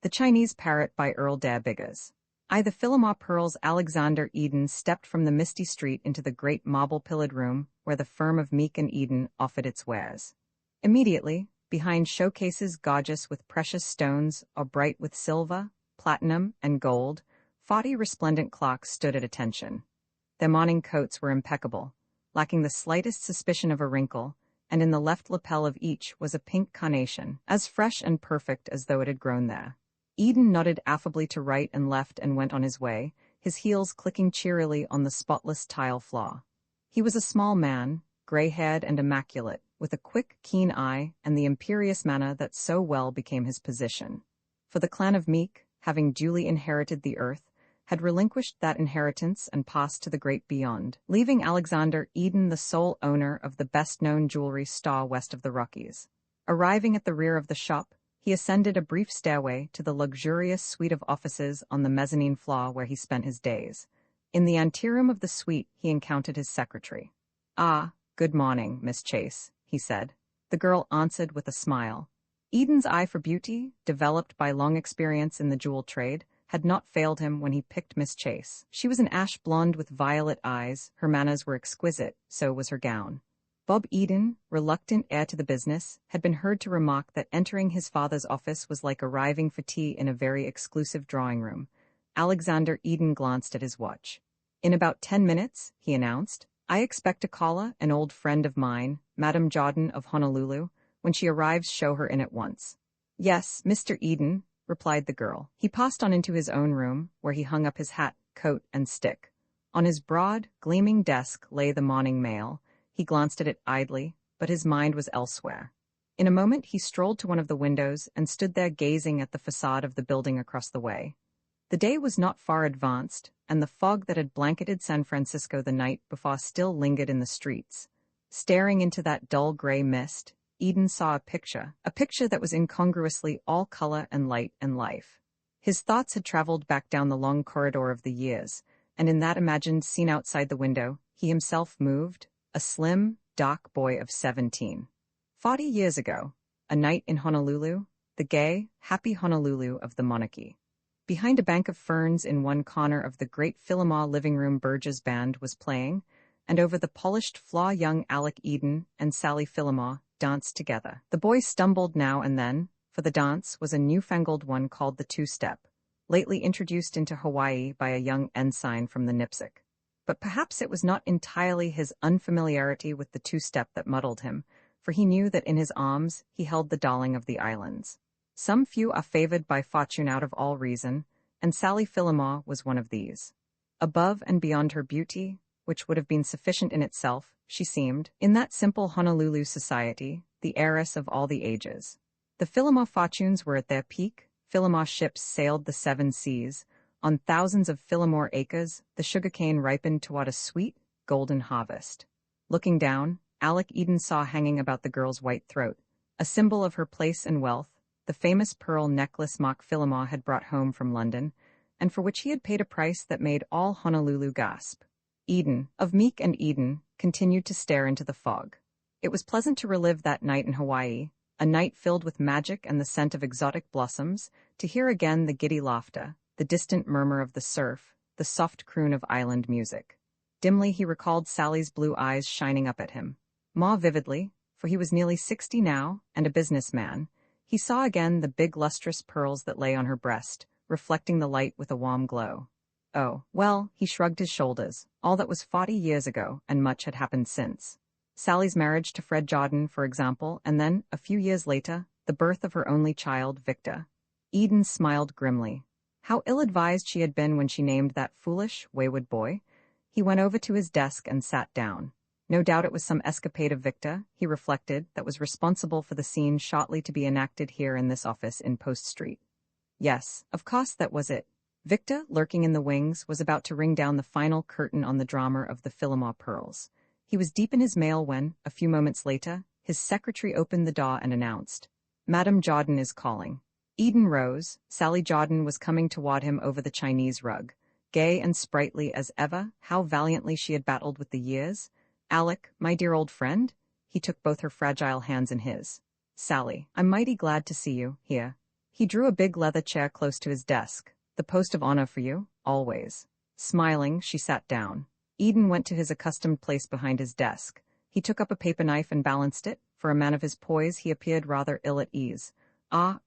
The Chinese Parrot by Earl Derr. The Philomar Pearls. Alexander Eden stepped from the misty street into the great marble-pillared room where the firm of Meek and Eden offered its wares. Immediately, behind showcases gorgeous with precious stones or bright with silver, platinum, and gold, 40 resplendent clocks stood at attention. Their morning coats were impeccable, lacking the slightest suspicion of a wrinkle, and in the left lapel of each was a pink carnation, as fresh and perfect as though it had grown there. Eden nodded affably to right and left and went on his way, his heels clicking cheerily on the spotless tile floor. He was a small man, gray-haired and immaculate, with a quick, keen eye and the imperious manner that so well became his position. For the clan of Meek, having duly inherited the earth, had relinquished that inheritance and passed to the great beyond, leaving Alexander Eden the sole owner of the best-known jewelry store west of the Rockies. Arriving at the rear of the shop, he ascended a brief stairway to the luxurious suite of offices on the mezzanine floor where he spent his days. In the anteroom of the suite, he encountered his secretary. "Ah, good morning, Miss Chase," he said. The girl answered with a smile. Eden's eye for beauty, developed by long experience in the jewel trade, had not failed him when he picked Miss Chase. She was an ash blonde with violet eyes, her manners were exquisite, so was her gown. Bob Eden, reluctant heir to the business, had been heard to remark that entering his father's office was like arriving for tea in a very exclusive drawing room. Alexander Eden glanced at his watch. "In about 10 minutes, he announced. "I expect a caller, an old friend of mine, Madame Jordan of Honolulu. When she arrives, show her in at once." "Yes, Mr. Eden," replied the girl. He passed on into his own room, where he hung up his hat, coat, and stick. On his broad, gleaming desk lay the morning mail. He glanced at it idly, but his mind was elsewhere. In a moment he strolled to one of the windows and stood there gazing at the facade of the building across the way. The day was not far advanced, and the fog that had blanketed San Francisco the night before still lingered in the streets. Staring into that dull gray mist, Eden saw a picture that was incongruously all color and light and life. His thoughts had traveled back down the long corridor of the years, and in that imagined scene outside the window, he himself moved, a slim, dark boy of 17. 40 years ago, a night in Honolulu, the gay, happy Honolulu of the monarchy. Behind a bank of ferns in one corner of the great Philomar living room, Burge's band was playing, and over the polished floor young Alec Eden and Sally Philomar danced together. The boy stumbled now and then, for the dance was a newfangled one called the two-step, lately introduced into Hawaii by a young ensign from the Nipsic. But perhaps it was not entirely his unfamiliarity with the two-step that muddled him, for he knew that in his arms he held the darling of the islands. Some few are favored by fortune out of all reason, and Sally Philomar was one of these. Above and beyond her beauty, which would have been sufficient in itself, she seemed, in that simple Honolulu society, the heiress of all the ages. The Philomar fortunes were at their peak. Philomar ships sailed the 7 seas. On thousands of Philomar acres, the sugarcane ripened toward a sweet, golden harvest. Looking down, Alec Eden saw hanging about the girl's white throat, a symbol of her place and wealth, the famous pearl necklace Mock Philomar had brought home from London, and for which he had paid a price that made all Honolulu gasp. Eden, of Meek and Eden, continued to stare into the fog. It was pleasant to relive that night in Hawaii, a night filled with magic and the scent of exotic blossoms, to hear again the giddy laughter, the distant murmur of the surf, the soft croon of island music. Dimly he recalled Sally's blue eyes shining up at him. More vividly, for he was nearly 60 now, and a businessman, he saw again the big lustrous pearls that lay on her breast, reflecting the light with a warm glow. Oh, well, he shrugged his shoulders. All that was 40 years ago, and much had happened since. Sally's marriage to Fred Jordan, for example, and then, a few years later, the birth of her only child, Victor. Eden smiled grimly. How ill-advised she had been when she named that foolish, wayward boy. He went over to his desk and sat down. No doubt it was some escapade of Victor, he reflected, that was responsible for the scene shortly to be enacted here in this office in Post Street. Yes, of course that was it. Victor, lurking in the wings, was about to ring down the final curtain on the drama of the Philomar Pearls. He was deep in his mail when, a few moments later, his secretary opened the door and announced, "Madame Jordan is calling." Eden rose. Sally Jordan was coming toward him over the Chinese rug. Gay and sprightly as ever, how valiantly she had battled with the years. "Alec, my dear old friend?" He took both her fragile hands in his. "Sally, I'm mighty glad to see you here." He drew a big leather chair close to his desk. The post of honor for you, always. Smiling, she sat down. Eden went to his accustomed place behind his desk. He took up a paper knife and balanced it. For a man of his poise, he appeared rather ill at ease. How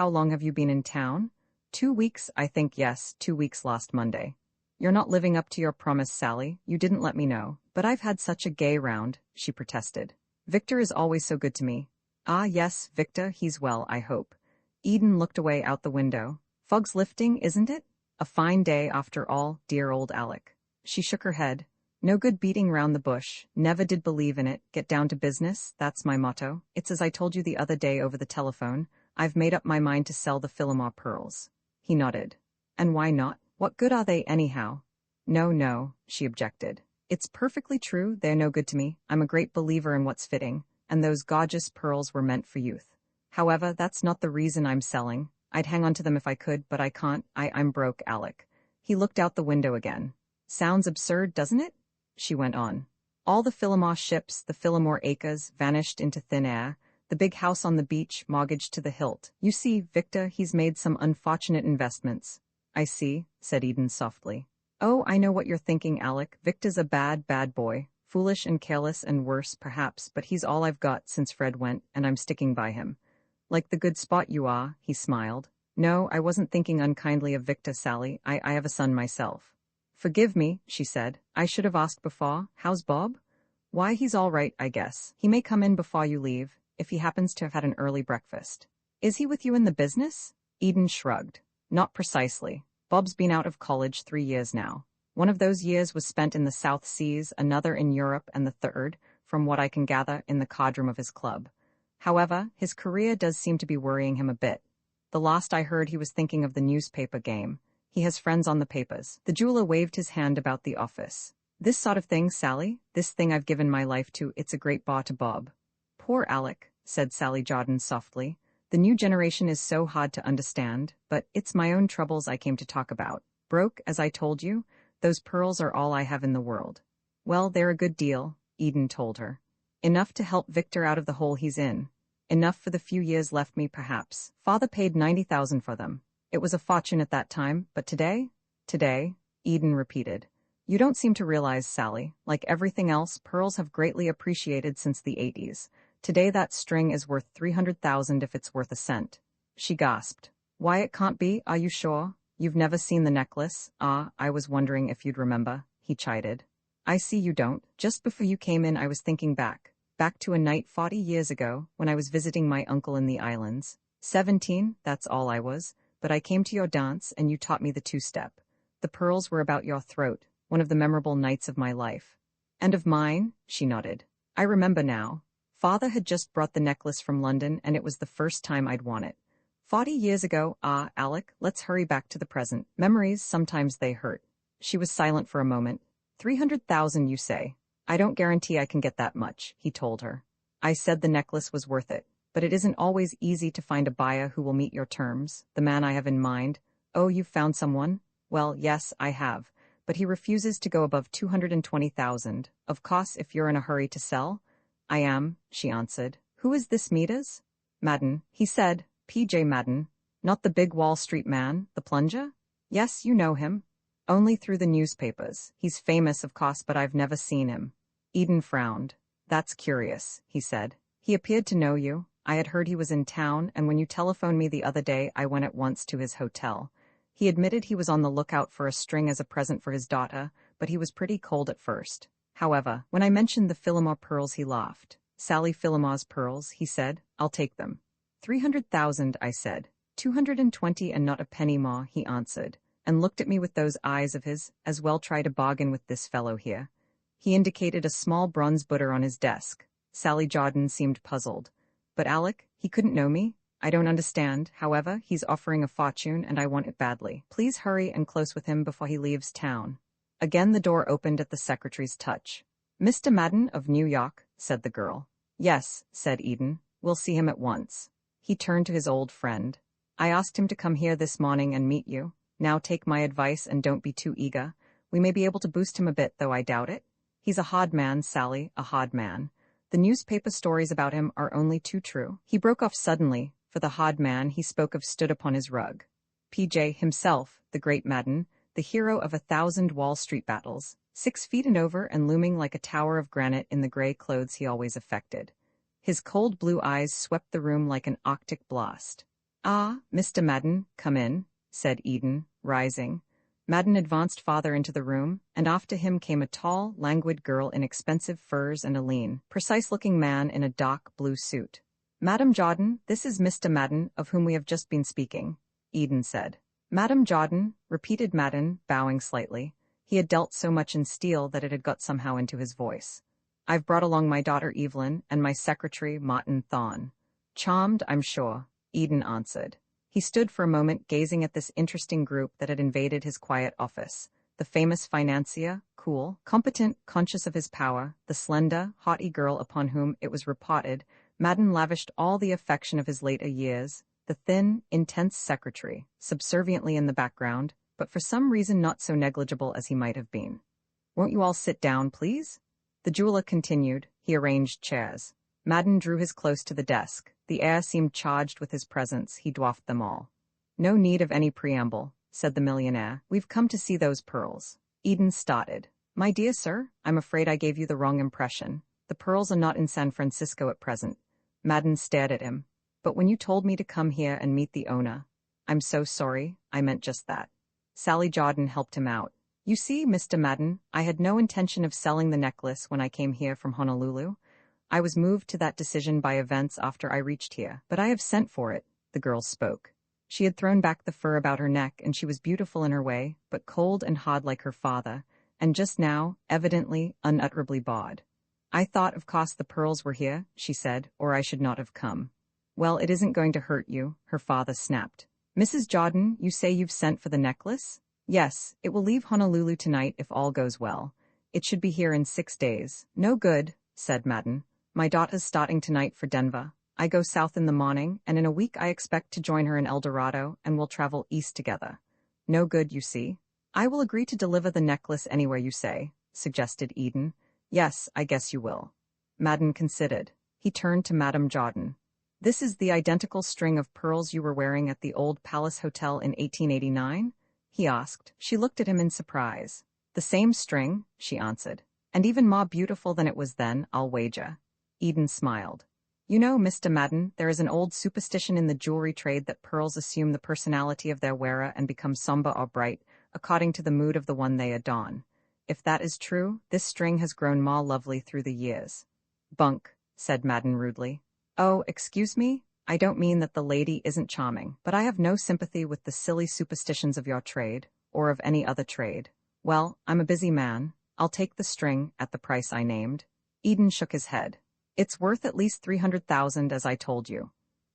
long have you been in town? 2 weeks, I think. Yes, 2 weeks last Monday. You're not living up to your promise, Sally. You didn't let me know. But I've had such a gay round, she protested. Victor is always so good to me. Yes, Victor, he's well, I hope. Eden looked away out the window. Fog's lifting, isn't it? A fine day after all, dear old Alec. She shook her head. No good beating round the bush. Never did believe in it. Get down to business, that's my motto. It's as I told you the other day over the telephone. I've made up my mind to sell the Philomar pearls. He nodded. And why not? What good are they anyhow? No, she objected. It's perfectly true, they're no good to me. I'm a great believer in what's fitting, and those gorgeous pearls were meant for youth. However, that's not the reason I'm selling. I'd hang on to them if I could, but I can't. I'm broke, Alec. He looked out the window again. Sounds absurd, doesn't it? She went on. All the Philomar ships, the Philomar acres, vanished into thin air. The big house on the beach, mortgaged to the hilt. You see, Victor, he's made some unfortunate investments. I see, said Eden softly. Oh, I know what you're thinking, Alec. Victor's a bad boy. Foolish and careless and worse, perhaps, but he's all I've got since Fred went, and I'm sticking by him. Like the good spot you are, he smiled. No, I wasn't thinking unkindly of Victor, Sally. I have a son myself. Forgive me, she said. I should have asked before. How's Bob? Why, he's all right, I guess. He may come in before you leave, if he happens to have had an early breakfast. Is he with you in the business? Eden shrugged. Not precisely. Bob's been out of college 3 years now. One of those years was spent in the South Seas, another in Europe, and the third, from what I can gather, in the cardroom of his club. However, his career does seem to be worrying him a bit. The last I heard, he was thinking of the newspaper game. He has friends on the papers. The jeweler waved his hand about the office. This sort of thing, Sally, this thing I've given my life to, it's a great bar to Bob. Poor Alec, said Sally Jordan softly. The new generation is so hard to understand, but it's my own troubles I came to talk about. Broke, as I told you. Those pearls are all I have in the world. Well, they're a good deal, Eden told her. Enough to help Victor out of the hole he's in. Enough for the few years left me, perhaps. Father paid $90,000 for them. It was a fortune at that time, but today? Today, Eden repeated. You don't seem to realize, Sally, like everything else, pearls have greatly appreciated since the 80s. Today that string is worth $300,000 if it's worth a cent. She gasped. Why, it can't be, are you sure? You've never seen the necklace? I was wondering if you'd remember, he chided. I see you don't. Just before you came in I was thinking back to a night 40 years ago, when I was visiting my uncle in the islands. 17, that's all I was, but I came to your dance and you taught me the two-step. The pearls were about your throat, one of the memorable nights of my life. And of mine, she nodded. I remember now. Father had just brought the necklace from London and it was the first time I'd worn it. 40 years ago. Alec, let's hurry back to the present. Memories, sometimes they hurt. She was silent for a moment. 300,000, you say? I don't guarantee I can get that much, he told her. I said the necklace was worth it, but it isn't always easy to find a buyer who will meet your terms. The man I have in mind. Oh, you've found someone? Well, yes, I have, but he refuses to go above 220,000. Of course, if you're in a hurry to sell. I am, she answered. Who is this Meadows? Madden, he said. P.J. Madden. Not the big Wall Street man, the plunger? Yes, you know him. Only through the newspapers. He's famous, of course, but I've never seen him. Eden frowned. That's curious, he said. He appeared to know you. I had heard he was in town, and when you telephoned me the other day, I went at once to his hotel. He admitted he was on the lookout for a string as a present for his daughter, but he was pretty cold at first. However, when I mentioned the Philomar pearls, he laughed. Sally Philomar's pearls, he said. I'll take them. 300,000, I said. 220 and not a penny more, he answered, and looked at me with those eyes of his. As well try to bargain with this fellow here. He indicated a small bronze Buddha on his desk. Sally Jordan seemed puzzled. But Alec, he couldn't know me? I don't understand. However, he's offering a fortune and I want it badly. Please hurry and close with him before he leaves town. Again the door opened at the secretary's touch. Mr. Madden of New York, said the girl. Yes, said Eden. We'll see him at once. He turned to his old friend. I asked him to come here this morning and meet you. Now take my advice and don't be too eager. We may be able to boost him a bit, though I doubt it. He's a hard man, Sally, a hard man. The newspaper stories about him are only too true. He broke off suddenly, for the hard man he spoke of stood upon his rug. PJ himself, the great Madden, the hero of 1,000 Wall Street battles, 6 feet and over and looming like a tower of granite in the gray clothes he always affected. His cold blue eyes swept the room like an Arctic blast. "Ah, Mr. Madden, come in," said Eden, rising. Madden advanced farther into the room, and after him came a tall, languid girl in expensive furs and a lean, precise-looking man in a dark blue suit. "Madam Jordan, this is Mr. Madden, of whom we have just been speaking," Eden said. "Madam Jordan," repeated Madden, bowing slightly. He had dealt so much in steel that it had got somehow into his voice. "I've brought along my daughter Evelyn and my secretary Martin Thorne." "Charmed, I'm sure," Eden answered. He stood for a moment gazing at this interesting group that had invaded his quiet office. The famous financier, cool, competent, conscious of his power, the slender, haughty girl upon whom, it was reported, Madden lavished all the affection of his later years, the thin, intense secretary, subserviently in the background, but for some reason not so negligible as he might have been. "Won't you all sit down, please?" The jeweler continued. He arranged chairs. Madden drew his close to the desk. The air seemed charged with his presence. He dwarfed them all. "No need of any preamble," said the millionaire. "We've come to see those pearls." Eden started. "My dear sir, I'm afraid I gave you the wrong impression. The pearls are not in San Francisco at present." Madden stared at him. "But when you told me to come here and meet the owner—" "I'm so sorry, I meant just that." Sally Jordan helped him out. "You see, Mr. Madden, I had no intention of selling the necklace when I came here from Honolulu. I was moved to that decision by events after I reached here, but I have sent for it," the girl spoke. She had thrown back the fur about her neck, and she was beautiful in her way, but cold and hard like her father, and just now, evidently, unutterably bored. "I thought, of course, the pearls were here," she said, "or I should not have come." "Well, it isn't going to hurt you," her father snapped. "Mrs. Jordan, you say you've sent for the necklace?" "Yes, it will leave Honolulu tonight if all goes well. It should be here in 6 days." "No good," said Madden. "My daughter's starting tonight for Denver. I go south in the morning, and in a week I expect to join her in El Dorado, and we'll travel east together." "No good, you see." "I will agree to deliver the necklace anywhere you say," suggested Eden. "Yes, I guess you will." Madden considered. He turned to Madame Jordan. "This is the identical string of pearls you were wearing at the old Palace Hotel in 1889? He asked. She looked at him in surprise. "The same string," she answered. "And even more beautiful than it was then, I'll wager." Eden smiled. "You know, Mr. Madden, there is an old superstition in the jewelry trade that pearls assume the personality of their wearer and become somber or bright, according to the mood of the one they adorn. If that is true, this string has grown more lovely through the years." "Bunk," said Madden rudely. "Oh, excuse me? I don't mean that the lady isn't charming, but I have no sympathy with the silly superstitions of your trade, or of any other trade. Well, I'm a busy man. I'll take the string, at the price I named." Eden shook his head. "It's worth at least 300,000, as I told you."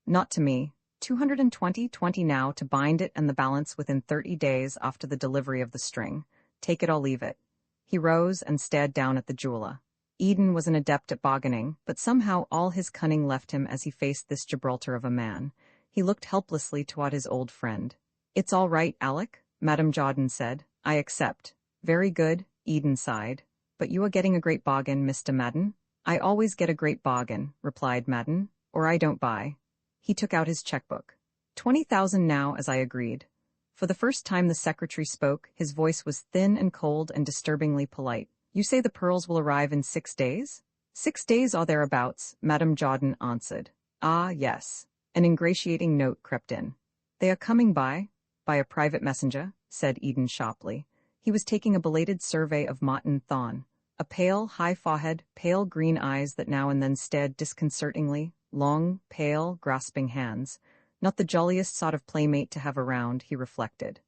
"Not to me. 220 now to bind it and the balance within 30 days after the delivery of the string. Take it or leave it." He rose and stared down at the jeweler. Eden was an adept at bargaining, but somehow all his cunning left him as he faced this Gibraltar of a man. He looked helplessly toward his old friend. "It's all right, Alec," Madame Jordan said. "I accept." "Very good," Eden sighed. "But you are getting a great bargain, Mr. Madden." "I always get a great bargain," replied Madden, "or I don't buy." He took out his checkbook. 20,000 now, as I agreed. For the first time the secretary spoke, his voice was thin and cold and disturbingly polite. "You say the pearls will arrive in 6 days?" 6 days or thereabouts, Madame Jordan answered. "Ah, yes." An ingratiating note crept in. "They are coming by a private messenger," said Eden sharply. He was taking a belated survey of Martin Thorne. A pale, high forehead, pale green eyes that now and then stared disconcertingly, long, pale, grasping hands. Not the jolliest sort of playmate to have around, he reflected.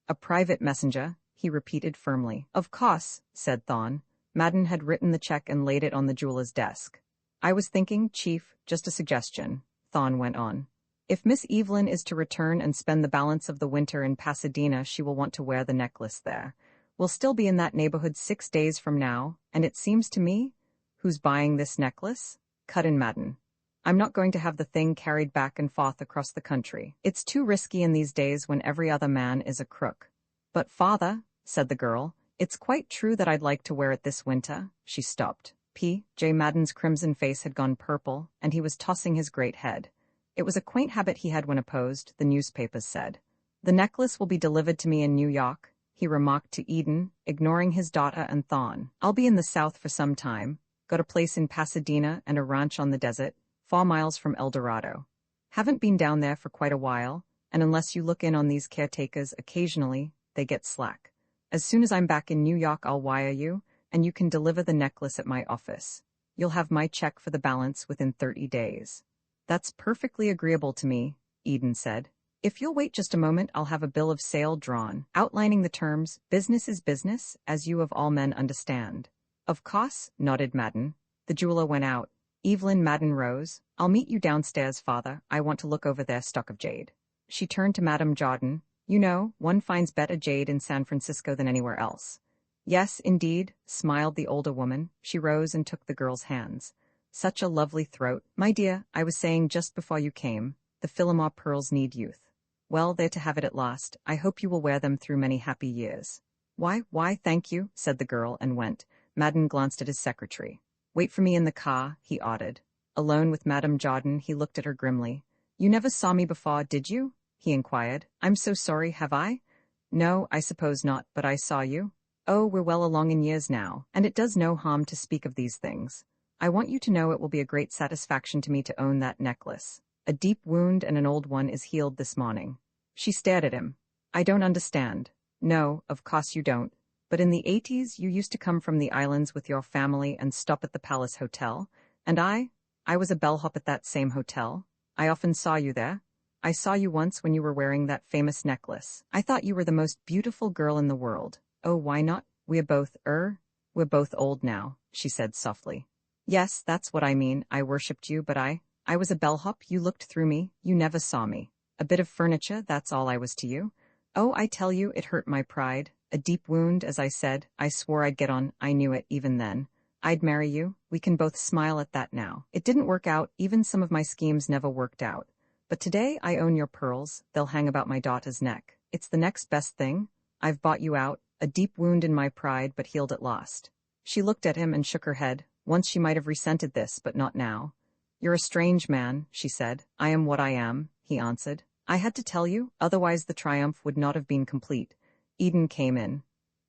"A private messenger," he repeated firmly. "Of course," said Thorne. Madden had written the check and laid it on the jeweler's desk. "I was thinking, Chief, just a suggestion," Thorne went on. "If Miss Evelyn is to return and spend the balance of the winter in Pasadena, she will want to wear the necklace there. We'll still be in that neighborhood 6 days from now, and it seems to me—" "Who's buying this necklace?" cut in Madden. "I'm not going to have the thing carried back and forth across the country. It's too risky in these days when every other man is a crook." "But father," said the girl, "it's quite true that I'd like to wear it this winter." She stopped. P.J. Madden's crimson face had gone purple, and he was tossing his great head. It was a quaint habit he had when opposed, the newspapers said. The necklace will be delivered to me in New York, he remarked to Eden, ignoring his daughter and Thawne. I'll be in the South for some time. Got a place in Pasadena and a ranch on the desert, 4 miles from El Dorado. Haven't been down there for quite a while, and unless you look in on these caretakers occasionally, they get slack. As soon as I'm back in New York, I'll wire you, and you can deliver the necklace at my office. You'll have my check for the balance within 30 days. That's perfectly agreeable to me, Eden said. If you'll wait just a moment, I'll have a bill of sale drawn, outlining the terms. Business is business, as you of all men understand. Of course, nodded Madden. The jeweler went out. Evelyn Madden rose. I'll meet you downstairs, father. I want to look over their stock of jade. She turned to Madame Jordan. You know, one finds better jade in San Francisco than anywhere else. Yes, indeed, smiled the older woman. She rose and took the girl's hands. Such a lovely throat. My dear, I was saying just before you came, the Philomar pearls need youth. Well, they're to have it at last. I hope you will wear them through many happy years. Why, thank you, said the girl and went. Madden glanced at his secretary. Wait for me in the car, he ordered. Alone with Madame Jordan, he looked at her grimly. You never saw me before, did you? He inquired. I'm so sorry, have I? No, I suppose not, but I saw you. Oh, we're well along in years now, and it does no harm to speak of these things. I want you to know it will be a great satisfaction to me to own that necklace. A deep wound and an old one is healed this morning. She stared at him. I don't understand. No, of course you don't. But in the 80s you used to come from the islands with your family and stop at the Palace Hotel, and I was a bellhop at that same hotel. I often saw you there. I saw you once when you were wearing that famous necklace. I thought you were the most beautiful girl in the world. Oh, why not? We're both old now, she said softly. Yes, that's what I mean. I worshipped you, but I was a bellhop. You looked through me. You never saw me. A bit of furniture, that's all I was to you. Oh, I tell you, it hurt my pride. A deep wound, as I said. I swore I'd get on. I knew it even then. I'd marry you. We can both smile at that now. It didn't work out. Even some of my schemes never worked out. But today I own your pearls. They'll hang about my daughter's neck. It's the next best thing. I've bought you out. A deep wound in my pride, but healed at last. She looked at him and shook her head. Once she might have resented this, but not now. You're a strange man, she said. I am what I am, he answered. I had to tell you, otherwise the triumph would not have been complete. Eden came in.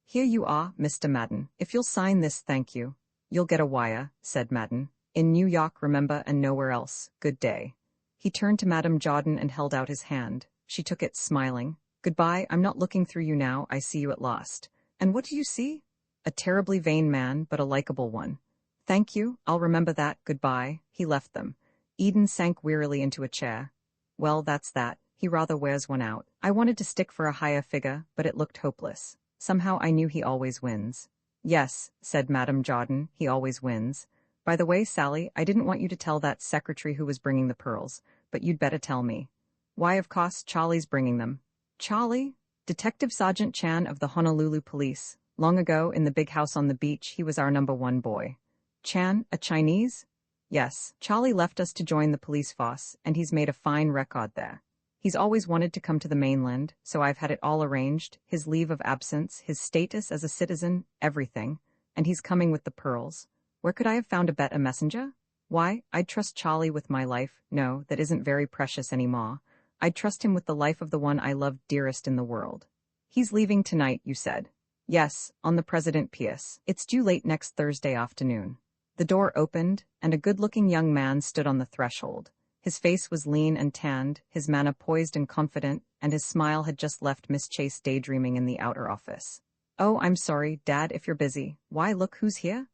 Here you are, Mr. Madden. If you'll sign this, thank you. You'll get a wire, said Madden. In New York, remember, and nowhere else. Good day. He turned to Madame Jordan and held out his hand. She took it, smiling. Goodbye, I'm not looking through you now, I see you at last. And what do you see? A terribly vain man, but a likable one. Thank you, I'll remember that, goodbye. He left them. Eden sank wearily into a chair. Well, that's that. He rather wears one out. I wanted to stick for a higher figure, but it looked hopeless. Somehow I knew he always wins. Yes, said Madame Jordan, he always wins. By the way, Sally, I didn't want you to tell that secretary who was bringing the pearls, but you'd better tell me. Why, of course, Charlie's bringing them. Charlie? Detective Sergeant Chan of the Honolulu Police. Long ago, in the big house on the beach, he was our #1 boy. Chan, a Chinese? Yes, Charlie left us to join the police force, and he's made a fine record there. He's always wanted to come to the mainland, so I've had it all arranged, his leave of absence, his status as a citizen, everything, and he's coming with the pearls. Where could I have found a better messenger? Why, I'd trust Charlie with my life. No, that isn't very precious anymore. I'd trust him with the life of the one I loved dearest in the world. He's leaving tonight, you said. Yes, on the President Pierce. It's due late next Thursday afternoon. The door opened, and a good-looking young man stood on the threshold. His face was lean and tanned, his manner poised and confident, and his smile had just left Miss Chase daydreaming in the outer office. Oh, I'm sorry, Dad, if you're busy. Why, look who's here.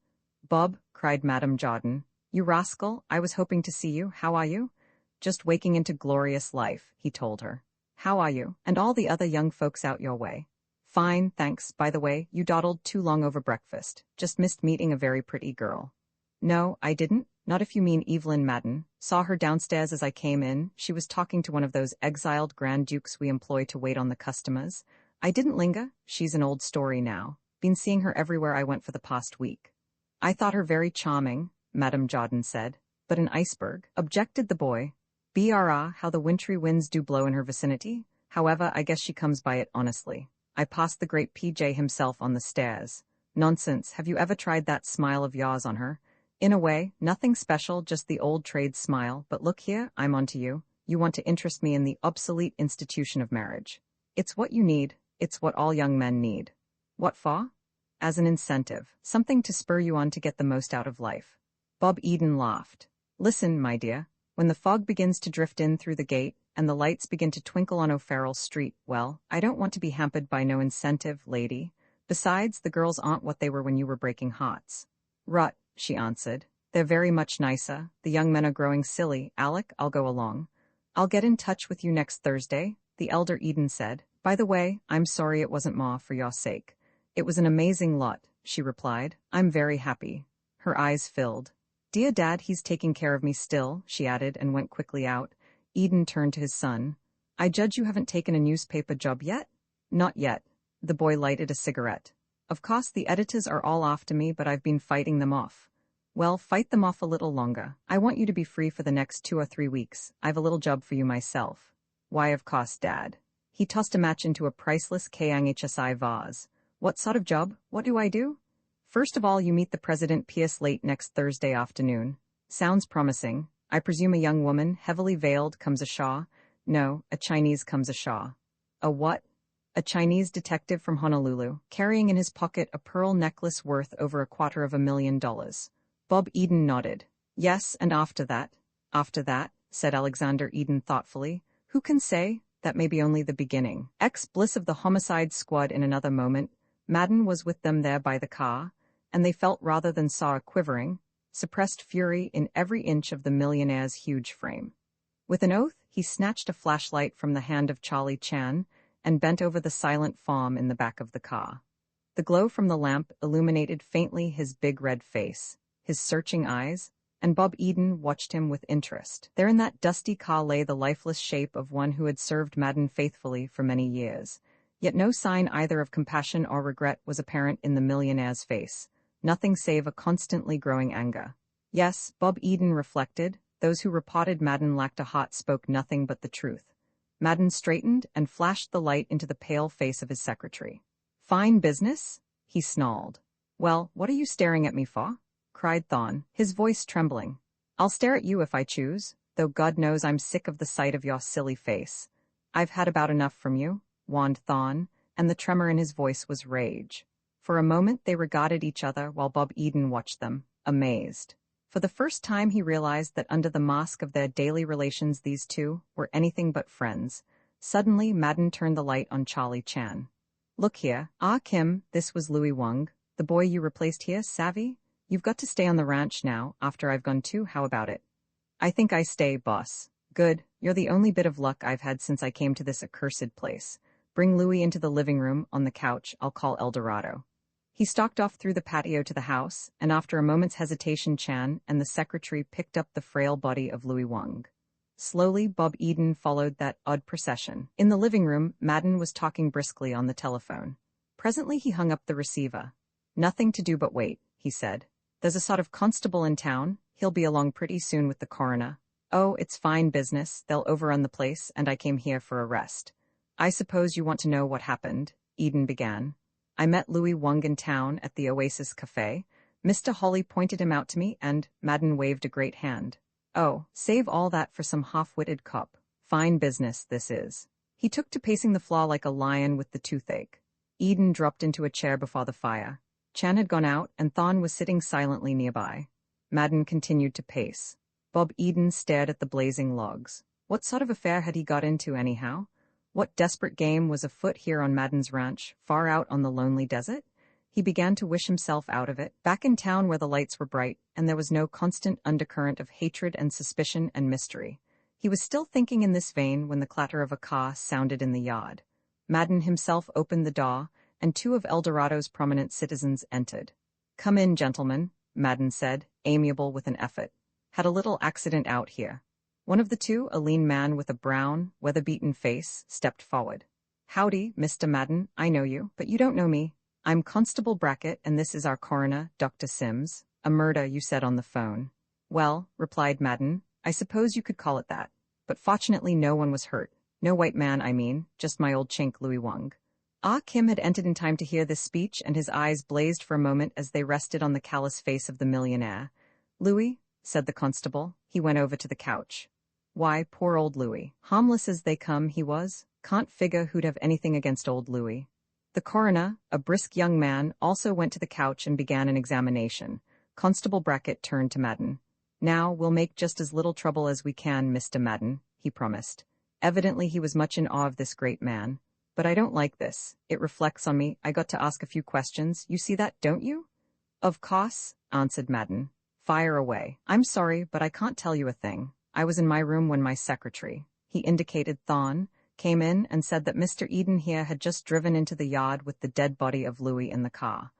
Bob, cried Madame Jordan. You rascal, I was hoping to see you. How are you? Just waking into glorious life, he told her. How are you? And all the other young folks out your way? Fine, thanks. By the way, you dawdled too long over breakfast. Just missed meeting a very pretty girl. No, I didn't. Not if you mean Evelyn Madden. Saw her downstairs as I came in. She was talking to one of those exiled Grand Dukes we employ to wait on the customers. I didn't linger. She's an old story now. Been seeing her everywhere I went for the past week. I thought her very charming, Madame Jordan said. But an iceberg, objected the boy. Brah, how the wintry winds do blow in her vicinity. However, I guess she comes by it honestly. I passed the great PJ himself on the stairs. Nonsense, have you ever tried that smile of yours on her? In a way, nothing special, just the old trade smile, but look here, I'm onto you. You want to interest me in the obsolete institution of marriage. It's what you need, it's what all young men need. What for? As an incentive, something to spur you on to get the most out of life. Bob Eden laughed. Listen, my dear, when the fog begins to drift in through the gate, and the lights begin to twinkle on O'Farrell Street, well, I don't want to be hampered by no incentive, lady. Besides, the girls aren't what they were when you were breaking hearts. Rut, she answered. They're very much nicer. The young men are growing silly. Alec, I'll go along. I'll get in touch with you next Thursday, the elder Eden said. By the way, I'm sorry it wasn't Ma for your sake. It was an amazing lot, she replied. I'm very happy. Her eyes filled. Dear Dad, he's taking care of me still, she added and went quickly out. Eden turned to his son. I judge you haven't taken a newspaper job yet? Not yet. The boy lighted a cigarette. Of course, the editors are all after me, but I've been fighting them off. Well, fight them off a little longer. I want you to be free for the next 2 or 3 weeks. I've a little job for you myself. Why, of course, Dad. He tossed a match into a priceless KNHSI vase. What sort of job? What do I do? First of all, you meet the President Pierce late next Thursday afternoon. Sounds promising. I presume a young woman, heavily veiled, comes ashore. No, a Chinese comes ashore. A what? A Chinese detective from Honolulu, carrying in his pocket a pearl necklace worth over $250,000. Bob Eden nodded. Yes, and after that? After that, said Alexander Eden thoughtfully. Who can say? That may be only the beginning. Ex-Bliss of the homicide squad in another moment. Madden was with them there by the car, and they felt rather than saw a quivering, suppressed fury in every inch of the millionaire's huge frame. With an oath, he snatched a flashlight from the hand of Charlie Chan and bent over the silent form in the back of the car. The glow from the lamp illuminated faintly his big red face, his searching eyes, and Bob Eden watched him with interest. There in that dusty car lay the lifeless shape of one who had served Madden faithfully for many years. Yet no sign either of compassion or regret was apparent in the millionaire's face, nothing save a constantly growing anger. Yes, Bob Eden reflected, those who reported Madden lacked a heart spoke nothing but the truth. Madden straightened and flashed the light into the pale face of his secretary. Fine business? He snarled. Well, what are you staring at me for? Cried Thorne, his voice trembling. I'll stare at you if I choose, though God knows I'm sick of the sight of your silly face. I've had about enough from you, warned Thorne, and the tremor in his voice was rage. For a moment they regarded each other while Bob Eden watched them, amazed. For the first time he realized that under the mask of their daily relations these two were anything but friends. Suddenly Madden turned the light on Charlie Chan. Look here, Kim, this was Louis Wang, the boy you replaced here, savvy? You've got to stay on the ranch now, after I've gone too, how about it? I think I stay, boss. Good, you're the only bit of luck I've had since I came to this accursed place. Bring Louis into the living room, on the couch, I'll call El Dorado. He stalked off through the patio to the house, and after a moment's hesitation Chan and the secretary picked up the frail body of Louis Wang. Slowly, Bob Eden followed that odd procession. In the living room, Madden was talking briskly on the telephone. Presently he hung up the receiver. Nothing to do but wait, he said. There's a sort of constable in town. He'll be along pretty soon with the coroner. Oh, it's fine business. They'll overrun the place, and I came here for a rest. I suppose you want to know what happened, Eden began. I met Louis Wang in town at the Oasis Cafe. Mr. Hawley pointed him out to me, and Madden waved a great hand. Oh, save all that for some half-witted cop. Fine business, this is. He took to pacing the floor like a lion with the toothache. Eden dropped into a chair before the fire. Chan had gone out, and Thorne was sitting silently nearby. Madden continued to pace. Bob Eden stared at the blazing logs. What sort of affair had he got into, anyhow? What desperate game was afoot here on Madden's ranch, far out on the lonely desert? He began to wish himself out of it, back in town where the lights were bright, and there was no constant undercurrent of hatred and suspicion and mystery. He was still thinking in this vein when the clatter of a car sounded in the yard. Madden himself opened the door, and 2 of El Dorado's prominent citizens entered. Come in, gentlemen, Madden said, amiable with an effort. Had a little accident out here. One of the 2, a lean man with a brown, weather-beaten face, stepped forward. Howdy, Mr. Madden, I know you, but you don't know me. I'm Constable Brackett, and this is our coroner, Dr. Sims. A murder, you said on the phone. Well, replied Madden, I suppose you could call it that. But fortunately no one was hurt. No white man, I mean, just my old chink Louis Wang. Kim had entered in time to hear this speech, and his eyes blazed for a moment as they rested on the callous face of the millionaire. Louis, said the constable. He went over to the couch. Why, poor old Louis. Harmless as they come, he was. Can't figure who'd have anything against old Louis. The coroner, a brisk young man, also went to the couch and began an examination. Constable Brackett turned to Madden. Now, we'll make just as little trouble as we can, Mr. Madden, he promised. Evidently he was much in awe of this great man. But I don't like this. It reflects on me. I got to ask a few questions. You see that, don't you? Of course, answered Madden. Fire away. I'm sorry, but I can't tell you a thing. I was in my room when my secretary, he indicated Thorn, came in and said that Mr. Eden here had just driven into the yard with the dead body of Louis in the car.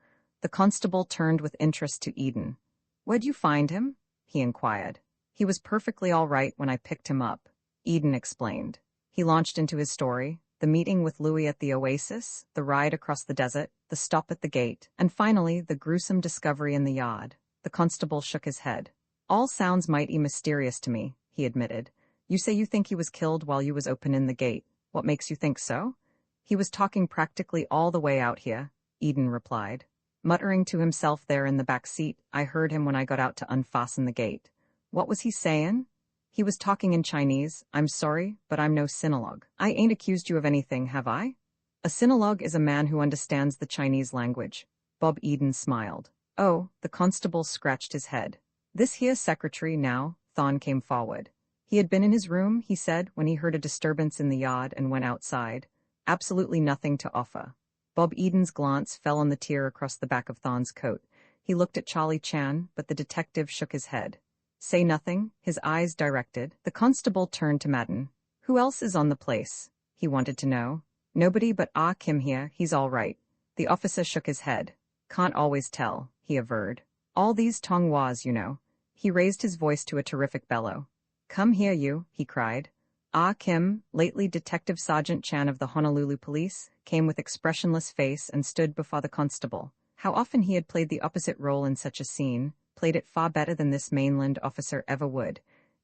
The constable turned with interest to Eden. Where'd you find him? He inquired. He was perfectly all right when I picked him up, Eden explained. He launched into his story, the meeting with Louis at the oasis, the ride across the desert, the stop at the gate, and finally the gruesome discovery in the yard. The constable shook his head. All sounds mighty mysterious to me, he admitted. You say you think he was killed while you was opening the gate. What makes you think so? He was talking practically all the way out here, Eden replied. Muttering to himself there in the back seat, I heard him when I got out to unfasten the gate. What was he saying? He was talking in Chinese. I'm sorry, but I'm no sinologue. I ain't accused you of anything, have I? A sinologue is a man who understands the Chinese language. Bob Eden smiled. Oh, the constable scratched his head. This here secretary now, Thorn came forward. He had been in his room, he said, when he heard a disturbance in the yard and went outside. Absolutely nothing to offer. Bob Eden's glance fell on the tear across the back of Thorn's coat. He looked at Charlie Chan, but the detective shook his head. Say nothing, his eyes directed. The constable turned to Madden. Who else is on the place? He wanted to know. Nobody but Ah Kim here, he's all right. The officer shook his head. Can't always tell, he averred. All these Tongwas, you know. He raised his voice to a terrific bellow. Come here, you, he cried. Ah Kim, lately Detective Sergeant Chan of the Honolulu Police, came with expressionless face and stood before the constable. How often he had played the opposite role in such a scene, played it far better than this mainland officer ever would.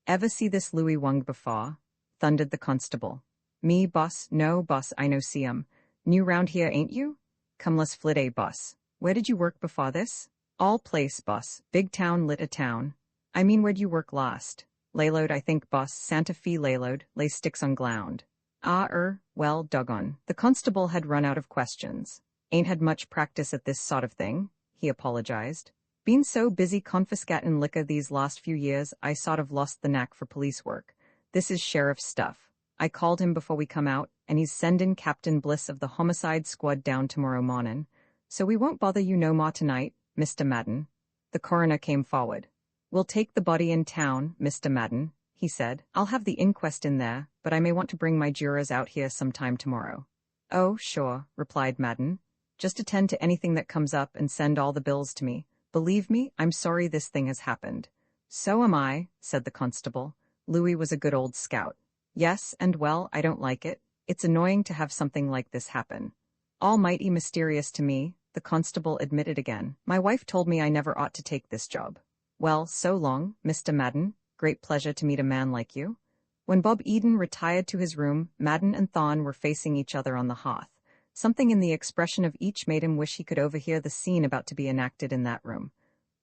Ever see this Louis Wong before? Thundered the constable. Me, boss? No, boss, I no see 'em. New round here, ain't you? Come let's flit, boss. Where did you work before this? All place, boss. Big town lit a town. I mean, where'd you work last? Layload, I think, boss. Santa Fe layload, lay sticks on ground. Well, doggone. The constable had run out of questions. Ain't had much practice at this sort of thing, he apologized. Been so busy confiscatin' liquor these last few years, I sort of lost the knack for police work. This is sheriff's stuff. I called him before we come out, and he's sendin' Captain Bliss of the homicide squad down tomorrow mornin'. So we won't bother you no more tonight, Mr. Madden. The coroner came forward. We'll take the body in town, Mr. Madden, he said. I'll have the inquest in there, but I may want to bring my jurors out here sometime tomorrow. Oh, sure, replied Madden. Just attend to anything that comes up and send all the bills to me. Believe me, I'm sorry this thing has happened. So am I, said the constable. Louis was a good old scout. Yes, and well, I don't like it. It's annoying to have something like this happen. Almighty mysterious to me, the constable admitted again. My wife told me I never ought to take this job. Well, so long, Mr. Madden. Great pleasure to meet a man like you. When Bob Eden retired to his room, Madden and Thorn were facing each other on the hearth. Something in the expression of each made him wish he could overhear the scene about to be enacted in that room.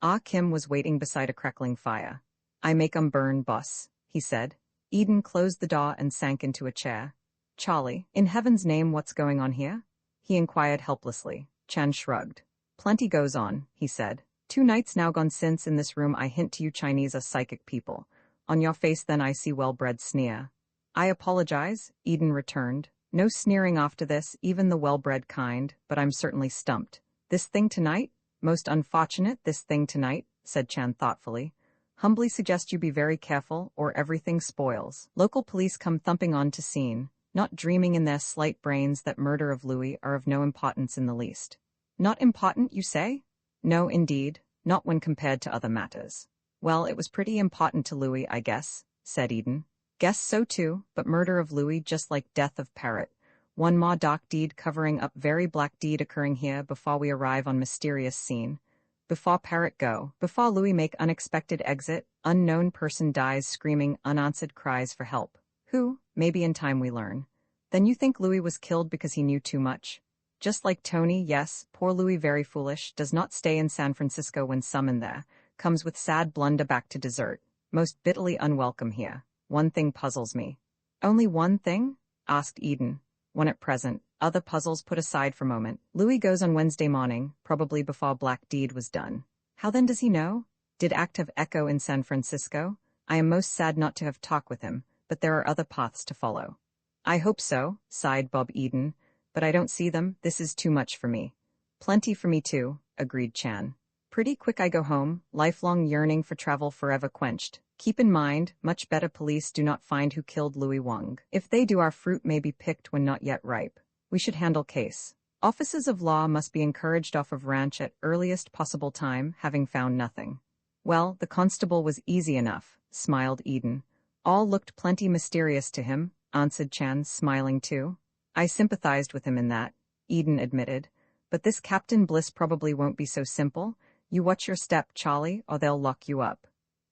Ah Kim was waiting beside a crackling fire. I make 'em burn, boss, he said. Eden closed the door and sank into a chair. Charlie, in heaven's name, what's going on here? He inquired helplessly. Chan shrugged. Plenty goes on, he said. 2 nights now gone since in this room I hint to you Chinese are psychic people. On your face then I see well-bred sneer. I apologize, Eden returned. No sneering after this, even the well-bred kind, but I'm certainly stumped. This thing tonight? Most unfortunate, this thing tonight, said Chan thoughtfully. Humbly suggest you be very careful, or everything spoils. Local police come thumping on to scene, not dreaming in their slight brains that murder of Louis are of no importance in the least. Not important, you say? No, indeed, not when compared to other matters. Well, it was pretty important to Louis, I guess, said Eden. Guess so too, but murder of Louis just like death of Parrot. One more dark deed covering up very black deed occurring here before we arrive on mysterious scene. Before Parrot go, before Louis make unexpected exit, unknown person dies screaming unanswered cries for help. Who? Maybe in time we learn. Then you think Louis was killed because he knew too much? Just like Tony, yes, poor Louis very foolish, does not stay in San Francisco when summoned there, comes with sad blunder back to desert, most bitterly unwelcome here. one thing puzzles me. Only one thing? Asked Eden. One at present, other puzzles put aside for a moment. Louis goes on Wednesday morning, probably before Black Deed was done. How then does he know? Did act have echo in San Francisco? I am most sad not to have talked with him, but there are other paths to follow. I hope so, sighed Bob Eden, but I don't see them. This is too much for me. Plenty for me too, agreed Chan. Pretty quick I go home, lifelong yearning for travel forever quenched. Keep in mind, much better police do not find who killed Louis Wang. If they do, our fruit may be picked when not yet ripe. We should handle case. Officers of law must be encouraged off of ranch at earliest possible time, having found nothing. Well, the constable was easy enough, smiled Eden. All looked plenty mysterious to him, answered Chan, smiling too. I sympathized with him in that, Eden admitted. But this Captain Bliss probably won't be so simple. You watch your step, Charlie, or they'll lock you up.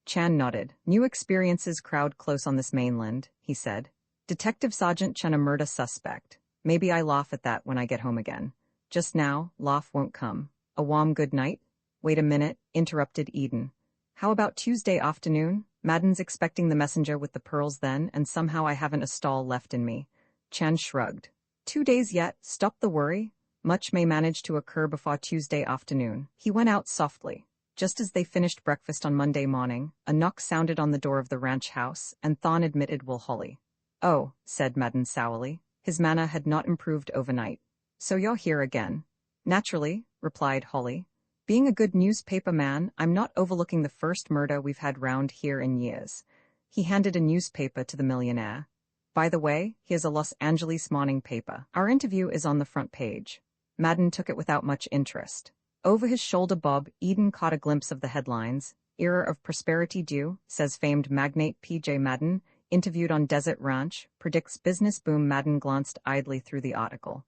Chan nodded. New experiences crowd close on this mainland, he said. Detective Sergeant Chen, a murder suspect. Maybe I laugh at that when I get home again. Just now, laugh won't come. A warm good night? Wait a minute, interrupted Eden. How about Tuesday afternoon? Madden's expecting the messenger with the pearls then, and somehow I haven't a stall left in me. Chan shrugged. 2 days yet, stop the worry. Much may manage to occur before Tuesday afternoon. He went out softly. Just as they finished breakfast on Monday morning, a knock sounded on the door of the ranch house, and Thorne admitted Will Holly. Oh, said Madden sourly. His manner had not improved overnight. So you're here again. Naturally, replied Holly. Being a good newspaper man, I'm not overlooking the first murder we've had round here in years. He handed a newspaper to the millionaire. By the way, here's a Los Angeles morning paper. Our interview is on the front page. Madden took it without much interest. Over his shoulder Bob Eden caught a glimpse of the headlines. Era of prosperity due, says famed magnate P.J. Madden, interviewed on Desert Ranch, predicts business boom. Madden glanced idly through the article.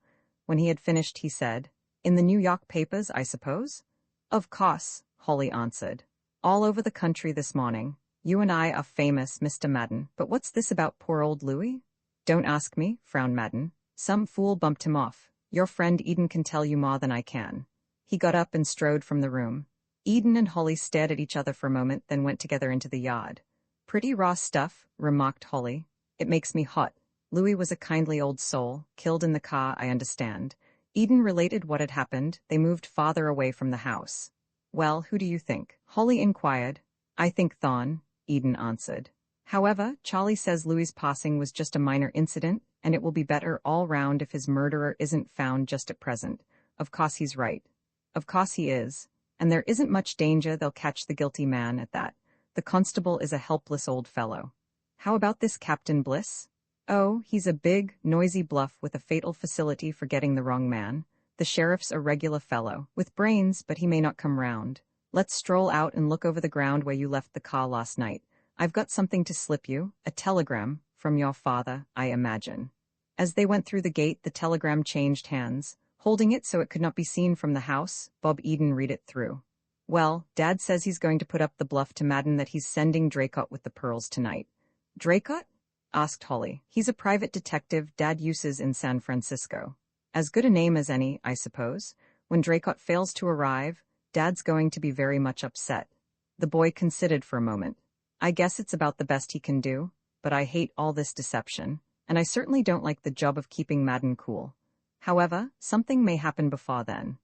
When he had finished, he said, In the New York papers, I suppose? Of course, Holly answered. All over the country this morning. You and I are famous, Mr. Madden. But what's this about poor old Louis? Don't ask me, frowned Madden. Some fool bumped him off. Your friend Eden can tell you more than I can. He got up and strode from the room. Eden and Holly stared at each other for a moment, then went together into the yard. Pretty raw stuff, remarked Holly. It makes me hot. Louis was a kindly old soul, killed in the car, I understand. Eden related what had happened. They moved farther away from the house. Well, who do you think? Holly inquired. I think Thorne, Eden answered. However, Charlie says Louis's passing was just a minor incident, and it will be better all round if his murderer isn't found just at present. Of course he's right. Of course he is. And there isn't much danger they'll catch the guilty man at that. The constable is a helpless old fellow. How about this Captain Bliss? Oh, he's a big, noisy bluff with a fatal facility for getting the wrong man. The sheriff's a regular fellow, with brains, but he may not come round. Let's stroll out and look over the ground where you left the car last night. I've got something to slip you, a telegram, from your father, I imagine. As they went through the gate, the telegram changed hands. Holding it so it could not be seen from the house, Bob Eden read it through. Well, Dad says he's going to put up the bluff to Madden that he's sending Draycott with the pearls tonight. Draycott? Asked Holly. He's a private detective Dad uses in San Francisco. As good a name as any, I suppose. When Draycott fails to arrive, Dad's going to be very much upset. The boy considered for a moment. I guess it's about the best he can do, but I hate all this deception, and I certainly don't like the job of keeping Madden cool. However, something may happen before then.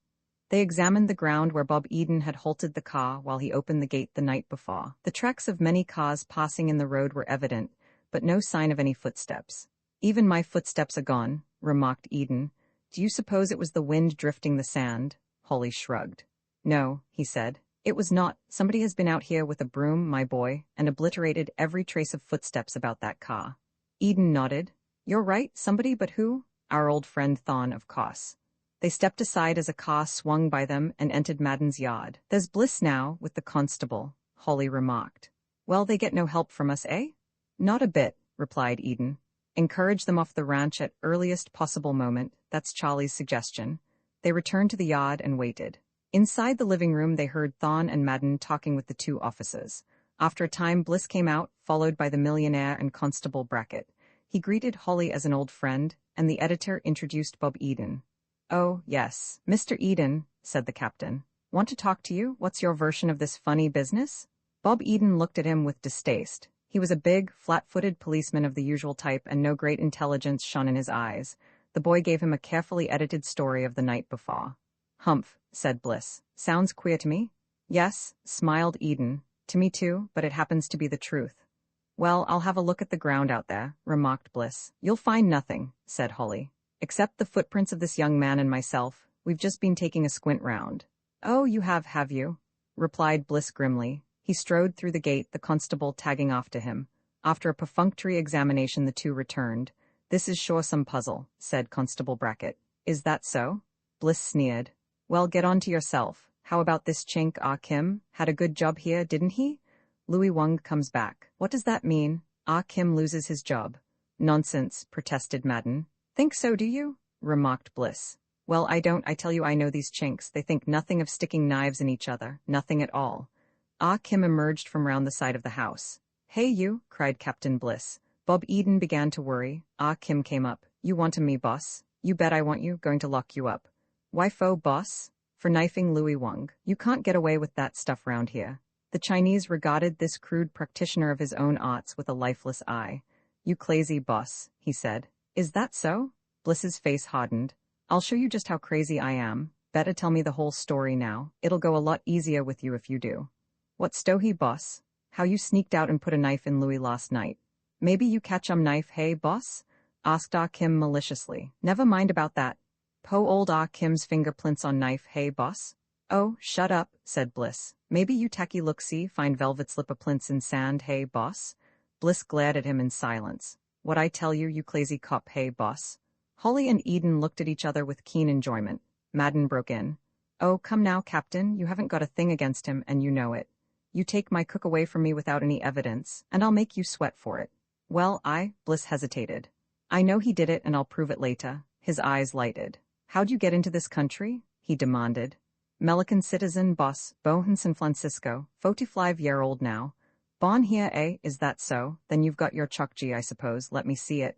They examined the ground where Bob Eden had halted the car while he opened the gate the night before. The tracks of many cars passing in the road were evident, but no sign of any footsteps. Even my footsteps are gone, remarked Eden. Do you suppose it was the wind drifting the sand? Holly shrugged. No, he said. It was not. Somebody has been out here with a broom, my boy, and obliterated every trace of footsteps about that car. Eden nodded. You're right, somebody, but who? Our old friend Thorne, of course. They stepped aside as a car swung by them and entered Madden's yard. There's Bliss now, with the constable, Holly remarked. Well, they get no help from us, eh? Not a bit, replied Eden. Encourage them off the ranch at earliest possible moment, that's Charlie's suggestion. They returned to the yard and waited. Inside the living room they heard Thorne and Madden talking with the two officers. After a time Bliss came out, followed by the millionaire and Constable Brackett. He greeted Holly as an old friend, and the editor introduced Bob Eden. Oh, yes, Mr. Eden, said the captain. Want to talk to you? What's your version of this funny business? Bob Eden looked at him with distaste. He was a big, flat-footed policeman of the usual type, and no great intelligence shone in his eyes. The boy gave him a carefully edited story of the night before. "Humph," said Bliss. "Sounds queer to me." "Yes," smiled Eden. "To me too, but it happens to be the truth." "Well, I'll have a look at the ground out there," remarked Bliss. "You'll find nothing," said Holly. "Except the footprints of this young man and myself. We've just been taking a squint round." "Oh, you have you?" replied Bliss grimly. He strode through the gate, the constable tagging after him. After a perfunctory examination, the two returned. "This is sure some puzzle," said Constable Brackett. "Is that so?" Bliss sneered. "Well, get on to yourself. How about this chink Ah Kim? Had a good job here, didn't he? Louis Wang comes back. What does that mean? Ah Kim loses his job." "Nonsense," protested Madden. "Think so, do you?" remarked Bliss. "Well, I don't. I tell you, I know these chinks. They think nothing of sticking knives in each other. Nothing at all." Ah Kim emerged from round the side of the house. "Hey you," cried Captain Bliss. Bob Eden began to worry. Ah Kim came up. "You want me, boss?" "You bet I want you. Going to lock you up." "Why fo, boss?" "For knifing Louis Wang. You can't get away with that stuff round here." The Chinese regarded this crude practitioner of his own arts with a lifeless eye. "You crazy, boss," he said. "Is that so?" Bliss's face hardened. "I'll show you just how crazy I am. Better tell me the whole story now. It'll go a lot easier with you if you do." "What story, boss?" "How you sneaked out and put a knife in Louis last night." "Maybe you catch knife, hey, boss?" asked Ah Kim maliciously. "Never mind about that. Po old Ah Kim's fingerprints on knife, hey, boss?" "Oh, shut up," said Bliss. "Maybe you tacky look-see find velvet slipper prints in sand, hey, boss?" Bliss glared at him in silence. "What I tell you, you crazy cop, hey, boss?" Holly and Eden looked at each other with keen enjoyment. Madden broke in. "Oh, come now, Captain, you haven't got a thing against him, and you know it. You take my cook away from me without any evidence, and I'll make you sweat for it." "Well, Bliss hesitated. "I know he did it, and I'll prove it later." His eyes lighted. "How'd you get into this country?" he demanded. "Melican citizen, boss, born San Francisco, 45-year-old now." "Born here, eh? Is that so? Then you've got your chokji, I suppose. Let me see it."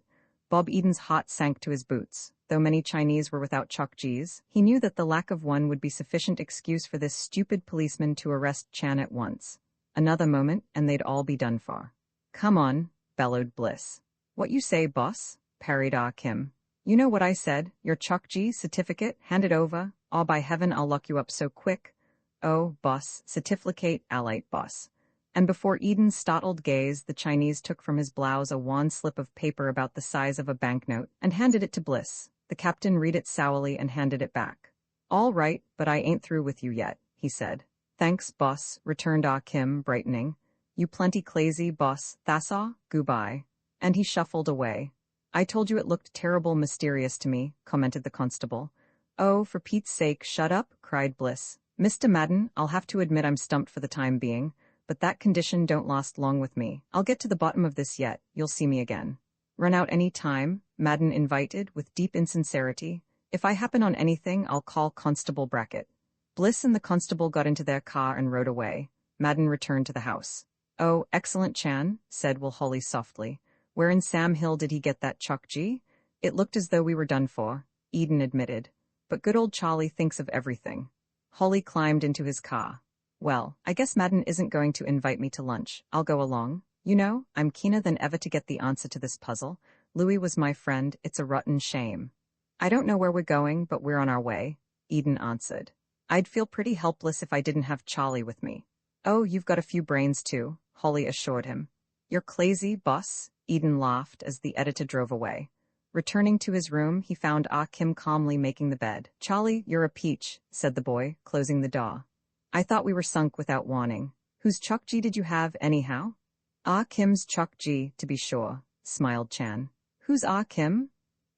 Bob Eden's heart sank to his boots. Though many Chinese were without chokjis, he knew that the lack of one would be sufficient excuse for this stupid policeman to arrest Chan at once. Another moment, and they'd all be done for. "Come on," bellowed Bliss. "What you say, boss?" parried Ah Kim. "You know what I said. Your chokji certificate, hand it over. Or by heaven, I'll lock you up so quick." "Oh, boss, certificate, allied boss." And before Eden's startled gaze, the Chinese took from his blouse a wan slip of paper about the size of a banknote and handed it to Bliss. The captain read it sourly and handed it back. "All right, but I ain't through with you yet," he said. "Thanks, boss," returned Ah Kim, brightening. "You plenty crazy, boss. That's all. Goodbye." And he shuffled away. "I told you it looked terrible mysterious to me," commented the constable. "Oh, for Pete's sake, shut up," cried Bliss. "Mr. Madden, I'll have to admit I'm stumped for the time being, but that condition don't last long with me. I'll get to the bottom of this yet. You'll see me again." "Run out any time?" Madden invited, with deep insincerity. "If I happen on anything, I'll call Constable Brackett." Bliss and the constable got into their car and rode away. Madden returned to the house. "Oh, excellent, Chan," said Will Holly softly. "Where in Sam Hill did he get that chokji?" "It looked as though we were done for," Eden admitted. "But good old Charlie thinks of everything." Holly climbed into his car. "Well, I guess Madden isn't going to invite me to lunch. I'll go along. You know, I'm keener than ever to get the answer to this puzzle. Louis was my friend. It's a rotten shame." "I don't know where we're going, but we're on our way," Eden answered. "I'd feel pretty helpless if I didn't have Charlie with me." "Oh, you've got a few brains too," Holly assured him. "You're crazy, boss," Eden laughed as the editor drove away. Returning to his room, he found Ah Kim calmly making the bed. "Charlie, you're a peach," said the boy, closing the door. "I thought we were sunk without warning. Whose chokji did you have, anyhow?" "Ah Kim's chokji, to be sure," smiled Chan. "Who's Ah Kim?"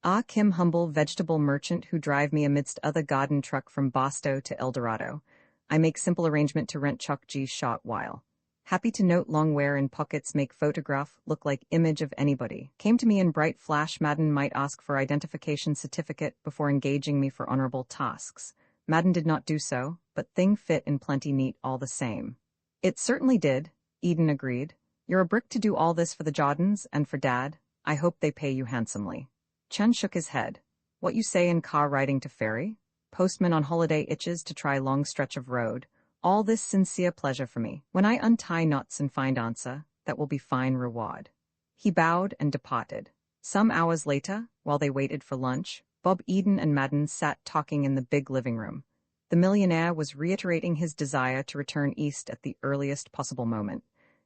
"Ah Kim, humble vegetable merchant who drive me amidst other garden truck from Bosto to El Dorado. I make simple arrangement to rent chokji short while. Happy to note long wear in pockets make photograph look like image of anybody. Came to me in bright flash. Madden might ask for identification certificate before engaging me for honorable tasks. Madden did not do so, but thing fit in plenty neat all the same." "It certainly did," Eden agreed. "You're a brick to do all this for the Jordans and for Dad. I hope they pay you handsomely." Chen shook his head. "What you say in car riding to ferry? Postman on holiday itches to try long stretch of road. All this sincere pleasure for me. When I untie knots and find answer, that will be fine reward." He bowed and departed. Some hours later, while they waited for lunch, Bob Eden and Madden sat talking in the big living room. The millionaire was reiterating his desire to return east at the earliest possible moment.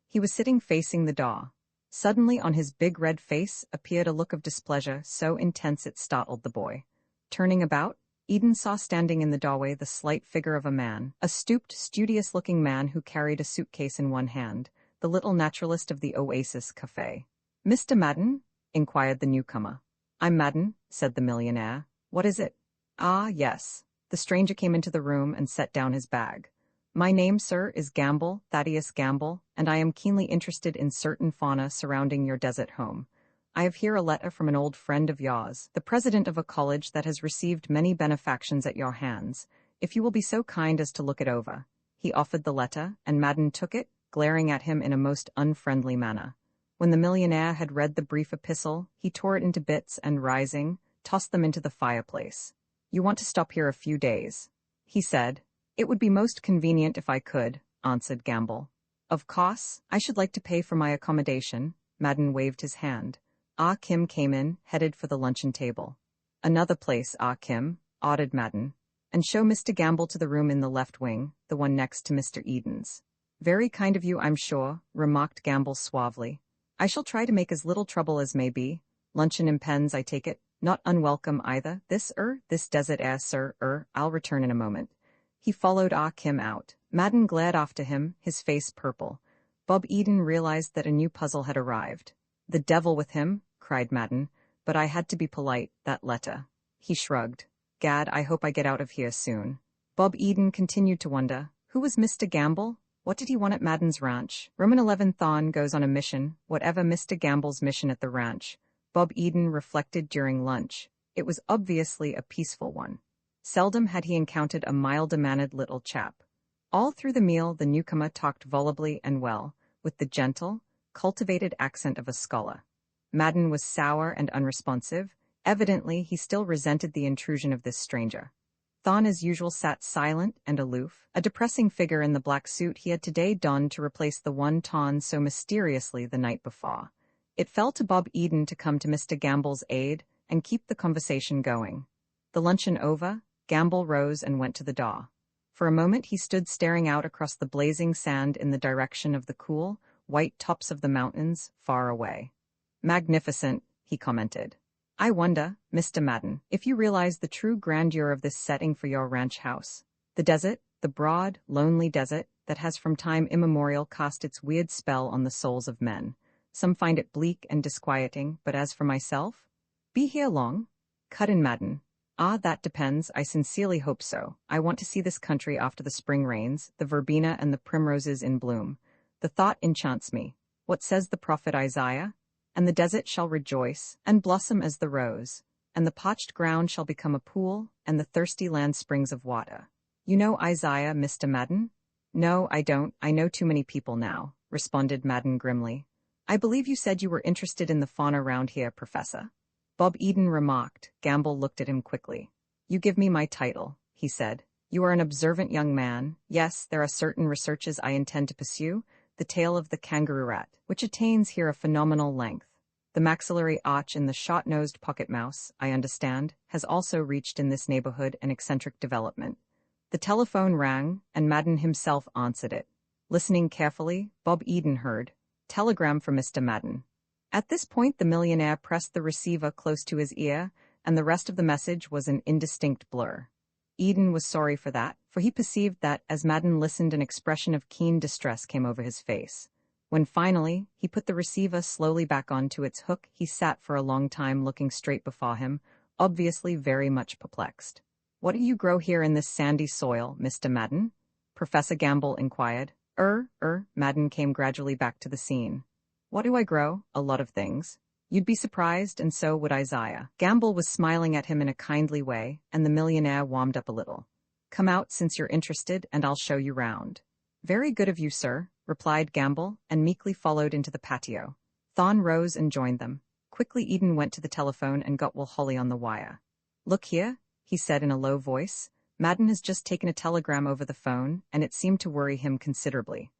He was sitting facing the door. Suddenly on his big red face appeared a look of displeasure so intense it startled the boy. Turning about, Eden saw standing in the doorway the slight figure of a man, a stooped, studious-looking man who carried a suitcase in one hand, the little naturalist of the Oasis Cafe. "Mr. Madden?" inquired the newcomer. "I'm Madden," said the millionaire. "What is it?" "Ah, yes." The stranger came into the room and set down his bag. "My name, sir, is Gamble, Thaddeus Gamble, and I am keenly interested in certain fauna surrounding your desert home. I have here a letter from an old friend of yours, the president of a college that has received many benefactions at your hands. If you will be so kind as to look it over." He offered the letter, and Madden took it, glaring at him in a most unfriendly manner. When the millionaire had read the brief epistle, he tore it into bits and, rising, tossed them into the fireplace. "You want to stop here a few days," he said. "It would be most convenient if I could," answered Gamble. "Of course, I should like to pay for my accommodation." Madden waved his hand. Ah Kim came in, headed for the luncheon table. "Another place, Ah Kim," ordered Madden. "And show Mr. Gamble to the room in the left wing, the one next to Mr. Eden's." "Very kind of you, I'm sure," remarked Gamble suavely. "I shall try to make as little trouble as may be. Luncheon impends, I take it. Not unwelcome either. This desert air, sir, I'll return in a moment." He followed Ah Kim out. Madden glared after him, his face purple. Bob Eden realized that a new puzzle had arrived. "The devil with him," cried Madden, "but I had to be polite, that letter." He shrugged. "Gad, I hope I get out of here soon." Bob Eden continued to wonder, who was Mr. Gamble? What did he want at Madden's ranch? Roman 11 Thon goes on a mission, whatever Mr. Gamble's mission at the ranch. Bob Eden reflected during lunch. It was obviously a peaceful one. Seldom had he encountered a mild-mannered little chap. All through the meal the newcomer talked volubly and well, with the gentle, cultivated accent of a scholar. Madden was sour and unresponsive. Evidently, he still resented the intrusion of this stranger. Thon, as usual, sat silent and aloof, a depressing figure in the black suit he had today donned to replace the one torn so mysteriously the night before. It fell to Bob Eden to come to Mr. Gamble's aid and keep the conversation going. The luncheon over, Gamble rose and went to the door. For a moment he stood staring out across the blazing sand in the direction of the cool, white tops of the mountains far away. "Magnificent," he commented. "I wonder, Mr. Madden, if you realize the true grandeur of this setting for your ranch house. The desert, the broad, lonely desert that has from time immemorial cast its weird spell on the souls of men. Some find it bleak and disquieting, but as for myself, be here long?" Cut in Madden. "Ah, that depends. I sincerely hope so. I want to see this country after the spring rains, the verbena and the primroses in bloom. The thought enchants me. What says the prophet Isaiah? And the desert shall rejoice, and blossom as the rose, and the parched ground shall become a pool, and the thirsty land springs of water. You know Isaiah, Mr. Madden?" "No, I don't. I know too many people now," responded Madden grimly. "I believe you said you were interested in the fauna around here, Professor." Bob Eden remarked. Gamble looked at him quickly. "You give me my title," he said. "You are an observant young man. Yes, there are certain researches I intend to pursue. The tail of the kangaroo rat, which attains here a phenomenal length. The maxillary arch in the short-nosed pocket mouse, I understand, has also reached in this neighborhood an eccentric development." The telephone rang, and Madden himself answered it. Listening carefully, Bob Eden heard, "Telegram for Mr. Madden." At this point the millionaire pressed the receiver close to his ear, and the rest of the message was an indistinct blur. Eden was sorry for that, for he perceived that, as Madden listened, an expression of keen distress came over his face. When finally he put the receiver slowly back onto its hook, he sat for a long time looking straight before him, obviously very much perplexed. "What do you grow here in this sandy soil, Mr. Madden?" Professor Gamble inquired. Madden came gradually back to the scene. "What do I grow? A lot of things. You'd be surprised, and so would Isaiah." Gamble was smiling at him in a kindly way, and the millionaire warmed up a little. "Come out since you're interested, and I'll show you round." "Very good of you, sir," replied Gamble, and meekly followed into the patio. Thon rose and joined them. Quickly Eden went to the telephone and got Holly on the wire. "Look here," he said in a low voice. "Madden has just taken a telegram over the phone, and it seemed to worry him considerably.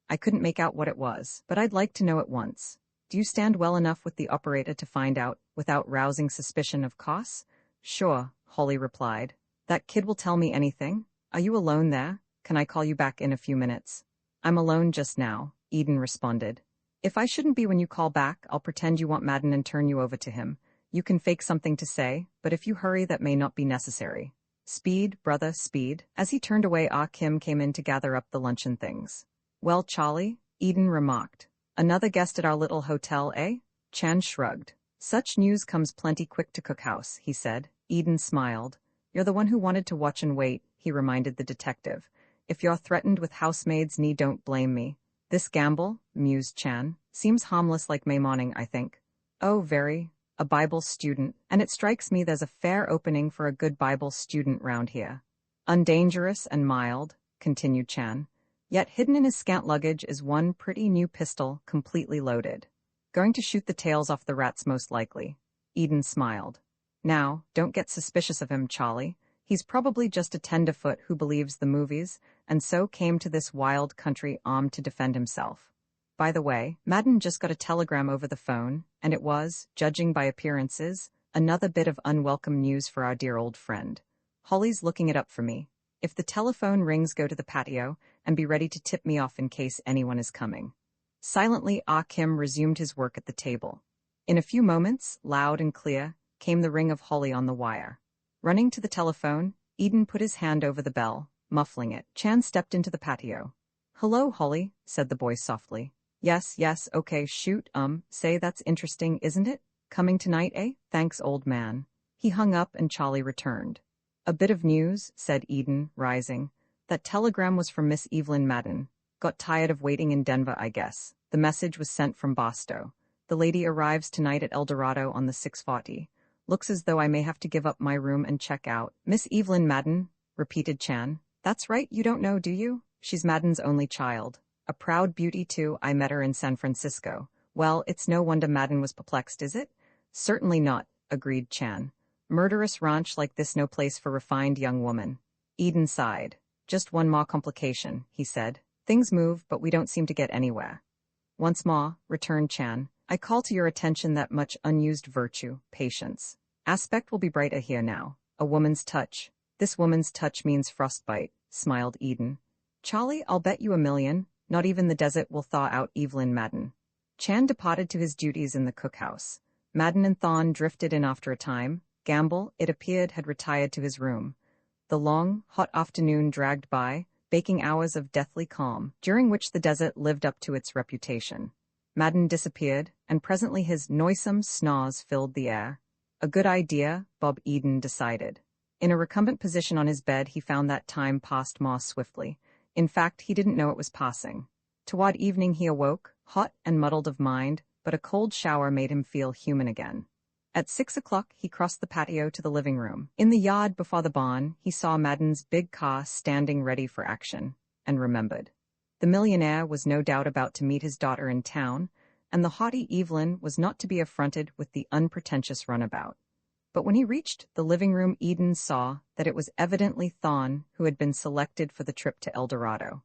I couldn't make out what it was, but I'd like to know at once. Do you stand well enough with the operator to find out, without rousing suspicion of costs? Sure, Holly replied. That kid will tell me anything. Are you alone there? Can I call you back in a few minutes? I'm alone just now, Eden responded. If I shouldn't be when you call back, I'll pretend you want Madden and turn you over to him. You can fake something to say, but if you hurry, that may not be necessary. Speed, brother, speed. As he turned away, Ah Kim came in to gather up the luncheon things. Well, Charlie, Eden remarked. Another guest at our little hotel, eh? Chan shrugged. Such news comes plenty quick to Cookhouse, he said. Eden smiled. You're the one who wanted to watch and wait, he reminded the detective. If you're threatened with housemaid's knee, don't blame me. This gamble, mused Chan, seems harmless like May morning, I think. Oh, very. A Bible student, and it strikes me there's a fair opening for a good Bible student round here. Undangerous and mild, continued Chan. Yet hidden in his scant luggage is one pretty new pistol, completely loaded. Going to shoot the tails off the rats most likely. Eden smiled. Now, don't get suspicious of him, Charlie. He's probably just a tenderfoot who believes the movies, and so came to this wild country armed to defend himself. By the way, Madden just got a telegram over the phone, and it was, judging by appearances, another bit of unwelcome news for our dear old friend. Holly's looking it up for me. If the telephone rings, go to the patio, and be ready to tip me off in case anyone is coming. Silently, Ah Kim resumed his work at the table. In a few moments, loud and clear, came the ring of Holly on the wire. Running to the telephone, Eden put his hand over the bell, muffling it. Chan stepped into the patio. Hello, Holly, said the voice softly. Yes, okay, shoot, say that's interesting, isn't it? Coming tonight, eh? Thanks, old man. He hung up and Charlie returned. A bit of news, said Eden, rising. That telegram was from Miss Evelyn Madden. Got tired of waiting in Denver, I guess. The message was sent from Boston. The lady arrives tonight at El Dorado on the 6:40. Looks as though I may have to give up my room and check out. Miss Evelyn Madden, repeated Chan. That's right, you don't know, do you? She's Madden's only child. A proud beauty, too. I met her in San Francisco. Well, it's no wonder Madden was perplexed, is it? Certainly not, agreed Chan. Murderous ranch like this, no place for refined young woman. Eden sighed. Just one more complication, he said. Things move, but we don't seem to get anywhere. Once more, returned Chan, I call to your attention that much unused virtue, patience. Aspect will be brighter here now. A woman's touch. This woman's touch means frostbite, smiled Eden. Charlie, I'll bet you $1 million. Not even the desert will thaw out Evelyn Madden. Chan departed to his duties in the cookhouse. Madden and Thawne drifted in after a time. Gamble, it appeared, had retired to his room. The long, hot afternoon dragged by, baking hours of deathly calm, during which the desert lived up to its reputation. Madden disappeared, and presently his noisome snores filled the air. A good idea, Bob Eden decided. In a recumbent position on his bed, he found that time passed more swiftly. In fact, he didn't know it was passing. Toward evening he awoke, hot and muddled of mind, but a cold shower made him feel human again. At 6 o'clock he crossed the patio to the living room. In the yard before the barn, he saw Madden's big car standing ready for action, and remembered. The millionaire was no doubt about to meet his daughter in town, and the haughty Evelyn was not to be affronted with the unpretentious runabout. But when he reached the living room, Eden saw that it was evidently Thawne who had been selected for the trip to El Dorado.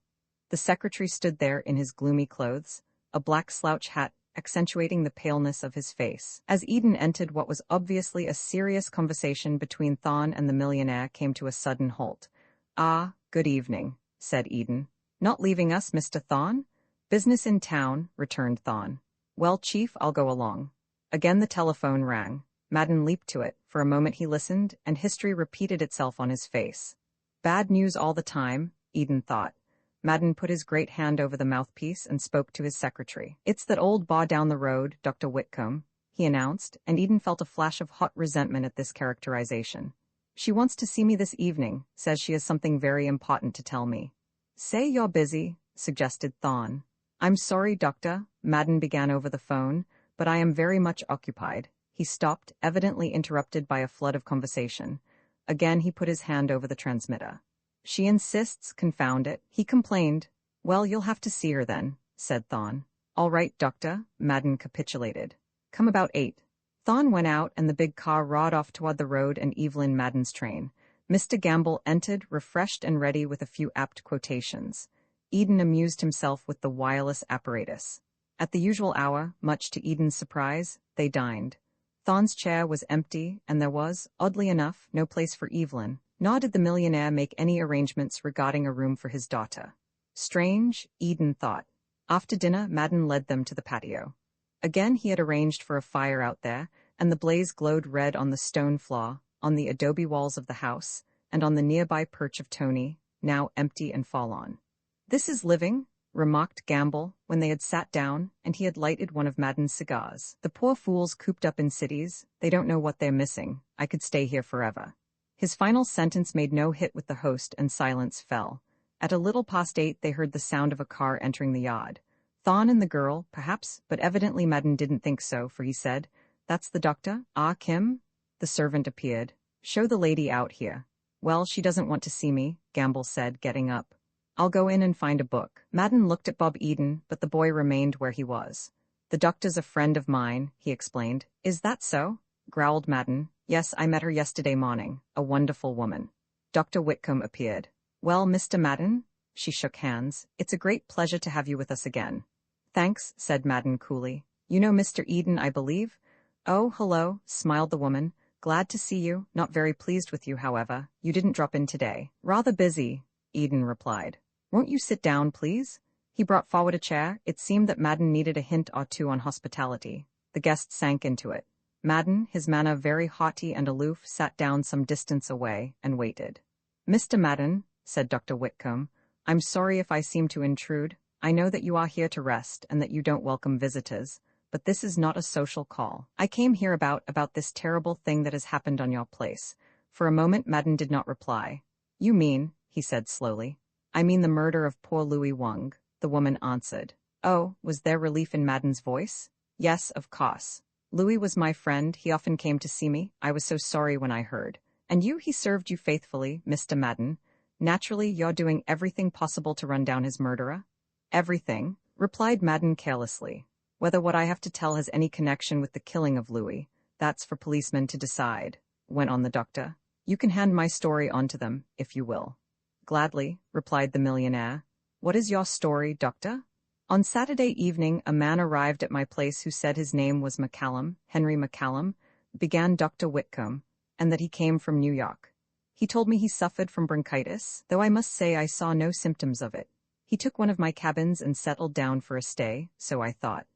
The secretary stood there in his gloomy clothes, a black slouch hat accentuating the paleness of his face. As Eden entered, what was obviously a serious conversation between Thawne and the millionaire came to a sudden halt. Ah, good evening, said Eden. Not leaving us, Mr. Thawne? Business in town, returned Thawne. Well, Chief, I'll go along. Again the telephone rang. Madden leaped to it. For a moment he listened, and history repeated itself on his face. Bad news all the time, Eden thought. Madden put his great hand over the mouthpiece and spoke to his secretary. It's that old bar down the road, Dr. Whitcomb, he announced, and Eden felt a flash of hot resentment at this characterization. She wants to see me this evening, says she has something very important to tell me. Say you're busy, suggested Thawne. I'm sorry, Doctor, Madden began over the phone, but I am very much occupied. He stopped, evidently interrupted by a flood of conversation. Again he put his hand over the transmitter. She insists, confound it, he complained. Well, you'll have to see her then, said Thawne. All right, Doctor, Madden capitulated. Come about 8. Thawne went out, and the big car roared off toward the road and Evelyn Madden's train. Mr. Gamble entered, refreshed and ready with a few apt quotations. Eden amused himself with the wireless apparatus. At the usual hour, much to Eden's surprise, they dined. Thorne's chair was empty, and there was, oddly enough, no place for Evelyn, nor did the millionaire make any arrangements regarding a room for his daughter. Strange, Eden thought. After dinner, Madden led them to the patio. Again he had arranged for a fire out there, and the blaze glowed red on the stone floor, on the adobe walls of the house, and on the nearby perch of Tony, now empty and forlorn. "This is living," remarked Gamble, when they had sat down, and he had lighted one of Madden's cigars. "The poor fools cooped up in cities, they don't know what they're missing. I could stay here forever." His final sentence made no hit with the host, and silence fell. At a little past 8 they heard the sound of a car entering the yard. Thorne and the girl, perhaps, but evidently Madden didn't think so, for he said, "That's the doctor? Ah, Kim?" The servant appeared. "Show the lady out here." "Well, she doesn't want to see me," Gamble said, getting up. "I'll go in and find a book." Madden looked at Bob Eden, but the boy remained where he was. "The doctor's a friend of mine," he explained. "Is that so?" growled Madden. "Yes, I met her yesterday morning. A wonderful woman." Dr. Whitcomb appeared. "Well, Mr. Madden?" She shook hands. "It's a great pleasure to have you with us again." "Thanks," said Madden coolly. "You know Mr. Eden, I believe?" "Oh, hello," smiled the woman. "Glad to see you. Not very pleased with you, however. You didn't drop in today." "Rather busy," Eden replied. "Won't you sit down, please?" He brought forward a chair. It seemed that Madden needed a hint or two on hospitality. The guest sank into it. Madden, his manner very haughty and aloof, sat down some distance away and waited. "Mr. Madden," said Dr. Whitcomb, "I'm sorry if I seem to intrude. I know that you are here to rest and that you don't welcome visitors, but this is not a social call. I came here about this terrible thing that has happened on your place." For a moment Madden did not reply. "You mean," he said slowly. "I mean the murder of poor Louis Wang," the woman answered. "Oh," was there relief in Madden's voice? "Yes, of course. Louis was my friend. He often came to see me. I was so sorry when I heard. And he served you faithfully, Mr. Madden. Naturally, you're doing everything possible to run down his murderer." "Everything," replied Madden carelessly. "Whether what I have to tell has any connection with the killing of Louis, that's for policemen to decide," went on the doctor. "You can hand my story on to them, if you will." "Gladly," replied the millionaire. "What is your story, doctor?" "On Saturday evening a man arrived at my place who said his name was McCallum, Henry McCallum," began Dr. Whitcomb, "and that he came from New York. He told me he suffered from bronchitis, though I must say I saw no symptoms of it. He took one of my cabins and settled down for a stay, so I thought."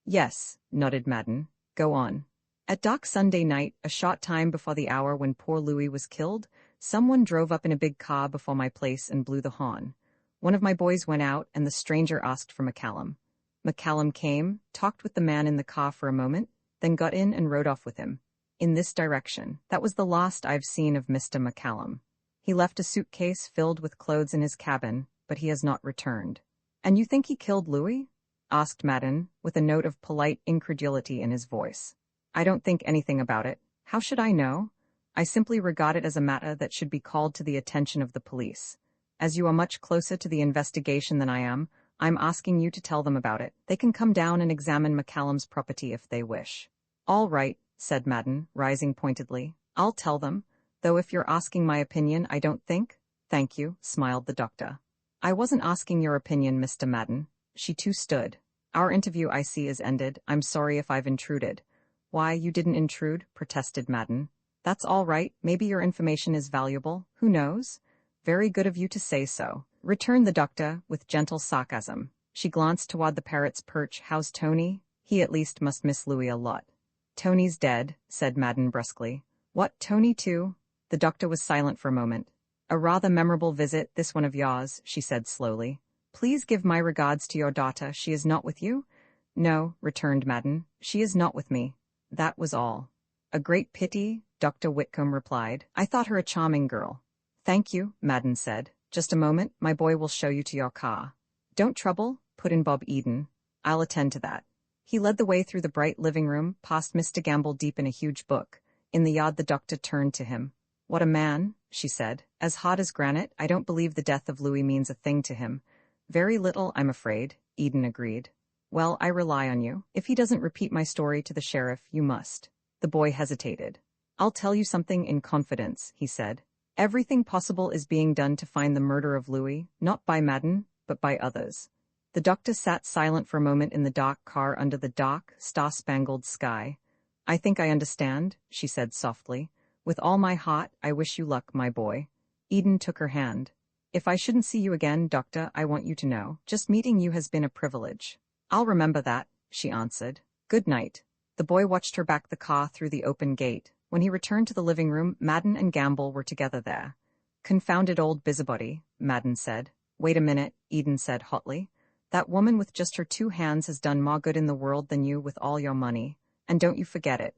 "Yes," nodded Madden. "Go on." "At dark Sunday night, a short time before the hour when poor Louis was killed, someone drove up in a big car before my place and blew the horn. One of my boys went out, and the stranger asked for McCallum. McCallum came, talked with the man in the car for a moment, then got in and rode off with him. In this direction. That was the last I've seen of Mr. McCallum. He left a suitcase filled with clothes in his cabin, but he has not returned." "And you think he killed Louis?" asked Madden, with a note of polite incredulity in his voice. "I don't think anything about it. How should I know? I simply regard it as a matter that should be called to the attention of the police. As you are much closer to the investigation than I am, I'm asking you to tell them about it. They can come down and examine McCallum's property if they wish." "All right," said Madden, rising pointedly. "I'll tell them, though if you're asking my opinion, I don't think—" "Thank you," smiled the doctor. "I wasn't asking your opinion, Mr. Madden." She too stood. "Our interview, I see, is ended. I'm sorry if I've intruded." "Why, you didn't intrude," protested Madden. "That's all right. Maybe your information is valuable. Who knows?" "Very good of you to say so," returned the doctor, with gentle sarcasm. She glanced toward the Parrot's perch. "How's Tony? He at least must miss Louis a lot." "Tony's dead," said Madden brusquely. "What, Tony too?" The doctor was silent for a moment. "A rather memorable visit, this one of yours," she said slowly. "Please give my regards to your daughter. She is not with you?" "No," returned Madden. "She is not with me." That was all. "A great pity," Dr. Whitcomb replied. "I thought her a charming girl." "Thank you," Madden said. "Just a moment, my boy will show you to your car." "Don't trouble," put in Bob Eden. "I'll attend to that." He led the way through the bright living room, past Mr. Gamble deep in a huge book. In the yard the doctor turned to him. "What a man," she said. "As hard as granite. I don't believe the death of Louis means a thing to him." "Very little, I'm afraid," Eden agreed. "Well, I rely on you. If he doesn't repeat my story to the sheriff, you must." The boy hesitated. "I'll tell you something in confidence," he said. "Everything possible is being done to find the murder of Louis, not by Madden, but by others. The doctor sat silent for a moment in the dark car under the dark, star-spangled sky. "I think I understand," she said softly. "With all my heart, I wish you luck, my boy." Eden took her hand. "If I shouldn't see you again, Doctor, I want you to know, just meeting you has been a privilege." "I'll remember that," she answered. "Good night." The boy watched her back the car through the open gate. When he returned to the living room, Madden and Gamble were together there. "Confounded old busybody," Madden said. "Wait a minute," Eden said hotly. "That woman with just her 2 hands has done more good in the world than you with all your money. And don't you forget it.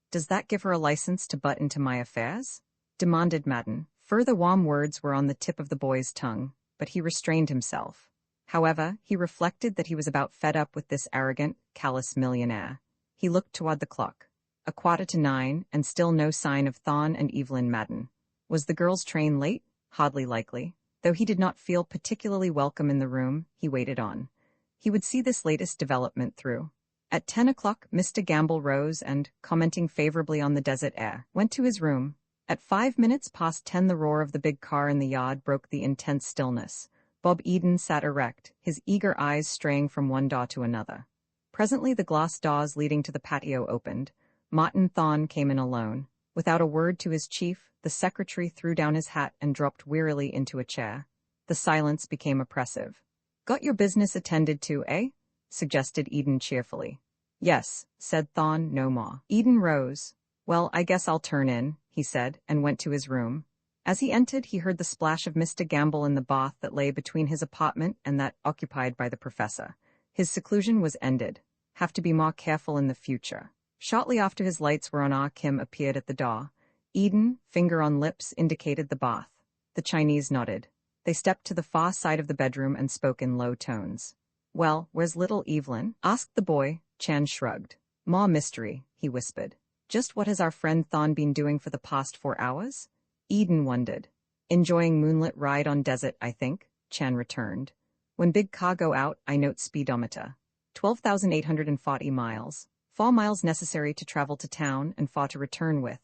Does that give her a license to butt into my affairs?" demanded Madden. Further warm words were on the tip of the boy's tongue, but he restrained himself. However, he reflected that he was about fed up with this arrogant, callous millionaire. He looked toward the clock. 9:15, and still no sign of Thorn and Evelyn Madden. Was the girl's train late? Hardly likely. Though he did not feel particularly welcome in the room, he waited on. He would see this latest development through. At 10 o'clock, Mr. Gamble rose and, commenting favorably on the desert air, went to his room. At 5 minutes past 10, the roar of the big car in the yard broke the intense stillness. Bob Eden sat erect, his eager eyes straying from one door to another. Presently the glass doors leading to the patio opened. Martin Thorn came in alone. Without a word to his chief, the secretary threw down his hat and dropped wearily into a chair. The silence became oppressive. "Got your business attended to, eh?" suggested Eden cheerfully. "Yes," said Thorn, no more. Eden rose. "Well, I guess I'll turn in," he said, and went to his room. As he entered, he heard the splash of Mr. Gamble in the bath that lay between his apartment and that occupied by the professor. His seclusion was ended. Have to be more careful in the future. Shortly after his lights were on, Kim appeared at the door. Eden, finger on lips, indicated the bath. The Chinese nodded. They stepped to the far side of the bedroom and spoke in low tones. "Well, where's little Evelyn?" asked the boy. Chan shrugged. "More mystery," he whispered. "Just what has our friend Thorn been doing for the past 4 hours?" Eden wondered. "Enjoying moonlit ride on desert, I think," Chan returned. "When big car go out, I note speedometer. 12,840 miles. 4 miles necessary to travel to town and 4 to return with.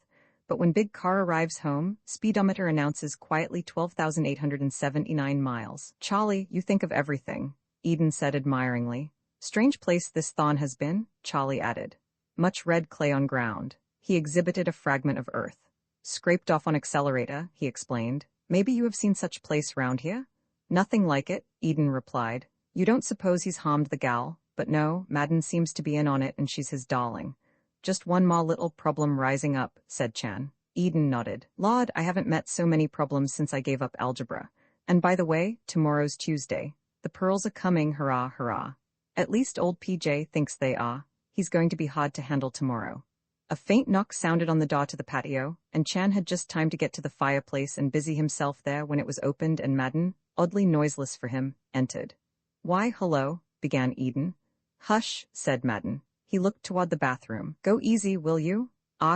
But when big car arrives home, speedometer announces quietly 12,879 miles. Charlie, you think of everything," Eden said admiringly. "Strange place this Thorn has been," Charlie added. "Much red clay on ground." He exhibited a fragment of earth. "Scraped off on accelerator," he explained. "Maybe you have seen such place round here?" "Nothing like it," Eden replied. "You don't suppose he's harmed the gal?" "But no, Madden seems to be in on it and she's his darling." "Just one more little problem rising up," said Chan. Eden nodded. "Lord, I haven't met so many problems since I gave up algebra. And by the way, tomorrow's Tuesday. The pearls are coming, hurrah, hurrah. At least old PJ thinks they are. He's going to be hard to handle tomorrow." A faint knock sounded on the door to the patio, and Chan had just time to get to the fireplace and busy himself there when it was opened and Madden, oddly noiseless for him, entered. "Why, hello," began Eden. "Hush," said Madden. He looked toward the bathroom. "Go easy, will you?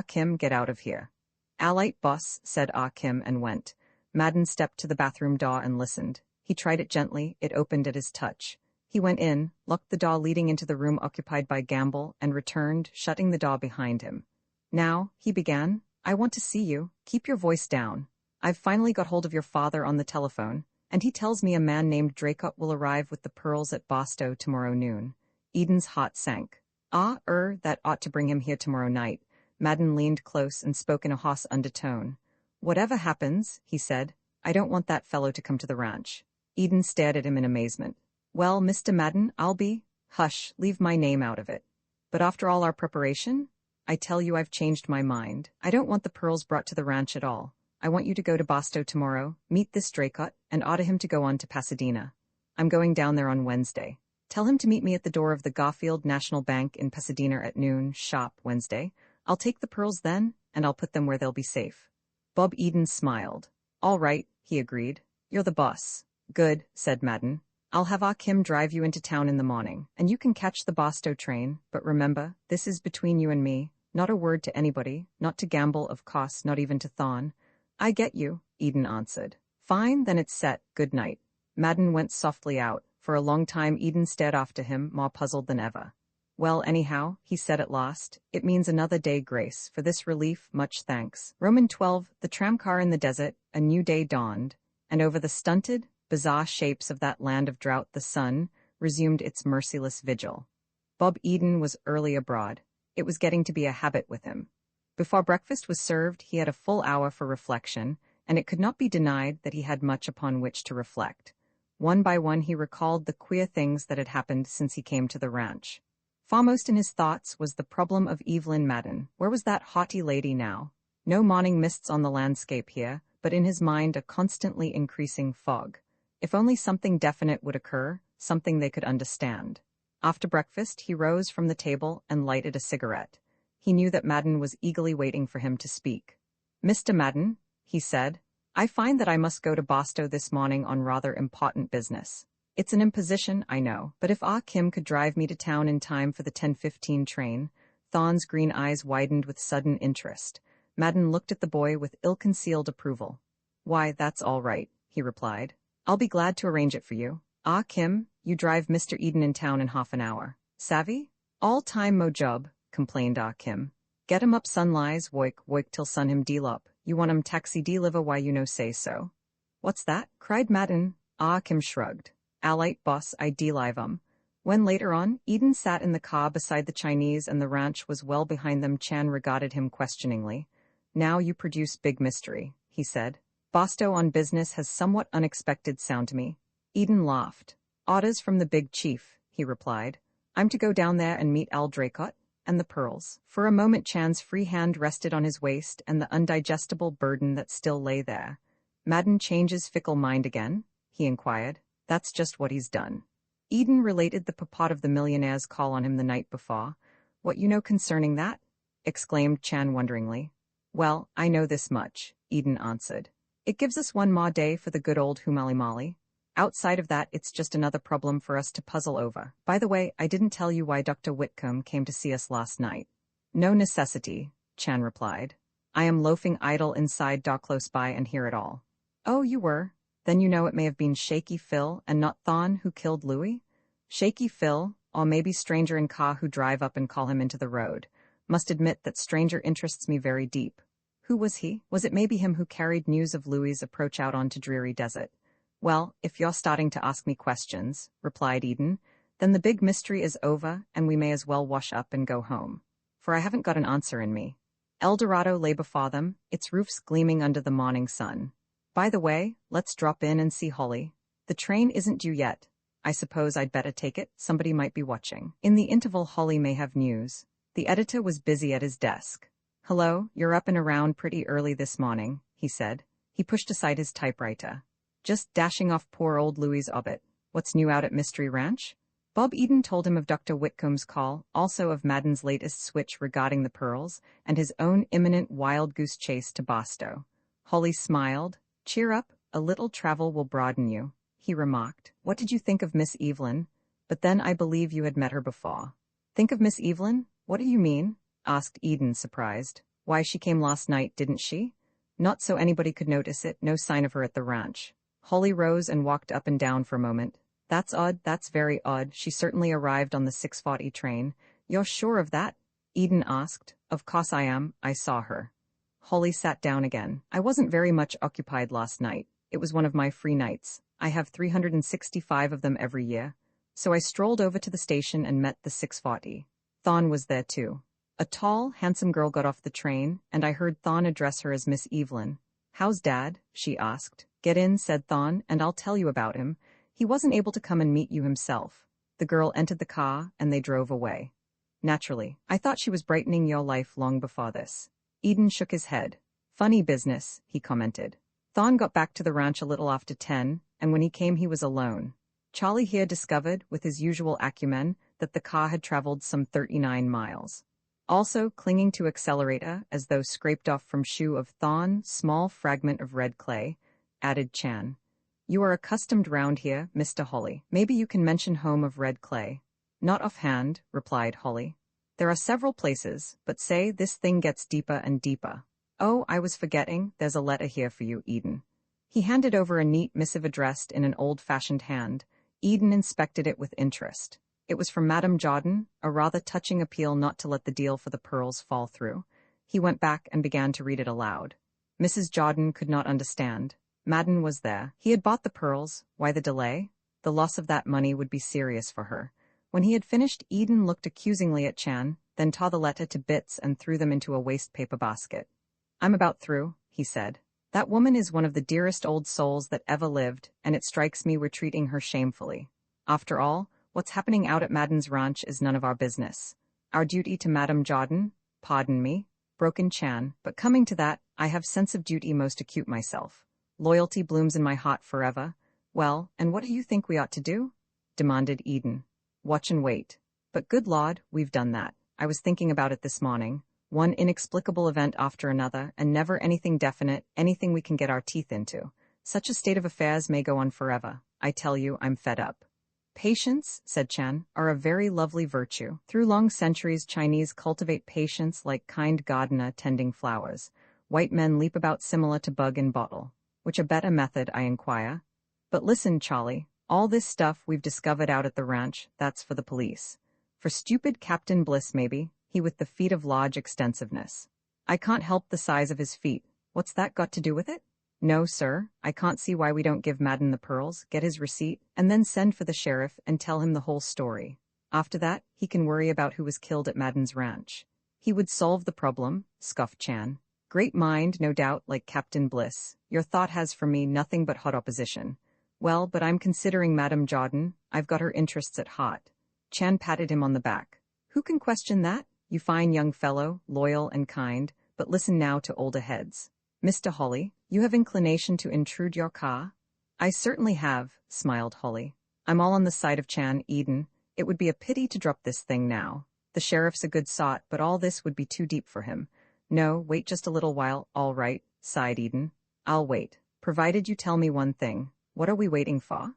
Kim, get out of here." "Alright, boss," said Kim and went. Madden stepped to the bathroom door and listened. He tried it gently. It opened at his touch. He went in, locked the door leading into the room occupied by Gamble, and returned, shutting the door behind him. "Now," he began, "I want to see you. Keep your voice down. I've finally got hold of your father on the telephone, and he tells me a man named Draycott will arrive with the pearls at Bostow tomorrow noon." Eden's heart sank. That ought to bring him here tomorrow night." Madden leaned close and spoke in a hoarse undertone. "Whatever happens," he said, "I don't want that fellow to come to the ranch." Eden stared at him in amazement. "Well, Mr. Madden, I'll be—" "Hush, leave my name out of it." "But after all our preparation? I tell you I've changed my mind. I don't want the pearls brought to the ranch at all. I want you to go to Bostow tomorrow, meet this Draycott, and order him to go on to Pasadena. I'm going down there on Wednesday. Tell him to meet me at the door of the Garfield National Bank in Pasadena at noon, sharp, Wednesday. I'll take the pearls then, and I'll put them where they'll be safe." Bob Eden smiled. "All right," he agreed. "You're the boss." "Good," said Madden. "I'll have Kim drive you into town in the morning, and you can catch the Bostow train, but remember, this is between you and me. Not a word to anybody, not to Gamble, of course, not even to Thorn." "I get you," Eden answered. "Fine, then it's set. Good night." Madden went softly out. For a long time Eden stared after him, more puzzled than ever. "Well, anyhow," he said at last, "it means another day grace. For this relief, much thanks." Roman 12, the tramcar in the desert, a new day dawned, and over the stunted, bizarre shapes of that land of drought, the sun resumed its merciless vigil. Bob Eden was early abroad. It was getting to be a habit with him. Before breakfast was served, he had a full hour for reflection, and it could not be denied that he had much upon which to reflect. One by one he recalled the queer things that had happened since he came to the ranch. Foremost in his thoughts was the problem of Evelyn Madden. Where was that haughty lady now? No morning mists on the landscape here, but in his mind a constantly increasing fog. If only something definite would occur, something they could understand. After breakfast, he rose from the table and lighted a cigarette. He knew that Madden was eagerly waiting for him to speak. "Mr. Madden," he said, "I find that I must go to Boston this morning on rather important business. It's an imposition, I know, but if Ah Kim could drive me to town in time for the 10:15 train." Thorne's green eyes widened with sudden interest. Madden looked at the boy with ill-concealed approval. "Why, that's all right," he replied. "I'll be glad to arrange it for you. Ah Kim, you drive Mr. Eden in town in half an hour. Savvy?" "All time mo job," complained Ah Kim. "Get him up sunrise, woik till sun him deal up. You want him taxi deliver why you no say so." "What's that?" cried Madden. Ah Kim shrugged. "Alite boss, I delive 'em." When later on, Eden sat in the car beside the Chinese and the ranch was well behind them, Chan regarded him questioningly. "Now you produce big mystery," he said. "Bosto on business has somewhat unexpected sound to me." Eden laughed. "Orders from the big chief," he replied. "I'm to go down there and meet Al Draycott and the pearls." For a moment Chan's free hand rested on his waist and the undigestible burden that still lay there. "Madden changes fickle mind again?" he inquired. "That's just what he's done." Eden related the purport of the millionaire's call on him the night before. "What you know concerning that?" exclaimed Chan wonderingly. "Well, I know this much," Eden answered. "It gives us one more day for the good old Humalimali. Outside of that, it's just another problem for us to puzzle over. By the way, I didn't tell you why Dr. Whitcomb came to see us last night." "No necessity," Chan replied. "I am loafing idle inside dock close by and hear it all." "Oh, you were? Then you know it may have been Shaky Phil and not Thon who killed Louis?" "Shaky Phil, or maybe stranger in car who drive up and call him into the road. Must admit that stranger interests me very deep." "Who was he? Was it maybe him who carried news of Louis's approach out onto Dreary Desert?" "Well, if you're starting to ask me questions," replied Eden, "then the big mystery is over and we may as well wash up and go home. For I haven't got an answer in me." El Dorado lay before them, its roofs gleaming under the morning sun. "By the way, let's drop in and see Holly. The train isn't due yet. I suppose I'd better take it, somebody might be watching." In the interval Holly may have news. The editor was busy at his desk. "Hello, you're up and around pretty early this morning," he said. He pushed aside his typewriter. "Just dashing off poor old Louis's obit. What's new out at Mystery Ranch?" Bob Eden told him of Dr. Whitcomb's call, also of Madden's latest switch regarding the pearls, and his own imminent wild goose chase to Bosto. Holly smiled. "Cheer up, a little travel will broaden you," he remarked. "What did you think of Miss Evelyn? But then I believe you had met her before." "Think of Miss Evelyn? What do you mean?" asked Eden, surprised. "Why, she came last night, didn't she?" "Not so anybody could notice it, no sign of her at the ranch." Holly rose and walked up and down for a moment. "That's odd, that's very odd. She certainly arrived on the 6:40 train. You're sure of that?" Eden asked. "Of course I am. I saw her." Holly sat down again. "I wasn't very much occupied last night. It was one of my free nights. I have 365 of them every year. So I strolled over to the station and met the 6:40. Thon was there too. A tall, handsome girl got off the train, and I heard Thon address her as Miss Evelyn. 'How's Dad?' she asked. 'Get in,' said Thon, 'and I'll tell you about him. He wasn't able to come and meet you himself.' The girl entered the car, and they drove away. Naturally, I thought she was brightening your life long before this." Eden shook his head. "Funny business," he commented. "Thon got back to the ranch a little after 10, and when he came he was alone. Charlie here discovered, with his usual acumen, that the car had traveled some 39 miles. Also, clinging to accelerator, as though scraped off from shoe of Thon, small fragment of red clay," added Chan. "You are accustomed round here, Mr. Holly. Maybe you can mention home of red clay." "Not offhand," replied Holly. "There are several places, but say, this thing gets deeper and deeper. Oh, I was forgetting, there's a letter here for you, Eden." He handed over a neat missive addressed in an old-fashioned hand. Eden inspected it with interest. It was from Madame Jordan, a rather touching appeal not to let the deal for the pearls fall through. He went back and began to read it aloud. Mrs. Jordan could not understand. Madden was there. He had bought the pearls. Why the delay? The loss of that money would be serious for her. When he had finished, Eden looked accusingly at Chan, then tore the letter to bits and threw them into a waste paper basket. I'm about through, he said. That woman is one of the dearest old souls that ever lived, and it strikes me we're treating her shamefully. After all, what's happening out at Madden's ranch is none of our business. Our duty to Madame Jordan, pardon me, broke in Chan, but coming to that, I have sense of duty most acute myself. Loyalty blooms in my heart forever. Well, and what do you think we ought to do? Demanded Eden. Watch and wait. But good Lord, we've done that. I was thinking about it this morning. One inexplicable event after another, and never anything definite, anything we can get our teeth into. Such a state of affairs may go on forever. I tell you, I'm fed up. Patience, said Chan, are a very lovely virtue. Through long centuries, Chinese cultivate patience like kind gardener tending flowers. White men leap about similar to bug in bottle. Which a better method, I inquire? But listen, Charlie, all this stuff we've discovered out at the ranch, that's for the police. For stupid Captain Bliss maybe, he with the feet of large extensiveness. I can't help the size of his feet. What's that got to do with it? No, sir, I can't see why we don't give Madden the pearls, get his receipt, and then send for the sheriff and tell him the whole story. After that, he can worry about who was killed at Madden's ranch. He would solve the problem, scoffed Chan. Great mind, no doubt, like Captain Bliss. Your thought has for me nothing but hot opposition. Well, but I'm considering Madame Jordan. I've got her interests at heart. Chan patted him on the back. Who can question that? You fine young fellow, loyal and kind, but listen now to older heads. Mr. Holly, you have inclination to intrude your car? I certainly have, smiled Holly. I'm all on the side of Chan, Eden. It would be a pity to drop this thing now. The sheriff's a good sot, but all this would be too deep for him. No, wait just a little while, all right, sighed Eden. I'll wait, provided you tell me one thing. What are we waiting for?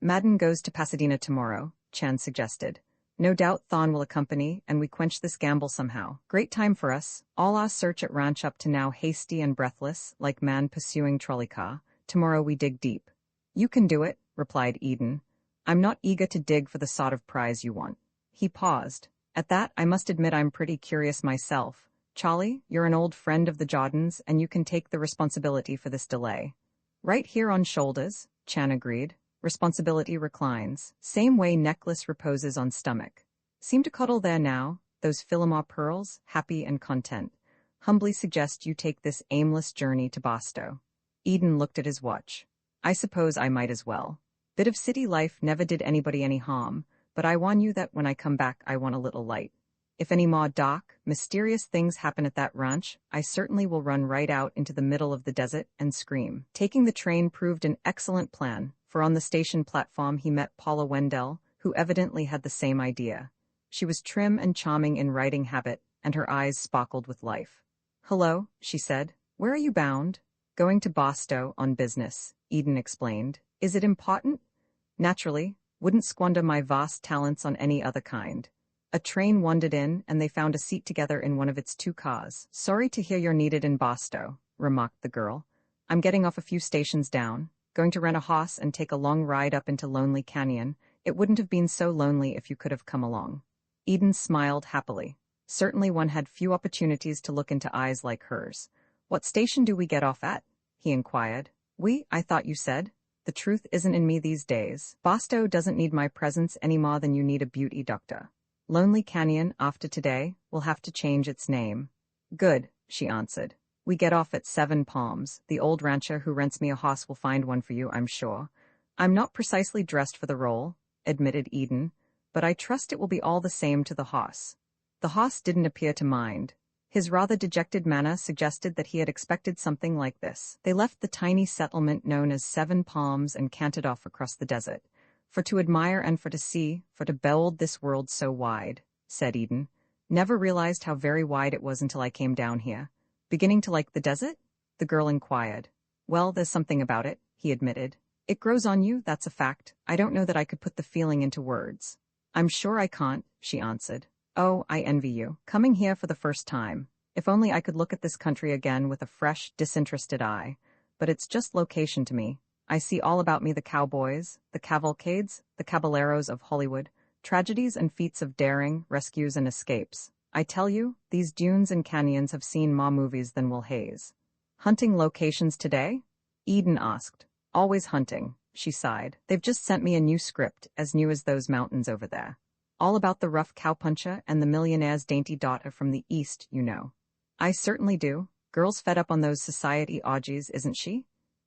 Madden goes to Pasadena tomorrow, Chan suggested. No doubt Thon will accompany, and we quench this gamble somehow. Great time for us. All our search at ranch up to now hasty and breathless, like man pursuing trolley car. Tomorrow we dig deep. You can do it, replied Eden. I'm not eager to dig for the sort of prize you want. He paused. At that, I must admit I'm pretty curious myself. Charlie, you're an old friend of the Jordans, and you can take the responsibility for this delay. Right here on shoulders, Chan agreed. Responsibility reclines, same way necklace reposes on stomach. Seem to cuddle there now, those Philomar pearls, happy and content. Humbly suggest you take this aimless journey to Boston. Eden looked at his watch. I suppose I might as well. Bit of city life never did anybody any harm, but I warn you that when I come back I want a little light. If any more dark, mysterious things happen at that ranch, I certainly will run right out into the middle of the desert and scream. Taking the train proved an excellent plan, for on the station platform he met Paula Wendell, who evidently had the same idea. She was trim and charming in riding habit, and her eyes sparkled with life. Hello, she said. Where are you bound? Going to Boston on business, Eden explained. Is it important? Naturally, wouldn't squander my vast talents on any other kind. A train wandered in, and they found a seat together in one of its two cars. Sorry to hear you're needed in Boston, remarked the girl. I'm getting off a few stations down, going to rent a horse and take a long ride up into Lonely Canyon. It wouldn't have been so lonely if you could have come along. Eden smiled happily. Certainly one had few opportunities to look into eyes like hers. What station do we get off at? He inquired. I thought you said. The truth isn't in me these days. Boston doesn't need my presence any more than you need a beauty doctor. Lonely Canyon, after today, will have to change its name. Good, she answered. We get off at 7 Palms. The old rancher who rents me a horse will find one for you, I'm sure. I'm not precisely dressed for the role, admitted Eden, but I trust it will be all the same to the horse. The horse didn't appear to mind. His rather dejected manner suggested that he had expected something like this. They left the tiny settlement known as 7 Palms and cantered off across the desert. For to admire and for to see, for to behold this world so wide, said Eden. Never realized how very wide it was until I came down here. Beginning to like the desert? The girl inquired. Well, there's something about it, he admitted. It grows on you, that's a fact. I don't know that I could put the feeling into words. I'm sure I can't, she answered. Oh, I envy you. Coming here for the first time. If only I could look at this country again with a fresh, disinterested eye. But it's just location to me. I see all about me the cowboys, the cavalcades, the caballeros of Hollywood, tragedies and feats of daring, rescues and escapes. I tell you, these dunes and canyons have seen more movies than will haze. Hunting locations today? Eden asked. Always hunting, she sighed. They've just sent me a new script, as new as those mountains over there. All about the rough cowpuncher and the millionaire's dainty daughter from the east, you know. I certainly do. Girl's fed up on those society orgies, isn't she?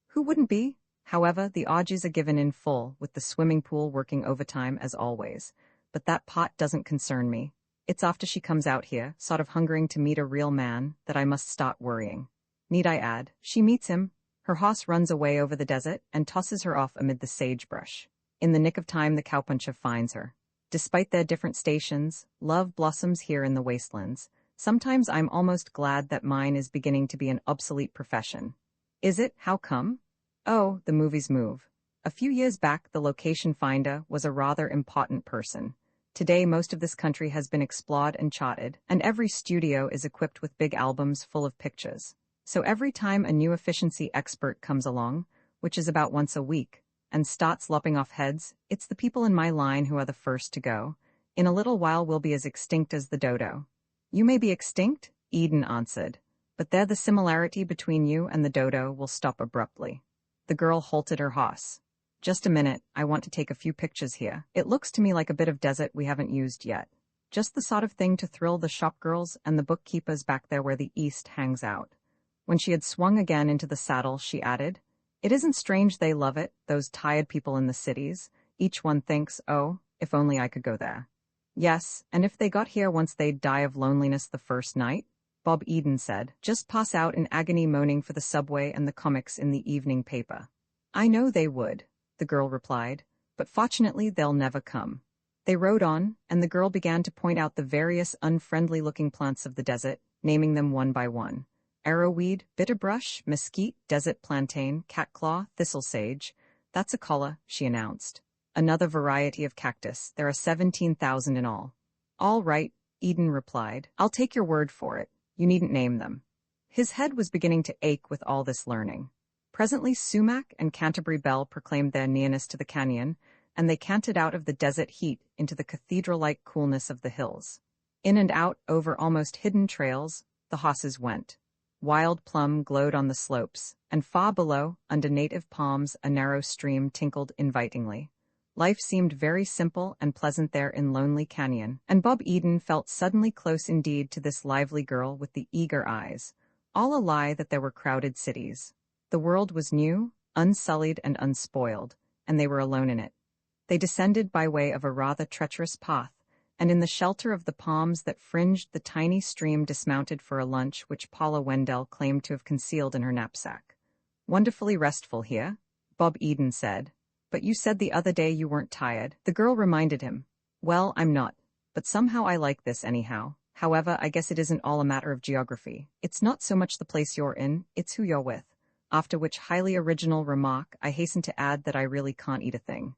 Who wouldn't be? However, the orgies are given in full, with the swimming pool working overtime as always. But that pot doesn't concern me. It's after she comes out here, sort of hungering to meet a real man, that I must start worrying. Need I add, she meets him. Her horse runs away over the desert and tosses her off amid the sagebrush. In the nick of time the cowpuncher finds her. Despite their different stations, love blossoms here in the wastelands. Sometimes I'm almost glad that mine is beginning to be an obsolete profession. Is it? How come? Oh, the movies move. A few years back, the location finder was a rather important person. Today, most of this country has been explored and charted, and every studio is equipped with big albums full of pictures. So every time a new efficiency expert comes along, which is about once a week, and starts lopping off heads, it's the people in my line who are the first to go. In a little while we'll be as extinct as the dodo. You may be extinct, Eden answered, but there the similarity between you and the dodo will stop abruptly. The girl halted her horse. Just a minute, I want to take a few pictures here. It looks to me like a bit of desert we haven't used yet. Just the sort of thing to thrill the shopgirls and the bookkeepers back there where the East hangs out. When she had swung again into the saddle, she added, "It isn't strange they love it, those tired people in the cities. Each one thinks, oh, if only I could go there." Yes, and if they got here once they'd die of loneliness the first night, Bob Eden said, just pass out in agony moaning for the subway and the comics in the evening paper. I know they would, the girl replied, but fortunately they'll never come. They rode on, and the girl began to point out the various unfriendly-looking plants of the desert, naming them one by one. Arrowweed, bitterbrush, mesquite, desert plantain, catclaw, thistle sage. That's a collar, she announced. Another variety of cactus. There are 17,000 in all. All right, Eden replied. I'll take your word for it. You needn't name them. His head was beginning to ache with all this learning. Presently sumac and Canterbury bell proclaimed their nearness to the canyon, and they canted out of the desert heat into the cathedral-like coolness of the hills. In and out, over almost hidden trails, the horses went. Wild plum glowed on the slopes, and far below, under native palms, a narrow stream tinkled invitingly. Life seemed very simple and pleasant there in Lonely Canyon, and Bob Eden felt suddenly close indeed to this lively girl with the eager eyes. All a lie that there were crowded cities. The world was new, unsullied and unspoiled, and they were alone in it. They descended by way of a rather treacherous path, and in the shelter of the palms that fringed the tiny stream dismounted for a lunch which Paula Wendell claimed to have concealed in her knapsack. Wonderfully restful here, Bob Eden said. But you said the other day you weren't tired, the girl reminded him. Well, I'm not, but somehow I like this anyhow. However, I guess it isn't all a matter of geography. It's not so much the place you're in, it's who you're with. After which highly original remark, I hasten to add that I really can't eat a thing.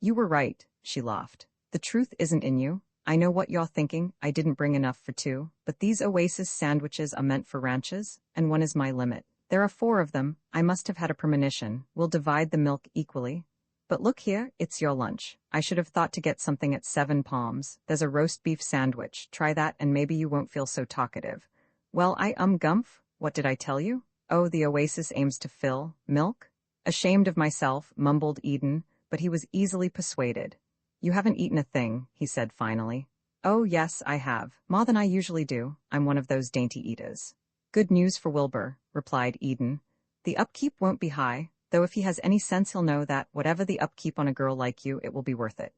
You were right, she laughed. The truth isn't in you. I know what you're thinking, I didn't bring enough for two, but these oasis sandwiches are meant for ranches, and one is my limit. There are 4 of them, I must have had a premonition. We'll divide the milk equally. But look here, it's your lunch. I should have thought to get something at 7 Palms. There's a roast beef sandwich. Try that and maybe you won't feel so talkative. Well, Gumph, what did I tell you? Oh, the oasis aims to fill. Milk? Ashamed of myself, mumbled Eden, but he was easily persuaded. You haven't eaten a thing, he said finally. Oh, yes, I have. More than I usually do. I'm one of those dainty eaters. Good news for Wilbur, replied Eden. The upkeep won't be high, though if he has any sense he'll know that, whatever the upkeep on a girl like you, it will be worth it.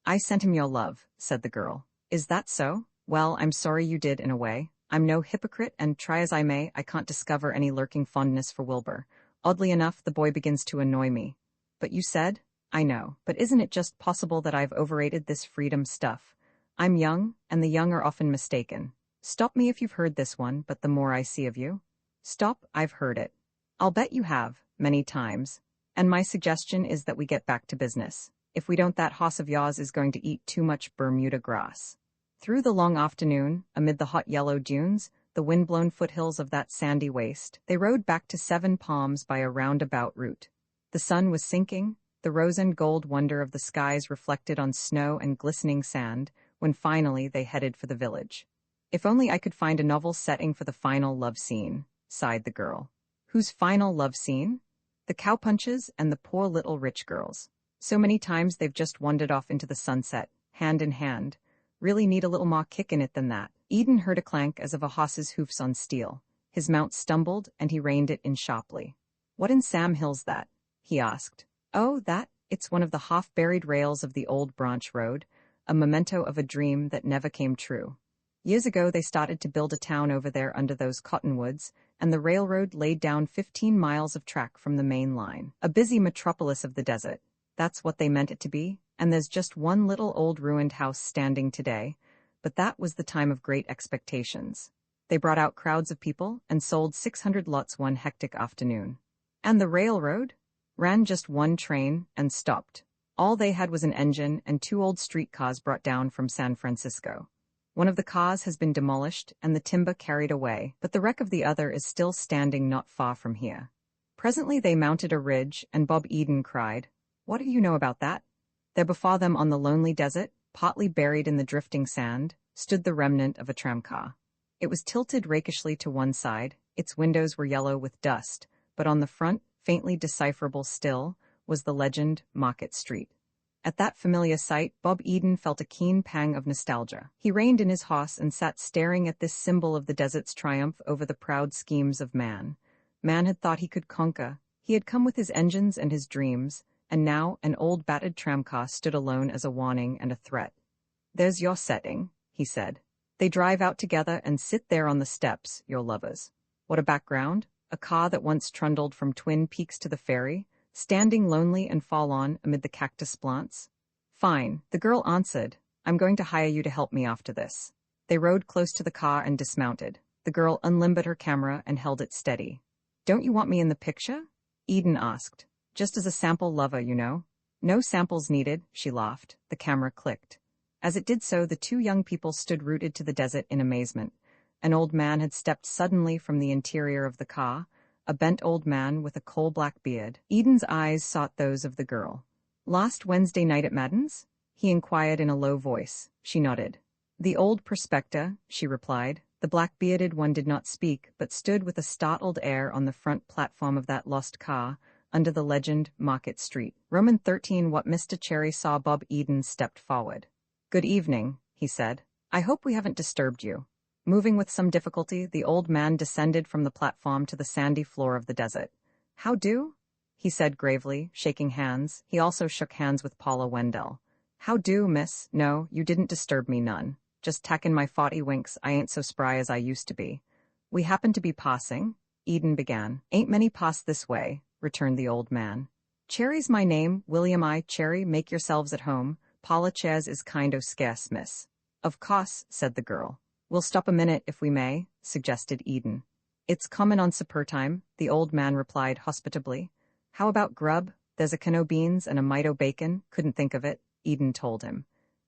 I sent him your love, said the girl. Is that so? Well, I'm sorry you did in a way. I'm no hypocrite, and try as I may, I can't discover any lurking fondness for Wilbur. Oddly enough, the boy begins to annoy me. But you said? I know, but isn't it just possible that I've overrated this freedom stuff? I'm young, and the young are often mistaken. Stop me if you've heard this one, but the more I see of you. Stop, I've heard it. I'll bet you have, many times. And my suggestion is that we get back to business. If we don't, that hoss of yours is going to eat too much Bermuda grass. Through the long afternoon, amid the hot yellow dunes, the wind-blown foothills of that sandy waste, they rode back to 7 Palms by a roundabout route. The sun was sinking, the rose and gold wonder of the skies reflected on snow and glistening sand, when finally they headed for the village. If only I could find a novel setting for the final love scene, sighed the girl. Whose final love scene? The cowpunches and the poor little rich girls. So many times they've just wandered off into the sunset, hand in hand. Really need a little more kick in it than that. Eden heard a clank as of a horse's hoofs on steel. His mount stumbled, and he reined it in sharply. "What in Sam Hill's that?" he asked. "Oh, that? It's one of the half-buried rails of the old branch road, a memento of a dream that never came true. Years ago they started to build a town over there under those cottonwoods, and the railroad laid down 15 miles of track from the main line. A busy metropolis of the desert. That's what they meant it to be, and there's just one little old ruined house standing today, but that was the time of great expectations. They brought out crowds of people and sold 600 lots one hectic afternoon. And the railroad? Ran just one train and stopped. All they had was an engine and 2 old streetcars brought down from San Francisco. One of the cars has been demolished and the timber carried away, but the wreck of the other is still standing not far from here." Presently they mounted a ridge, and Bob Eden cried, "What do you know about that?" There before them on the lonely desert, partly buried in the drifting sand, stood the remnant of a tramcar. It was tilted rakishly to one side, its windows were yellow with dust, but on the front, faintly decipherable still, was the legend Market Street. At that familiar sight, Bob Eden felt a keen pang of nostalgia. He reined in his horse and sat staring at this symbol of the desert's triumph over the proud schemes of man. Man had thought he could conquer. He had come with his engines and his dreams, and now an old battered tramcar stood alone as a warning and a threat. "There's your setting," he said. "They drive out together and sit there on the steps, your lovers. What a background! A car that once trundled from Twin Peaks to the ferry, standing lonely and forlorn amid the cactus plants. Fine, the girl answered. I'm going to hire you to help me after this." They rode close to the car and dismounted. The girl unlimbered her camera and held it steady. "Don't you want me in the picture?" Eden asked. "Just as a sample lover, you know." "No samples needed," she laughed. The camera clicked. As it did so, the 2 young people stood rooted to the desert in amazement. An old man had stepped suddenly from the interior of the car, a bent old man with a coal-black beard. Eden's eyes sought those of the girl. "Last Wednesday night at Madden's?" he inquired in a low voice. She nodded. "The old prospector," she replied. The black-bearded one did not speak, but stood with a startled air on the front platform of that lost car, under the legend Market Street. Roman 13. What Mr. Cherry saw. Bob Eden stepped forward. "Good evening," he said. "I hope we haven't disturbed you." Moving with some difficulty, the old man descended from the platform to the sandy floor of the desert. "How do?" he said gravely, shaking hands. He also shook hands with Paula Wendell. "How do, miss? No, you didn't disturb me none. Just tackin' my 40 winks. I ain't so spry as I used to be." "We happen to be passing," Eden began. "Ain't many pass this way," returned the old man. "Cherry's my name, William I. Cherry. Make yourselves at home. Paula chairs is kind o' scarce, miss." "Of course," said the girl. "We'll stop a minute if we may," suggested Eden. "It's comin' on supper time," the old man replied hospitably. "How about grub? There's a cano beans and a mite o' bacon." "Couldn't think of it," Eden told him.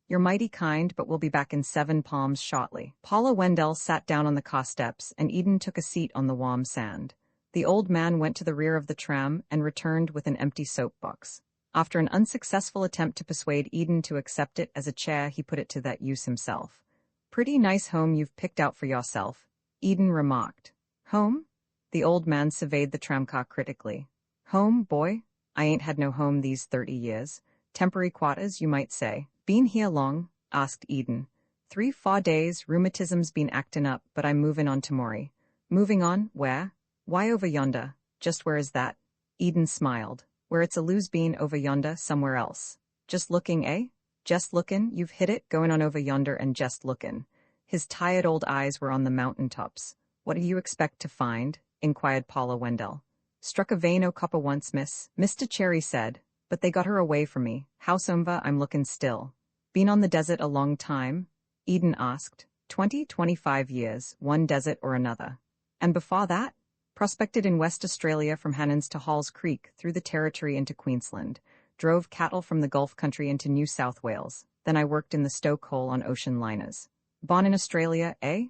"You're mighty kind, but we'll be back in 7 Palms shortly." Paula Wendell sat down on the car steps, and Eden took a seat on the warm sand. The old man went to the rear of the tram and returned with an empty soapbox. After an unsuccessful attempt to persuade Eden to accept it as a chair, he put it to that use himself. "Pretty nice home you've picked out for yourself," Eden remarked. "Home?" The old man surveyed the tramcar critically. "Home, boy? I ain't had no home these 30 years. Temporary quarters, you might say." "Been here long?" asked Eden. 3-4 days. Rheumatism's been actin' up, but I'm movin' on tomorrow." "Moving on? Where?" "Why, over yonder." "Just where is that?" Eden smiled. "Where it's a lose bean over yonder, somewhere else." "Just looking, eh?" "Just lookin', you've hit it, goin' on over yonder and just lookin'." His tired old eyes were on the mountain tops. "What do you expect to find?" inquired Paula Wendell. "Struck a vein o' copper once, miss," Mr. Cherry said, "but they got her away from me. Howsomever, I'm lookin' still." "Been on the desert a long time?" Eden asked. 25 years, one desert or another." "And before that?" "Prospected in West Australia from Hannans to Halls Creek, through the Territory into Queensland. Drove cattle from the Gulf country into New South Wales. Then I worked in the stoke hole on ocean liners." "Born in Australia, eh?"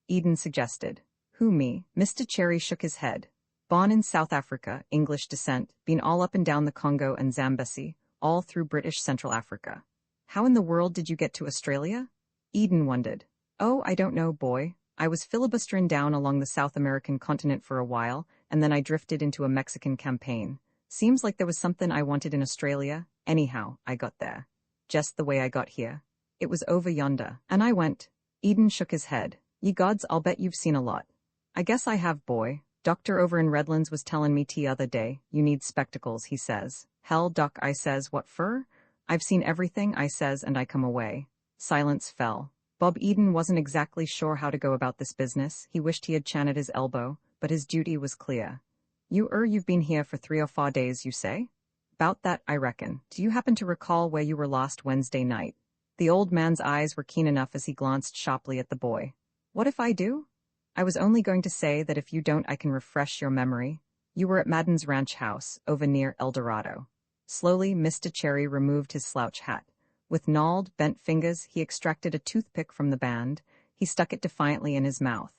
Eden suggested. "Who, me?" Mr. Cherry shook his head. "Born in South Africa, English descent, been all up and down the Congo and Zambesi, all through British Central Africa." "How in the world did you get to Australia?" Eden wondered. "Oh, I don't know, boy. I was filibusterin' down along the South American continent for a while, and then I drifted into a Mexican campaign. Seems like there was something I wanted in Australia. Anyhow, I got there. Just the way I got here. It was over yonder, and I went. Eden shook his head. Ye gods, I'll bet you've seen a lot. I guess I have, boy. Doctor over in Redlands was telling me t'other day, you need spectacles, he says. Hell, doc, I says, what for? I've seen everything, I says, and I come away. Silence fell. Bob Eden wasn't exactly sure how to go about this business. He wished he had Chan at his elbow, but his duty was clear. You've been here for 3 or 4 days, you say? 'Bout that, I reckon. Do you happen to recall where you were last Wednesday night? The old man's eyes were keen enough as he glanced sharply at the boy. What if I do? I was only going to say that if you don't, I can refresh your memory. You were at Madden's ranch house, over near El Dorado. Slowly, Mr. Cherry removed his slouch hat. With gnawed, bent fingers, he extracted a toothpick from the band. He stuck it defiantly in his mouth.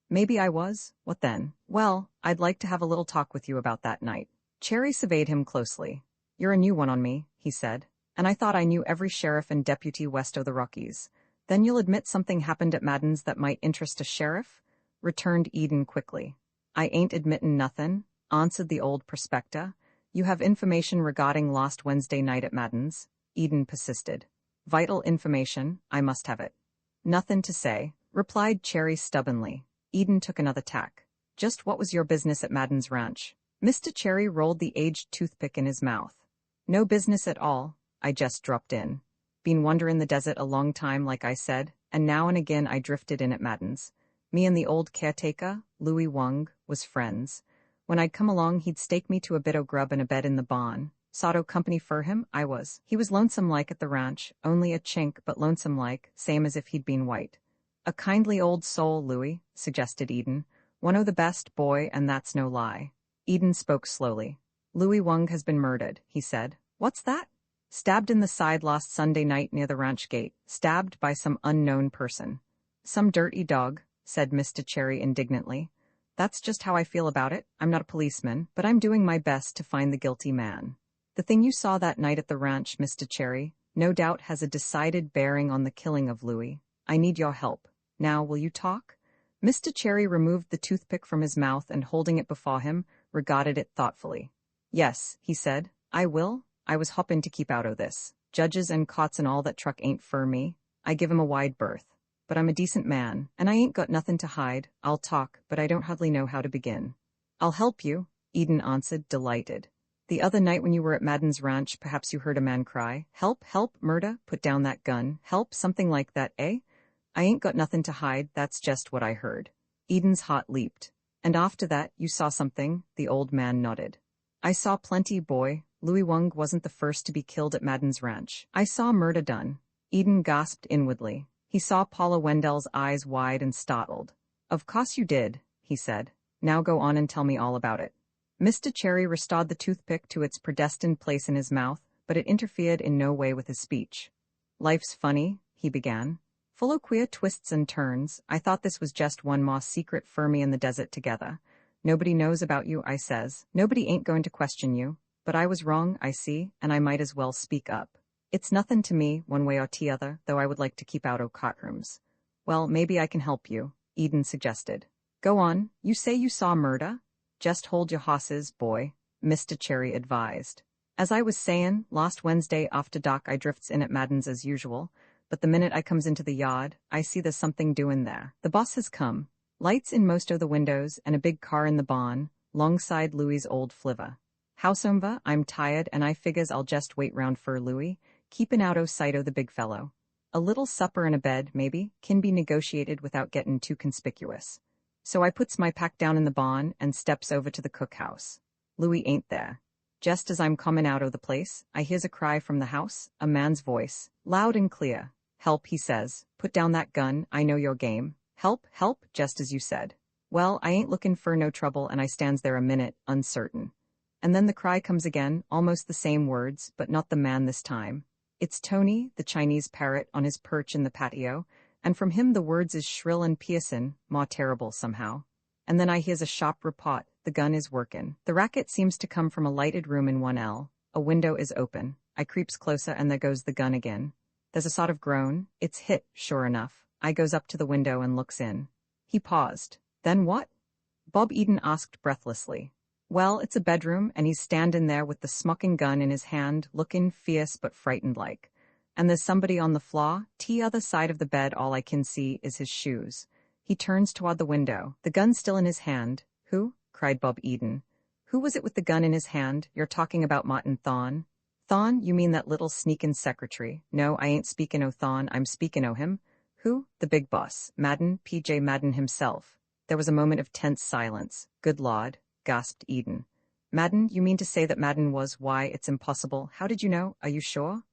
Maybe I was. What then? Well, I'd like to have a little talk with you about that night. Cherry surveyed him closely. You're a new one on me, he said. And I thought I knew every sheriff and deputy west o' the Rockies. Then you'll admit something happened at Madden's that might interest a sheriff? Returned Eden quickly. I ain't admittin' nothin', answered the old prospector. You have information regarding last Wednesday night at Madden's? Eden persisted. Vital information, I must have it. Nothin' to say, replied Cherry stubbornly. Eden took another tack. Just what was your business at Madden's ranch? Mr. Cherry rolled the aged toothpick in his mouth. No business at all. I just dropped in. Been wanderin' the desert a long time, like I said, and now and again I drifted in at Madden's. Me and the old caretaker, Louis Wung, was friends. When I'd come along, he'd stake me to a bit o' grub and a bed in the barn. Sort o' company for him, I was. He was lonesome like at the ranch, only a chink, but lonesome like, same as if he'd been white. A kindly old soul, Louis, suggested Eden. One o' the best, boy, and that's no lie. Eden spoke slowly. Louis Wung has been murdered, he said. What's that? Stabbed in the side last Sunday night near the ranch gate. Stabbed by some unknown person. Some dirty dog, said Mr. Cherry indignantly. That's just how I feel about it. I'm not a policeman, but I'm doing my best to find the guilty man. The thing you saw that night at the ranch, Mr. Cherry, no doubt has a decided bearing on the killing of Louis. I need your help. Now, will you talk? Mr. Cherry removed the toothpick from his mouth and, holding it before him, regarded it thoughtfully. Yes, he said, I will. I was hoppin' to keep out o' this. Judges and courts and all that truck ain't fur me. I give 'em a wide berth. But I'm a decent man, and I ain't got nothin' to hide. I'll talk, but I don't hardly know how to begin. I'll help you, Eden answered, delighted. The other night when you were at Madden's ranch, perhaps you heard a man cry, help, help, murder, put down that gun, help, something like that, eh? I ain't got nothin' to hide, that's just what I heard. Eden's heart leaped. And after that, you saw something? The old man nodded. I saw plenty, boy. Louis Wung wasn't the first to be killed at Madden's ranch. I saw murder done. Eden gasped inwardly. He saw Paula Wendell's eyes wide and startled. Of course you did, he said. Now go on and tell me all about it. Mr. Cherry restored the toothpick to its predestined place in his mouth, but it interfered in no way with his speech. Life's funny, he began. Full o' queer twists and turns. I thought this was just one more secret for me in the desert together. Nobody knows about you, I says. Nobody ain't going to question you. But I was wrong, I see, and I might as well speak up. It's nothin' to me, one way or t'other, though I would like to keep out o' courtrooms. Well, maybe I can help you, Eden suggested. Go on, you say you saw murder? Just hold your hosses, boy, Mr. Cherry advised. As I was sayin', last Wednesday after dark I drifts in at Madden's as usual, but the minute I comes into the yard, I see there's something doin' there. The boss has come. Lights in most o' the windows and a big car in the barn, 'longside Louis's old flivver. Howsomever, I'm tired and I figures I'll just wait round for Louis, keepin' out o' sight o' the big fellow. A little supper and a bed, maybe, can be negotiated without gettin' too conspicuous. So I puts my pack down in the barn and steps over to the cookhouse. Louis ain't there. Just as I'm comin' out o' the place, I hears a cry from the house, a man's voice, loud and clear. Help, he says. Put down that gun, I know your game. Help, help, just as you said. Well, I ain't lookin' for no trouble and I stands there a minute, uncertain. And then the cry comes again, almost the same words, but not the man this time. It's Tony, the Chinese parrot, on his perch in the patio, and from him the words is shrill and piercin', more terrible somehow. And then I hears a sharp report, the gun is workin'. The racket seems to come from a lighted room in 1L. A window is open. I creeps closer and there goes the gun again. There's a sort of groan. It's hit, sure enough. I goes up to the window and looks in. He paused. Then what? Bob Eden asked breathlessly. Well, it's a bedroom, and he's standing there with the smoking gun in his hand, looking fierce but frightened like. And there's somebody on the floor, other side of the bed. All I can see is his shoes. He turns toward the window, the gun still in his hand. Who? Cried Bob Eden. Who was it with the gun in his hand? You're talking about Martin Thorn? Thorn, you mean that little sneakin' secretary? No, I ain't speaking o' Thorn, I'm speaking o' him. Who? The big boss, Madden, P.J. Madden himself. There was a moment of tense silence. Good Lord, gasped Eden. Madden, you mean to say that Madden was? Why, it's impossible. How did you know? Are you sure?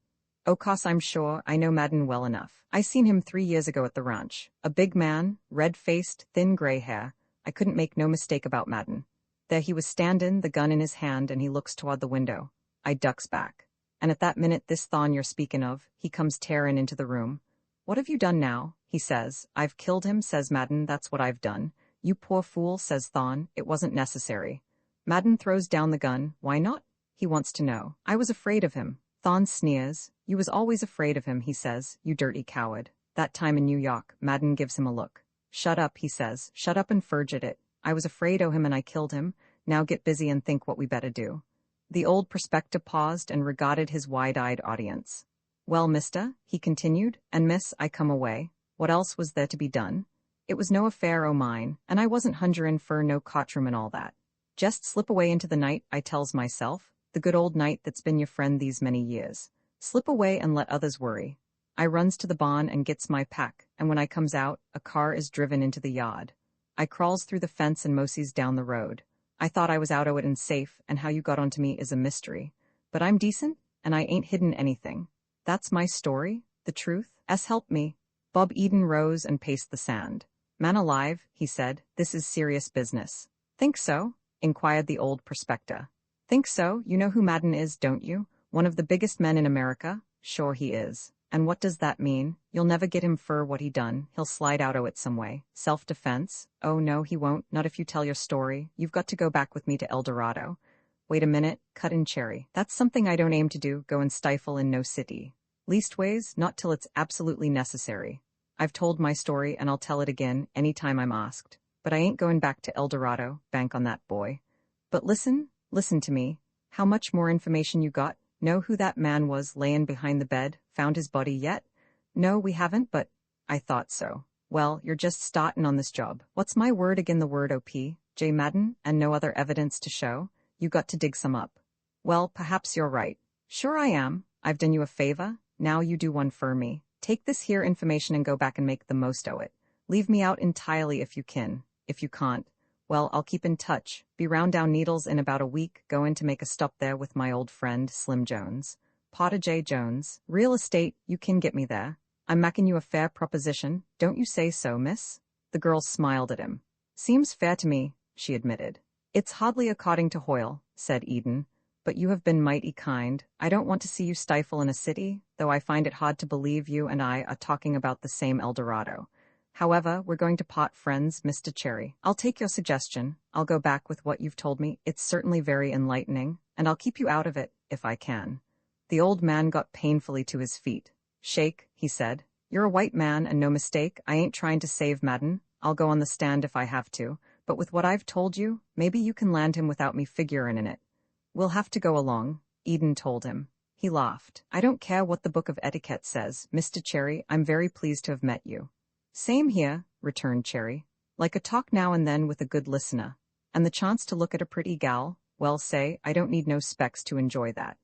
Oh, 'course I'm sure. I know Madden well enough. I seen him 3 years ago at the ranch. A big man, red-faced, thin gray hair. I couldn't make no mistake about Madden. There he was standin', the gun in his hand, and he looks toward the window. I ducks back. And at that minute this Thorn you're speaking of, he comes tearin' into the room. What have you done now? He says. I've killed him, says Madden. That's what I've done. You poor fool, says Thorn. It wasn't necessary. Madden throws down the gun. Why not? He wants to know. I was afraid of him. Thorn sneers. You was always afraid of him, he says. You dirty coward. That time in New York, Madden gives him a look. Shut up, he says. Shut up and forget it. I was afraid o' him and I killed him. Now get busy and think what we better do. The old prospector paused and regarded his wide-eyed audience. Well, mister, he continued, and miss, I come away. What else was there to be done? It was no affair o' mine, and I wasn't hungerin' fur no courtroom and all that. Just slip away into the night, I tells myself, the good old night that's been your friend these many years. Slip away and let others worry. I runs to the barn and gets my pack, and when I comes out, a car is driven into the yard. I crawls through the fence and moseys down the road. I thought I was out o' it and safe, and how you got onto me is a mystery. But I'm decent, and I ain't hidden anything. That's my story, the truth. Help me. Bob Eden rose and paced the sand. Man alive, he said, this is serious business. Think so? Inquired the old prospector. Think so? You know who Madden is, don't you? One of the biggest men in America? Sure he is. And what does that mean? You'll never get him for what he done. He'll slide out o' it some way. Self-defense? Oh no, he won't. Not if you tell your story. You've got to go back with me to El Dorado. Wait a minute, cut in Cherry. That's something I don't aim to do, go and stifle in no city. Leastways, not till it's absolutely necessary. I've told my story and I'll tell it again any time I'm asked. But I ain't going back to El Dorado, bank on that, boy. But listen to me. How much more information you got? Know who that man was layin' behind the bed? Found his body yet? No, we haven't, but I thought so. Well, you're just startin' on this job. What's my word agin the word O.P., J. Madden, and no other evidence to show? You got to dig some up. Well, perhaps you're right. Sure I am. I've done you a favor. Now you do one for me. Take this here information and go back and make the most o' it. Leave me out entirely if you can. If you can't, well, I'll keep in touch. Be round down Needles in about a week, goin' to make a stop there with my old friend, Slim Jones. Potter J. Jones. Real estate, you can get me there. I'm making you a fair proposition. Don't you say so, miss? The girl smiled at him. Seems fair to me, she admitted. It's hardly according to Hoyle, said Eden. But you have been mighty kind. I don't want to see you stifle in a city, though I find it hard to believe you and I are talking about the same El Dorado. However, we're going to part friends, Mr. Cherry. I'll take your suggestion. I'll go back with what you've told me. It's certainly very enlightening, and I'll keep you out of it, if I can. The old man got painfully to his feet. Shake, he said. You're a white man, and no mistake. I ain't trying to save Madden. I'll go on the stand if I have to. But with what I've told you, maybe you can land him without me figuring in it. We'll have to go along, Eden told him. He laughed. I don't care what the book of etiquette says, Mr. Cherry. I'm very pleased to have met you. Same here, returned Cherry. Like a talk now and then with a good listener. And the chance to look at a pretty gal, well, say, I don't need no specs to enjoy that.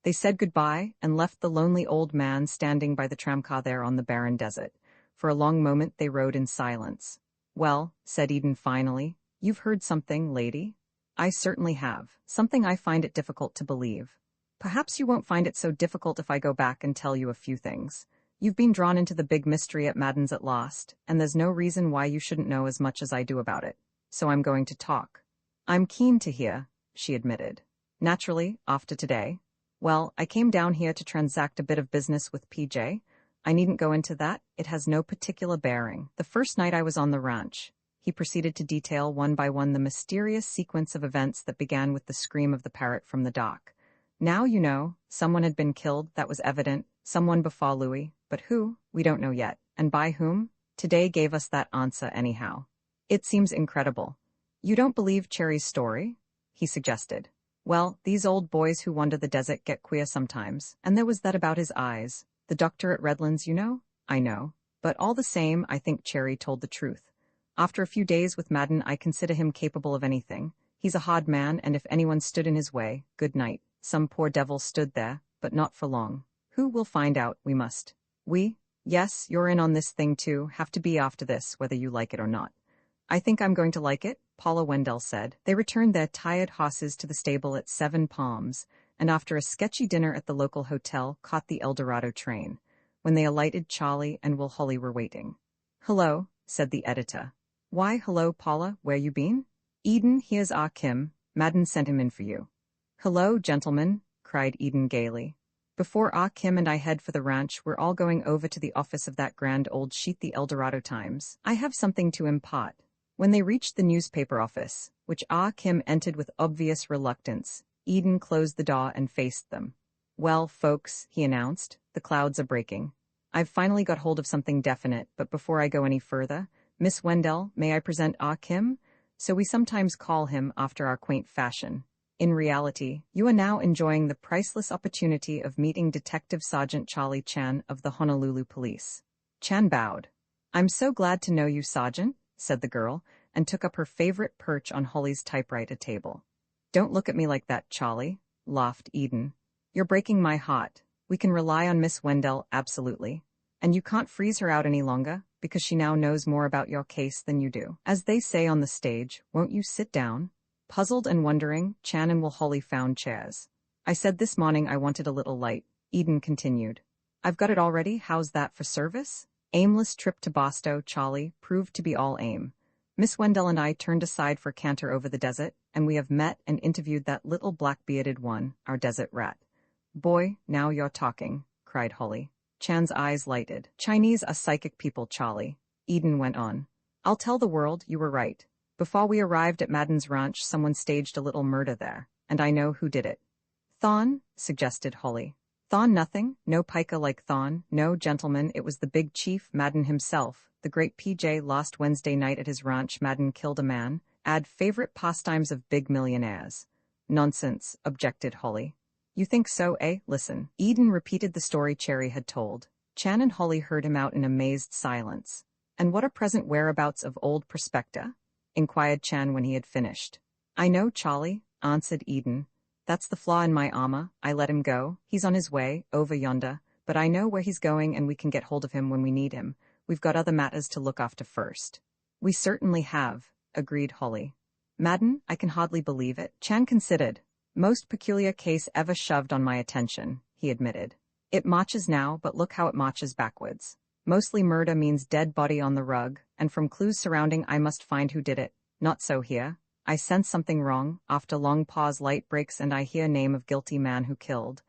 They said goodbye and left the lonely old man standing by the tramcar there on the barren desert. For a long moment they rode in silence. Well, said Eden finally, you've heard something, lady? I certainly have. Something I find it difficult to believe. Perhaps you won't find it so difficult if I go back and tell you a few things. You've been drawn into the big mystery at Madden's at last, and there's no reason why you shouldn't know as much as I do about it. So I'm going to talk. I'm keen to hear, she admitted. Naturally, after today. Well, I came down here to transact a bit of business with PJ. I needn't go into that. It has no particular bearing. The first night I was on the ranch, he proceeded to detail one by one the mysterious sequence of events that began with the scream of the parrot from the dock. Now you know, someone had been killed, that was evident, someone before Louis, but who, we don't know yet, and by whom? Today gave us that answer anyhow. It seems incredible. You don't believe Cherry's story? he suggested. Well, these old boys who wander the desert get queer sometimes, and there was that about his eyes. The doctor at Redlands, you know? I know. But all the same, I think Cherry told the truth. After a few days with Madden, I consider him capable of anything. He's a hard man, and if anyone stood in his way, good night. Some poor devil stood there, but not for long. Who will find out? We must. We? Yes, you're in on this thing too, have to be after this, whether you like it or not. I think I'm going to like it, Paula Wendell said. They returned their tired horses to the stable at 7 Palms, and after a sketchy dinner at the local hotel, caught the El Dorado train. When they alighted, Charlie and Will Holly were waiting. Hello, said the editor. Why, hello, Paula, where you been? Eden, here's Ah Kim. Madden sent him in for you. Hello, gentlemen, cried Eden gaily. Before Ah Kim and I head for the ranch, we're all going over to the office of that grand old sheet, the El Dorado Times. I have something to impart. When they reached the newspaper office, which Ah Kim entered with obvious reluctance, Eden closed the door and faced them. Well, folks, he announced, the clouds are breaking. I've finally got hold of something definite, but before I go any further, Miss Wendell, may I present Ah Kim? So we sometimes call him after our quaint fashion. In reality, you are now enjoying the priceless opportunity of meeting Detective Sergeant Charlie Chan of the Honolulu Police. Chan bowed. I'm so glad to know you, Sergeant, said the girl, and took up her favorite perch on Holly's typewriter table. Don't look at me like that, Charlie, laughed Eden. You're breaking my heart. We can rely on Miss Wendell, absolutely. And you can't freeze her out any longer, because she now knows more about your case than you do. As they say on the stage, won't you sit down? Puzzled and wondering, Chan and Will Holly found chairs. I said this morning I wanted a little light, Eden continued. I've got it already, how's that for service? Aimless trip to Boston, Charlie, proved to be all aim. Miss Wendell and I turned aside for a canter over the desert, and we have met and interviewed that little black-bearded one, our desert rat. Boy, now you're talking, cried Holly. Chan's eyes lighted. Chinese are psychic people, Charlie. Eden went on. I'll tell the world you were right. Before we arrived at Madden's ranch, someone staged a little murder there, and I know who did it. Thon, suggested Holly. Thon nothing, no pica like Thon, no, gentlemen, it was the big chief, Madden himself, the great PJ. Last Wednesday night at his ranch, Madden killed a man, add favorite pastimes of big millionaires. Nonsense, objected Holly. You think so, eh? Listen. Eden repeated the story Cherry had told. Chan and Holly heard him out in amazed silence. And what are present whereabouts of old Prospecta? Inquired Chan when he had finished. I know, Charlie, answered Eden. That's the flaw in my armor. I let him go. He's on his way, over yonder, but I know where he's going and we can get hold of him when we need him. We've got other matters to look after first. We certainly have, agreed Holly. Madden, I can hardly believe it. Chan considered. Most peculiar case ever shoved on my attention, he admitted. It marches now, but look how it marches backwards. Mostly murder means dead body on the rug, and from clues surrounding I must find who did it. Not so here. I sense something wrong. After long pause, light breaks and I hear name of guilty man who killed.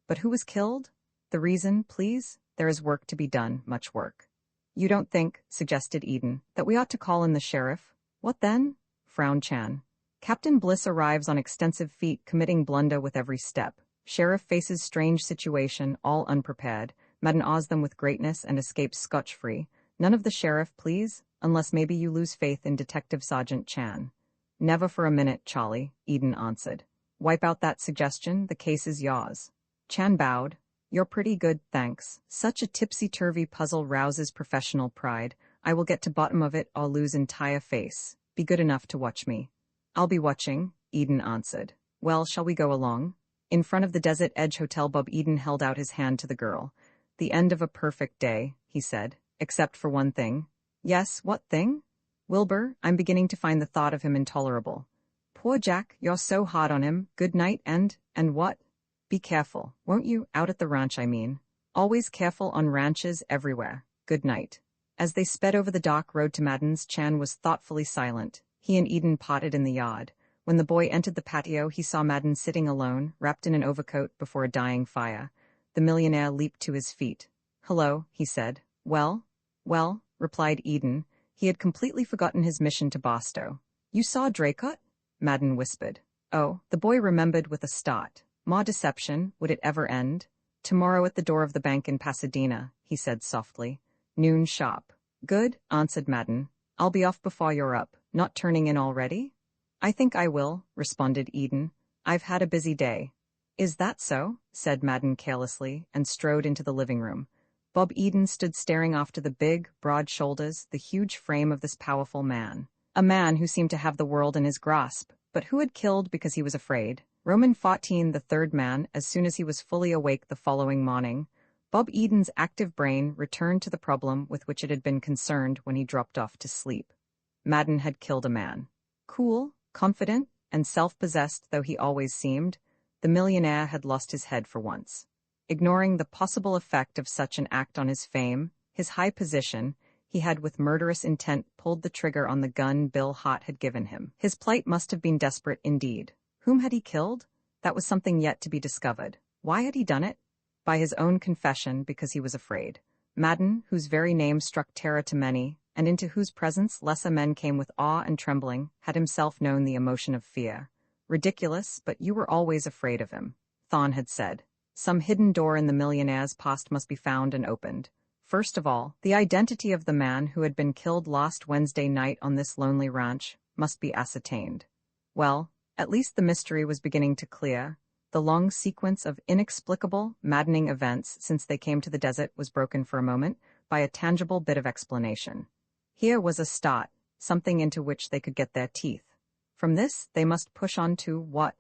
But who was killed? The reason, please? There is work to be done, much work. You don't think, suggested Eden, that we ought to call in the sheriff? What then? Frowned Chan. Captain Bliss arrives on extensive feet, committing blunder with every step. Sheriff faces strange situation, all unprepared. Madden awes them with greatness and escapes scotch-free. None of the sheriff, please, unless maybe you lose faith in Detective Sergeant Chan. Never for a minute, Charlie, Eden answered. Wipe out that suggestion, the case is yours. Chan bowed. You're pretty good, thanks. Such a tipsy-turvy puzzle rouses professional pride. I will get to bottom of it or lose entire face. Be good enough to watch me. I'll be watching, Eden answered. Well, shall we go along? In front of the Desert Edge Hotel, Bob Eden held out his hand to the girl. The end of a perfect day, he said, except for one thing. Yes, what thing? Wilbur, I'm beginning to find the thought of him intolerable. Poor Jack, you're so hard on him. Good night and what? Be careful, won't you? Out at the ranch, I mean. Always careful on ranches everywhere. Good night. As they sped over the dock road to Madden's, Chan was thoughtfully silent. He and Eden potted in the yard. When the boy entered the patio, he saw Madden sitting alone, wrapped in an overcoat before a dying fire. The millionaire leaped to his feet. Hello, he said. Well, replied Eden. He had completely forgotten his mission to Boston. You saw Draycott? Madden whispered. Oh, the boy remembered with a start. More deception, would it ever end? Tomorrow at the door of the bank in Pasadena, he said softly. Noon sharp. Good, answered Madden. I'll be off before you're up. Not turning in already? I think I will, responded Eden. I've had a busy day. Is that so? Said Madden carelessly, and strode into the living room. Bob Eden stood staring after the big, broad shoulders, the huge frame of this powerful man. A man who seemed to have the world in his grasp, but who had killed because he was afraid. Roman 14, the third man, as soon as he was fully awake the following morning, Bob Eden's active brain returned to the problem with which it had been concerned when he dropped off to sleep. Madden had killed a man. Cool, confident, and self-possessed though he always seemed, the millionaire had lost his head for once. Ignoring the possible effect of such an act on his fame, his high position, he had with murderous intent pulled the trigger on the gun Bill Hott had given him. His plight must have been desperate indeed. Whom had he killed? That was something yet to be discovered. Why had he done it? By his own confession, because he was afraid. Madden, whose very name struck terror to many, and into whose presence lesser men came with awe and trembling, had himself known the emotion of fear. Ridiculous, but you were always afraid of him, Thon had said. Some hidden door in the millionaire's past must be found and opened. First of all, the identity of the man who had been killed last Wednesday night on this lonely ranch must be ascertained. Well, at least the mystery was beginning to clear. The long sequence of inexplicable, maddening events since they came to the desert was broken for a moment by a tangible bit of explanation. Here was a start, something into which they could get their teeth. From this, they must push on to what?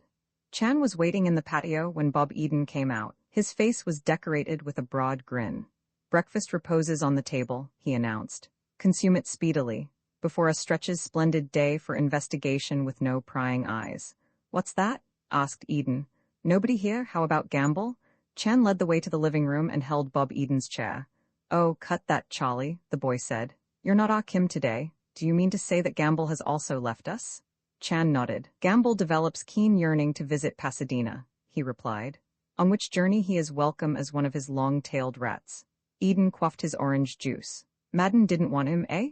Chan was waiting in the patio when Bob Eden came out. His face was decorated with a broad grin. Breakfast reposes on the table, he announced. Consume it speedily, before a stretches splendid day for investigation with no prying eyes. What's that? Asked Eden. Nobody here? How about Gamble? Chan led the way to the living room and held Bob Eden's chair. Oh, cut that, Charlie, the boy said. You're not our Kim today. Do you mean to say that Gamble has also left us? Chan nodded. Gamble develops keen yearning to visit Pasadena, he replied, on which journey he is welcome as one of his long-tailed rats. Eden quaffed his orange juice. Madden didn't want him, eh?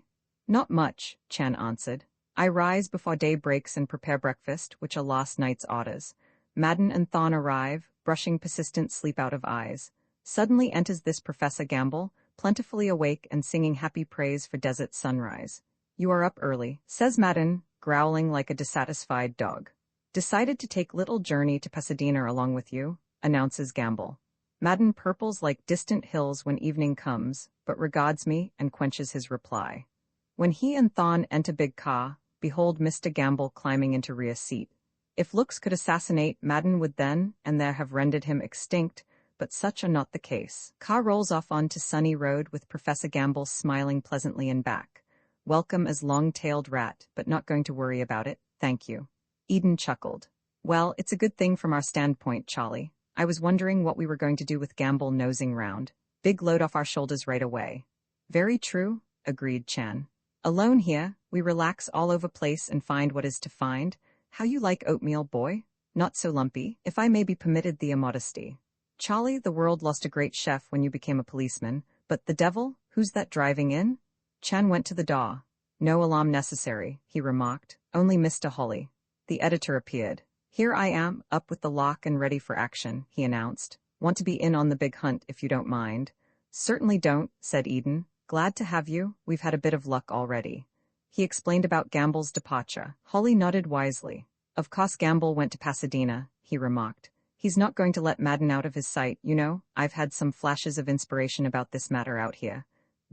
Not much, Chan answered. I rise before day breaks and prepare breakfast, which are last night's orders. Madden and Thon arrive, brushing persistent sleep out of eyes. Suddenly enters this Professor Gamble, plentifully awake and singing happy praise for desert sunrise. You are up early, says Madden, growling like a dissatisfied dog. Decided to take little journey to Pasadena along with you, announces Gamble. Madden purples like distant hills when evening comes, but regards me and quenches his reply. When he and Thon enter big car, behold Mr. Gamble climbing into rear seat. If looks could assassinate, Madden would then and there have rendered him extinct, but such are not the case. Car rolls off onto Sunny Road with Professor Gamble smiling pleasantly in back. Welcome as long-tailed rat, but not going to worry about it, thank you. Eden chuckled. Well, it's a good thing from our standpoint, Charlie. I was wondering what we were going to do with Gamble nosing round. Big load off our shoulders right away. Very true, agreed Chan. Alone here, we relax all over place and find what is to find. How you like oatmeal, boy? Not so lumpy, if I may be permitted the immodesty. Charlie, the world lost a great chef when you became a policeman, but the devil, who's that driving in? Chan went to the door. No alarm necessary, he remarked. Only Mr. Holly. The editor appeared. Here I am, up with the lock and ready for action, he announced. Want to be in on the big hunt if you don't mind. Certainly don't, said Eden. Glad to have you, we've had a bit of luck already. He explained about Gamble's departure. Holly nodded wisely. Of course Gamble went to Pasadena, he remarked. He's not going to let Madden out of his sight, you know. I've had some flashes of inspiration about this matter out here.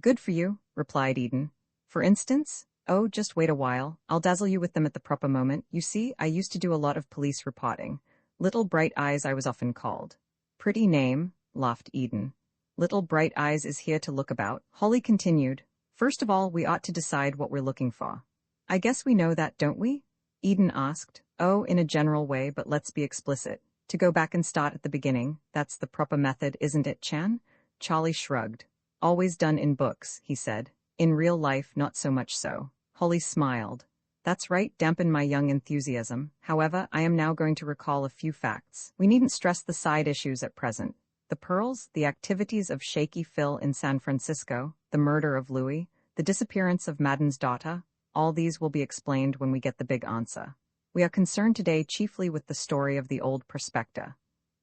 Good for you, replied Eden. For instance? Oh, just wait a while. I'll dazzle you with them at the proper moment. You see, I used to do a lot of police reporting. Little Bright Eyes I was often called. Pretty name, laughed Eden. Little Bright Eyes is here to look about, Holly continued. First of all, we ought to decide what we're looking for. I guess we know that, don't we? Eden asked. Oh, in a general way, but let's be explicit. To go back and start at the beginning, that's the proper method, isn't it, Chan? Charlie shrugged. Always done in books, he said. In real life, not so much so. Holly smiled. That's right, dampen my young enthusiasm. However, I am now going to recall a few facts. We needn't stress the side issues at present. The pearls, the activities of Shaky Phil in San Francisco, the murder of Louis, the disappearance of Madden's daughter, all these will be explained when we get the big answer. We are concerned today chiefly with the story of the old prospector,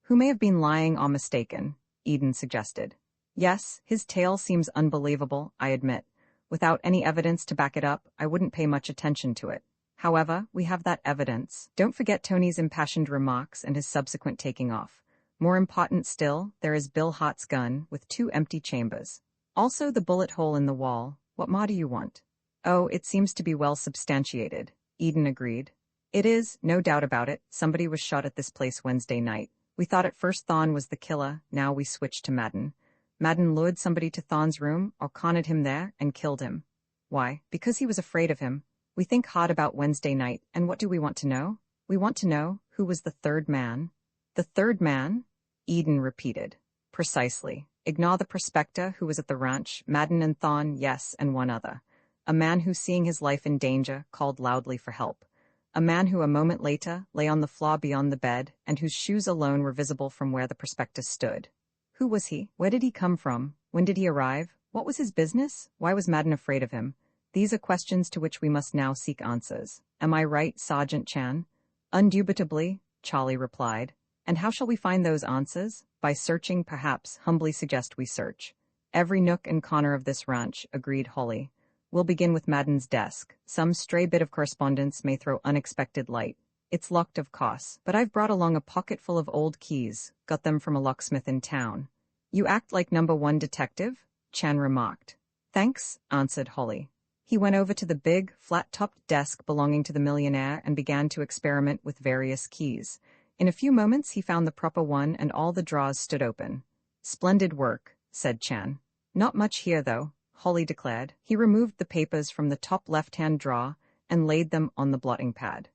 who may have been lying or mistaken, Eden suggested. Yes, his tale seems unbelievable, I admit. Without any evidence to back it up, I wouldn't pay much attention to it. However, we have that evidence. Don't forget Tony's impassioned remarks and his subsequent taking off. More important still, there is Bill Hart's gun with 2 empty chambers. Also the bullet hole in the wall. What more do you want? Oh, it seems to be well substantiated, Eden agreed. It is, no doubt about it. Somebody was shot at this place Wednesday night. We thought at first Thorne was the killer, now we switched to Madden. Madden lured somebody to Thorne's room, or cornered him there, and killed him. Why? Because he was afraid of him. We think hard about Wednesday night, and what do we want to know? We want to know who was the third man. The third man? Eden repeated. Precisely. Ignore the prospector who was at the ranch, Madden and Thorne, yes, and one other. A man who, seeing his life in danger, called loudly for help. A man who a moment later lay on the floor beyond the bed, and whose shoes alone were visible from where the prospector stood. Who was he? Where did he come from? When did he arrive? What was his business? Why was Madden afraid of him? These are questions to which we must now seek answers. Am I right, Sergeant Chan? Indubitably, Charlie replied. And how shall we find those answers? By searching, perhaps. Humbly suggest we search every nook and corner of this ranch, agreed Holly. We'll begin with Madden's desk. Some stray bit of correspondence may throw unexpected light. It's locked, of course, but I've brought along a pocket full of old keys, got them from a locksmith in town. You act like number 1 detective? Chan remarked. Thanks, answered Holly. He went over to the big, flat-topped desk belonging to the millionaire and began to experiment with various keys. In a few moments he found the proper one and all the drawers stood open. Splendid work, said Chan. Not much here, though, Holly declared. He removed the papers from the top left-hand drawer and laid them on the blotting pad.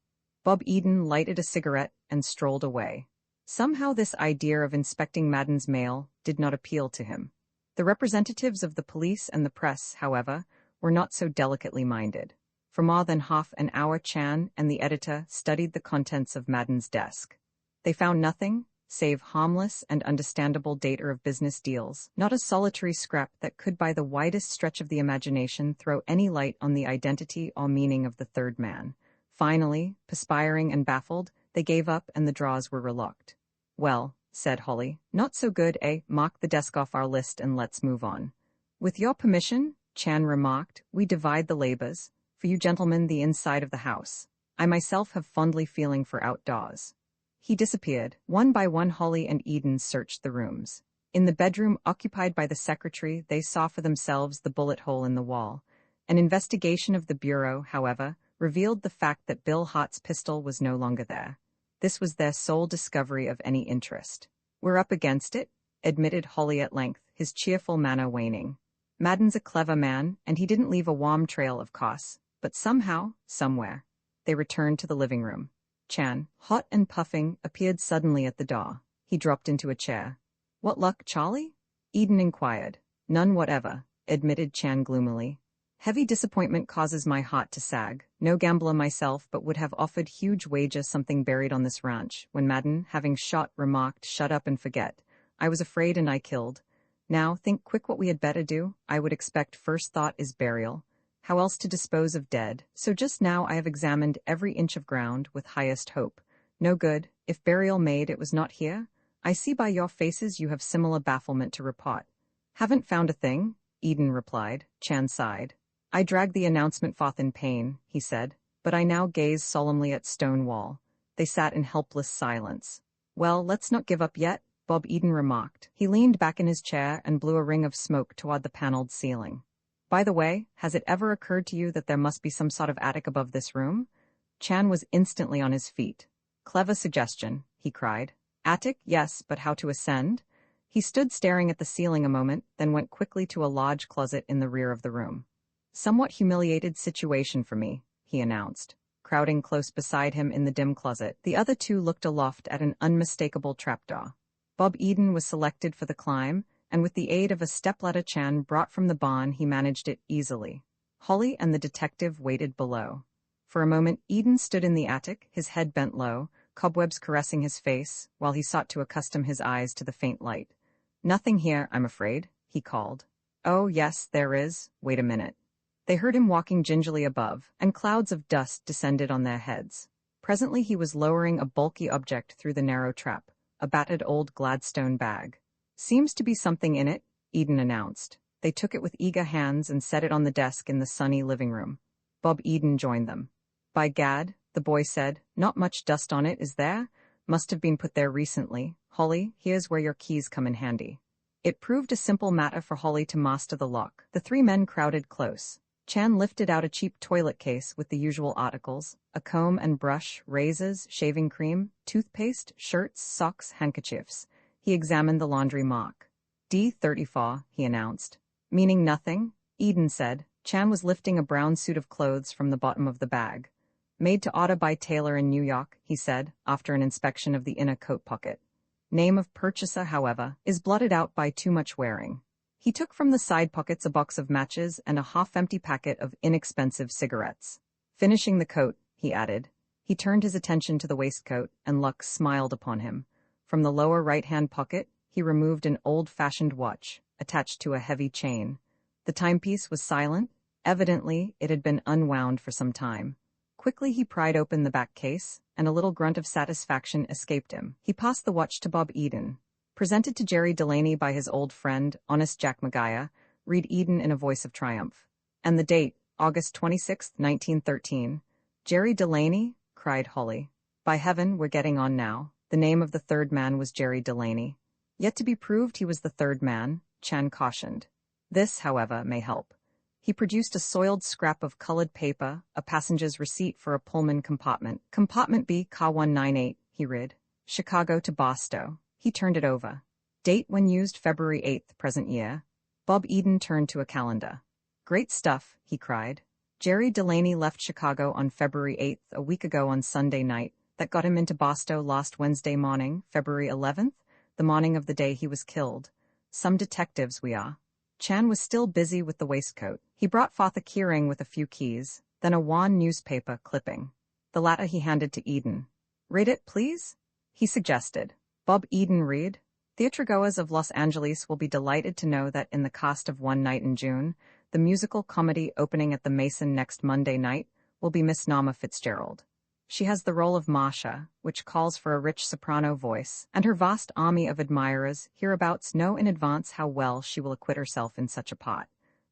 Bob Eden lighted a cigarette and strolled away. Somehow this idea of inspecting Madden's mail did not appeal to him. The representatives of the police and the press, however, were not so delicately minded. For more than half an hour Chan and the editor studied the contents of Madden's desk. They found nothing, save harmless and understandable data of business deals, not a solitary scrap that could by the widest stretch of the imagination throw any light on the identity or meaning of the third man. Finally, perspiring and baffled, they gave up and the drawers were relocked. Well, said Holly, not so good, eh? Mark the desk off our list and let's move on. With your permission, Chan remarked, we divide the labors. For you gentlemen, the inside of the house. I myself have fondly feeling for outdoors. He disappeared. One by one Holly and Eden searched the rooms. In the bedroom occupied by the secretary, they saw for themselves the bullet hole in the wall. An investigation of the bureau, however, revealed the fact that Bill Hart's pistol was no longer there. This was their sole discovery of any interest. We're up against it, admitted Holly at length, his cheerful manner waning. Madden's a clever man, and he didn't leave a warm trail, of course, but somehow, somewhere. They returned to the living room. Chan, hot and puffing, appeared suddenly at the door. He dropped into a chair. What luck, Charlie? Eden inquired. None whatever, admitted Chan gloomily. Heavy disappointment causes my heart to sag. No gambler myself, but would have offered huge wager something buried on this ranch, when Madden, having shot, remarked, shut up and forget. I was afraid and I killed. Now, think quick what we had better do. I would expect first thought is burial. How else to dispose of dead? So just now I have examined every inch of ground with highest hope. No good. If burial made, it was not here. I see by your faces you have similar bafflement to report. Haven't found a thing, Eden replied. Chan sighed. I dragged the announcement forth in pain, he said, but I now gazed solemnly at stone wall. They sat in helpless silence. Well, let's not give up yet, Bob Eden remarked. He leaned back in his chair and blew a ring of smoke toward the paneled ceiling. By the way, has it ever occurred to you that there must be some sort of attic above this room? Chan was instantly on his feet. Clever suggestion, he cried. Attic, yes, but how to ascend? He stood staring at the ceiling a moment, then went quickly to a large closet in the rear of the room. Somewhat humiliated situation for me, he announced. Crowding close beside him in the dim closet, the other two looked aloft at an unmistakable trapdoor. Bob Eden was selected for the climb, and with the aid of a stepladder Chan brought from the barn, he managed it easily. Holly and the detective waited below. For a moment, Eden stood in the attic, his head bent low, cobwebs caressing his face, while he sought to accustom his eyes to the faint light. Nothing here, I'm afraid, he called. Oh, yes, there is. Wait a minute. They heard him walking gingerly above, and clouds of dust descended on their heads. Presently he was lowering a bulky object through the narrow trap, a battered old Gladstone bag. Seems to be something in it, Eden announced. They took it with eager hands and set it on the desk in the sunny living room. Bob Eden joined them. By gad, the boy said, not much dust on it, is there? Must have been put there recently. Holly, here's where your keys come in handy. It proved a simple matter for Holly to master the lock. The three men crowded close. Chan lifted out a cheap toilet case with the usual articles: a comb and brush, razors, shaving cream, toothpaste, shirts, socks, handkerchiefs. He examined the laundry mark. D34, he announced. Meaning nothing? Eden said. Chan was lifting a brown suit of clothes from the bottom of the bag. Made to order by tailor in New York, he said, after an inspection of the inner coat pocket. Name of purchaser, however, is blotted out by too much wearing. He took from the side pockets a box of matches and a half-empty packet of inexpensive cigarettes. Finishing the coat, he added. He turned his attention to the waistcoat, and luck smiled upon him. From the lower right-hand pocket, he removed an old-fashioned watch, attached to a heavy chain. The timepiece was silent. Evidently, it had been unwound for some time. Quickly he pried open the back case, and a little grunt of satisfaction escaped him. He passed the watch to Bob Eden. Presented to Jerry Delaney by his old friend, honest Jack Maguire, read Eden in a voice of triumph. And the date, August 26, 1913. Jerry Delaney? Cried Holly. By heaven, we're getting on now. The name of the third man was Jerry Delaney. Yet to be proved he was the third man, Chan cautioned. This, however, may help. He produced a soiled scrap of colored paper, a passenger's receipt for a Pullman compartment. Compartment B, car 198, he read. Chicago to Boston. He turned it over. Date when used February 8th, present year. Bob Eden turned to a calendar. Great stuff, he cried. Jerry Delaney left Chicago on February 8th, a week ago on Sunday night. That got him into Boston last Wednesday morning, February 11th, the morning of the day he was killed. Some detectives we are. Chan was still busy with the waistcoat. He brought forth a keyring with a few keys, then a wan newspaper clipping. The latter he handed to Eden. Read it, please? He suggested. Bob Eden read. Theatergoers of Los Angeles will be delighted to know that in the cast of One Night in June, the musical comedy opening at the Mason next Monday night will be Miss Norma Fitzgerald. She has the role of Marcia, which calls for a rich soprano voice, and her vast army of admirers hereabouts know in advance how well she will acquit herself in such a part.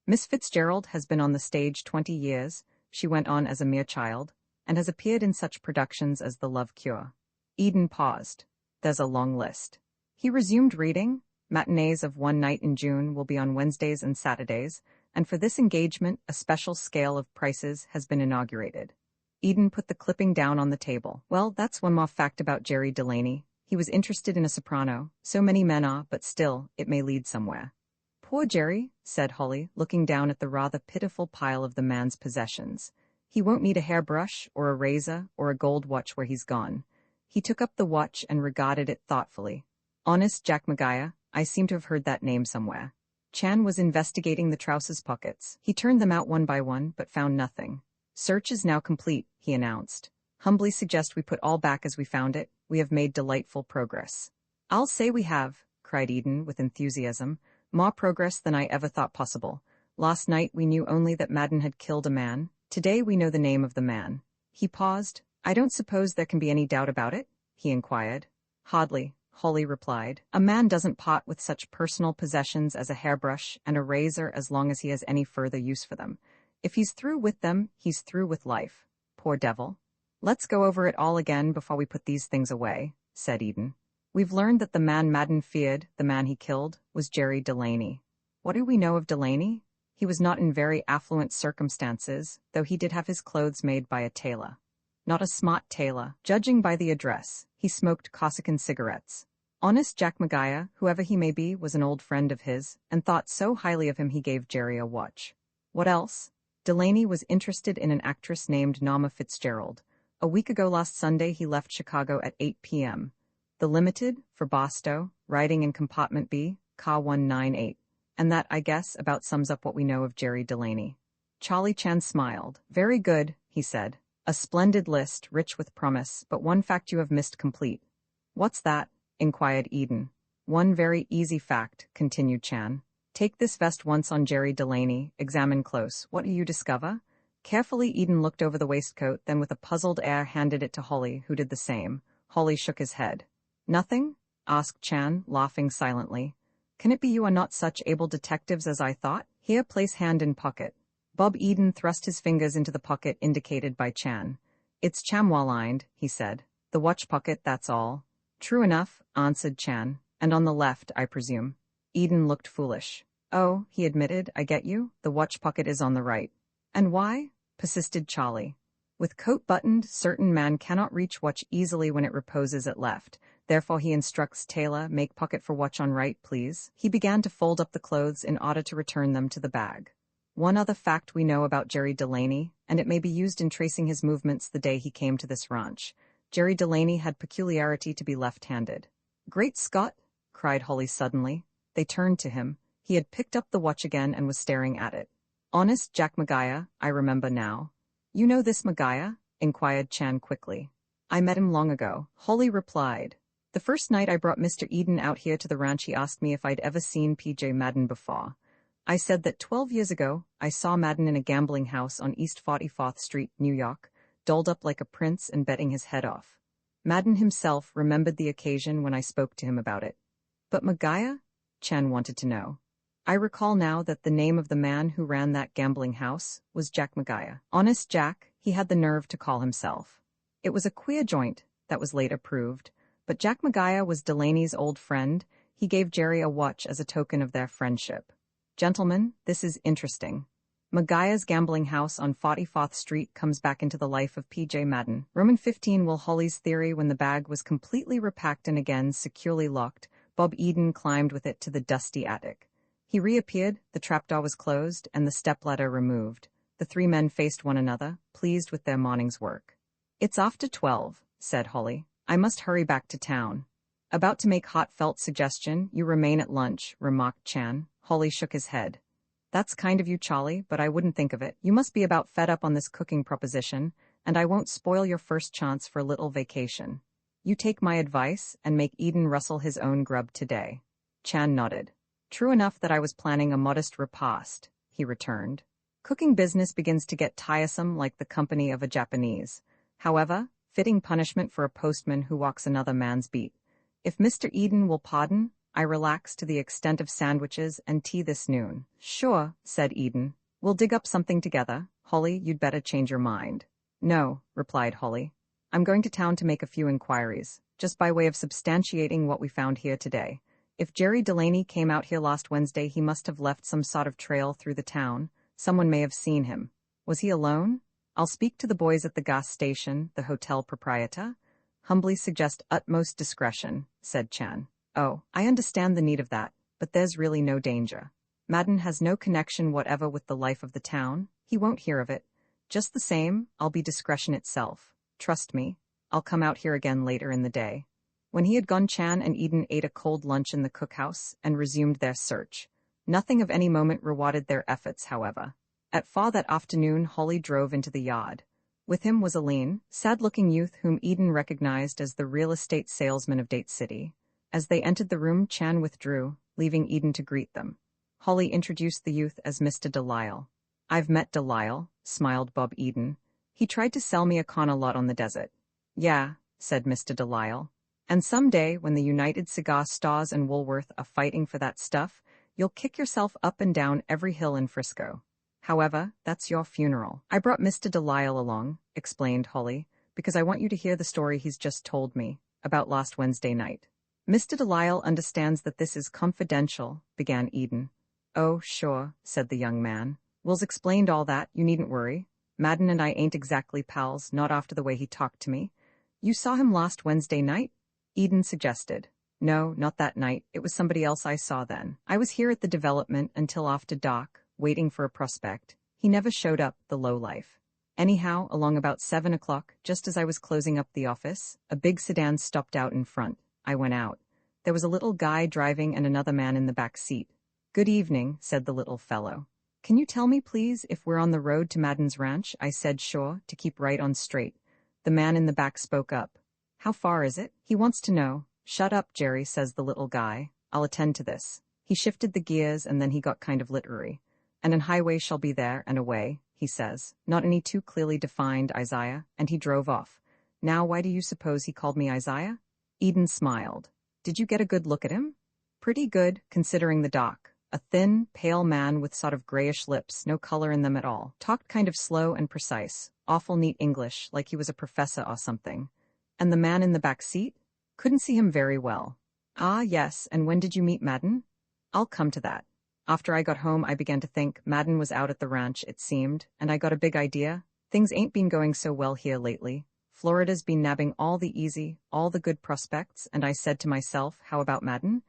Miss Fitzgerald has been on the stage 20 years, she went on as a mere child, and has appeared in such productions as The Love Cure. Eden paused. There's a long list. He resumed reading. Matinees of One Night in June will be on Wednesdays and Saturdays, and for this engagement a special scale of prices has been inaugurated. Eden put the clipping down on the table. Well, that's one more fact about Jerry Delaney. He was interested in a soprano. So many men are, but still, it may lead somewhere. Poor Jerry, said Holly, looking down at the rather pitiful pile of the man's possessions. He won't need a hairbrush, or a razor, or a gold watch where he's gone. He took up the watch and regarded it thoughtfully. Honest Jack Maguire, I seem to have heard that name somewhere. Chan was investigating the trousers pockets. He turned them out one by one, but found nothing. Search is now complete, he announced. Humbly suggest we put all back as we found it. We have made delightful progress. I'll say we have, cried Eden with enthusiasm. More progress than I ever thought possible. Last night we knew only that Madden had killed a man. Today we know the name of the man. He paused. I don't suppose there can be any doubt about it? He inquired. Hardly, Holly replied. A man doesn't part with such personal possessions as a hairbrush and a razor as long as he has any further use for them. If he's through with them, he's through with life. Poor devil. Let's go over it all again before we put these things away, said Eden. We've learned that the man Madden feared, the man he killed, was Jerry Delaney. What do we know of Delaney? He was not in very affluent circumstances, though he did have his clothes made by a tailor. Not a smart tailor, judging by the address. He smoked Corsican cigarettes. Honest Jack Maguire, whoever he may be, was an old friend of his, and thought so highly of him he gave Jerry a watch. What else? Delaney was interested in an actress named Norma Fitzgerald. A week ago last Sunday he left Chicago at 8 p.m. The Limited, for Boston, riding in compartment B, car 198. And that, I guess, about sums up what we know of Jerry Delaney. Charlie Chan smiled. Very good, he said. A splendid list, rich with promise, but one fact you have missed complete. What's that? Inquired Eden. One very easy fact, continued Chan. Take this vest once on Jerry Delaney, examine close. What do you discover? Carefully Eden looked over the waistcoat, then with a puzzled air handed it to Holly, who did the same. Holly shook his head. Nothing? Asked Chan, laughing silently. Can it be you are not such able detectives as I thought? Here, place hand in pocket. Bob Eden thrust his fingers into the pocket indicated by Chan. It's Chamwa-lined, he said. The watch pocket, that's all. True enough, answered Chan. And on the left, I presume. Eden looked foolish. Oh, he admitted, I get you. The watch pocket is on the right. And why? Persisted Charlie. With coat buttoned, certain man cannot reach watch easily when it reposes at left. Therefore he instructs tailor, make pocket for watch on right, please. He began to fold up the clothes in order to return them to the bag. One other fact we know about Jerry Delaney, and it may be used in tracing his movements the day he came to this ranch. Jerry Delaney had peculiarity to be left-handed. Great Scott! Cried Holly suddenly. They turned to him. He had picked up the watch again and was staring at it. Honest Jack Maguire, I remember now. You know this Maguire? Inquired Chan quickly. I met him long ago, Holly replied. The first night I brought Mr. Eden out here to the ranch he asked me if I'd ever seen P.J. Madden before. I said that 12 years ago, I saw Madden in a gambling house on East 44th Street, New York, dolled up like a prince and betting his head off. Madden himself remembered the occasion when I spoke to him about it. But Maguire? Chan wanted to know. I recall now that the name of the man who ran that gambling house was Jack Maguire. Honest Jack, he had the nerve to call himself. It was a queer joint, that was later proved, but Jack Maguire was Delaney's old friend. He gave Jerry a watch as a token of their friendship. Gentlemen, this is interesting. Maguire's gambling house on 44th Street comes back into the life of P.J. Madden. Roman 15 will Holly's theory when the bag was completely repacked and again securely locked, Bob Eden climbed with it to the dusty attic. He reappeared, the trapdoor was closed, and the stepladder removed. The three men faced one another, pleased with their morning's work. It's after 12, said Holly. I must hurry back to town. About to make heartfelt suggestion, you remain at lunch, remarked Chan. Holly shook his head. That's kind of you, Charlie, but I wouldn't think of it. You must be about fed up on this cooking proposition, and I won't spoil your first chance for a little vacation. You take my advice and make Eden rustle his own grub today. Chan nodded. True enough that I was planning a modest repast, he returned. Cooking business begins to get tiresome like the company of a Japanese. However, fitting punishment for a postman who walks another man's beat. If Mr. Eden will pardon, I relax to the extent of sandwiches and tea this noon. Sure, said Eden. We'll dig up something together. Holly, you'd better change your mind. No, replied Holly. I'm going to town to make a few inquiries, just by way of substantiating what we found here today. If Jerry Delaney came out here last Wednesday, he must have left some sort of trail through the town. Someone may have seen him. Was he alone? I'll speak to the boys at the gas station, the hotel proprietor. Humbly suggest utmost discretion, said Chan. Oh, I understand the need of that, but there's really no danger. Madden has no connection whatever with the life of the town. He won't hear of it. Just the same, I'll be discretion itself. Trust me, I'll come out here again later in the day. When he had gone, Chan and Eden ate a cold lunch in the cookhouse and resumed their search. Nothing of any moment rewarded their efforts, however. At 4 that afternoon, Holly drove into the yard. With him was a lean, sad-looking youth whom Eden recognized as the real estate salesman of Date City. As they entered the room, Chan withdrew, leaving Eden to greet them. Holly introduced the youth as Mr. Delisle. I've met Delisle, smiled Bob Eden. He tried to sell me a corner lot on the desert. Yeah, said Mr. Delisle. And someday, when the United Cigar Stores and Woolworth are fighting for that stuff, you'll kick yourself up and down every hill in Frisco. However, that's your funeral. I brought Mr. Delisle along, explained Holly, because I want you to hear the story he's just told me, about last Wednesday night. Mr. Delisle understands that this is confidential, began Eden. Oh, sure, said the young man. Will's explained all that, you needn't worry. Madden and I ain't exactly pals, not after the way he talked to me. You saw him last Wednesday night? Eden suggested. No, not that night. It was somebody else I saw then. I was here at the development until after dark, waiting for a prospect. He never showed up, the lowlife. Anyhow, along about 7 o'clock, just as I was closing up the office, a big sedan stopped out in front. I went out. There was a little guy driving and another man in the back seat. Good evening, said the little fellow. Can you tell me, please, if we're on the road to Madden's ranch? I said sure, to keep right on straight. The man in the back spoke up. How far is it? He wants to know. Shut up, Jerry, says the little guy. I'll attend to this. He shifted the gears and then he got kind of literary. And an highway shall be there and away, he says. Not any too clearly defined, Isaiah, and he drove off. Now, why do you suppose he called me Isaiah? Eden smiled. Did you get a good look at him? Pretty good, considering the doc. A thin, pale man with sort of grayish lips, no color in them at all. Talked kind of slow and precise. awful neat English, like he was a professor or something. And the man in the back seat? Couldn't see him very well. Ah, yes, and when did you meet Madden? I'll come to that. After I got home, I began to think. Madden was out at the ranch, it seemed, and I got a big idea. Things ain't been going so well here lately. Florida's been nabbing all the easy, all the good prospects, and I said to myself, how about Madden?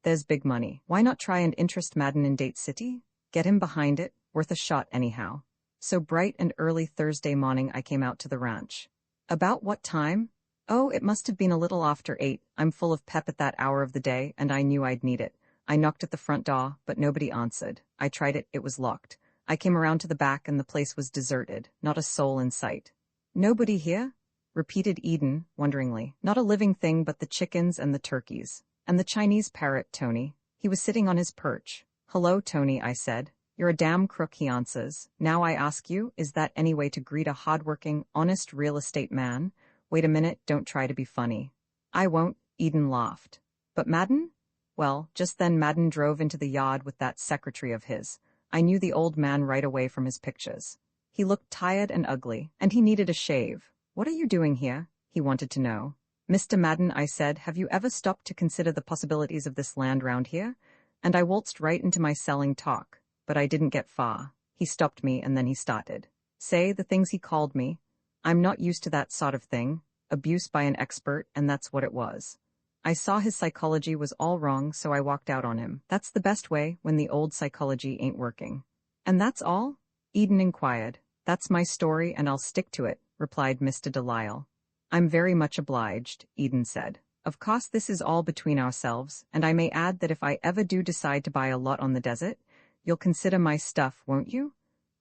There's big money. Why not try and interest Madden in Date City? Get him behind it, worth a shot anyhow. So bright and early Thursday morning I came out to the ranch. About what time? Oh, it must have been a little after 8. I'm full of pep at that hour of the day, and I knew I'd need it. I knocked at the front door, but nobody answered. I tried it, it was locked. I came around to the back and the place was deserted, not a soul in sight. Nobody here? Repeated Eden, wonderingly. Not a living thing but the chickens and the turkeys. And the Chinese parrot, Tony. He was sitting on his perch. Hello, Tony, I said. You're a damn crook, he answers. Now I ask you, is that any way to greet a hard-working, honest real estate man? Wait a minute, don't try to be funny. I won't, Eden laughed. But Madden? Well, just then Madden drove into the yard with that secretary of his. I knew the old man right away from his pictures. He looked tired and ugly, and he needed a shave. What are you doing here? He wanted to know. Mr. Madden, I said, have you ever stopped to consider the possibilities of this land round here? And I waltzed right into my selling talk, but I didn't get far. He stopped me and then he started. Say the things he called me. I'm not used to that sort of thing. Abuse by an expert, and that's what it was. I saw his psychology was all wrong, so I walked out on him. That's the best way when the old psychology ain't working. And that's all? Eden inquired. That's my story and I'll stick to it, replied Mr. Delisle. I'm very much obliged, Eden said. Of course this is all between ourselves, and I may add that if I ever do decide to buy a lot on the desert, you'll consider my stuff, won't you?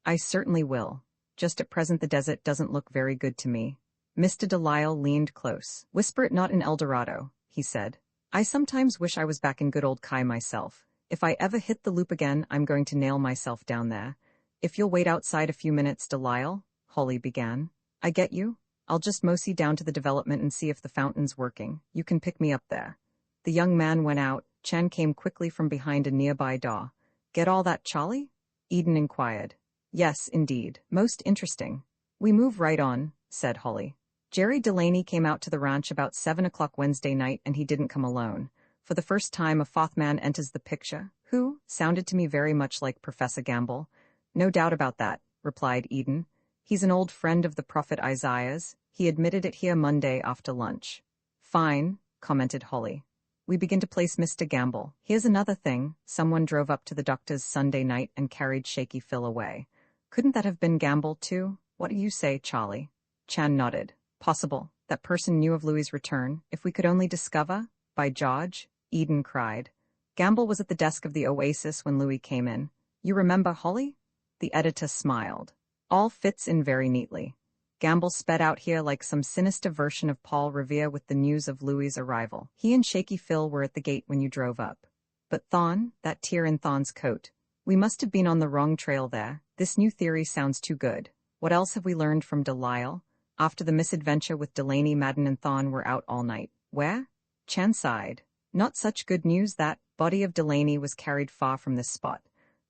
I certainly will. Just at present the desert doesn't look very good to me. Mr. Delisle leaned close. Whisper it not in El Dorado, he said. I sometimes wish I was back in good old Kai myself. If I ever hit the loop again, I'm going to nail myself down there. If you'll wait outside a few minutes, Delisle, Holly began. I get you. I'll just mosey down to the development and see if the fountain's working. You can pick me up there. The young man went out. Chan came quickly from behind a nearby door. Get all that, Charlie? Eden inquired. Yes, indeed. Most interesting. We move right on, said Holly. Jerry Delaney came out to the ranch about 7 o'clock Wednesday night, and he didn't come alone. For the first time a fourth man enters the picture, who sounded to me very much like Professor Gamble. No doubt about that, replied Eden. He's an old friend of the prophet Isaiah's. He admitted it here Monday after lunch. Fine, commented Holly. We begin to place Mr. Gamble. Here's another thing. Someone drove up to the doctor's Sunday night and carried Shaky Phil away. Couldn't that have been Gamble, too? What do you say, Charlie? Chan nodded. Possible. That person knew of Louis's return. If we could only discover. By George, Eden cried. Gamble was at the desk of the Oasis when Louis came in. You remember, Holly? The editor smiled. All fits in very neatly. Gamble sped out here like some sinister version of Paul Revere with the news of Louis's arrival. He and Shaky Phil were at the gate when you drove up. But Thon, that tear in Thon's coat. We must have been on the wrong trail there. This new theory sounds too good. What else have we learned from Delisle? After the misadventure with Delaney, Madden and Thon were out all night. Where? Chan sighed. Not such good news. That body of Delaney was carried far from this spot.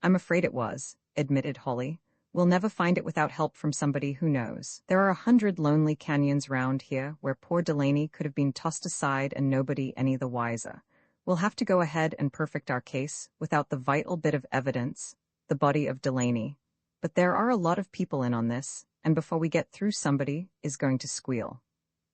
I'm afraid it was, admitted Holly. We'll never find it without help from somebody who knows. There are 100 lonely canyons round here where poor Delaney could have been tossed aside and nobody any the wiser. We'll have to go ahead and perfect our case without the vital bit of evidence, the body of Delaney. But there are a lot of people in on this, and before we get through somebody is going to squeal.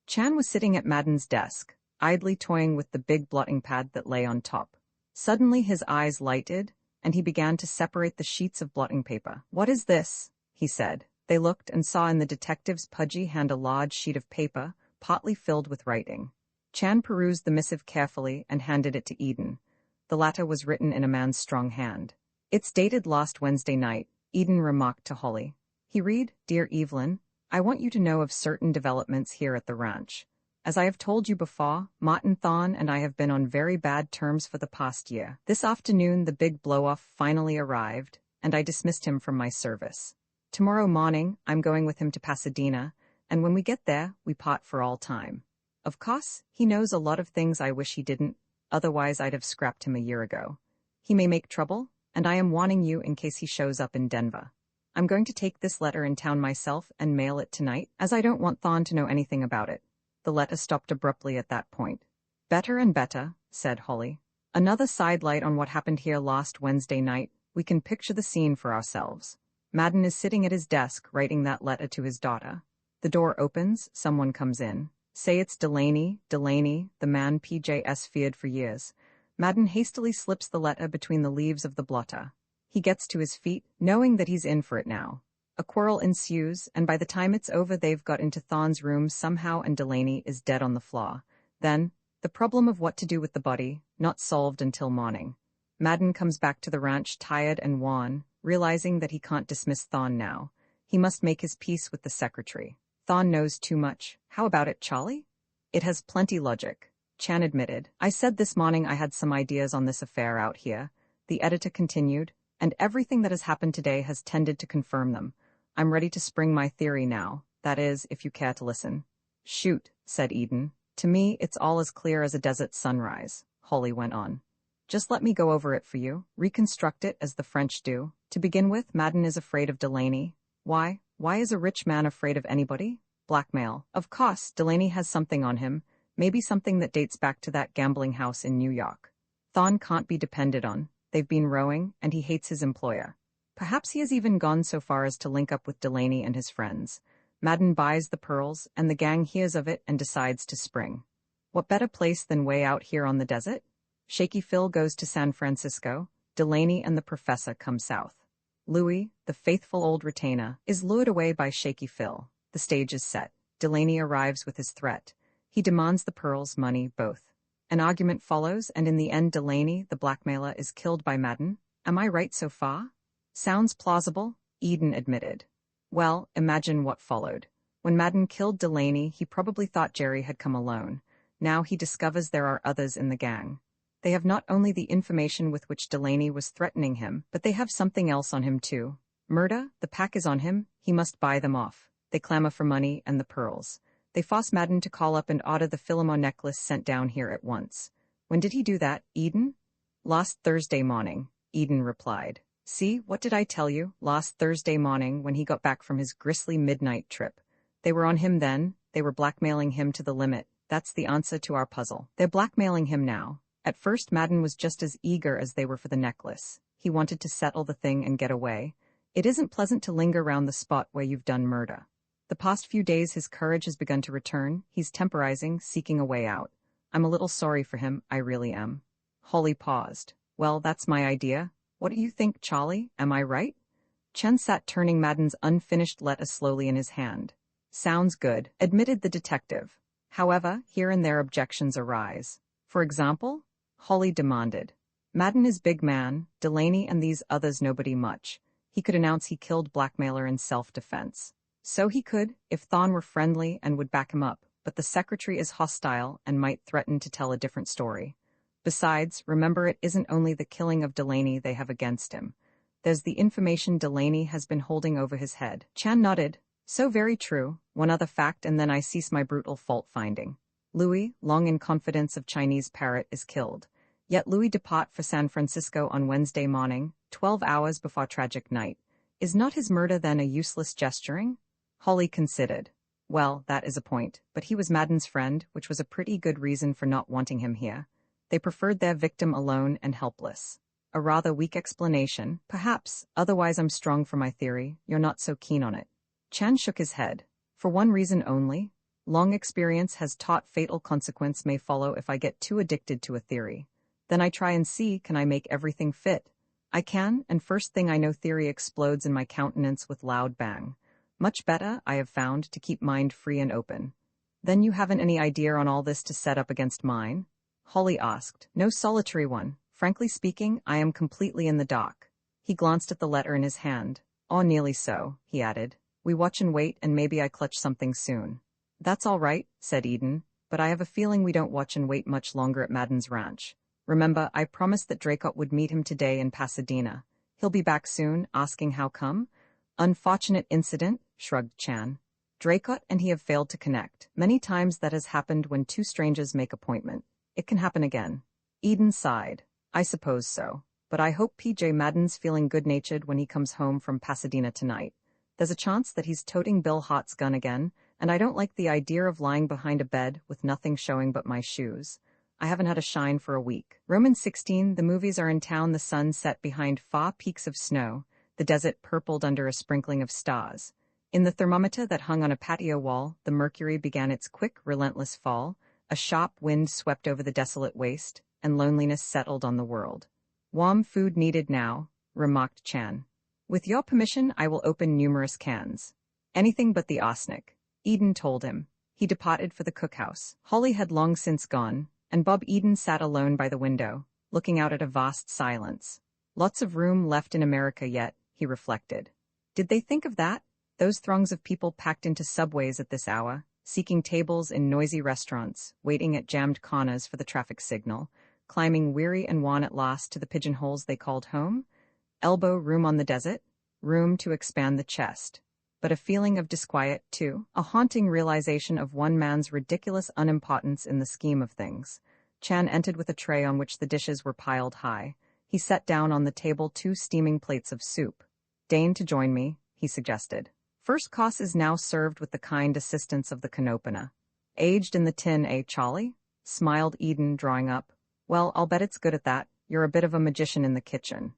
Chan was sitting at Madden's desk, idly toying with the big blotting pad that lay on top. Suddenly his eyes lighted, and he began to separate the sheets of blotting paper. What is this? He said. They looked and saw in the detective's pudgy hand a large sheet of paper, partly filled with writing. Chan perused the missive carefully and handed it to Eden. The latter was written in a man's strong hand. It's dated last Wednesday night, Eden remarked to Holly. He read, Dear Evelyn, I want you to know of certain developments here at the ranch. As I have told you before, Martin Thon and I have been on very bad terms for the past year. This afternoon the big blow-off finally arrived, and I dismissed him from my service. Tomorrow morning I'm going with him to Pasadena, and when we get there, we part for all time. Of course, he knows a lot of things I wish he didn't, otherwise I'd have scrapped him a year ago. He may make trouble, and I am warning you in case he shows up in Denver. I'm going to take this letter in town myself and mail it tonight, as I don't want Thon to know anything about it. The letter stopped abruptly at that point. Better and better, said Holly. Another sidelight on what happened here last Wednesday night. We can picture the scene for ourselves. Madden is sitting at his desk writing that letter to his daughter. The door opens, someone comes in. Say it's Delaney, the man PJ's feared for years. Madden hastily slips the letter between the leaves of the blotter. He gets to his feet, knowing that he's in for it now. A quarrel ensues, and by the time it's over they've got into Thon's room somehow and Delaney is dead on the floor. Then, the problem of what to do with the body, not solved until morning. Madden comes back to the ranch tired and wan, realizing that he can't dismiss Thon now. He must make his peace with the secretary. Thon knows too much. How about it, Charlie? It has plenty logic, Chan admitted. I said this morning I had some ideas on this affair out here, the editor continued, and everything that has happened today has tended to confirm them. I'm ready to spring my theory now, that is, if you care to listen. Shoot, said Eden. To me, it's all as clear as a desert sunrise, Holly went on. Just let me go over it for you, reconstruct it as the French do. To begin with, Madden is afraid of Delaney. Why? Why is a rich man afraid of anybody? Blackmail. Of course, Delaney has something on him, maybe something that dates back to that gambling house in New York. Thon can't be depended on. They've been rowing, and he hates his employer. Perhaps he has even gone so far as to link up with Delaney and his friends. Madden buys the pearls, and the gang hears of it and decides to spring. What better place than way out here on the desert? Shaky Phil goes to San Francisco. Delaney and the professor come south. Louis, the faithful old retainer, is lured away by Shaky Phil. The stage is set. Delaney arrives with his threat. He demands the pearls, money, both. An argument follows, and in the end Delaney, the blackmailer, is killed by Madden. Am I right so far? Sounds plausible, Eden admitted. Well, imagine what followed. When Madden killed Delaney, he probably thought Jerry had come alone. Now he discovers there are others in the gang. They have not only the information with which Delaney was threatening him, but they have something else on him too. Murder, the pack is on him, he must buy them off. They clamor for money and the pearls. They force Madden to call up and order the Philomore necklace sent down here at once. When did he do that, Eden? Last Thursday morning, Eden replied. See, what did I tell you? Last Thursday morning when he got back from his grisly midnight trip. They were on him then, they were blackmailing him to the limit. That's the answer to our puzzle. They're blackmailing him now. At first Madden was just as eager as they were for the necklace. He wanted to settle the thing and get away. It isn't pleasant to linger around the spot where you've done murder. The past few days his courage has begun to return. He's temporizing, seeking a way out. I'm a little sorry for him, I really am. Holly paused. Well, that's my idea. What do you think, Charlie? Am I right? Chen sat turning Madden's unfinished letter slowly in his hand. Sounds good, admitted the detective. However, here and there objections arise. For example? Holly demanded. Madden is big man, Delaney and these others nobody much. He could announce he killed blackmailer in self-defense. So he could, if Thon were friendly and would back him up, but the secretary is hostile and might threaten to tell a different story. Besides, remember it isn't only the killing of Delaney they have against him. There's the information Delaney has been holding over his head. Chan nodded. So very true. One other fact and then I cease my brutal fault-finding. Louis, long in confidence of Chinese Parrot, is killed. Yet Louis depart for San Francisco on Wednesday morning, 12 hours before tragic night. Is not his murder then a useless gesturing? Holly considered. Well, that is a point, but he was Madden's friend, which was a pretty good reason for not wanting him here. They preferred their victim alone and helpless. A rather weak explanation, perhaps, otherwise I'm strong for my theory, you're not so keen on it. Chan shook his head. For one reason only. Long experience has taught fatal consequence may follow if I get too addicted to a theory. Then I try and see, can I make everything fit? I can, and first thing I know theory explodes in my countenance with loud bang. Much better, I have found, to keep mind free and open. Then you haven't any idea on all this to set up against mine? Holly asked. No solitary one. Frankly speaking, I am completely in the dark. He glanced at the letter in his hand. Oh, nearly so, he added. We watch and wait and maybe I clutch something soon. That's all right, said Eden, but I have a feeling we don't watch and wait much longer at Madden's ranch. Remember, I promised that Draycott would meet him today in Pasadena. He'll be back soon, asking how come? Unfortunate incident, shrugged Chan. Draycott and he have failed to connect. Many times that has happened when two strangers make appointment. It can happen again. Eden sighed. I suppose so. but I hope PJ Madden's feeling good-natured when he comes home from Pasadena tonight. There's a chance that he's toting Bill Hot's gun again, and I don't like the idea of lying behind a bed with nothing showing but my shoes. I haven't had a shine for a week. Roman 16, the movies are in town, the sun set behind far peaks of snow, the desert purpled under a sprinkling of stars. In the thermometer that hung on a patio wall, the mercury began its quick, relentless fall, a sharp wind swept over the desolate waste, and loneliness settled on the world. Warm food needed now, remarked Chan. With your permission, I will open numerous cans. Anything but the arsenic, Eden told him. He departed for the cookhouse. Holly had long since gone, and Bob Eden sat alone by the window, looking out at a vast silence. Lots of room left in America yet, he reflected. Did they think of that? Those throngs of people packed into subways at this hour, seeking tables in noisy restaurants, waiting at jammed corners for the traffic signal, climbing weary and wan at last to the pigeonholes they called home? Elbow room on the desert, room to expand the chest. But a feeling of disquiet, too, a haunting realization of one man's ridiculous unimportance in the scheme of things. Chan entered with a tray on which the dishes were piled high. He set down on the table 2 steaming plates of soup. Deign to join me, he suggested. First course is now served with the kind assistance of the canopina. Aged in the tin, eh, Charlie? Smiled Eden, drawing up. Well, I'll bet it's good at that. You're a bit of a magician in the kitchen.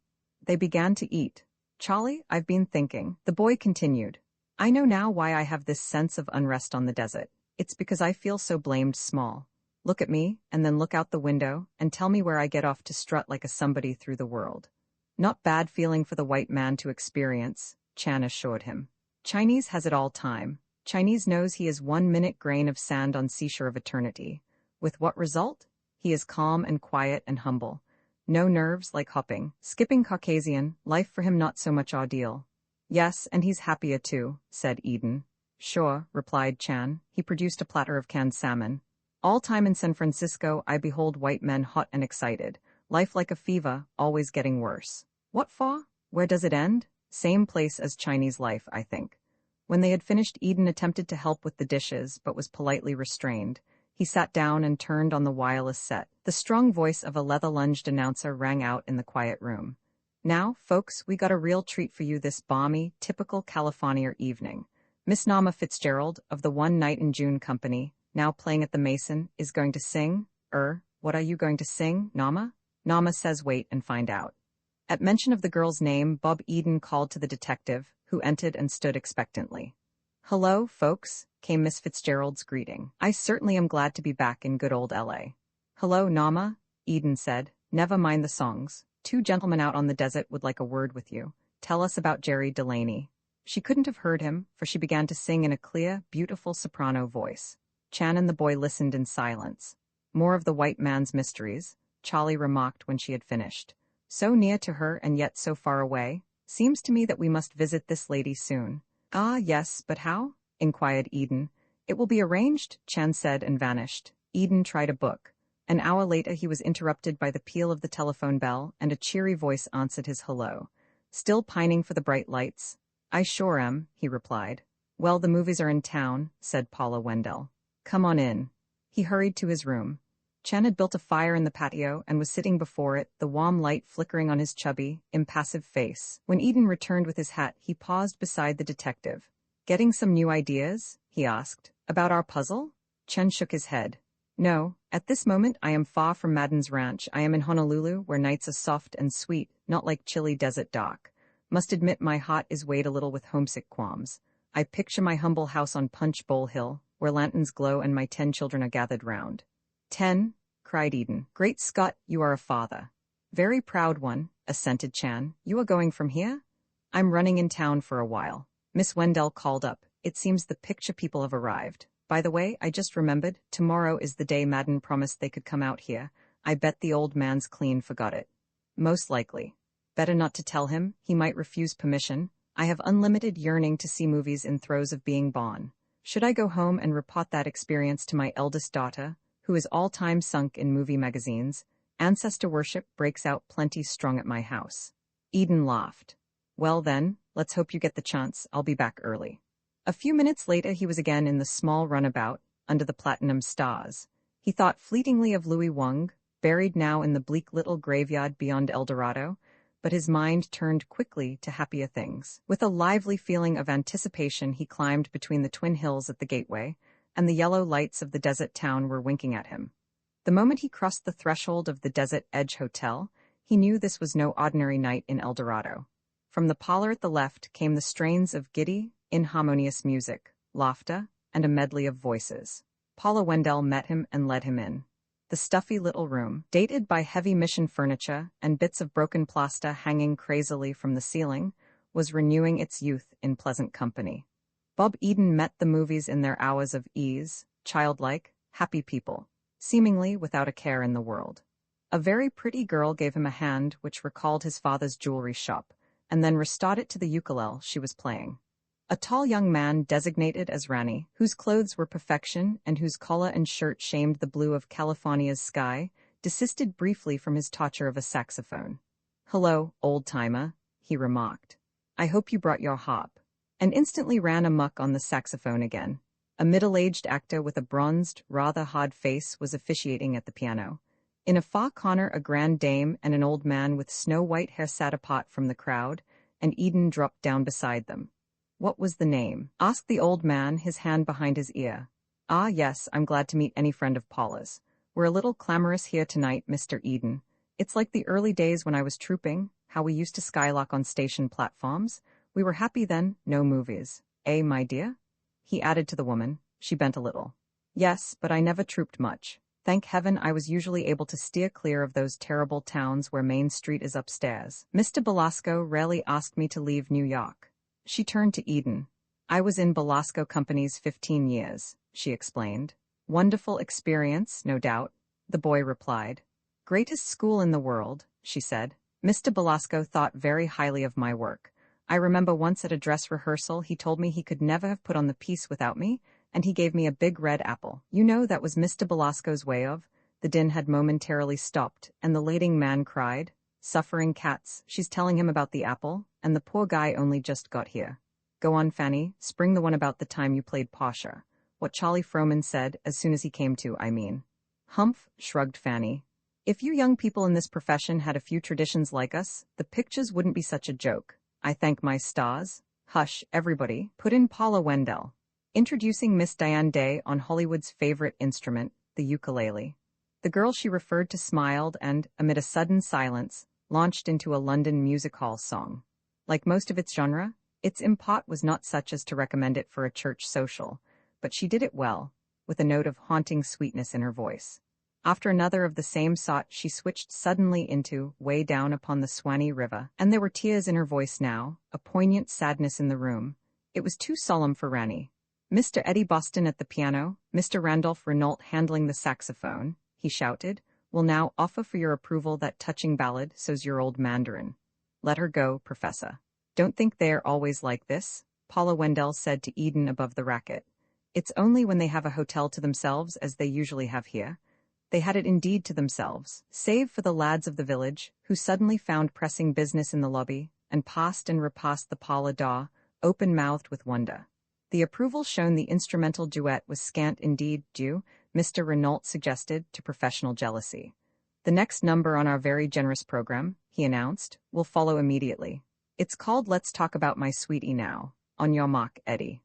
They began to eat. Charlie, I've been thinking, the boy continued. I know now why I have this sense of unrest on the desert. It's because I feel so blamed small. Look at me, and then look out the window, and tell me where I get off to strut like a somebody through the world. Not bad feeling for the white man to experience, Chan assured him. Chinese has it all time. Chinese knows he is 1 minute grain of sand on seashore of eternity. With what result? He is calm and quiet and humble. No nerves like hopping, skipping Caucasian, life for him not so much ordeal. Yes, and he's happier too, said Eden. Sure, replied Chan. He produced a platter of canned salmon. All time in San Francisco I behold white men hot and excited. Life like a fever, always getting worse. What for? Where does it end? Same place as Chinese life, I think. When they had finished, Eden attempted to help with the dishes, but was politely restrained. He sat down and turned on the wireless set. The strong voice of a leather-lunged announcer rang out in the quiet room. Now, folks, we got a real treat for you this balmy, typical California evening. Miss Nama Fitzgerald, of the One Night in June Company, now playing at the Mason, is going to sing. What are you going to sing, Nama? Nama says wait and find out. At mention of the girl's name, Bob Eden called to the detective, who entered and stood expectantly. Hello, folks, came Miss Fitzgerald's greeting. I certainly am glad to be back in good old L.A. Hello, Nama, Eden said. Never mind the songs. 2 gentlemen out on the desert would like a word with you. Tell us about Jerry Delaney. She couldn't have heard him, for she began to sing in a clear, beautiful soprano voice. Chan and the boy listened in silence. More of the white man's mysteries, Charlie remarked when she had finished. So near to her and yet so far away. Seems to me that we must visit this lady soon. Ah, yes, but how? Inquired Eden. It will be arranged, Chan said and vanished. Eden tried a book. An hour later he was interrupted by the peal of the telephone bell, and a cheery voice answered his hello. Still pining for the bright lights? I sure am, he replied. Well, the movies are in town, said Paula Wendell. Come on in. He hurried to his room. Chan had built a fire in the patio and was sitting before it, the warm light flickering on his chubby, impassive face. When Eden returned with his hat, he paused beside the detective. Getting some new ideas? He asked. About our puzzle? Chen shook his head. No, at this moment I am far from Madden's ranch. I am in Honolulu, where nights are soft and sweet, not like chilly desert dock. Must admit my heart is weighed a little with homesick qualms. I picture my humble house on Punch Bowl Hill, where lanterns glow and my 10 children are gathered round. 10, cried Eden. Great Scott, you are a father. Very proud one, assented Chan. You are going from here? I'm running in town for a while. Miss Wendell called up. It seems the picture people have arrived. By the way, I just remembered, tomorrow is the day Madden promised they could come out here. I bet the old man's clean forgot it. Most likely. Better not to tell him, he might refuse permission. I have unlimited yearning to see movies in throes of being born. Should I go home and report that experience to my eldest daughter, who is all-time sunk in movie magazines? Ancestor worship breaks out plenty strong at my house. Eden laughed. Well then, let's hope you get the chance. I'll be back early. A few minutes later he was again in the small runabout, under the platinum stars. He thought fleetingly of Louis Wang, buried now in the bleak little graveyard beyond El Dorado, but his mind turned quickly to happier things. With a lively feeling of anticipation, he climbed between the twin hills at the gateway, and the yellow lights of the desert town were winking at him. The moment he crossed the threshold of the Desert Edge Hotel, he knew this was no ordinary night in El Dorado. From the parlor at the left came the strains of giddy, inharmonious music, laughter, and a medley of voices. Paula Wendell met him and led him in. The stuffy little room, dated by heavy mission furniture and bits of broken plaster hanging crazily from the ceiling, was renewing its youth in pleasant company. Bob Eden met the movies in their hours of ease, childlike, happy people, seemingly without a care in the world. A very pretty girl gave him a hand which recalled his father's jewelry shop, and then restored it to the ukulele she was playing. A tall young man designated as Rani, whose clothes were perfection and whose collar and shirt shamed the blue of California's sky, desisted briefly from his torture of a saxophone. "Hello, old-timer," he remarked. "I hope you brought your harp," and instantly ran amuck on the saxophone again. A middle-aged actor with a bronzed, rather hard face was officiating at the piano. In a far corner, a grand dame and an old man with snow-white hair sat apart from the crowd, and Eden dropped down beside them. "What was the name?" asked the old man, his hand behind his ear. "Ah, yes, I'm glad to meet any friend of Paula's. We're a little clamorous here tonight, Mr. Eden. It's like the early days when I was trooping, how we used to skylark on station platforms. We were happy then, no movies. Eh, my dear?" he added to the woman. She bent a little. "Yes, but I never trooped much. Thank heaven I was usually able to steer clear of those terrible towns where Main Street is upstairs. Mr. Belasco rarely asked me to leave New York." She turned to Eden. "I was in Belasco Companies 15 years, she explained. "Wonderful experience, no doubt," the boy replied. "Greatest school in the world," she said. "Mr. Belasco thought very highly of my work. I remember once at a dress rehearsal he told me he could never have put on the piece without me, and he gave me a big red apple. You know, that was Mr. Belasco's way of—" The din had momentarily stopped, and the leading man cried, "Suffering cats, she's telling him about the apple, and the poor guy only just got here. Go on, Fanny, spring the one about the time you played Pasha. What Charlie Frohman said, as soon as he came to, I mean." "Humph," shrugged Fanny. "If you young people in this profession had a few traditions like us, the pictures wouldn't be such a joke. I thank my stars." "Hush, everybody," put in Paula Wendell, introducing Miss Diane Day on Hollywood's favorite instrument, the ukulele. The girl she referred to smiled and, amid a sudden silence, launched into a London music hall song. Like most of its genre, its import was not such as to recommend it for a church social, but she did it well, with a note of haunting sweetness in her voice. After another of the same sort, she switched suddenly into "Way Down Upon the Swanee River," and there were tears in her voice now, a poignant sadness in the room. It was too solemn for Rani. "Mr. Eddie Boston at the piano, Mr. Randolph Renault handling the saxophone," he shouted, "will now offer for your approval that touching ballad, So's Your Old Mandarin. Let her go, Professor." "Don't think they're always like this," Paula Wendell said to Eden above the racket. "It's only when they have a hotel to themselves, as they usually have here." They had it indeed to themselves, save for the lads of the village, who suddenly found pressing business in the lobby, and passed and repassed the parlor door, open-mouthed with wonder. The approval shown the instrumental duet was scant indeed due, Mr. Renault suggested, to professional jealousy. "The next number on our very generous program," he announced, "will follow immediately. It's called Let's Talk About My Sweetie Now. On your mark, Eddie."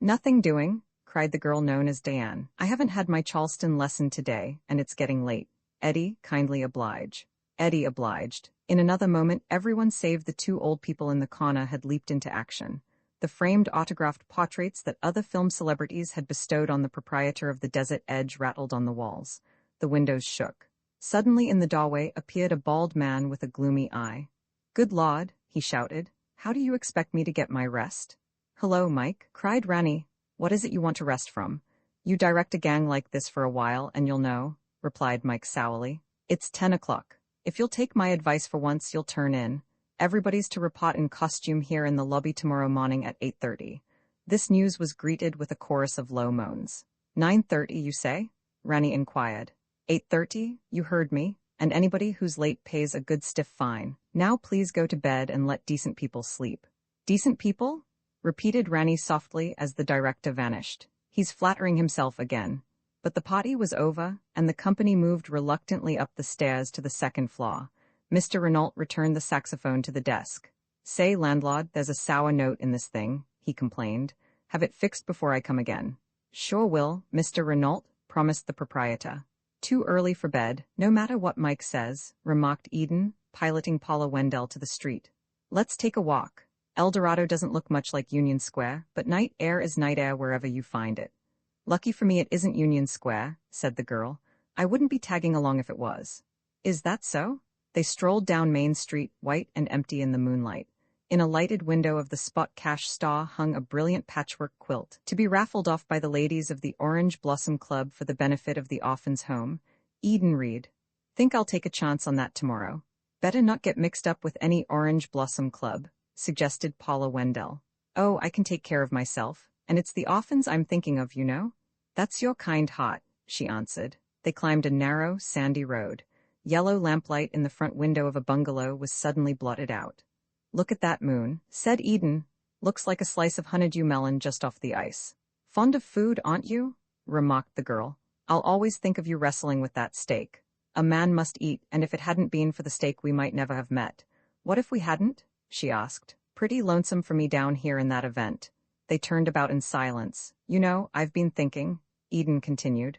"Nothing doing," cried the girl known as Diane. "I haven't had my Charleston lesson today, and it's getting late. Eddie, kindly oblige." Eddie obliged. In another moment, everyone save the two old people in the corner had leaped into action. The framed autographed portraits that other film celebrities had bestowed on the proprietor of the Desert Edge rattled on the walls. The windows shook. Suddenly in the doorway appeared a bald man with a gloomy eye. "Good Lord," he shouted, "how do you expect me to get my rest?" "Hello, Mike," cried Rani. "What is it you want to rest from?" "You direct a gang like this for a while, and you'll know," replied Mike sourly. "It's 10 o'clock. If you'll take my advice for once, you'll turn in. Everybody's to report in costume here in the lobby tomorrow morning at 8:30. This news was greeted with a chorus of low moans. "9:30, you say?" Rani inquired. "8:30, you heard me, and anybody who's late pays a good stiff fine. Now please go to bed and let decent people sleep." "Decent people?" repeated Rani softly as the director vanished. "He's flattering himself again." But the party was over, and the company moved reluctantly up the stairs to the second floor. Mr. Renault returned the saxophone to the desk. "Say, landlord, there's a sour note in this thing," he complained. "Have it fixed before I come again." "Sure will, Mr. Renault," promised the proprietor. "Too early for bed, no matter what Mike says," remarked Eden, piloting Paula Wendell to the street. "Let's take a walk. El Dorado doesn't look much like Union Square, but night air is night air wherever you find it." "Lucky for me it isn't Union Square," said the girl. "I wouldn't be tagging along if it was." "Is that so?" They strolled down Main Street, white and empty in the moonlight. In a lighted window of the Spot Cash store hung a brilliant patchwork quilt, to be raffled off by the ladies of the Orange Blossom Club for the benefit of the Orphans' Home. Eden read, "Think I'll take a chance on that tomorrow." "Better not get mixed up with any Orange Blossom Club," suggested Paula Wendell. "Oh, I can take care of myself, and it's the orphans I'm thinking of, you know." "That's your kind heart," she answered. They climbed a narrow, sandy road. Yellow lamplight in the front window of a bungalow was suddenly blotted out. "Look at that moon," said Eden. "Looks like a slice of honeydew melon just off the ice." "Fond of food, aren't you?" remarked the girl. "I'll always think of you wrestling with that steak. A man must eat, and if it hadn't been for the steak we might never have met." "What if we hadn't?" she asked. "Pretty lonesome for me down here in that event." They turned about in silence. "You know, I've been thinking," Eden continued.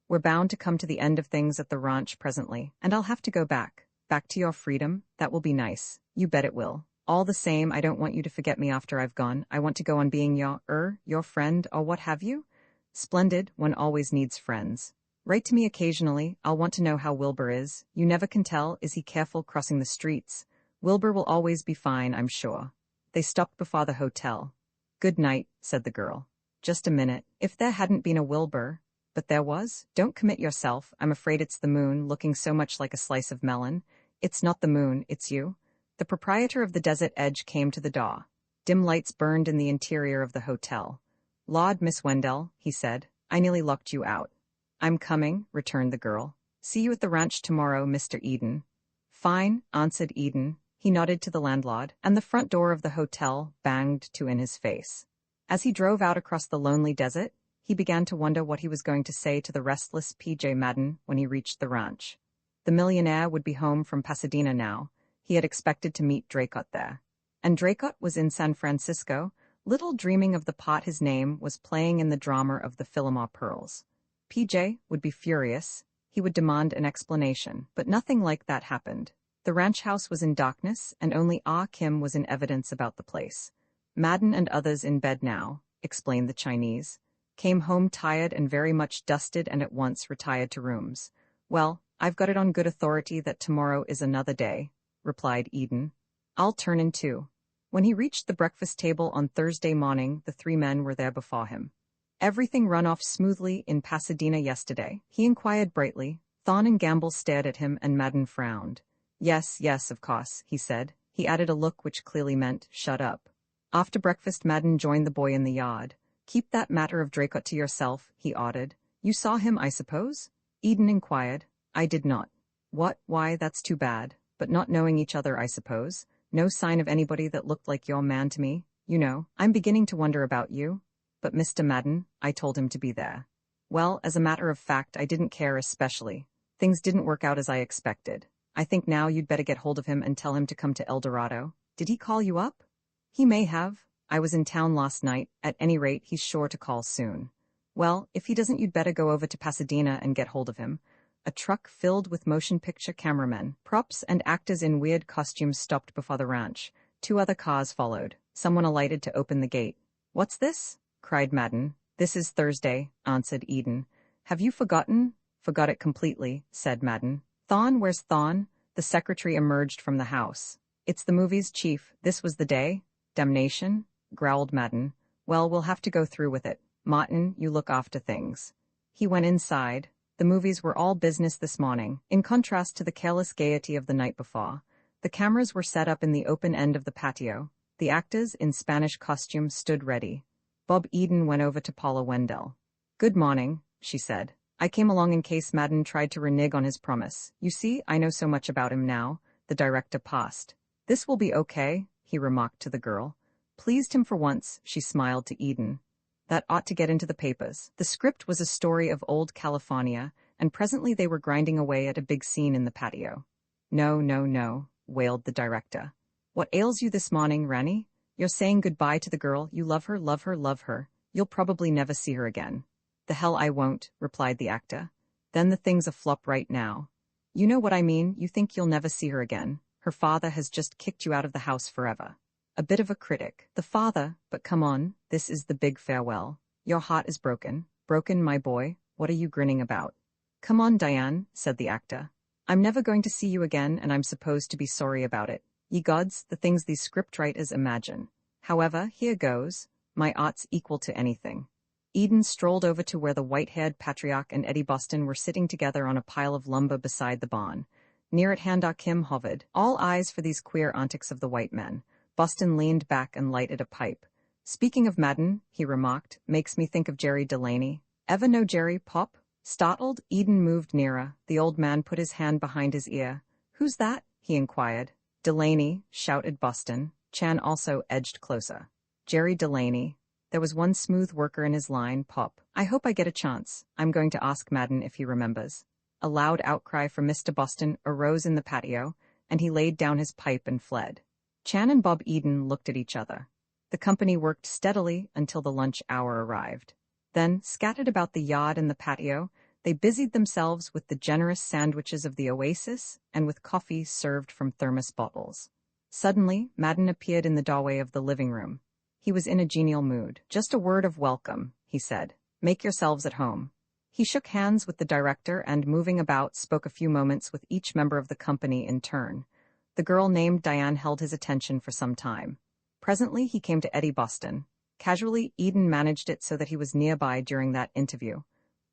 "We're bound to come to the end of things at the ranch presently, and I'll have to go back. Back to your freedom. That will be nice. You bet it will. All the same, I don't want you to forget me after I've gone. I want to go on being your friend, or what have you." "Splendid, one always needs friends. Write to me occasionally. I'll want to know how Wilbur is. You never can tell, is he careful crossing the streets?" "Wilbur will always be fine, I'm sure." They stopped before the hotel. "Good night," said the girl. "Just a minute. If there hadn't been a Wilbur—" "But there was? Don't commit yourself. I'm afraid it's the moon, looking so much like a slice of melon." "It's not the moon, it's you." The proprietor of the Desert Edge came to the door. Dim lights burned in the interior of the hotel. "Lord, Miss Wendell," he said, "I nearly locked you out." "I'm coming," returned the girl. "See you at the ranch tomorrow, Mr. Eden." "Fine," answered Eden. He nodded to the landlord, and the front door of the hotel banged to in his face. As he drove out across the lonely desert, he began to wonder what he was going to say to the restless P.J. Madden when he reached the ranch. The millionaire would be home from Pasadena now. He had expected to meet Draycott there. And Draycott was in San Francisco, little dreaming of the part his name was playing in the drama of the Philomar Pearls. P.J. would be furious. He would demand an explanation, but nothing like that happened. The ranch house was in darkness, and only Ah Kim was in evidence about the place. "Madden and others in bed now," explained the Chinese. "Came home tired and very much dusted and at once retired to rooms." "Well, I've got it on good authority that tomorrow is another day," replied Eden. "I'll turn in too." When he reached the breakfast table on Thursday morning, the three men were there before him. "Everything run off smoothly in Pasadena yesterday?" he inquired brightly. Thorne and Gamble stared at him, and Madden frowned. Yes, of course," he said. He added a look which clearly meant, "Shut up." After breakfast, Madden joined the boy in the yard. "Keep that matter of Draycott to yourself," he ordered. "You saw him, I suppose?" Eden inquired. "I did not." "What? Why, that's too bad. But not knowing each other, I suppose. No sign of anybody that looked like your man to me. You know, I'm beginning to wonder about you." "But Mr. Madden, I told him to be there." "Well, as a matter of fact, I didn't care especially. Things didn't work out as I expected. I think now you'd better get hold of him and tell him to come to El Dorado." "Did he call you up?" "He may have. I was in town last night. At any rate, he's sure to call soon." "Well, if he doesn't, you'd better go over to Pasadena and get hold of him." A truck filled with motion picture cameramen, props, and actors in weird costumes stopped before the ranch. 2 other cars followed. Someone alighted to open the gate. "What's this?" cried Madden. "This is Thursday," answered Eden. "Have you forgotten?" "Forgot it completely," said Madden. "Thorne, where's Thorne?" The secretary emerged from the house. "It's the movies, Chief. This was the day?" "Damnation," growled Madden. "Well, we'll have to go through with it. Martin, you look after things." He went inside. The movies were all business this morning, in contrast to the careless gaiety of the night before. The cameras were set up in the open end of the patio. The actors, in Spanish costumes, stood ready. Bob Eden went over to Paula Wendell. "Good morning," she said. "I came along in case Madden tried to renege on his promise. You see, I know so much about him now." The director paused. "This will be okay," he remarked to the girl. Pleased him for once, she smiled to Eden. That ought to get into the papers. The script was a story of old California, and presently they were grinding away at a big scene in the patio. No, no, no, wailed the director. What ails you this morning, Ranny? You're saying goodbye to the girl, you love her, love her, love her. You'll probably never see her again. The hell I won't, replied the actor. Then the thing's a flop right now. You know what I mean, you think you'll never see her again. Her father has just kicked you out of the house forever. A bit of a critic. The father, but come on, this is the big farewell. Your heart is broken. Broken, my boy, what are you grinning about? Come on, Diane, said the actor. I'm never going to see you again, and I'm supposed to be sorry about it. Ye gods, the things these scriptwriters imagine. However, here goes. My art's equal to anything. Eden strolled over to where the white-haired patriarch and Eddie Boston were sitting together on a pile of lumber beside the barn. Near at hand Kim hovered, all eyes for these queer antics of the white men. Boston leaned back and lighted a pipe. Speaking of Madden, he remarked, makes me think of Jerry Delaney. Ever know Jerry, Pop? Startled, Eden moved nearer. The old man put his hand behind his ear. Who's that? He inquired. Delaney, shouted Boston. Chan also edged closer. Jerry Delaney. There was one smooth worker in his line, Pop. I hope I get a chance. I'm going to ask Madden if he remembers. A loud outcry from Mr. Boston arose in the patio, and he laid down his pipe and fled. Chan and Bob Eden looked at each other. The company worked steadily until the lunch hour arrived. Then, scattered about the yard and the patio, they busied themselves with the generous sandwiches of the Oasis and with coffee served from thermos bottles. Suddenly, Madden appeared in the doorway of the living room. He was in a genial mood. Just a word of welcome, he said. Make yourselves at home. He shook hands with the director and, moving about, spoke a few moments with each member of the company in turn. The girl named Diane held his attention for some time. Presently, he came to Eddie Boston. Casually, Eden managed it so that he was nearby during that interview.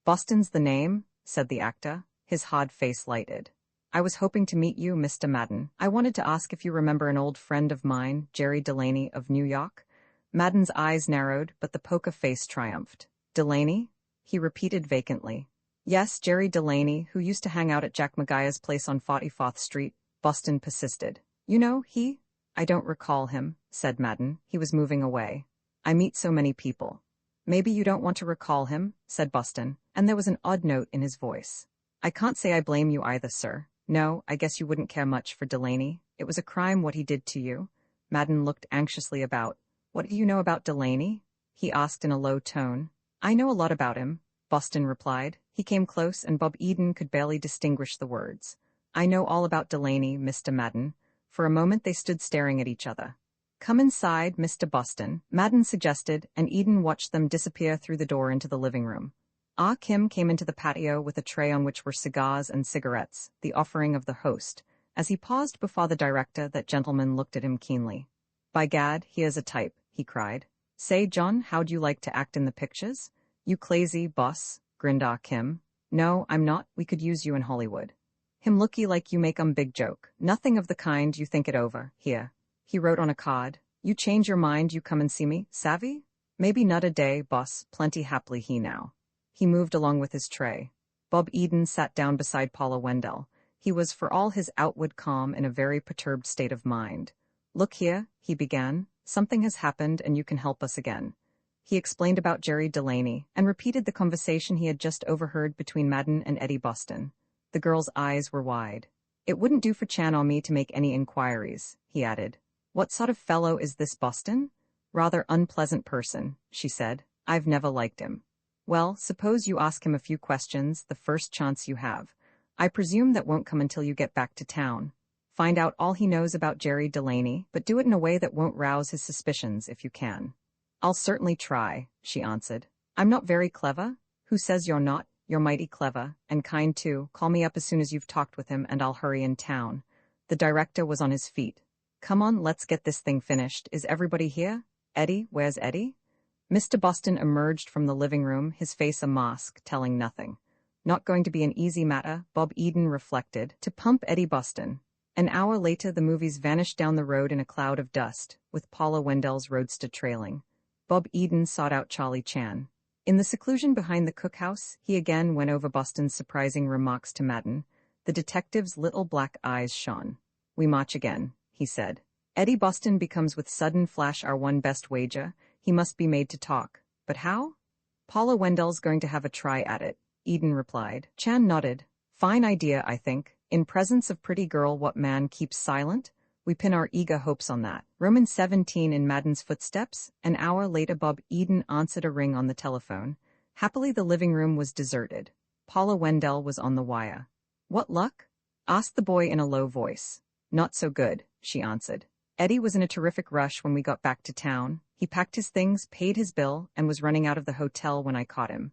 Boston's the name, said the actor. His hard face lighted. I was hoping to meet you, Mr. Madden. I wanted to ask if you remember an old friend of mine, Jerry Delaney of New York. Madden's eyes narrowed, but the poker face triumphed. Delaney? He repeated vacantly. Yes, Jerry Delaney, who used to hang out at Jack Magaya's place on 44th Street. Boston persisted. You know, he? I don't recall him, said Madden. He was moving away. I meet so many people. Maybe you don't want to recall him, said Boston, and there was an odd note in his voice. I can't say I blame you either, sir. No, I guess you wouldn't care much for Delaney. It was a crime what he did to you. Madden looked anxiously about. What do you know about Delaney? He asked in a low tone. I know a lot about him, Boston replied. He came close and Bob Eden could barely distinguish the words. I know all about Delaney, Mr. Madden. For a moment they stood staring at each other. Come inside, Mr. Boston, Madden suggested, and Eden watched them disappear through the door into the living room. Ah Kim came into the patio with a tray on which were cigars and cigarettes, the offering of the host. As he paused before the director, that gentleman looked at him keenly. By gad, here's a type, he cried. Say, John, how'd you like to act in the pictures? You crazy, boss, grinned Ah Kim. No, I'm not, we could use you in Hollywood. Him looky like you make big joke. Nothing of the kind, you think it over. Here. He wrote on a card. You change your mind, you come and see me, savvy? Maybe not a day, boss, plenty haply he now. He moved along with his tray. Bob Eden sat down beside Paula Wendell. He was, for all his outward calm, in a very perturbed state of mind. Look here, he began. Something has happened and you can help us again. He explained about Jerry Delaney and repeated the conversation he had just overheard between Madden and Eddie Boston. The girl's eyes were wide. It wouldn't do for Chan or me to make any inquiries, he added. What sort of fellow is this Boston? Rather unpleasant person, she said. I've never liked him. Well, suppose you ask him a few questions the first chance you have. I presume that won't come until you get back to town. Find out all he knows about Jerry Delaney, but do it in a way that won't rouse his suspicions if you can. I'll certainly try, she answered. I'm not very clever. Who says you're not? You're mighty clever, and kind too. Call me up as soon as you've talked with him and I'll hurry in town. The director was on his feet. Come on, let's get this thing finished. Is everybody here? Eddie, where's Eddie? Mr. Boston emerged from the living room, his face a mask, telling nothing. Not going to be an easy matter, Bob Eden reflected, to pump Eddie Boston. An hour later the movies vanished down the road in a cloud of dust, with Paula Wendell's roadster trailing. Bob Eden sought out Charlie Chan. In the seclusion behind the cookhouse, he again went over Boston's surprising remarks to Madden. The detective's little black eyes shone. We march again, he said. Eddie Boston becomes with sudden flash our one best wager. He must be made to talk. But how? Paula Wendell's going to have a try at it, Eden replied. Chan nodded. Fine idea, I think. In presence of pretty girl, what man keeps silent? We pin our eager hopes on that. Roman 17 in Madden's footsteps. An hour later, Bob Eden answered a ring on the telephone. Happily, the living room was deserted. Paula Wendell was on the wire. What luck? Asked the boy in a low voice. Not so good, she answered. Eddie was in a terrific rush when we got back to town. He packed his things, paid his bill, and was running out of the hotel when I caught him.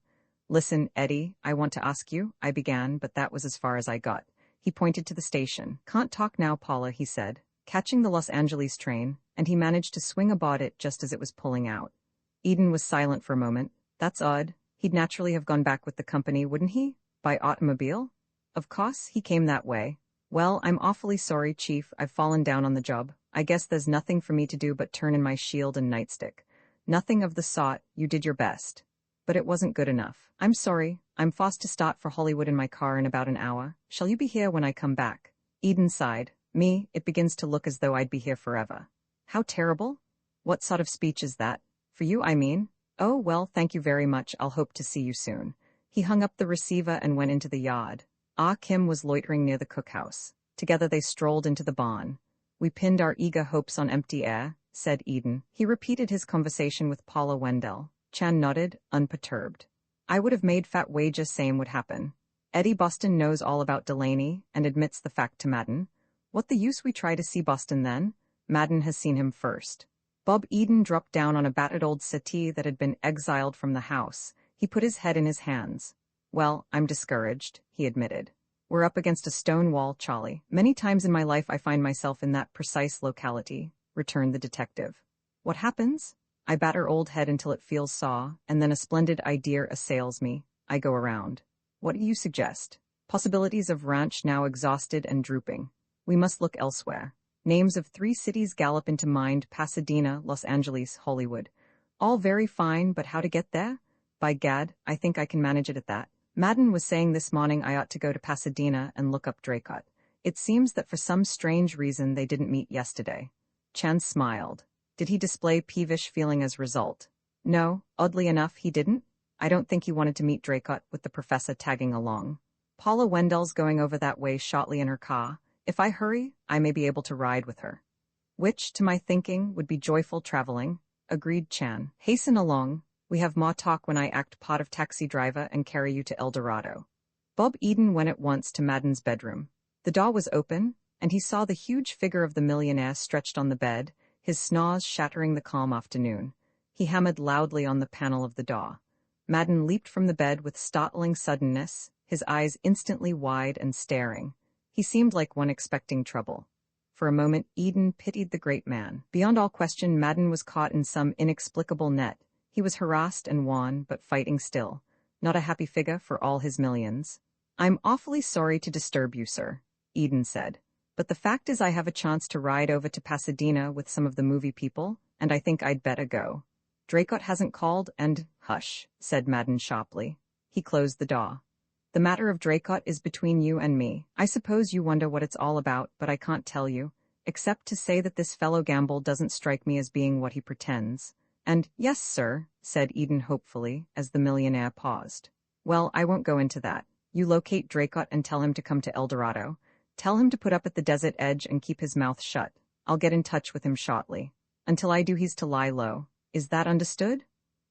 Listen, Eddie, I want to ask you, I began, but that was as far as I got. He pointed to the station. Can't talk now, Paula, he said, catching the Los Angeles train, and he managed to swing aboard it just as it was pulling out. Eden was silent for a moment. That's odd. He'd naturally have gone back with the company, wouldn't he? By automobile? Of course, he came that way. Well, I'm awfully sorry, Chief. I've fallen down on the job. I guess there's nothing for me to do but turn in my shield and nightstick. Nothing of the sort. You did your best. But it wasn't good enough. I'm sorry. I'm forced to start for Hollywood in my car in about an hour. Shall you be here when I come back? Eden sighed. Me, it begins to look as though I'd be here forever. How terrible? What sort of speech is that? For you, I mean. Oh, well, thank you very much. I'll hope to see you soon. He hung up the receiver and went into the yard. Ah Kim was loitering near the cookhouse. Together they strolled into the barn. We pinned our eager hopes on empty air, said Eden. He repeated his conversation with Paula Wendell. Chan nodded, unperturbed. I would have made fat wager same would happen. Eddie Boston knows all about Delaney and admits the fact to Madden. What the use we try to see Boston then? Madden has seen him first. Bob Eden dropped down on a battered old settee that had been exiled from the house. He put his head in his hands. Well, I'm discouraged, he admitted. We're up against a stone wall, Charlie. Many times in my life I find myself in that precise locality, returned the detective. What happens? I bat her old head until it feels sore, and then a splendid idea assails me. I go around. What do you suggest? Possibilities of ranch now exhausted and drooping. We must look elsewhere. Names of 3 cities gallop into mind: Pasadena, Los Angeles, Hollywood. All very fine, but how to get there? By gad, I think I can manage it at that. Madden was saying this morning I ought to go to Pasadena and look up Draycott. It seems that for some strange reason they didn't meet yesterday. Chan smiled. Did he display peevish feeling as result? No, oddly enough, he didn't. I don't think he wanted to meet Draycott, with the professor tagging along. Paula Wendell's going over that way shortly in her car. If I hurry, I may be able to ride with her. Which, to my thinking, would be joyful traveling, agreed Chan. Hasten along. We have more talk when I act part of taxi driver and carry you to El Dorado. Bob Eden went at once to Madden's bedroom. The door was open, and he saw the huge figure of the millionaire stretched on the bed, his snores shattering the calm afternoon. He hammered loudly on the panel of the door. Madden leaped from the bed with startling suddenness, his eyes instantly wide and staring. He seemed like one expecting trouble. For a moment, Eden pitied the great man. Beyond all question, Madden was caught in some inexplicable net. He was harassed and wan, but fighting still. Not a happy figure for all his millions. I'm awfully sorry to disturb you, sir, Eden said. But the fact is I have a chance to ride over to Pasadena with some of the movie people, and I think I'd better go. Draycott hasn't called and— Hush, said Madden sharply. He closed the door. The matter of Draycott is between you and me. I suppose you wonder what it's all about, but I can't tell you, except to say that this fellow Gamble doesn't strike me as being what he pretends. And— Yes, sir, said Eden hopefully, as the millionaire paused. Well, I won't go into that. You locate Draycott and tell him to come to El Dorado. Tell him to put up at the desert edge and keep his mouth shut. I'll get in touch with him shortly. Until I do, he's to lie low. Is that understood?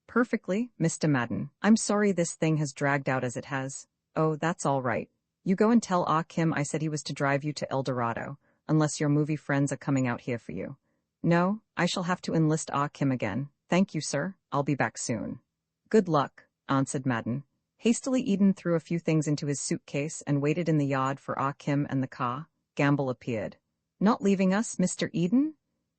Perfectly, Mr. Madden. I'm sorry this thing has dragged out as it has. Oh, that's all right. You go and tell Ah Kim I said he was to drive you to El Dorado, unless your movie friends are coming out here for you. No, I shall have to enlist Ah Kim again. Thank you, sir. I'll be back soon. Good luck, answered Madden. Hastily, Eden threw a few things into his suitcase and waited in the yard for Ah Kim and the car. Gamble appeared. Not leaving us, Mr. Eden?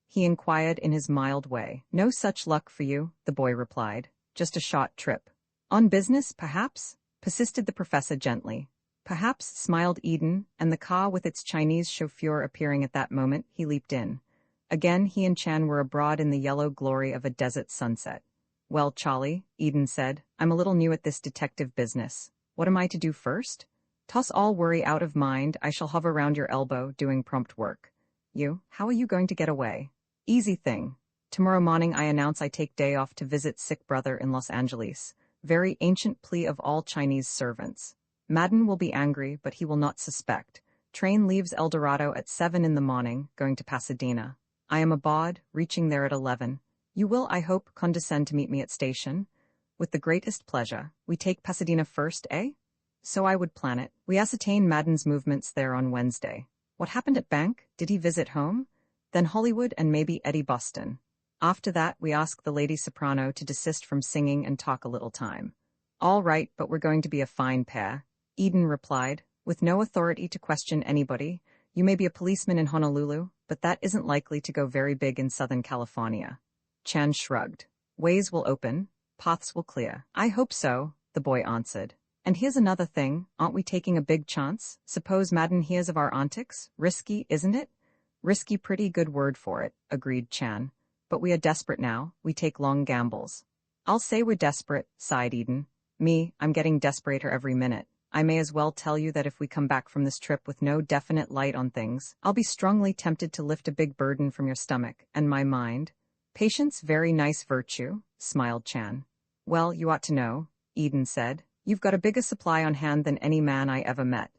He inquired in his mild way. No such luck for you, the boy replied. Just a short trip. On business, perhaps? Persisted the professor gently. Perhaps, smiled Eden, and the car with its Chinese chauffeur appearing at that moment, he leaped in. Again he and Chan were abroad in the yellow glory of a desert sunset. Well, Charlie, Eden said, I'm a little new at this detective business. What am I to do first? Toss all worry out of mind. I shall hover round your elbow, doing prompt work. You, how are you going to get away? Easy thing. Tomorrow morning I announce I take day off to visit sick brother in Los Angeles. Very ancient plea of all Chinese servants. Madden will be angry, but he will not suspect. Train leaves El Dorado at 7 in the morning, going to Pasadena. I am aboard, reaching there at 11. You will, I hope, condescend to meet me at station? With the greatest pleasure. We take Pasadena first, eh? So I would plan it. We ascertain Madden's movements there on Wednesday. What happened at bank? Did he visit home? Then Hollywood and maybe Eddie Boston. After that, we ask the lady soprano to desist from singing and talk a little time. All right, but we're going to be a fine pair. Eden replied, with no authority to question anybody. You may be a policeman in Honolulu, but that isn't likely to go very big in Southern California. Chan shrugged. Ways will open, paths will clear. I hope so, the boy answered. And here's another thing, aren't we taking a big chance? Suppose Madden hears of our antics? Risky, isn't it? Risky, pretty good word for it, agreed Chan. But we are desperate now, we take long gambles. I'll say we're desperate, sighed Eden. Me, I'm getting desperater every minute. I may as well tell you that if we come back from this trip with no definite light on things, I'll be strongly tempted to lift a big burden from your stomach and my mind. Patience, very nice virtue, smiled Chan. Well, you ought to know, Eden said. You've got a bigger supply on hand than any man I ever met.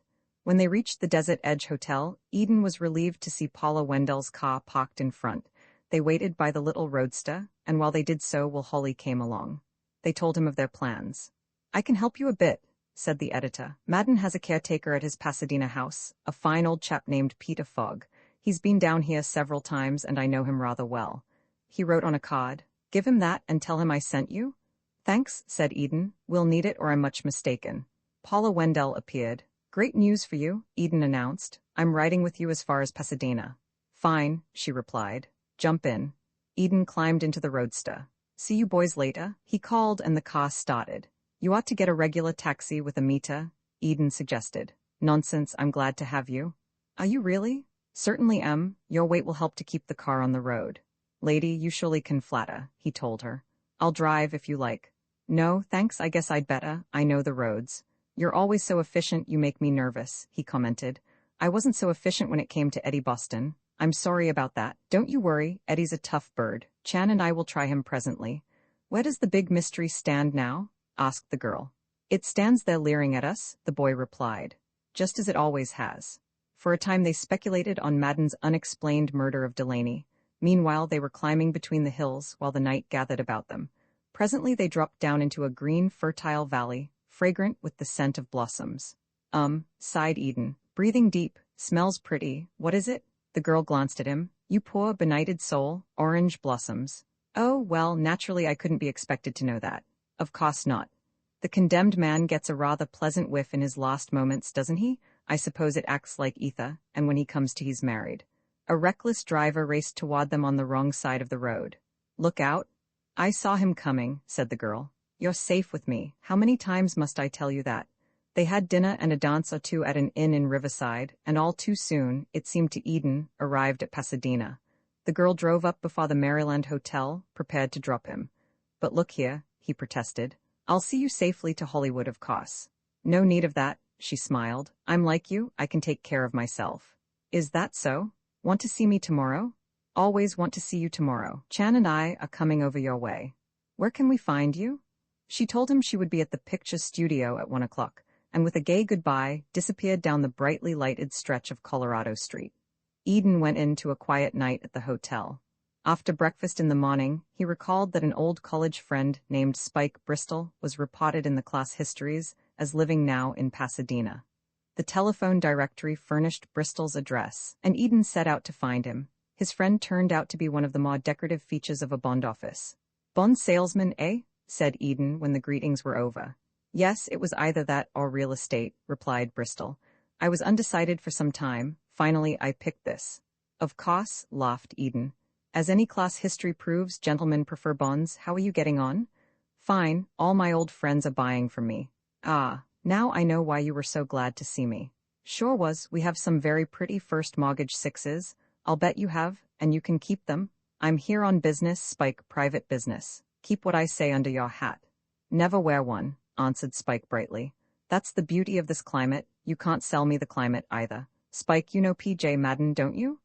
When they reached the Desert Edge Hotel, Eden was relieved to see Paula Wendell's car parked in front. They waited by the little roadster, and while they did so, Will Holly came along. They told him of their plans. I can help you a bit, said the editor. Madden has a caretaker at his Pasadena house, a fine old chap named Peter Fogg. He's been down here several times, and I know him rather well. He wrote on a card, "Give him that and tell him I sent you." Thanks, said Eden. We'll need it or I'm much mistaken. Paula Wendell appeared. Great news for you, Eden announced. I'm riding with you as far as Pasadena. Fine, she replied. Jump in. Eden climbed into the roadster. See you boys later, he called and the car started. You ought to get a regular taxi with a meter, Eden suggested. Nonsense, I'm glad to have you. Are you really? Certainly am. Your weight will help to keep the car on the road. Lady, you surely can flatter, he told her. I'll drive if you like. No, thanks, I guess I'd better. I know the roads. You're always so efficient you make me nervous, he commented. I wasn't so efficient when it came to Eddie Boston. I'm sorry about that. Don't you worry, Eddie's a tough bird. Chan and I will try him presently. Where does the big mystery stand now? Asked the girl. It stands there leering at us, the boy replied. Just as it always has. For a time they speculated on Madden's unexplained murder of Delaney. Meanwhile they were climbing between the hills while the night gathered about them. Presently they dropped down into a green, fertile valley, fragrant with the scent of blossoms. Sighed Eden. Breathing deep. Smells pretty. What is it? The girl glanced at him. You poor, benighted soul. Orange blossoms. Oh, well, naturally I couldn't be expected to know that. Of course not. The condemned man gets a rather pleasant whiff in his last moments, doesn't he? I suppose it acts like ether, and when he comes to he's married. A reckless driver raced toward them on the wrong side of the road. Look out. I saw him coming, said the girl. You're safe with me. How many times must I tell you that? They had dinner and a dance or two at an inn in Riverside, and all too soon, it seemed to Eden, arrived at Pasadena. The girl drove up before the Maryland Hotel, prepared to drop him. But look here, he protested. I'll see you safely to Hollywood, of course. No need of that, she smiled. I'm like you, I can take care of myself. Is that so? Want to see me tomorrow? Always want to see you tomorrow. Chan and I are coming over your way. Where can we find you? She told him she would be at the picture studio at 1 o'clock, and with a gay goodbye, disappeared down the brightly lighted stretch of Colorado Street. Eden went into a quiet night at the hotel. After breakfast in the morning, he recalled that an old college friend named Spike Bristol was reported in the class histories as living now in Pasadena. The telephone directory furnished Bristol's address, and Eden set out to find him. His friend turned out to be one of the more decorative features of a bond office. Bond salesman, eh? Said Eden when the greetings were over. Yes, it was either that or real estate, replied Bristol. I was undecided for some time. Finally, I picked this. Of course, laughed Eden. As any class history proves, gentlemen prefer bonds. How are you getting on? Fine, all my old friends are buying from me. Ah, now I know why you were so glad to see me. Sure was, we have some very pretty first mortgage sixes. I'll bet you have, and you can keep them. I'm here on business, Spike, private business. Keep what I say under your hat. Never wear one, answered Spike brightly. That's the beauty of this climate. You can't sell me the climate either. Spike, you know P.J. Madden, don't you?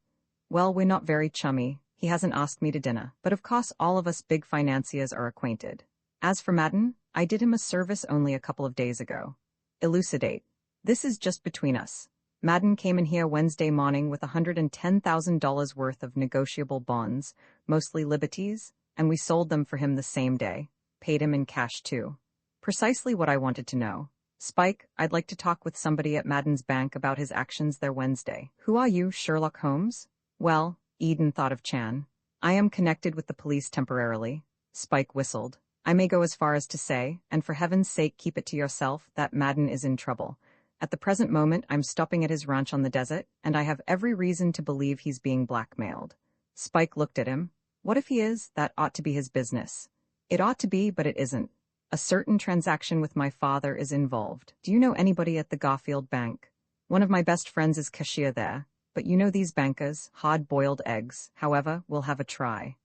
Well, we're not very chummy. He hasn't asked me to dinner, but of course all of us big financiers are acquainted. As for Madden, I did him a service only a couple of days ago. Elucidate. This is just between us. Madden came in here Wednesday morning with $110,000 worth of negotiable bonds, mostly liberties, and we sold them for him the same day. Paid him in cash too. Precisely what I wanted to know. Spike, I'd like to talk with somebody at Madden's bank about his actions there Wednesday. Who are you, Sherlock Holmes? Well, Eden thought of Chan. I am connected with the police temporarily. Spike whistled. I may go as far as to say, and for heaven's sake keep it to yourself, that Madden is in trouble. At the present moment I'm stopping at his ranch on the desert, and I have every reason to believe he's being blackmailed. Spike looked at him. What if he is? That ought to be his business. It ought to be, but it isn't. A certain transaction with my father is involved. Do you know anybody at the Garfield Bank? One of my best friends is cashier there, but you know these bankers, hard-boiled eggs. However, we'll have a try.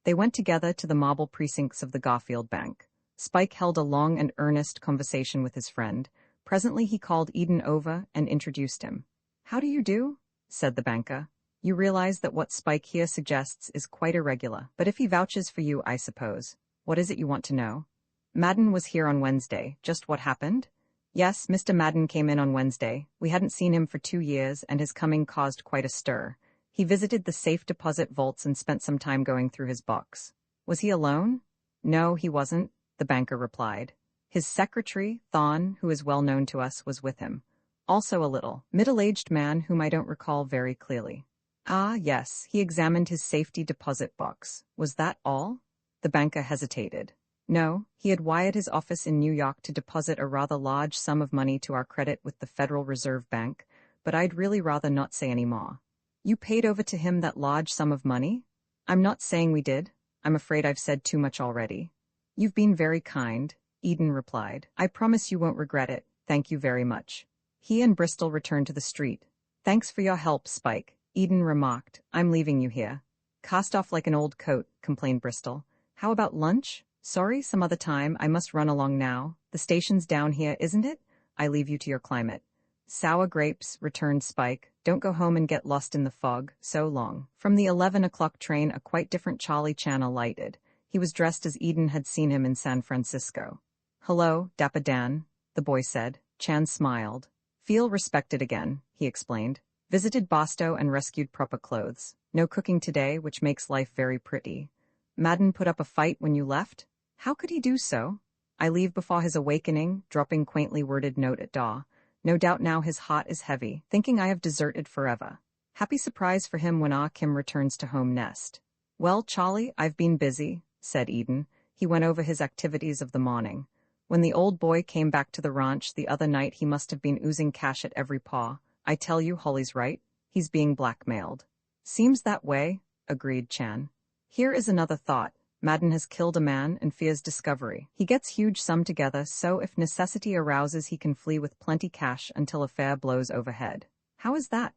They went together to the marble precincts of the Garfield Bank. Spike held a long and earnest conversation with his friend. Presently he called Eden over and introduced him. How do you do? Said the banker. You realize that what Spike here suggests is quite irregular, but if he vouches for you, I suppose. What is it you want to know? Madden was here on Wednesday. Just what happened? Yes, Mr. Madden came in on Wednesday. We hadn't seen him for 2 years, and his coming caused quite a stir. He visited the safe deposit vaults and spent some time going through his books. Was he alone? No, he wasn't, the banker replied. His secretary, Thon, who is well known to us, was with him. Also a little, middle-aged man whom I don't recall very clearly. Ah, yes, he examined his safety deposit box. Was that all? The banker hesitated. No, he had wired his office in New York to deposit a rather large sum of money to our credit with the Federal Reserve Bank, but I'd really rather not say any more. You paid over to him that large sum of money? I'm not saying we did. I'm afraid I've said too much already. You've been very kind, Eden replied. I promise you won't regret it. Thank you very much. He and Bristol returned to the street. Thanks for your help, Spike, Eden remarked. I'm leaving you here. Cast off like an old coat, complained Bristol. How about lunch? Sorry, some other time. I must run along now. The station's down here, isn't it? I leave you to your climate. Sour grapes, returned Spike. Don't go home and get lost in the fog. So long. From the 11 o'clock train, a quite different Charlie Chan alighted. He was dressed as Eden had seen him in San Francisco. Hello, Dapper Dan, the boy said. Chan smiled. Feel respected again, he explained. Visited Bosto and rescued proper clothes. No cooking today, which makes life very pretty. Madden put up a fight when you left? How could he do so? I leave before his awakening, dropping quaintly worded note at Daw. No doubt now his heart is heavy, thinking I have deserted forever. Happy surprise for him when Ah Kim returns to home nest. Well, Charlie, I've been busy, said Eden. He went over his activities of the morning. When the old boy came back to the ranch the other night, he must have been oozing cash at every paw. I tell you, Holly's right. He's being blackmailed. Seems that way, agreed Chan. Here is another thought. Madden has killed a man and fears discovery. He gets huge sum together, so if necessity arouses he can flee with plenty cash until affair blows overhead. How is that?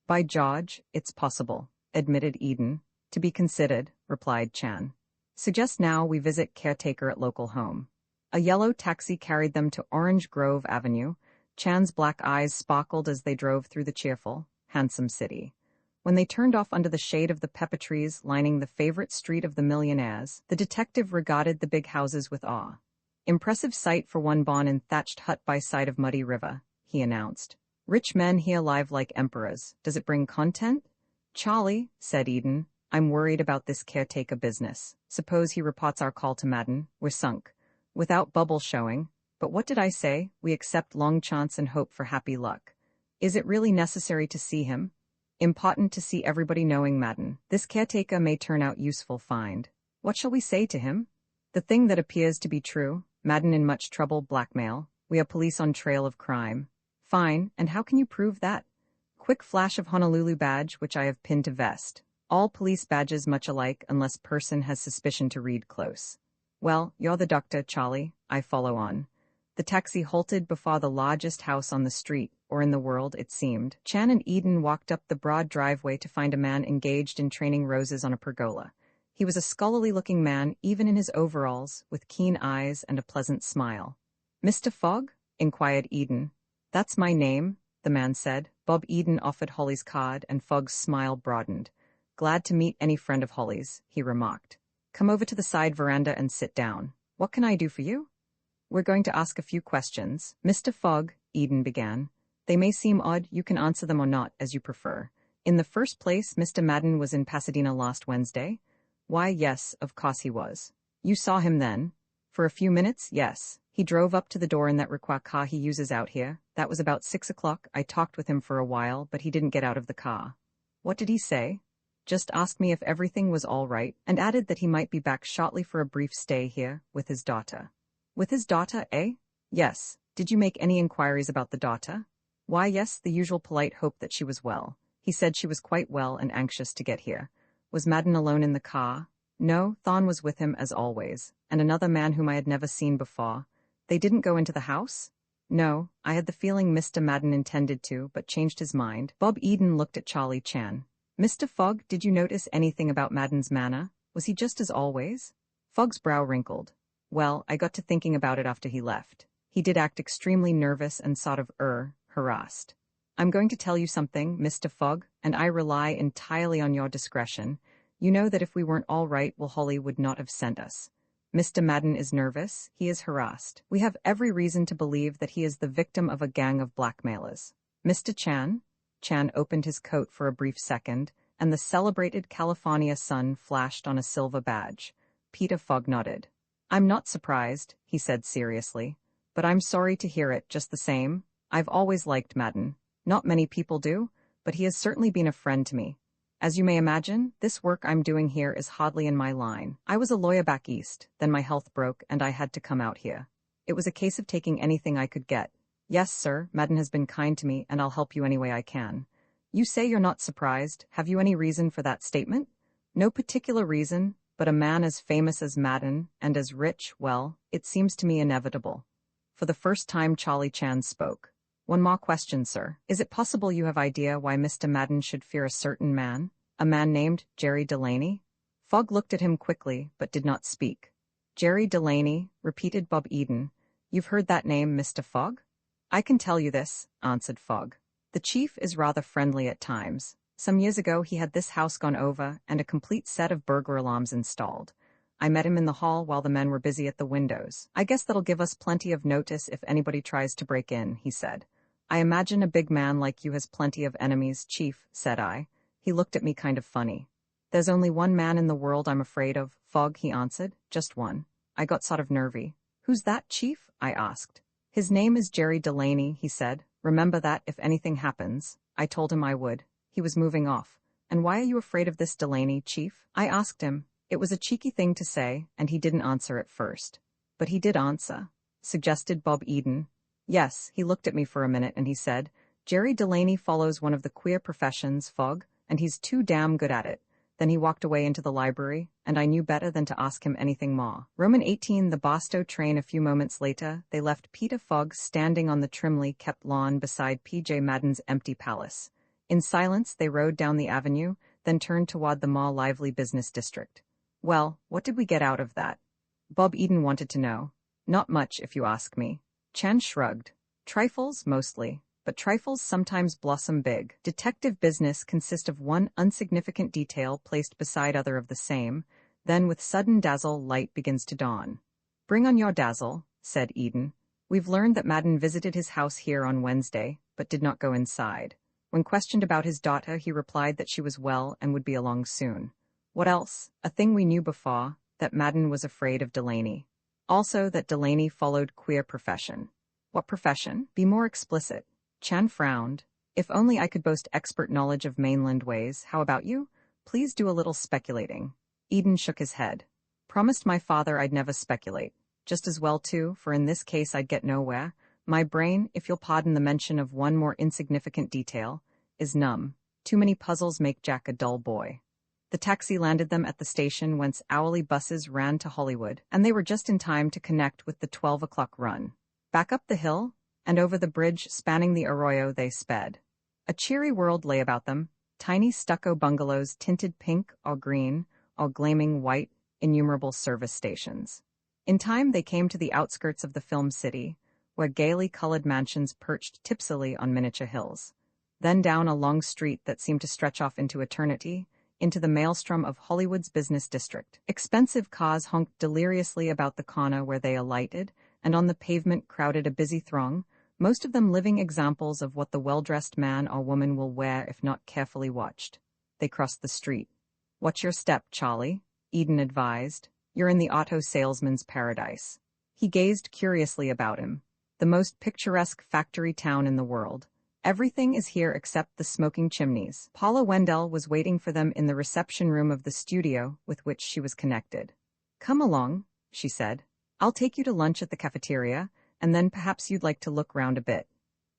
By George, it's possible, admitted Eden. To be considered, replied Chan. Suggest now we visit caretaker at local home. A yellow taxi carried them to Orange Grove Avenue. Chan's black eyes sparkled as they drove through the cheerful, handsome city. When they turned off under the shade of the pepper trees lining the favorite street of the millionaires, the detective regarded the big houses with awe. Impressive sight for one born in thatched hut by side of muddy river, he announced. Rich men here live like emperors. Does it bring content? Charlie, said Eden, I'm worried about this caretaker business. Suppose he reports our call to Madden. We're sunk. Without bubble showing. But what did I say? We accept long chance and hope for happy luck. Is it really necessary to see him? Important to see everybody knowing Madden. This caretaker may turn out useful find. What shall we say to him? The thing that appears to be true. Madden in much trouble, blackmail. We are police on trail of crime. Fine, and how can you prove that? Quick flash of Honolulu badge which I have pinned to vest. All police badges much alike unless person has suspicion to read close. Well, you're the doctor, Charlie. I follow on. The taxi halted before the largest house on the street, or in the world, it seemed. Chan and Eden walked up the broad driveway to find a man engaged in training roses on a pergola. He was a scholarly-looking man, even in his overalls, with keen eyes and a pleasant smile. Mr. Fogg? Inquired Eden. That's my name, the man said. Bob Eden offered Holly's card, and Fogg's smile broadened. Glad to meet any friend of Holly's, he remarked. Come over to the side veranda and sit down. What can I do for you? We're going to ask a few questions. Mr. Fogg, Eden began. They may seem odd, you can answer them or not, as you prefer. In the first place, Mr. Madden was in Pasadena last Wednesday? Why, yes, of course he was. You saw him then? For a few minutes, yes. He drove up to the door in that requa car he uses out here. That was about 6 o'clock. I talked with him for a while, but he didn't get out of the car. What did he say? Just asked me if everything was all right, and added that he might be back shortly for a brief stay here, with his daughter. With his daughter, eh? Yes. Did you make any inquiries about the daughter? Why, yes, the usual polite hope that she was well. He said she was quite well and anxious to get here. Was Madden alone in the car? No, Thorn was with him as always, and another man whom I had never seen before. They didn't go into the house? No, I had the feeling Mr. Madden intended to, but changed his mind. Bob Eden looked at Charlie Chan. Mr. Fogg, did you notice anything about Madden's manner? Was he just as always? Fogg's brow wrinkled. Well, I got to thinking about it after he left. He did act extremely nervous and sort of harassed. I'm going to tell you something, Mr. Fogg, and I rely entirely on your discretion. You know that if we weren't all right, well, Holly would not have sent us. Mr. Madden is nervous, he is harassed. We have every reason to believe that he is the victim of a gang of blackmailers. Mr. Chan? Chan opened his coat for a brief second, and the celebrated California sun flashed on a silver badge. Peter Fogg nodded. I'm not surprised, he said seriously, but I'm sorry to hear it just the same. I've always liked Madden. Not many people do, but he has certainly been a friend to me. As you may imagine, this work I'm doing here is hardly in my line. I was a lawyer back east, then my health broke and I had to come out here. It was a case of taking anything I could get. Yes, sir, Madden has been kind to me and I'll help you any way I can. You say you're not surprised. Have you any reason for that statement? No particular reason, but a man as famous as Madden and as rich, well, it seems to me inevitable. For the first time, Charlie Chan spoke. One more question, sir. Is it possible you have idea why Mr. Madden should fear a certain man? A man named Jerry Delaney? Fogg looked at him quickly, but did not speak. Jerry Delaney, repeated Bob Eden. You've heard that name, Mr. Fogg? I can tell you this, answered Fogg. The chief is rather friendly at times. Some years ago he had this house gone over and a complete set of burglar alarms installed. I met him in the hall while the men were busy at the windows. I guess that'll give us plenty of notice if anybody tries to break in, he said. I imagine a big man like you has plenty of enemies, Chief, said I. He looked at me kind of funny. There's only one man in the world I'm afraid of, Fogg, he answered. Just one. I got sort of nervy. Who's that, Chief? I asked. His name is Jerry Delaney, he said. Remember that if anything happens. I told him I would. He was moving off. And why are you afraid of this Delaney, Chief? I asked him. It was a cheeky thing to say, and he didn't answer at first. But he did answer, suggested Bob Eden. Yes, he looked at me for a minute and he said, Jerry Delaney follows one of the queer professions, Fogg, and he's too damn good at it. Then he walked away into the library, and I knew better than to ask him anything more. Roman 18, the Boston train. A few moments later, they left Peter Fogg standing on the trimly kept lawn beside P.J. Madden's empty palace. In silence, they rode down the avenue, then turned toward the more lively business district. Well, what did we get out of that? Bob Eden wanted to know. Not much, if you ask me. Chan shrugged. Trifles, mostly. But trifles sometimes blossom big. Detective business consists of one insignificant detail placed beside other of the same, then with sudden dazzle light begins to dawn. Bring on your dazzle, said Eden. We've learned that Madden visited his house here on Wednesday, but did not go inside. When questioned about his daughter, he replied that she was well and would be along soon. What else? A thing we knew before, that Madden was afraid of Delaney. Also that Delaney followed queer profession. What profession? Be more explicit. Chan frowned. If only I could boast expert knowledge of mainland ways. How about you? Please do a little speculating. Eden shook his head. Promised my father I'd never speculate. Just as well too, for in this case I'd get nowhere. My brain, if you'll pardon the mention of one more insignificant detail, is numb. Too many puzzles make Jack a dull boy. The taxi landed them at the station whence hourly buses ran to Hollywood, and they were just in time to connect with the 12 o'clock run. Back up the hill, and over the bridge spanning the arroyo they sped. A cheery world lay about them, tiny stucco bungalows tinted pink or green, or gleaming white, innumerable service stations. In time they came to the outskirts of the film city, where gaily colored mansions perched tipsily on miniature hills. Then down a long street that seemed to stretch off into eternity, into the maelstrom of Hollywood's business district. Expensive cars honked deliriously about the corner where they alighted, and on the pavement crowded a busy throng, most of them living examples of what the well-dressed man or woman will wear if not carefully watched. They crossed the street. "Watch your step, Charlie," Eden advised. "You're in the auto salesman's paradise." He gazed curiously about him. The most picturesque factory town in the world. Everything is here except the smoking chimneys. Paula Wendell was waiting for them in the reception room of the studio with which she was connected. "Come along," she said. "I'll take you to lunch at the cafeteria, and then perhaps you'd like to look round a bit."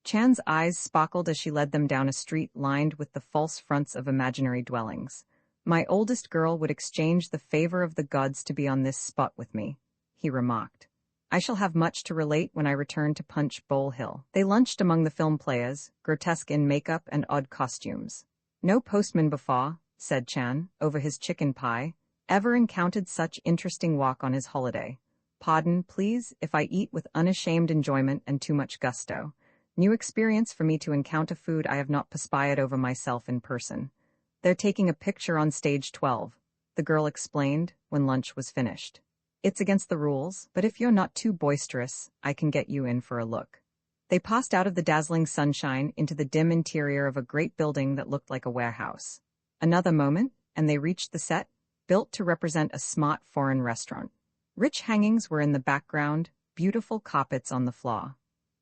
Chan's eyes sparkled as she led them down a street lined with the false fronts of imaginary dwellings. "My oldest girl would exchange the favor of the gods to be on this spot with me," he remarked. "I shall have much to relate when I return to Punch Bowl Hill." They lunched among the film players, grotesque in makeup and odd costumes. "No postman before," said Chan, over his chicken pie, "ever encountered such interesting walk on his holiday. Pardon, please, if I eat with unashamed enjoyment and too much gusto. New experience for me to encounter food I have not perspired over myself in person. They're taking a picture on stage 12, the girl explained when lunch was finished. "It's against the rules, but if you're not too boisterous, I can get you in for a look." They passed out of the dazzling sunshine into the dim interior of a great building that looked like a warehouse. Another moment, and they reached the set, built to represent a smart foreign restaurant. Rich hangings were in the background, beautiful carpets on the floor.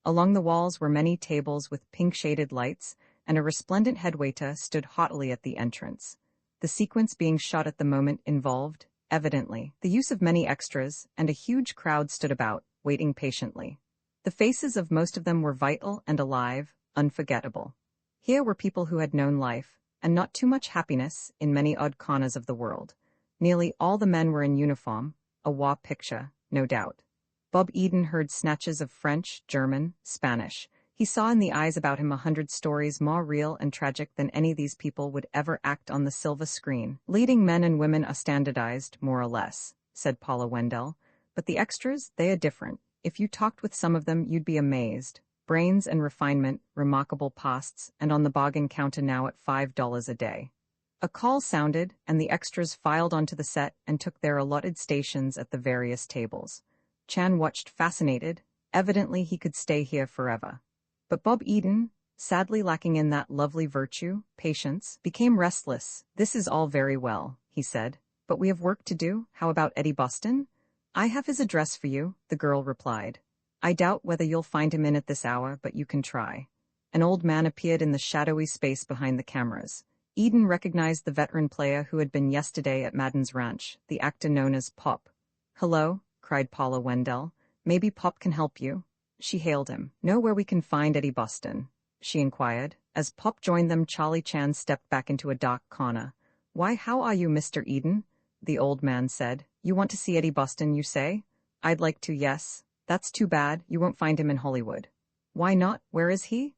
Along the walls were many tables with pink-shaded lights, and a resplendent headwaiter stood haughtily at the entrance. The sequence being shot at the moment involved, evidently, the use of many extras, and a huge crowd stood about, waiting patiently. The faces of most of them were vital and alive, unforgettable. Here were people who had known life, and not too much happiness, in many odd corners of the world. Nearly all the men were in uniform, a war picture, no doubt. Bob Eden heard snatches of French, German, Spanish. He saw in the eyes about him 100 stories more real and tragic than any of these people would ever act on the silver screen. "Leading men and women are standardized, more or less," said Paula Wendell. "But the extras, they are different. If you talked with some of them, you'd be amazed. Brains and refinement, remarkable pasts, and on the bargain counter now at $5 a day." A call sounded, and the extras filed onto the set and took their allotted stations at the various tables. Chan watched fascinated. Evidently he could stay here forever. But Bob Eden, sadly lacking in that lovely virtue, patience, became restless. "This is all very well," he said, "but we have work to do. How about Eddie Boston?" "I have his address for you," the girl replied. "I doubt whether you'll find him in at this hour, but you can try." An old man appeared in the shadowy space behind the cameras. Eden recognized the veteran player who had been yesterday at Madden's ranch, the actor known as Pop. "Hello," cried Paula Wendell. "Maybe Pop can help you." She hailed him. "Know where we can find Eddie Boston?" she inquired. As Pop joined them, Charlie Chan stepped back into a dark corner. "Why, how are you, Mr. Eden?" the old man said. "You want to see Eddie Boston, you say?" "I'd like to, yes." "That's too bad. You won't find him in Hollywood." "Why not? Where is he?"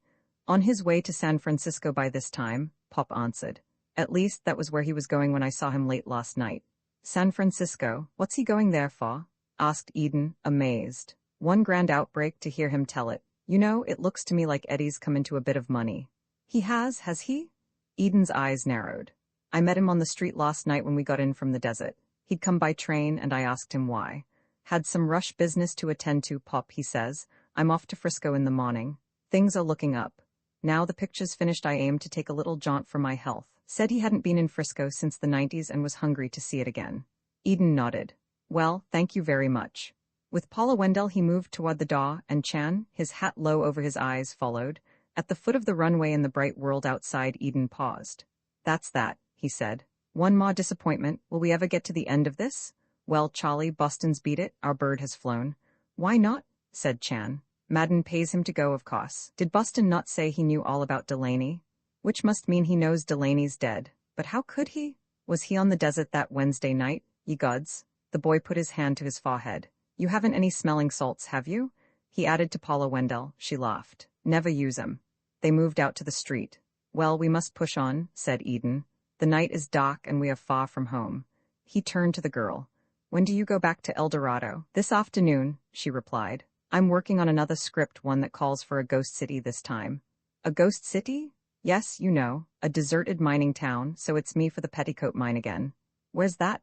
"On his way to San Francisco by this time," Pop answered. "At least, that was where he was going when I saw him late last night." "San Francisco? What's he going there for?" asked Eden, amazed. "One grand outbreak to hear him tell it. You know, it looks to me like Eddie's come into a bit of money." "He has he?" Eden's eyes narrowed. "I met him on the street last night when we got in from the desert. He'd come by train, and I asked him why. Had some rush business to attend to, Pop, he says. I'm off to Frisco in the morning. Things are looking up. Now the picture's finished, I aim to take a little jaunt for my health." Said he hadn't been in Frisco since the 90s and was hungry to see it again. Eden nodded. "Well, thank you very much." With Paula Wendell he moved toward the door, and Chan, his hat low over his eyes, followed. At the foot of the runway in the bright world outside, Eden paused. "That's that," he said. "One more disappointment. Will we ever get to the end of this?" "Well, Charlie, Boston's beat it. Our bird has flown." "Why not?" said Chan. "Madden pays him to go, of course. Did Boston not say he knew all about Delaney?" "Which must mean he knows Delaney's dead. But how could he? Was he on the desert that Wednesday night, ye gods?" The boy put his hand to his forehead. "You haven't any smelling salts, have you?" he added to Paula Wendell. She laughed. "Never use 'em." They moved out to the street. "Well, we must push on," said Eden. "The night is dark and we are far from home." He turned to the girl. "When do you go back to El Dorado?" "This afternoon," she replied. "I'm working on another script, one that calls for a ghost city this time." "A ghost city?" Yes, you know, a deserted mining town, so it's me for the Petticoat mine again. Where's that?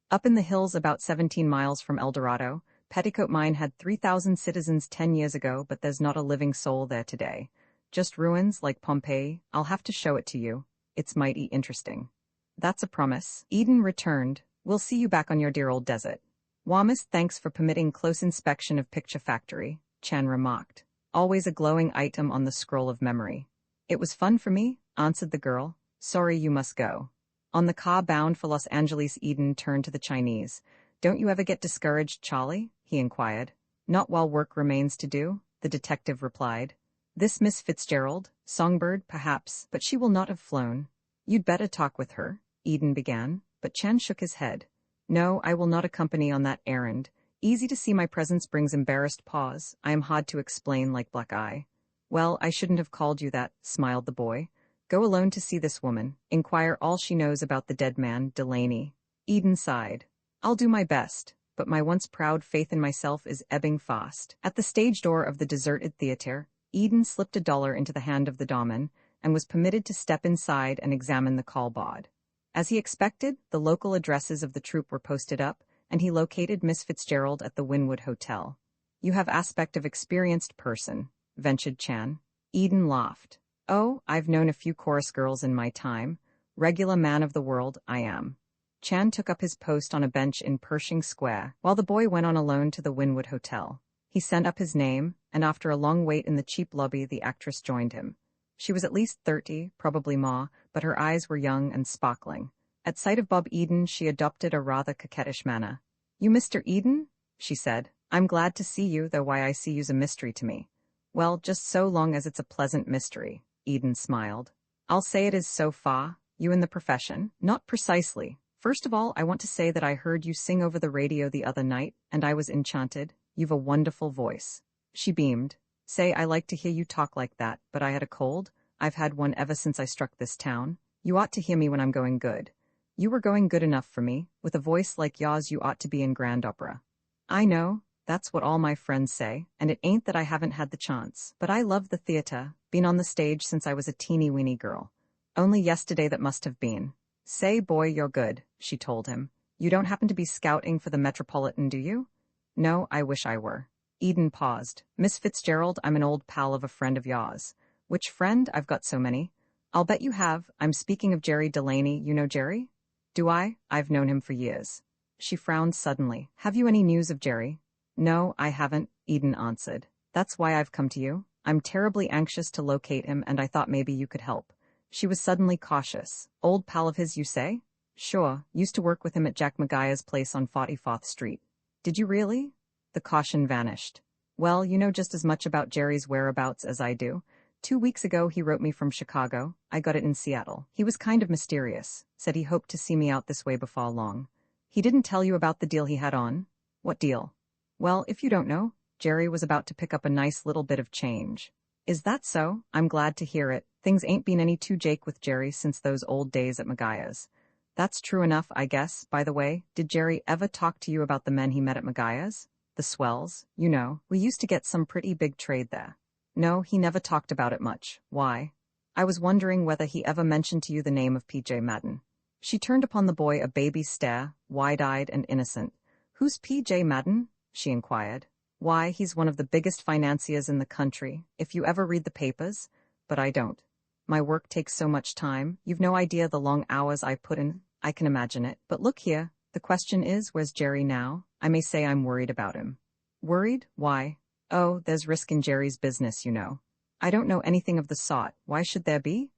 Up in the hills about 17 miles from El Dorado. Petticoat mine had 3,000 citizens 10 years ago, but there's not a living soul there today. Just ruins like Pompeii. I'll have to show it to you. It's mighty interesting. That's a promise. Eden returned. We'll see you back on your dear old desert. Wamis, thanks for permitting close inspection of Picture Factory, Chan remarked. Always a glowing item on the scroll of memory. It was fun for me, answered the girl. Sorry you must go. On the car bound for Los Angeles, Eden turned to the Chinese. Don't you ever get discouraged, Charlie? He inquired. Not while work remains to do, the detective replied. This Miss Fitzgerald, Songbird, perhaps, but she will not have flown. You'd better talk with her, Eden began, but Chan shook his head. No, I will not accompany on that errand. Easy to see my presence brings embarrassed pause. I am hard to explain like Black Eye. Well, I shouldn't have called you that, smiled the boy. Go alone to see this woman. Inquire all she knows about the dead man, Delaney. Eden sighed. I'll do my best, but my once proud faith in myself is ebbing fast. At the stage door of the deserted theater, Eden slipped $1 into the hand of the doorman and was permitted to step inside and examine the call board. As he expected, the local addresses of the troupe were posted up, and he located Miss Fitzgerald at the Wynwood Hotel. You have aspect of experienced person, ventured Chan. Eden laughed. Oh, I've known a few chorus girls in my time. Regular man of the world, I am. Chan took up his post on a bench in Pershing Square, while the boy went on alone to the Wynwood Hotel. He sent up his name, and after a long wait in the cheap lobby, the actress joined him. She was at least 30, probably more, but her eyes were young and sparkling. At sight of Bob Eden, she adopted a rather coquettish manner. You Mr. Eden? She said. I'm glad to see you, though why I see you's a mystery to me. Well, just so long as it's a pleasant mystery, Eden smiled. I'll say it is so far. You in the profession? Not precisely. First of all, I want to say that I heard you sing over the radio the other night, and I was enchanted. You've a wonderful voice. She beamed. Say, I like to hear you talk like that, but I had a cold. I've had one ever since I struck this town. You ought to hear me when I'm going good. You were going good enough for me. With a voice like yours, you ought to be in grand opera. I know. That's what all my friends say, and it ain't that I haven't had the chance. But I love the theater, been on the stage since I was a teeny-weeny girl. Only yesterday that must have been. Say, boy, you're good, she told him. You don't happen to be scouting for the Metropolitan, do you? No, I wish I were. Eden paused. Miss Fitzgerald, I'm an old pal of a friend of yours. Which friend? I've got so many. I'll bet you have. I'm speaking of Jerry Delaney. You know Jerry? Do I? I've known him for years. She frowned suddenly. Have you any news of Jerry? No, I haven't, Eden answered. That's why I've come to you. I'm terribly anxious to locate him, and I thought maybe you could help. She was suddenly cautious. Old pal of his, you say? Sure, used to work with him at Jack Magaya's place on 44th Street. Did you really? The caution vanished. Well, you know just as much about Jerry's whereabouts as I do. 2 weeks ago he wrote me from Chicago. I got it in Seattle. He was kind of mysterious. Said he hoped to see me out this way before long. He didn't tell you about the deal he had on? What deal? Well, if you don't know, Jerry was about to pick up a nice little bit of change. Is that so? I'm glad to hear it. Things ain't been any too jake with Jerry since those old days at Magaya's. That's true enough, I guess. By the way, did Jerry ever talk to you about the men he met at Magaya's? The swells, you know. We used to get some pretty big trade there. No, he never talked about it much. Why? I was wondering whether he ever mentioned to you the name of P.J. Madden. She turned upon the boy a baby stare, wide-eyed and innocent. Who's P.J. Madden? She inquired. Why, he's one of the biggest financiers in the country, if you ever read the papers. But I don't. My work takes so much time. You've no idea the long hours I put in. I can imagine it. But look here. The question is, where's Jerry now? I may say I'm worried about him. Worried? Why? Oh, there's risk in Jerry's business, you know. I don't know anything of the sort. Why should there be?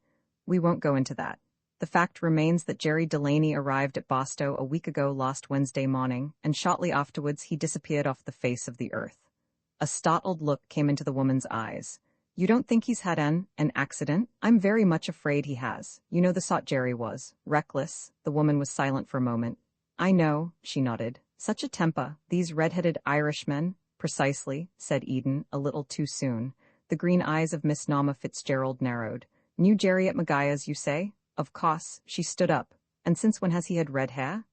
We won't go into that. The fact remains that Jerry Delaney arrived at Boston a week ago last Wednesday morning, and shortly afterwards he disappeared off the face of the earth. A startled look came into the woman's eyes. You don't think he's had an accident? I'm very much afraid he has. You know the sort Jerry was. Reckless. The woman was silent for a moment. I know, she nodded. Such a temper. These red-headed Irishmen. Precisely, said Eden, a little too soon. The green eyes of Miss Norma Fitzgerald narrowed. Knew Jerry at Magaya's, you say? Of course. She stood up. And since when has he had red hair?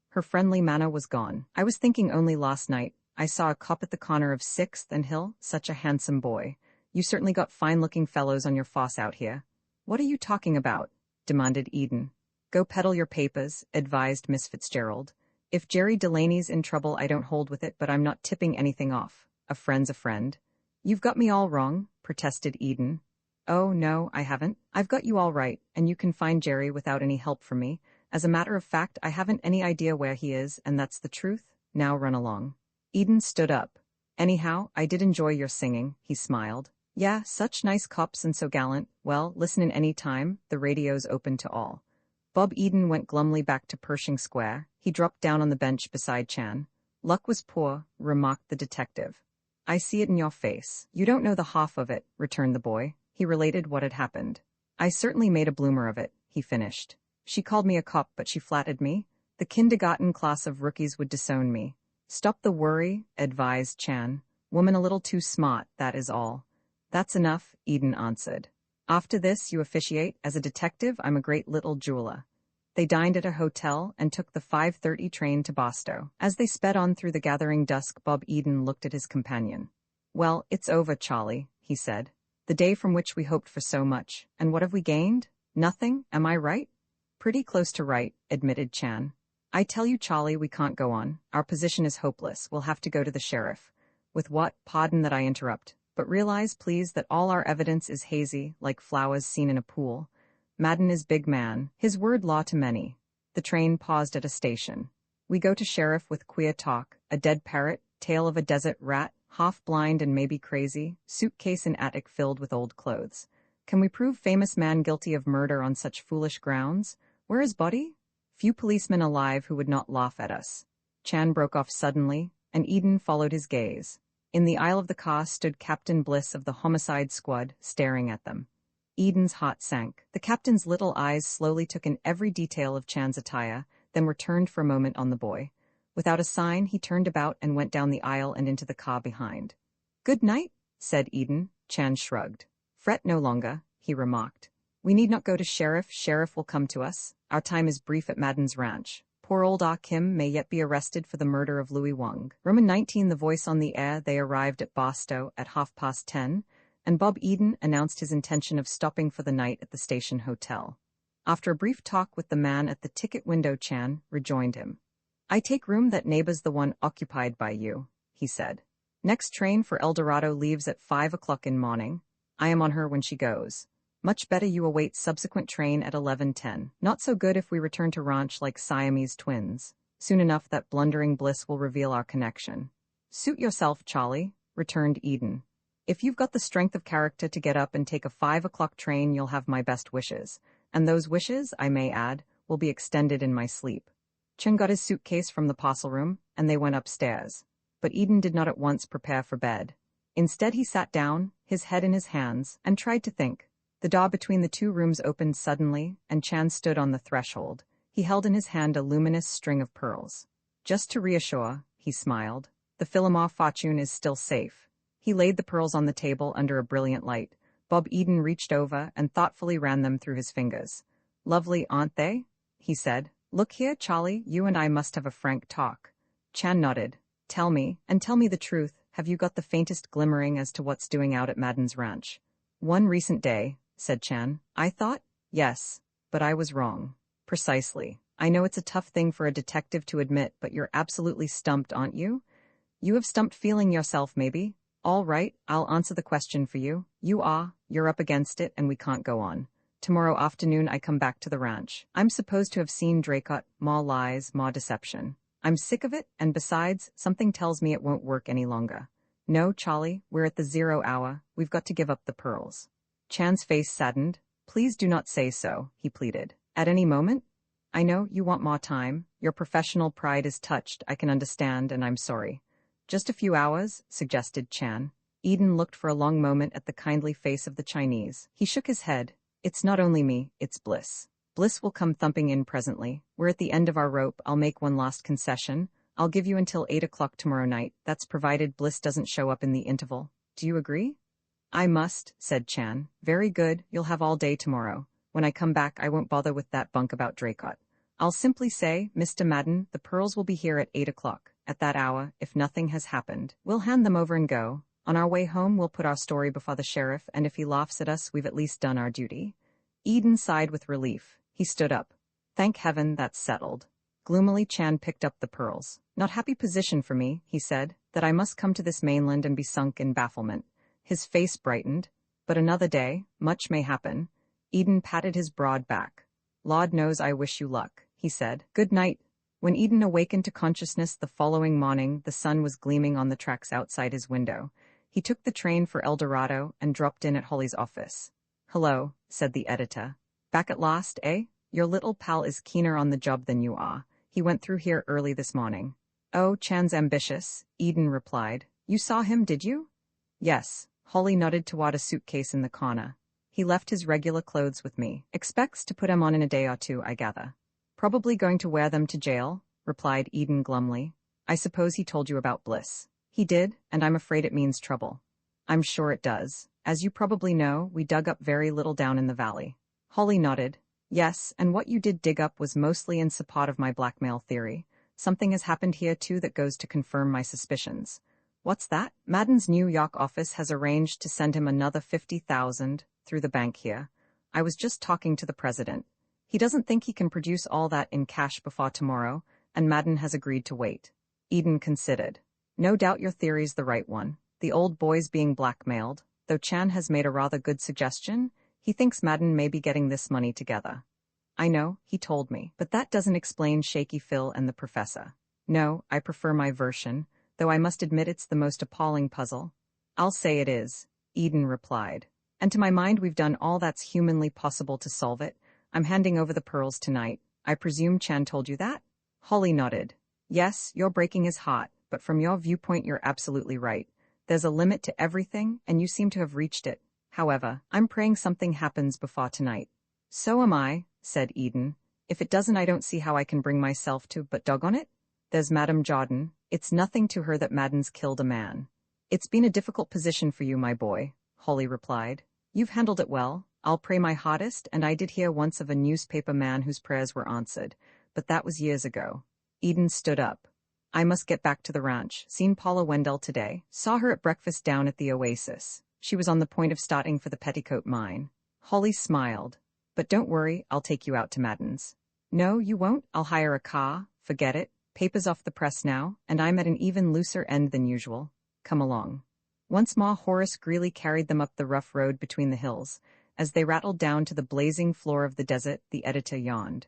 Her friendly manner was gone. I was thinking only last night. I saw a cop at the corner of 6th and Hill. Such a handsome boy. You certainly got fine-looking fellows on your force out here. What are you talking about? Demanded Eden. Go peddle your papers, advised Miss Fitzgerald. If Jerry Delaney's in trouble, I don't hold with it, but I'm not tipping anything off. A friend's a friend. You've got me all wrong, protested Eden. Oh, no, I haven't. I've got you all right, and you can find Jerry without any help from me. As a matter of fact, I haven't any idea where he is, and that's the truth. Now run along. Eden stood up. Anyhow, I did enjoy your singing, he smiled. Yeah, such nice cops and so gallant. Well, listen in any time, the radio's open to all. Bob Eden went glumly back to Pershing Square. He dropped down on the bench beside Chan. Luck was poor, remarked the detective. I see it in your face. You don't know the half of it, returned the boy. He related what had happened. I certainly made a bloomer of it, he finished. She called me a cop, but she flattered me. The kindergarten class of rookies would disown me. Stop the worry, advised Chan. Woman a little too smart, that is all. That's enough, Eden answered. After this, you officiate. As a detective, I'm a great little jeweler. They dined at a hotel and took the 5:30 train to Boston. As they sped on through the gathering dusk, Bob Eden looked at his companion. Well, it's over, Charlie, he said. The day from which we hoped for so much. And what have we gained? Nothing, am I right? Pretty close to right, admitted Chan. I tell you, Charlie, we can't go on. Our position is hopeless. We'll have to go to the sheriff. With what? Pardon that I interrupt. But realize, please, that all our evidence is hazy, like flowers seen in a pool. Madden is big man, his word law to many. The train paused at a station. We go to sheriff with queer talk, a dead parrot, tale of a desert rat, half blind and maybe crazy, suitcase in attic filled with old clothes. Can we prove famous man guilty of murder on such foolish grounds? Where is body? Few policemen alive who would not laugh at us. Chan broke off suddenly, and Eden followed his gaze. In the aisle of the car stood Captain Bliss of the homicide squad, staring at them. Eden's heart sank. The captain's little eyes slowly took in every detail of Chan's attire, then were turned for a moment on the boy. Without a sign, he turned about and went down the aisle and into the car behind. Good night, said Eden. Chan shrugged. Fret no longer, he remarked. We need not go to sheriff. Sheriff will come to us. Our time is brief at Madden's ranch. Poor old Ah Kim may yet be arrested for the murder of Louis Wang. Roman 19, the voice on the air. They arrived at Boston at 10:30, and Bob Eden announced his intention of stopping for the night at the station hotel. After a brief talk with the man at the ticket window, Chan rejoined him. I take room that neighbors the one occupied by you, he said. Next train for El Dorado leaves at 5 o'clock in morning. I am on her when she goes. Much better you await subsequent train at 11:10. Not so good if we return to ranch like Siamese twins. Soon enough that blundering Bliss will reveal our connection. Suit yourself, Charlie, returned Eden. If you've got the strength of character to get up and take a 5 o'clock train, you'll have my best wishes. And those wishes, I may add, will be extended in my sleep. Chen got his suitcase from the parcel room, and they went upstairs. But Eden did not at once prepare for bed. Instead, he sat down, his head in his hands, and tried to think. The door between the two rooms opened suddenly, and Chan stood on the threshold. He held in his hand a luminous string of pearls. Just to reassure, he smiled, the Philomar fortune is still safe. He laid the pearls on the table under a brilliant light. Bob Eden reached over and thoughtfully ran them through his fingers. Lovely, aren't they? He said. Look here, Charlie, you and I must have a frank talk. Chan nodded. Tell me, and tell me the truth, have you got the faintest glimmering as to what's doing out at Madden's ranch? One recent day, said Chan. I thought? Yes, but I was wrong. Precisely. I know it's a tough thing for a detective to admit, but you're absolutely stumped, aren't you? You have stumped feeling yourself, maybe? All right, I'll answer the question for you. You're up against it, and we can't go on. Tomorrow afternoon I come back to the ranch. I'm supposed to have seen Draycott, more lies, more deception. I'm sick of it, and besides, something tells me it won't work any longer. No, Charlie, we're at the 0 hour. We've got to give up the pearls. Chan's face saddened. Please do not say so, he pleaded. At any moment? I know you want more time. Your professional pride is touched, I can understand, and I'm sorry. Just a few hours, suggested Chan. Eden looked for a long moment at the kindly face of the Chinese. He shook his head. It's not only me, it's Bliss. Bliss will come thumping in presently. We're at the end of our rope. I'll make one last concession. I'll give you until 8 o'clock tomorrow night. That's provided Bliss doesn't show up in the interval. Do you agree? I must, said Chan. Very good, you'll have all day tomorrow. When I come back, I won't bother with that bunk about Draycott. I'll simply say, Mr. Madden, the pearls will be here at 8 o'clock. At that hour, if nothing has happened, we'll hand them over and go. On our way home, we'll put our story before the sheriff, and if he laughs at us, we've at least done our duty. Eden sighed with relief. He stood up. Thank heaven that's settled. Gloomily Chan picked up the pearls. Not happy position for me, he said, that I must come to this mainland and be sunk in bafflement. His face brightened. But another day, much may happen. Eden patted his broad back. Lord knows I wish you luck, he said. Good night. When Eden awakened to consciousness the following morning, the sun was gleaming on the tracks outside his window. He took the train for El Dorado and dropped in at Holly's office. Hello, said the editor. Back at last, eh? Your little pal is keener on the job than you are. He went through here early this morning. Oh, Chan's ambitious, Eden replied. You saw him, did you? Yes. Holly nodded toward a suitcase in the corner. He left his regular clothes with me. Expects to put 'em on in a day or two, I gather. Probably going to wear them to jail, replied Eden glumly. I suppose he told you about Bliss. He did, and I'm afraid it means trouble. I'm sure it does. As you probably know, we dug up very little down in the valley. Holly nodded. Yes, and what you did dig up was mostly in support of my blackmail theory. Something has happened here too that goes to confirm my suspicions. What's that? Madden's New York office has arranged to send him another $50,000 through the bank here. I was just talking to the president. He doesn't think he can produce all that in cash before tomorrow, and Madden has agreed to wait. Eden considered. No doubt your theory's the right one. The old boy's being blackmailed, though Chan has made a rather good suggestion. He thinks Madden may be getting this money together. I know, he told me, but that doesn't explain Shaky Phil and the professor. No, I prefer my version, though I must admit it's the most appalling puzzle. I'll say it is, Eden replied. And to my mind we've done all that's humanly possible to solve it. I'm handing over the pearls tonight. I presume Chan told you that? Holly nodded. Yes, you're breaking his heart, but from your viewpoint you're absolutely right. There's a limit to everything, and you seem to have reached it. However, I'm praying something happens before tonight. So am I, said Eden. If it doesn't, I don't see how I can bring myself to, but doggone it. There's Madame Jordan. It's nothing to her that Madden's killed a man. It's been a difficult position for you, my boy, Holly replied. You've handled it well. I'll pray my hardest, and I did hear once of a newspaper man whose prayers were answered, but that was years ago. Eden stood up. I must get back to the ranch. Seen Paula Wendell today. Saw her at breakfast down at the Oasis. She was on the point of starting for the Petticoat mine. Holly smiled. But don't worry, I'll take you out to Madden's. No, you won't. I'll hire a car. Forget it. Paper's off the press now, and I'm at an even looser end than usual. Come along. Once more Horace Greeley carried them up the rough road between the hills. As they rattled down to the blazing floor of the desert, the editor yawned.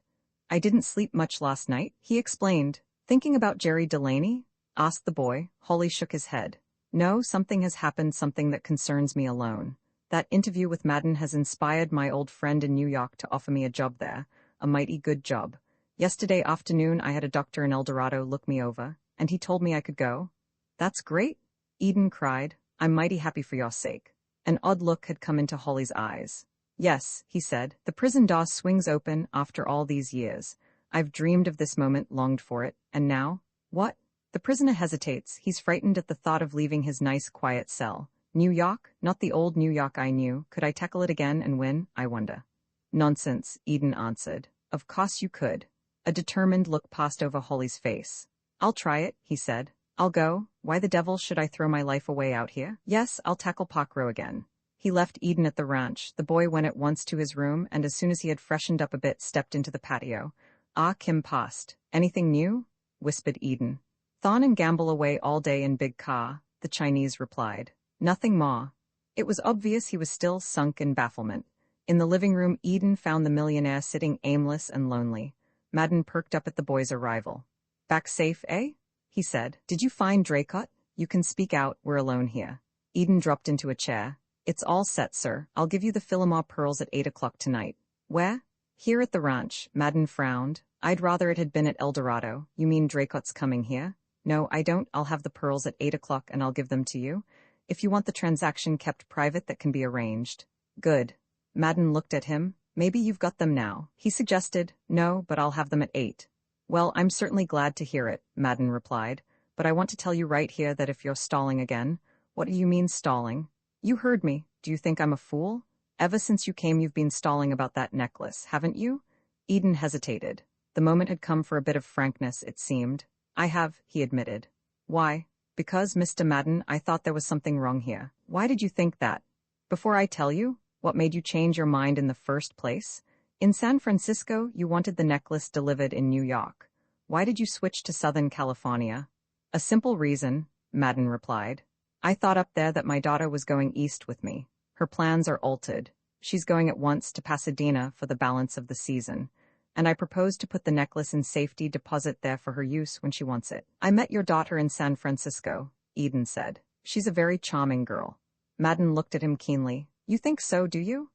I didn't sleep much last night, he explained. Thinking about Jerry Delaney? Asked the boy. Holly shook his head. No, something has happened, something that concerns me alone. That interview with Madden has inspired my old friend in New York to offer me a job there, a mighty good job. Yesterday afternoon I had a doctor in El Dorado look me over, and he told me I could go. That's great, Eden cried. I'm mighty happy for your sake. An odd look had come into Holly's eyes. Yes, he said, the prison door swings open after all these years. I've dreamed of this moment, longed for it, and now? What? The prisoner hesitates. He's frightened at the thought of leaving his nice, quiet cell. New York? Not the old New York I knew. Could I tackle it again and win, I wonder? Nonsense, Eden answered. Of course you could. A determined look passed over Holly's face. I'll try it, he said. I'll go. Why the devil should I throw my life away out here? Yes, I'll tackle Parrot again. He left Eden at the ranch. The boy went at once to his room, and as soon as he had freshened up a bit, stepped into the patio. Ah, Kim passed. Anything new? Whispered Eden. Thon and gamble away all day in big car, the Chinese replied. Nothing more. It was obvious he was still sunk in bafflement. In the living room, Eden found the millionaire sitting aimless and lonely. Madden perked up at the boy's arrival. Back safe, eh? He said. Did you find Draycott? You can speak out, we're alone here. Eden dropped into a chair. It's all set, sir. I'll give you the Philomar pearls at 8 o'clock tonight. Where? Here at the ranch. Madden frowned. I'd rather it had been at El Dorado. You mean Draycott's coming here? No, I don't. I'll have the pearls at 8 o'clock and I'll give them to you. If you want the transaction kept private, that can be arranged. Good. Madden looked at him. Maybe you've got them now. He suggested. No, but I'll have them at 8. Well, I'm certainly glad to hear it, Madden replied. But I want to tell you right here that if you're stalling again. What do you mean stalling? You heard me. Do you think I'm a fool? Ever since you came you've been stalling about that necklace, haven't you? Eden hesitated. The moment had come for a bit of frankness, it seemed. I have, he admitted. Why? Because, Mr. Madden, I thought there was something wrong here. Why did you think that? Before I tell you? What made you change your mind in the first place? In San Francisco, you wanted the necklace delivered in New York. Why did you switch to Southern California? A simple reason, Madden replied. I thought up there that my daughter was going east with me. Her plans are altered. She's going at once to Pasadena for the balance of the season, and I propose to put the necklace in safety deposit there for her use when she wants it. I met your daughter in San Francisco, Eden said. She's a very charming girl. Madden looked at him keenly. You think so, do you?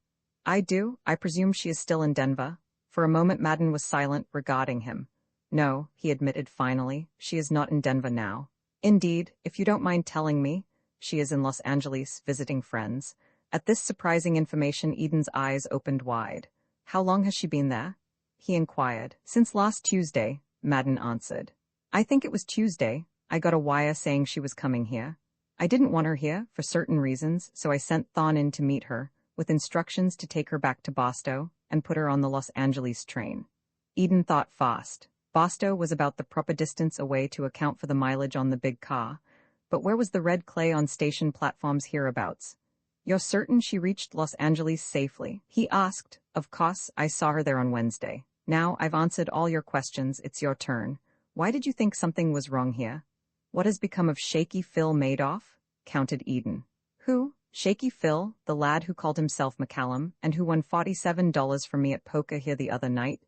I do. I presume she is still in Denver. For a moment Madden was silent, regarding him. No, he admitted finally, she is not in Denver now. Indeed, if you don't mind telling me, she is in Los Angeles visiting friends. At this surprising information Eden's eyes opened wide. How long has she been there? He inquired. Since last Tuesday, Madden answered. I think it was Tuesday. I got a wire saying she was coming here. I didn't want her here, for certain reasons, so I sent Thon in to meet her, with instructions to take her back to Boston and put her on the Los Angeles train. Eden thought fast. Boston was about the proper distance away to account for the mileage on the big car, but where was the red clay on station platforms hereabouts? You're certain she reached Los Angeles safely? He asked. Of course, I saw her there on Wednesday. Now I've answered all your questions, it's your turn. Why did you think something was wrong here? What has become of Shaky Phil Madoff? Counted Eden. Who? Shaky Phil, the lad who called himself McCallum, and who won $47 from me at poker here the other night?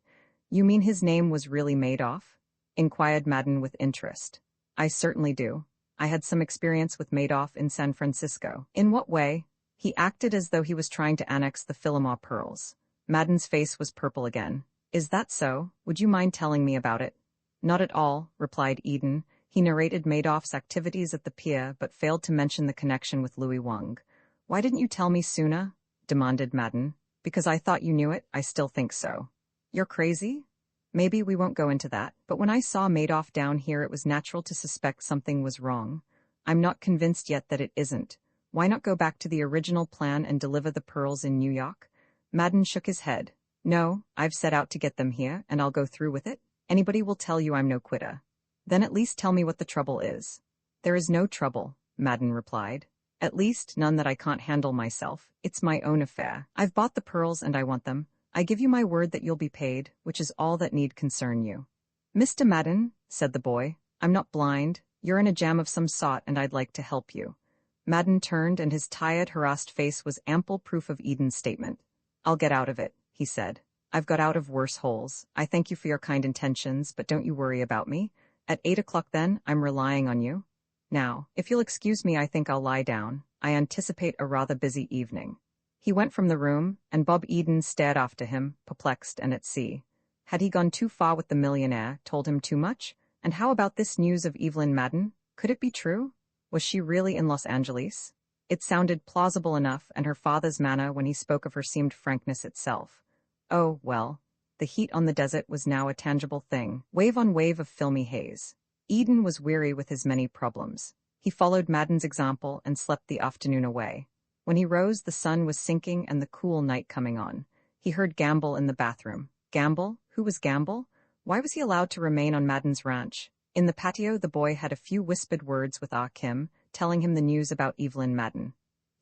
You mean his name was really Madoff? Inquired Madden with interest. I certainly do. I had some experience with Madoff in San Francisco. In what way? He acted as though he was trying to annex the Philomar pearls. Madden's face was purple again. Is that so? Would you mind telling me about it? Not at all, replied Eden. He narrated Madoff's activities at the pier but failed to mention the connection with Louis Wang. Why didn't you tell me sooner? Demanded Madden. Because I thought you knew it, I still think so. You're crazy? Maybe we won't go into that, but when I saw Madoff down here it was natural to suspect something was wrong. I'm not convinced yet that it isn't. Why not go back to the original plan and deliver the pearls in New York? Madden shook his head. No, I've set out to get them here, and I'll go through with it. Anybody will tell you I'm no quitter. Then at least tell me what the trouble is. There is no trouble, Madden replied. At least none that I can't handle myself. It's my own affair. I've bought the pearls and I want them. I give you my word that you'll be paid, which is all that need concern you. Mr. Madden, said the boy, I'm not blind. You're in a jam of some sort and I'd like to help you. Madden turned and his tired, harassed face was ample proof of Eden's statement. I'll get out of it, he said. I've got out of worse holes. I thank you for your kind intentions, but don't you worry about me. At 8 o'clock then, I'm relying on you. Now, if you'll excuse me, I think I'll lie down. I anticipate a rather busy evening. He went from the room, and Bob Eden stared after him, perplexed and at sea. Had he gone too far with the millionaire, told him too much? And how about this news of Evelyn Madden? Could it be true? Was she really in Los Angeles? It sounded plausible enough, and her father's manner when he spoke of her seemed frankness itself. Oh, well. The heat on the desert was now a tangible thing, wave on wave of filmy haze. Eden was weary with his many problems. He followed Madden's example and slept the afternoon away. When he rose, the sun was sinking and the cool night coming on. He heard Gamble in the bathroom. Gamble? Who was Gamble? Why was he allowed to remain on Madden's ranch? In the patio, the boy had a few whispered words with Ah Kim, telling him the news about Evelyn Madden.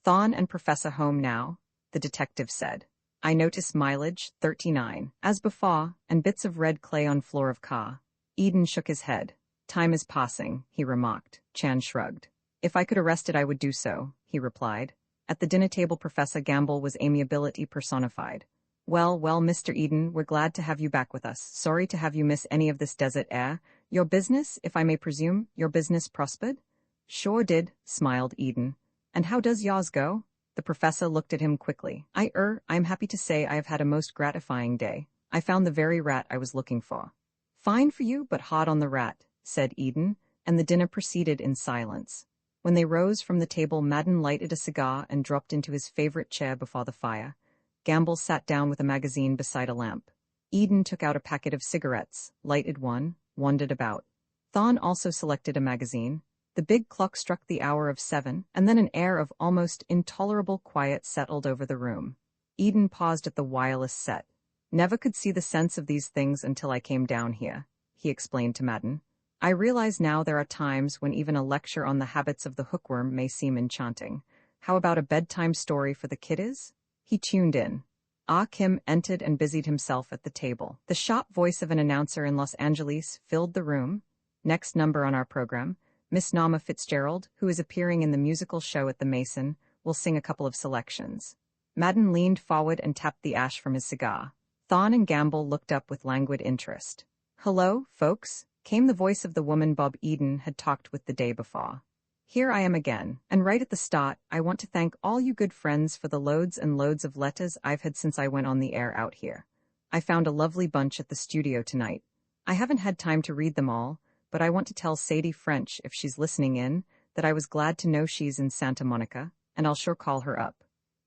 Thon and Professor home now, the detective said. I noticed mileage, 39, as before, and bits of red clay on floor of car. Eden shook his head. Time is passing, he remarked. Chan shrugged. If I could arrest it, I would do so, he replied. At the dinner table, Professor Gamble was amiability personified. Well, Mr. Eden, we're glad to have you back with us. Sorry to have you miss any of this desert air. Your business, if I may presume, your business prospered? Sure did, smiled Eden. And how does yours go? The professor looked at him quickly. I'm happy to say I have had a most gratifying day. I found the very rat I was looking for. Fine for you, but hard on the rat, said Eden, and the dinner proceeded in silence. When they rose from the table, Madden lighted a cigar and dropped into his favorite chair before the fire. Gamble sat down with a magazine beside a lamp. Eden took out a packet of cigarettes, lighted one, wandered about. Thon also selected a magazine. The big clock struck the hour of 7, and then an air of almost intolerable quiet settled over the room. Eden paused at the wireless set. Never could see the sense of these things until I came down here, he explained to Madden. I realize now there are times when even a lecture on the habits of the hookworm may seem enchanting. How about a bedtime story for the kiddies? He tuned in. Ah Kim entered and busied himself at the table. The sharp voice of an announcer in Los Angeles filled the room. Next number on our program, Miss Nama Fitzgerald, who is appearing in the musical show at the Mason, will sing a couple of selections. Madden leaned forward and tapped the ash from his cigar. Thorne and Gamble looked up with languid interest. "Hello, folks," came the voice of the woman Bob Eden had talked with the day before. "Here I am again, and right at the start, I want to thank all you good friends for the loads and loads of letters I've had since I went on the air out here. I found a lovely bunch at the studio tonight. I haven't had time to read them all, but I want to tell Sadie French, if she's listening in, that I was glad to know she's in Santa Monica, and I'll sure call her up.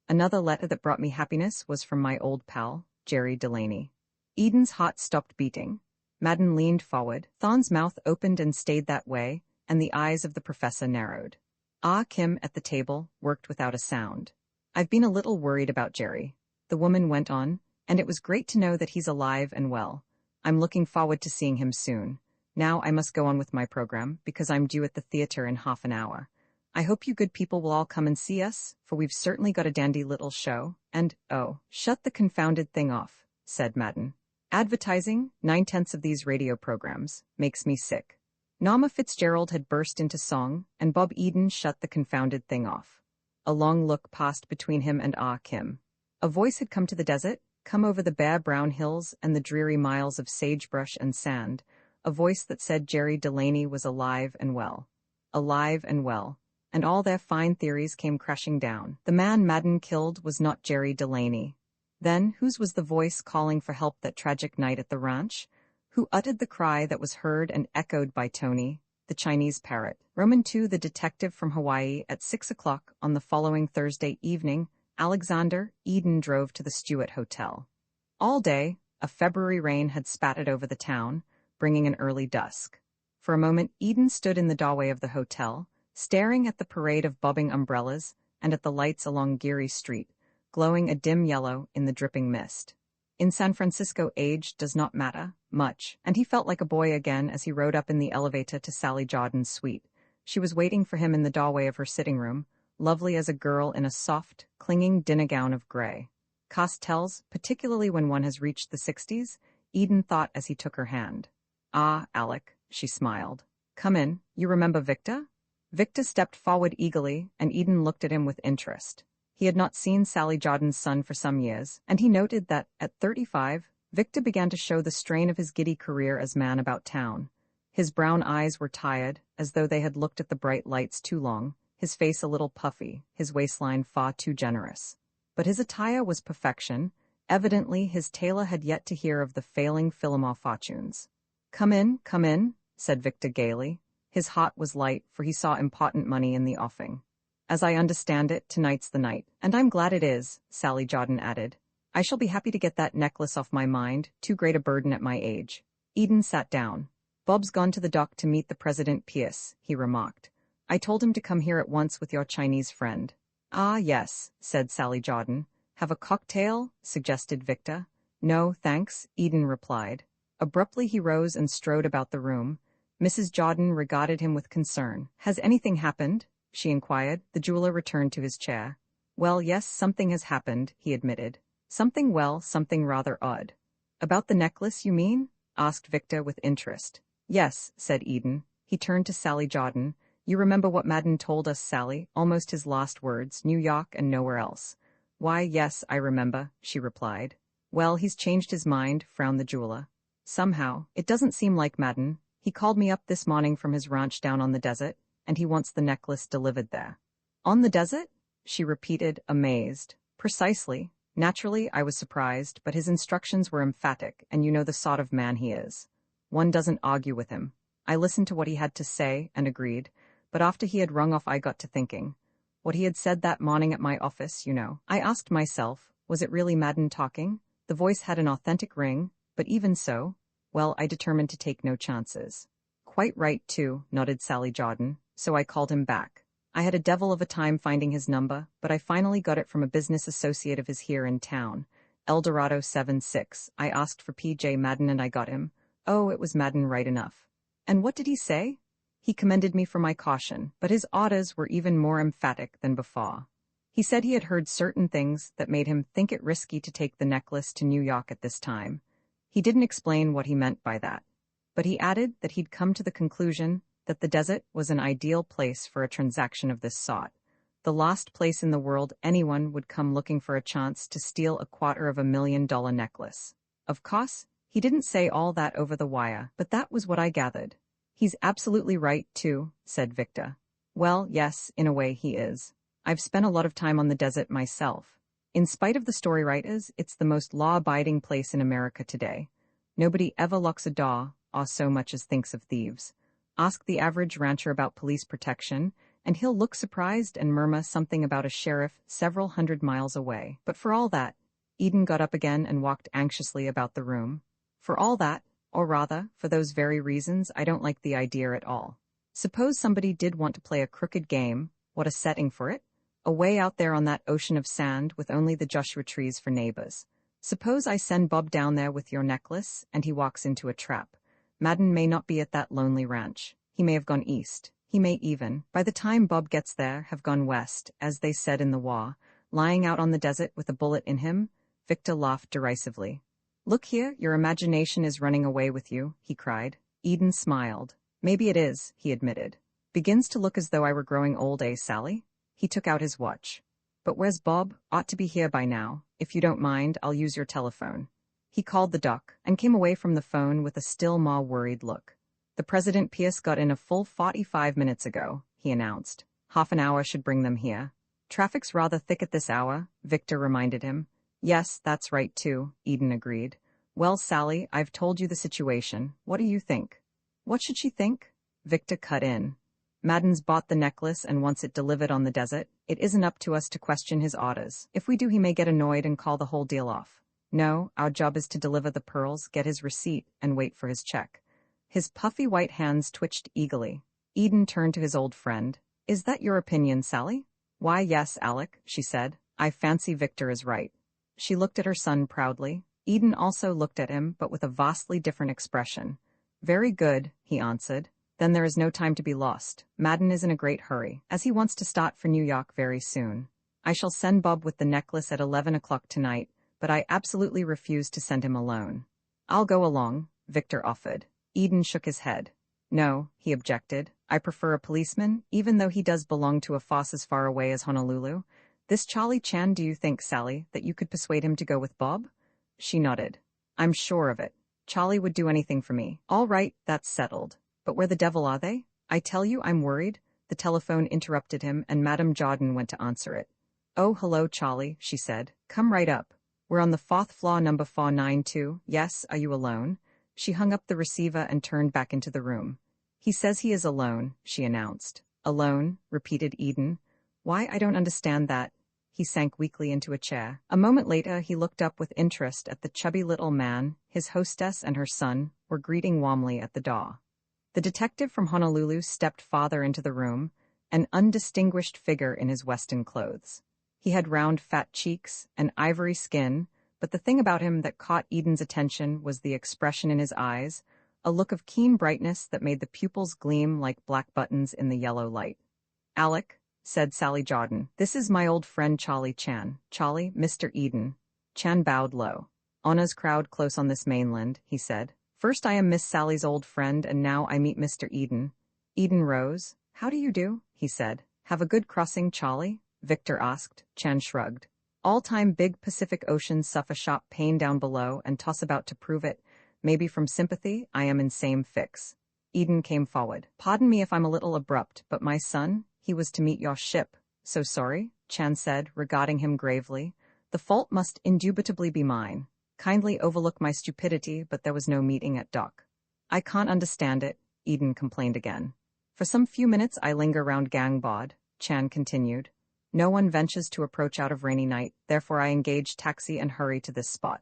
Another letter that brought me happiness was from my old pal, Jerry Delaney." Eden's heart stopped beating. Madden leaned forward, Thorne's mouth opened and stayed that way, and the eyes of the professor narrowed. Ah Kim at the table worked without a sound. "I've been a little worried about Jerry," the woman went on, "and it was great to know that he's alive and well. I'm looking forward to seeing him soon. Now I must go on with my program, because I'm due at the theater in half an hour. I hope you good people will all come and see us, for we've certainly got a dandy little show, and, oh, shut the confounded thing off," said Madden. "Advertising, 9/10 of these radio programs, makes me sick." Nama Fitzgerald had burst into song, and Bob Eden shut the confounded thing off. A long look passed between him and Ah Kim. A voice had come to the desert, come over the bare brown hills and the dreary miles of sagebrush and sand, a voice that said Jerry Delaney was alive and well. Alive and well. And all their fine theories came crashing down. The man Madden killed was not Jerry Delaney. Then, whose was the voice calling for help that tragic night at the ranch? Who uttered the cry that was heard and echoed by Tony, the Chinese parrot? Roman II, the detective from Hawaii, at 6 o'clock on the following Thursday evening, Alexander Eden drove to the Stewart Hotel. All day, a February rain had spattered over the town, bringing an early dusk. For a moment, Eden stood in the doorway of the hotel, staring at the parade of bobbing umbrellas and at the lights along Geary Street, glowing a dim yellow in the dripping mist. In San Francisco, age does not matter much, and he felt like a boy again as he rode up in the elevator to Sally Jordan's suite. She was waiting for him in the doorway of her sitting room, lovely as a girl in a soft, clinging dinner gown of gray. Cost tells, particularly when one has reached the 60s, Eden thought as he took her hand. "Ah, Alec," she smiled. "Come in. You remember Victor?" Victor stepped forward eagerly, and Eden looked at him with interest. He had not seen Sally Jordan's son for some years, and he noted that, at 35, Victor began to show the strain of his giddy career as man about town. His brown eyes were tired, as though they had looked at the bright lights too long, his face a little puffy, his waistline far too generous. But his attire was perfection. Evidently his tailor had yet to hear of the failing Philomore fortunes. Come in," said Victor gaily. His heart was light, for he saw important money in the offing. "As I understand it, tonight's the night, and I'm glad it is," Sally Jordan added. "I shall be happy to get that necklace off my mind, too great a burden at my age." Eden sat down. "Bob's gone to the dock to meet the President Pierce," he remarked. "I told him to come here at once with your Chinese friend." "Ah, yes," said Sally Jordan. "Have a cocktail?" suggested Victor. "No, thanks," Eden replied. Abruptly he rose and strode about the room. Mrs. Jordan regarded him with concern. "Has anything happened?" she inquired. The jeweler returned to his chair. "Well, yes, something has happened," he admitted. Something rather odd." "About the necklace, you mean?" asked Victor with interest. "Yes," said Eden. He turned to Sally Jordan. "You remember what Madden told us, Sally, almost his last words, New York and nowhere else." "Why, yes, I remember," she replied. "Well, he's changed his mind," frowned the jeweler. "Somehow, it doesn't seem like Madden. He called me up this morning from his ranch down on the desert, and he wants the necklace delivered there." "On the desert?" she repeated, amazed. "Precisely. Naturally, I was surprised, but his instructions were emphatic, and you know the sort of man he is. One doesn't argue with him. I listened to what he had to say and agreed, but after he had rung off I got to thinking. What he had said that morning at my office, you know. I asked myself, was it really Madden talking? The voice had an authentic ring, but even so, well, I determined to take no chances." "Quite right, too," nodded Sally Jordan, "so I called him back. I had a devil of a time finding his number, but I finally got it from a business associate of his here in town. Eldorado 76. I asked for P.J. Madden and I got him. Oh, it was Madden right enough." "And what did he say?" "He commended me for my caution, but his orders were even more emphatic than before." He said he had heard certain things that made him think it risky to take the necklace to New York at this time. He didn't explain what he meant by that, but he added that he'd come to the conclusion that the desert was an ideal place for a transaction of this sort, the last place in the world anyone would come looking for a chance to steal a $250,000 necklace. Of course, he didn't say all that over the wire, but that was what I gathered. He's absolutely right, too, said Victor. Well, yes, in a way he is. I've spent a lot of time on the desert myself. In spite of the story writers, it's the most law-abiding place in America today. Nobody ever locks a door, or so much as thinks of thieves. Ask the average rancher about police protection, and he'll look surprised and murmur something about a sheriff several hundred miles away. But for all that, Eden got up again and walked anxiously about the room. For all that, or rather, for those very reasons, I don't like the idea at all. Suppose somebody did want to play a crooked game, what a setting for it? Away out there on that ocean of sand with only the Joshua trees for neighbors. Suppose I send Bob down there with your necklace, and he walks into a trap. Madden may not be at that lonely ranch. He may have gone east. He may even, by the time Bob gets there, have gone west, as they said in the war, lying out on the desert with a bullet in him. Victor laughed derisively. Look here, your imagination is running away with you, he cried. Eden smiled. Maybe it is, he admitted. Begins to look as though I were growing old, eh, Sally? He took out his watch. But where's Bob? Ought to be here by now. If you don't mind, I'll use your telephone. He called the doc, and came away from the phone with a still more worried look. The President Pierce got in a full 45 minutes ago, he announced. Half an hour should bring them here. Traffic's rather thick at this hour, Victor reminded him. Yes, that's right too, Eden agreed. Well, Sally, I've told you the situation. What do you think? What should she think? Victor cut in. Madden's bought the necklace and wants it delivered on the desert. It isn't up to us to question his orders. If we do, he may get annoyed and call the whole deal off. No, our job is to deliver the pearls, get his receipt, and wait for his check. His puffy white hands twitched eagerly. Eden turned to his old friend. Is that your opinion, Sally? Why, yes, Alec, she said. I fancy Victor is right. She looked at her son proudly. Eden also looked at him, but with a vastly different expression. Very good, he answered. Then there is no time to be lost. Madden is in a great hurry, as he wants to start for New York very soon. I shall send Bob with the necklace at 11 o'clock tonight, but I absolutely refuse to send him alone. I'll go along, Victor offered. Eden shook his head. No, he objected. I prefer a policeman, even though he does belong to a force as far away as Honolulu. This Charlie Chan, do you think, Sally, that you could persuade him to go with Bob? She nodded. I'm sure of it. Charlie would do anything for me. All right, that's settled. But where the devil are they? I tell you, I'm worried. The telephone interrupted him, and Madame Jordan went to answer it. Oh, hello, Charlie, she said. Come right up. We're on the 4th floor, number 492. Yes, are you alone? She hung up the receiver and turned back into the room. He says he is alone, she announced. Alone, repeated Eden. Why, I don't understand that. He sank weakly into a chair. A moment later, he looked up with interest at the chubby little man. His hostess and her son were greeting warmly at the door. The detective from Honolulu stepped farther into the room, an undistinguished figure in his Western clothes. He had round, fat cheeks and ivory skin, but the thing about him that caught Eden's attention was the expression in his eyes, a look of keen brightness that made the pupils gleam like black buttons in the yellow light. Alec, said Sally Jordan, this is my old friend Charlie Chan. Charlie, Mr. Eden. Chan bowed low. Honors crowd close on this mainland, he said. First I am Miss Sally's old friend, and now I meet Mr. Eden. Eden rose. How do you do? He said. Have a good crossing, Charlie? Victor asked. Chan shrugged. All-time big Pacific Ocean suffer shop pain down below and toss about to prove it. Maybe from sympathy, I am in same fix. Eden came forward. Pardon me if I'm a little abrupt, but my son, he was to meet your ship. So sorry, Chan said, regarding him gravely. The fault must indubitably be mine. Kindly overlook my stupidity, but there was no meeting at dock. I can't understand it, Eden complained again. For some few minutes I linger round Gangbod, Chan continued. No one ventures to approach out of rainy night, therefore I engage taxi and hurry to this spot.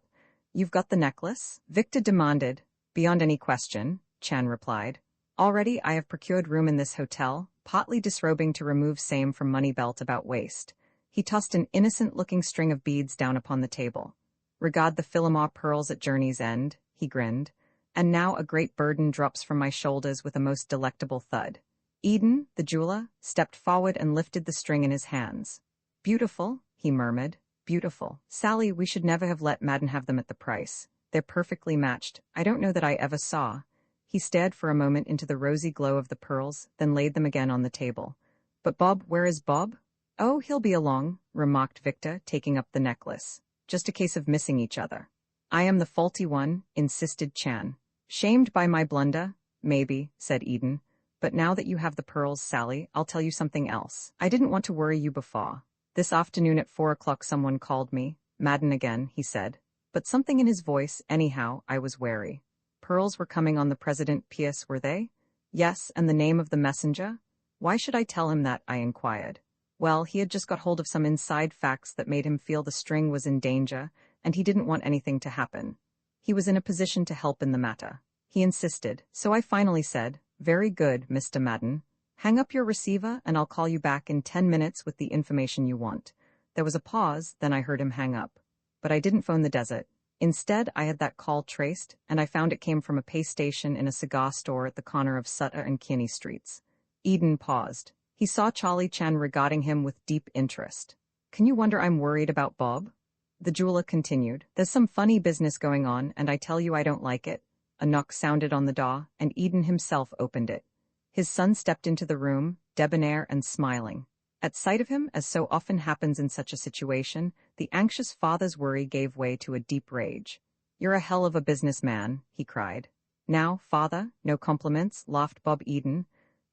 You've got the necklace? Victor demanded. Beyond any question, Chan replied. Already I have procured room in this hotel, partly disrobing to remove same from money belt about waist. He tossed an innocent-looking string of beads down upon the table. Regard the Philomar pearls at journey's end, he grinned. And now a great burden drops from my shoulders with a most delectable thud. Eden, the jeweler, stepped forward and lifted the string in his hands. Beautiful, he murmured. Beautiful. Sally, we should never have let Madden have them at the price. They're perfectly matched. I don't know that I ever saw. He stared for a moment into the rosy glow of the pearls, then laid them again on the table. But Bob, where is Bob? Oh, he'll be along, remarked Victor, taking up the necklace. Just a case of missing each other. I am the faulty one, insisted Chan. Shamed by my blunder? Maybe, said Eden. But now that you have the pearls, Sally, I'll tell you something else. I didn't want to worry you before. This afternoon at 4 o'clock someone called me. Madden again, he said. But something in his voice, anyhow, I was wary. Pearls were coming on the President Pierce, were they? Yes, and the name of the messenger? Why should I tell him that, I inquired. Well, he had just got hold of some inside facts that made him feel the string was in danger, and he didn't want anything to happen. He was in a position to help in the matter. He insisted, so I finally said, Very good, Mr. Madden. Hang up your receiver and I'll call you back in 10 minutes with the information you want. There was a pause, then I heard him hang up. But I didn't phone the desert. Instead, I had that call traced, and I found it came from a pay station in a cigar store at the corner of Sutter and Kinney Streets. Eden paused. He saw Charlie Chan regarding him with deep interest. Can you wonder I'm worried about Bob? The jeweler continued. There's some funny business going on, and I tell you I don't like it. A knock sounded on the door, and Eden himself opened it. His son stepped into the room, debonair and smiling. At sight of him, as so often happens in such a situation, the anxious father's worry gave way to a deep rage. You're a hell of a businessman, he cried. Now, father, no compliments, laughed Bob Eden,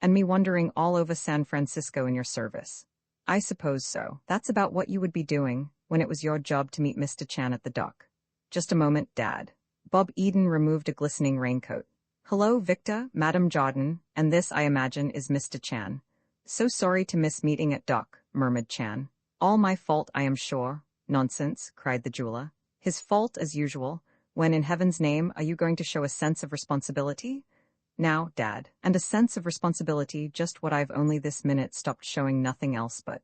and me wandering all over San Francisco in your service. I suppose so. That's about what you would be doing when it was your job to meet Mr. Chan at the dock. Just a moment, Dad. Bob Eden removed a glistening raincoat. Hello, Victor, Madam Jordan, and this, I imagine, is Mr. Chan. So sorry to miss meeting at dock, murmured Chan. All my fault, I am sure. Nonsense, cried the jeweler. His fault, as usual. When, in heaven's name, are you going to show a sense of responsibility? Now, Dad, and a sense of responsibility, just what I've only this minute stopped showing nothing else but.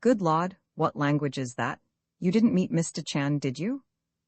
Good Lord, what language is that? You didn't meet Mr. Chan, did you?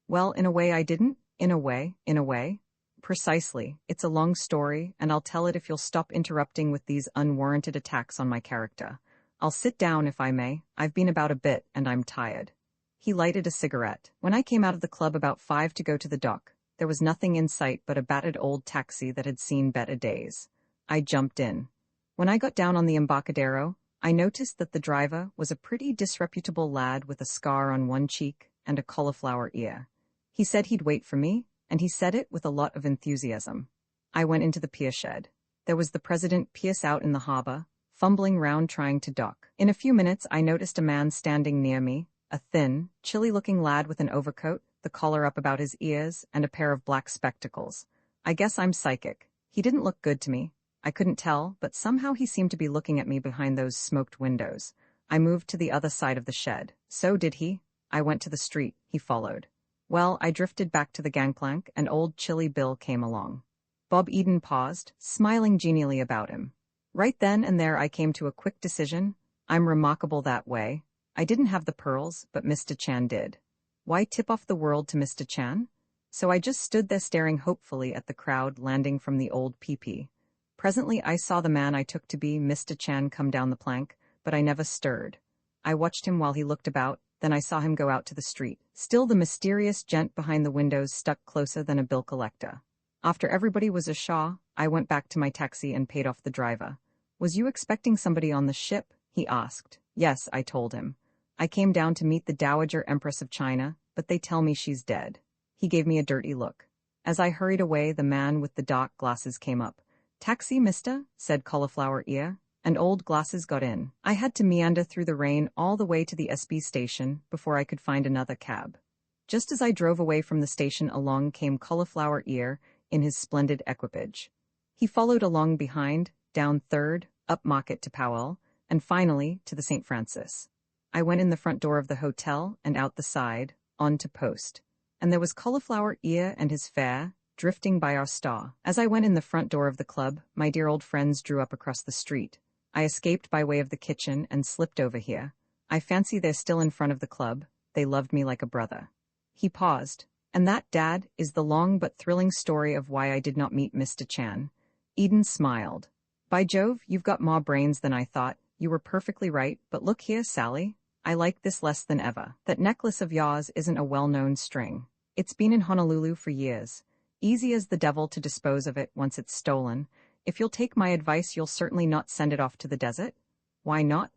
Well, in a way I didn't. In a way. Precisely. It's a long story, and I'll tell it if you'll stop interrupting with these unwarranted attacks on my character. I'll sit down if I may. I've been about a bit, and I'm tired. He lighted a cigarette. When I came out of the club about 5 to go to the dock, there was nothing in sight but a battered old taxi that had seen better days. I jumped in. When I got down on the Embarcadero, I noticed that the driver was a pretty disreputable lad with a scar on one cheek and a cauliflower ear. He said he'd wait for me, and he said it with a lot of enthusiasm. I went into the pier shed. There was the President Pierce out in the harbor, fumbling round trying to dock. In a few minutes I noticed a man standing near me, a thin, chilly-looking lad with an overcoat, the collar up about his ears, and a pair of black spectacles. I guess I'm psychic. He didn't look good to me. I couldn't tell, but somehow he seemed to be looking at me behind those smoked windows. I moved to the other side of the shed. So did he. I went to the street. He followed. Well, I drifted back to the gangplank, and old Chilly Bill came along. Bob Eden paused, smiling genially about him. Right then and there I came to a quick decision. I'm remarkable that way. I didn't have the pearls, but Mr. Chan did. Why tip off the world to Mr. Chan? So I just stood there staring hopefully at the crowd landing from the old peepee. Presently I saw the man I took to be Mr. Chan come down the plank, but I never stirred. I watched him while he looked about, then I saw him go out to the street. Still the mysterious gent behind the windows stuck closer than a bill collector. After everybody was ashore, I went back to my taxi and paid off the driver. Was you expecting somebody on the ship? He asked. Yes, I told him. I came down to meet the Dowager Empress of China, but they tell me she's dead. He gave me a dirty look. As I hurried away, the man with the dark glasses came up. Taxi, mister, said Cauliflower Ear, and old glasses got in. I had to meander through the rain all the way to the SB station before I could find another cab. Just as I drove away from the station, along came Cauliflower Ear in his splendid equipage. He followed along behind, down 3rd, up Market to Powell, and finally to the St. Francis. I went in the front door of the hotel and out the side, on to Post. And there was Cauliflower Ear and his fare, drifting by our stall. As I went in the front door of the club, my dear old friends drew up across the street. I escaped by way of the kitchen and slipped over here. I fancy they're still in front of the club. They loved me like a brother. He paused. And that, Dad, is the long but thrilling story of why I did not meet Mr. Chan. Eden smiled. By Jove, you've got more brains than I thought. You were perfectly right, but look here, Sally. I like this less than ever. That necklace of yours isn't a well-known string. It's been in Honolulu for years. Easy as the devil to dispose of it once it's stolen. If you'll take my advice, you'll certainly not send it off to the desert. Why not?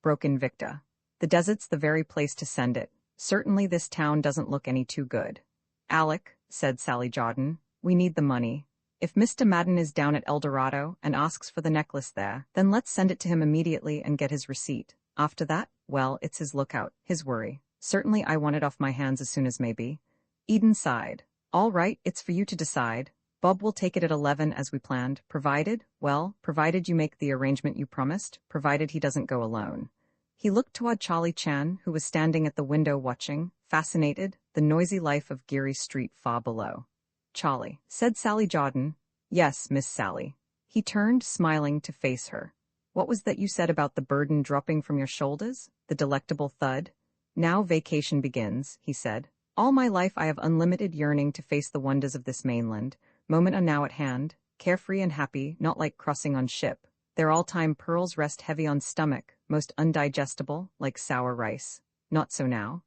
Broke in Victor. The desert's the very place to send it. Certainly this town doesn't look any too good. Alec, said Sally Jordan, we need the money. If Mr. Madden is down at El Dorado and asks for the necklace there, then let's send it to him immediately and get his receipt. After that, well, it's his lookout, his worry. Certainly I want it off my hands as soon as may be. Eden sighed. All right, it's for you to decide. Bob will take it at 11 as we planned, provided you make the arrangement you promised, provided he doesn't go alone. He looked toward Charlie Chan, who was standing at the window watching, fascinated, the noisy life of Geary Street far below. Charlie, said Sally Jordan. Yes, Miss Sally. He turned, smiling, to face her. What was that you said about the burden dropping from your shoulders? The delectable thud? Now vacation begins, he said. All my life I have unlimited yearning to face the wonders of this mainland. Moment are now at hand, carefree and happy, not like crossing on ship. Their all-time pearls rest heavy on stomach, most undigestible, like sour rice. Not so now.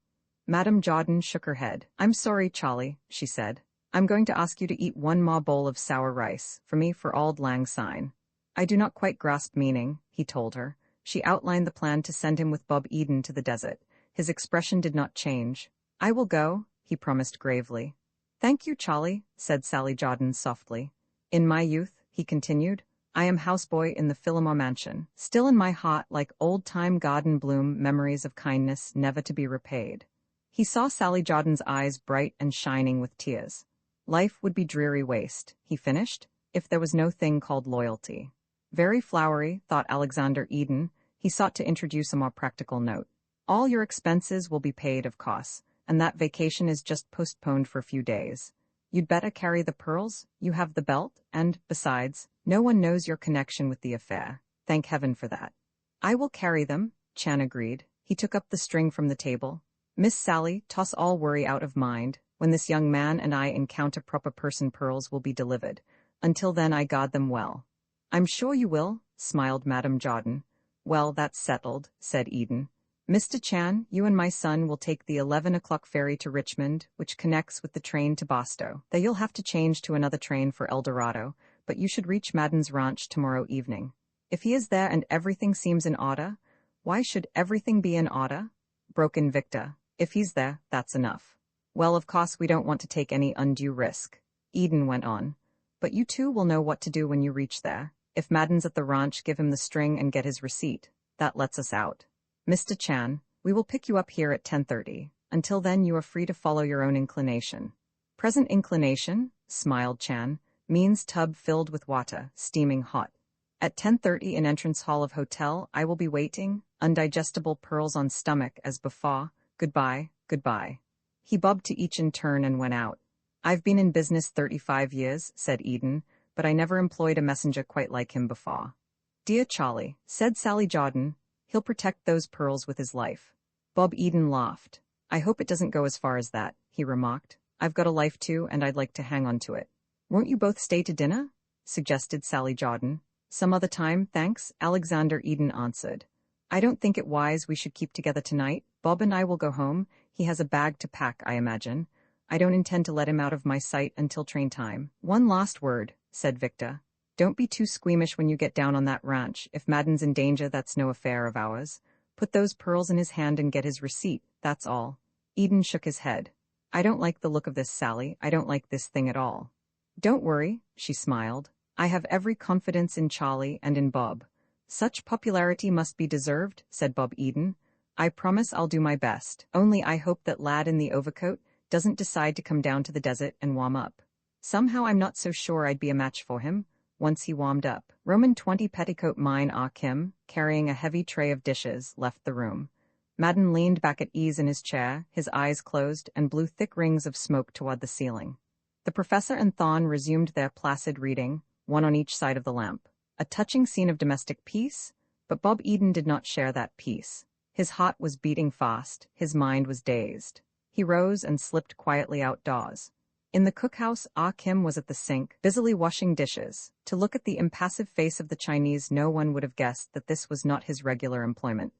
Madame Jordan shook her head. I'm sorry, Charlie, she said. I'm going to ask you to eat one more bowl of sour rice, for me for auld lang syne. I do not quite grasp meaning, he told her. She outlined the plan to send him with Bob Eden to the desert. His expression did not change. I will go, he promised gravely. Thank you, Charlie, said Sally Jordan softly. In my youth, he continued, I am houseboy in the Phillimore mansion, still in my heart like old-time garden bloom memories of kindness never to be repaid. He saw Sally Jordan's eyes bright and shining with tears. Life would be dreary waste, he finished, if there was no thing called loyalty. Very flowery, thought Alexander Eden. He sought to introduce a more practical note. All your expenses will be paid, of course, and that vacation is just postponed for a few days. You'd better carry the pearls, you have the belt, and, besides, no one knows your connection with the affair. Thank heaven for that. I will carry them, Chan agreed. He took up the string from the table. Miss Sally, toss all worry out of mind. When this young man and I encounter proper person, pearls will be delivered. Until then I guard them well. I'm sure you will, smiled Madame Jordan. Well, that's settled, said Eden. Mr. Chan, you and my son will take the 11 o'clock ferry to Richmond, which connects with the train to Boston. Then you'll have to change to another train for El Dorado, but you should reach Madden's ranch tomorrow evening. If he is there and everything seems in order, why should everything be in order? Broke in Victor. If he's there, that's enough. Well, of course we don't want to take any undue risk. Eden went on. But you two will know what to do when you reach there. If Madden's at the ranch, give him the string and get his receipt. That lets us out. Mr. Chan, we will pick you up here at 10:30. Until then you are free to follow your own inclination. Present inclination, smiled Chan, means tub filled with water, steaming hot. At 10:30 in entrance hall of hotel I will be waiting, undigestible pearls on stomach as before. Goodbye, goodbye. He bobbed to each in turn and went out. I've been in business 35 years, said Eden, but I never employed a messenger quite like him before. Dear Charlie, said Sally Jordan, he'll protect those pearls with his life. Bob Eden laughed. I hope it doesn't go as far as that, he remarked. I've got a life too and I'd like to hang on to it. Won't you both stay to dinner? Suggested Sally Jordan. Some other time, thanks, Alexander Eden answered. I don't think it wise we should keep together tonight. Bob and I will go home. He has a bag to pack, I imagine. I don't intend to let him out of my sight until train time. One last word, said Victor. Don't be too squeamish when you get down on that ranch. If Madden's in danger, that's no affair of ours. Put those pearls in his hand and get his receipt, that's all. Eden shook his head. I don't like the look of this, Sally. I don't like this thing at all. Don't worry, she smiled. I have every confidence in Charlie and in Bob. Such popularity must be deserved, said Bob Eden. I promise I'll do my best. Only I hope that lad in the overcoat doesn't decide to come down to the desert and warm up. Somehow I'm not so sure I'd be a match for him. Once he warmed up, Roman 20 petticoat mine Ah Kim, carrying a heavy tray of dishes, left the room. Madden leaned back at ease in his chair, his eyes closed, and blew thick rings of smoke toward the ceiling. The professor and Thon resumed their placid reading, one on each side of the lamp. A touching scene of domestic peace, but Bob Eden did not share that peace. His heart was beating fast, his mind was dazed. He rose and slipped quietly outdoors. In the cookhouse, Ah Kim was at the sink, busily washing dishes. To look at the impassive face of the Chinese, no one would have guessed that this was not his regular employment.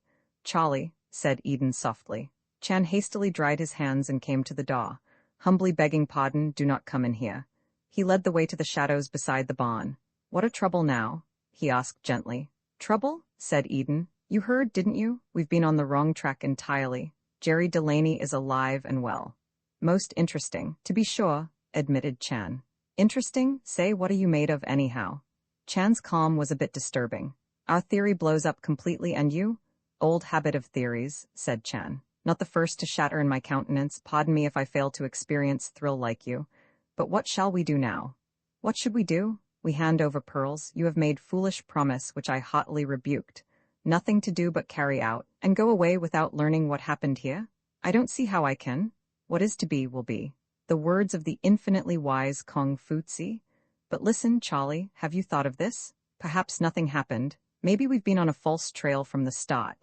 Charlie, said Eden softly. Chan hastily dried his hands and came to the door. Humbly begging pardon, do not come in here. He led the way to the shadows beside the barn. What a trouble now? He asked gently. Trouble? Said Eden. You heard, didn't you? We've been on the wrong track entirely. Jerry Delaney is alive and well. Most interesting, to be sure, admitted Chan. Interesting? Say, what are you made of anyhow? Chan's calm was a bit disturbing. Our theory blows up completely and you? Old habit of theories, said Chan. Not the first to shatter in my countenance, pardon me if I fail to experience thrill like you. But what shall we do now? What should we do? We hand over pearls. You have made foolish promise which I haughtily rebuked. Nothing to do but carry out, and go away without learning what happened here? I don't see how I can. What is to be will be. The words of the infinitely wise Kong Fu Tzu. But listen, Charlie, have you thought of this? Perhaps nothing happened. Maybe we've been on a false trail from the start.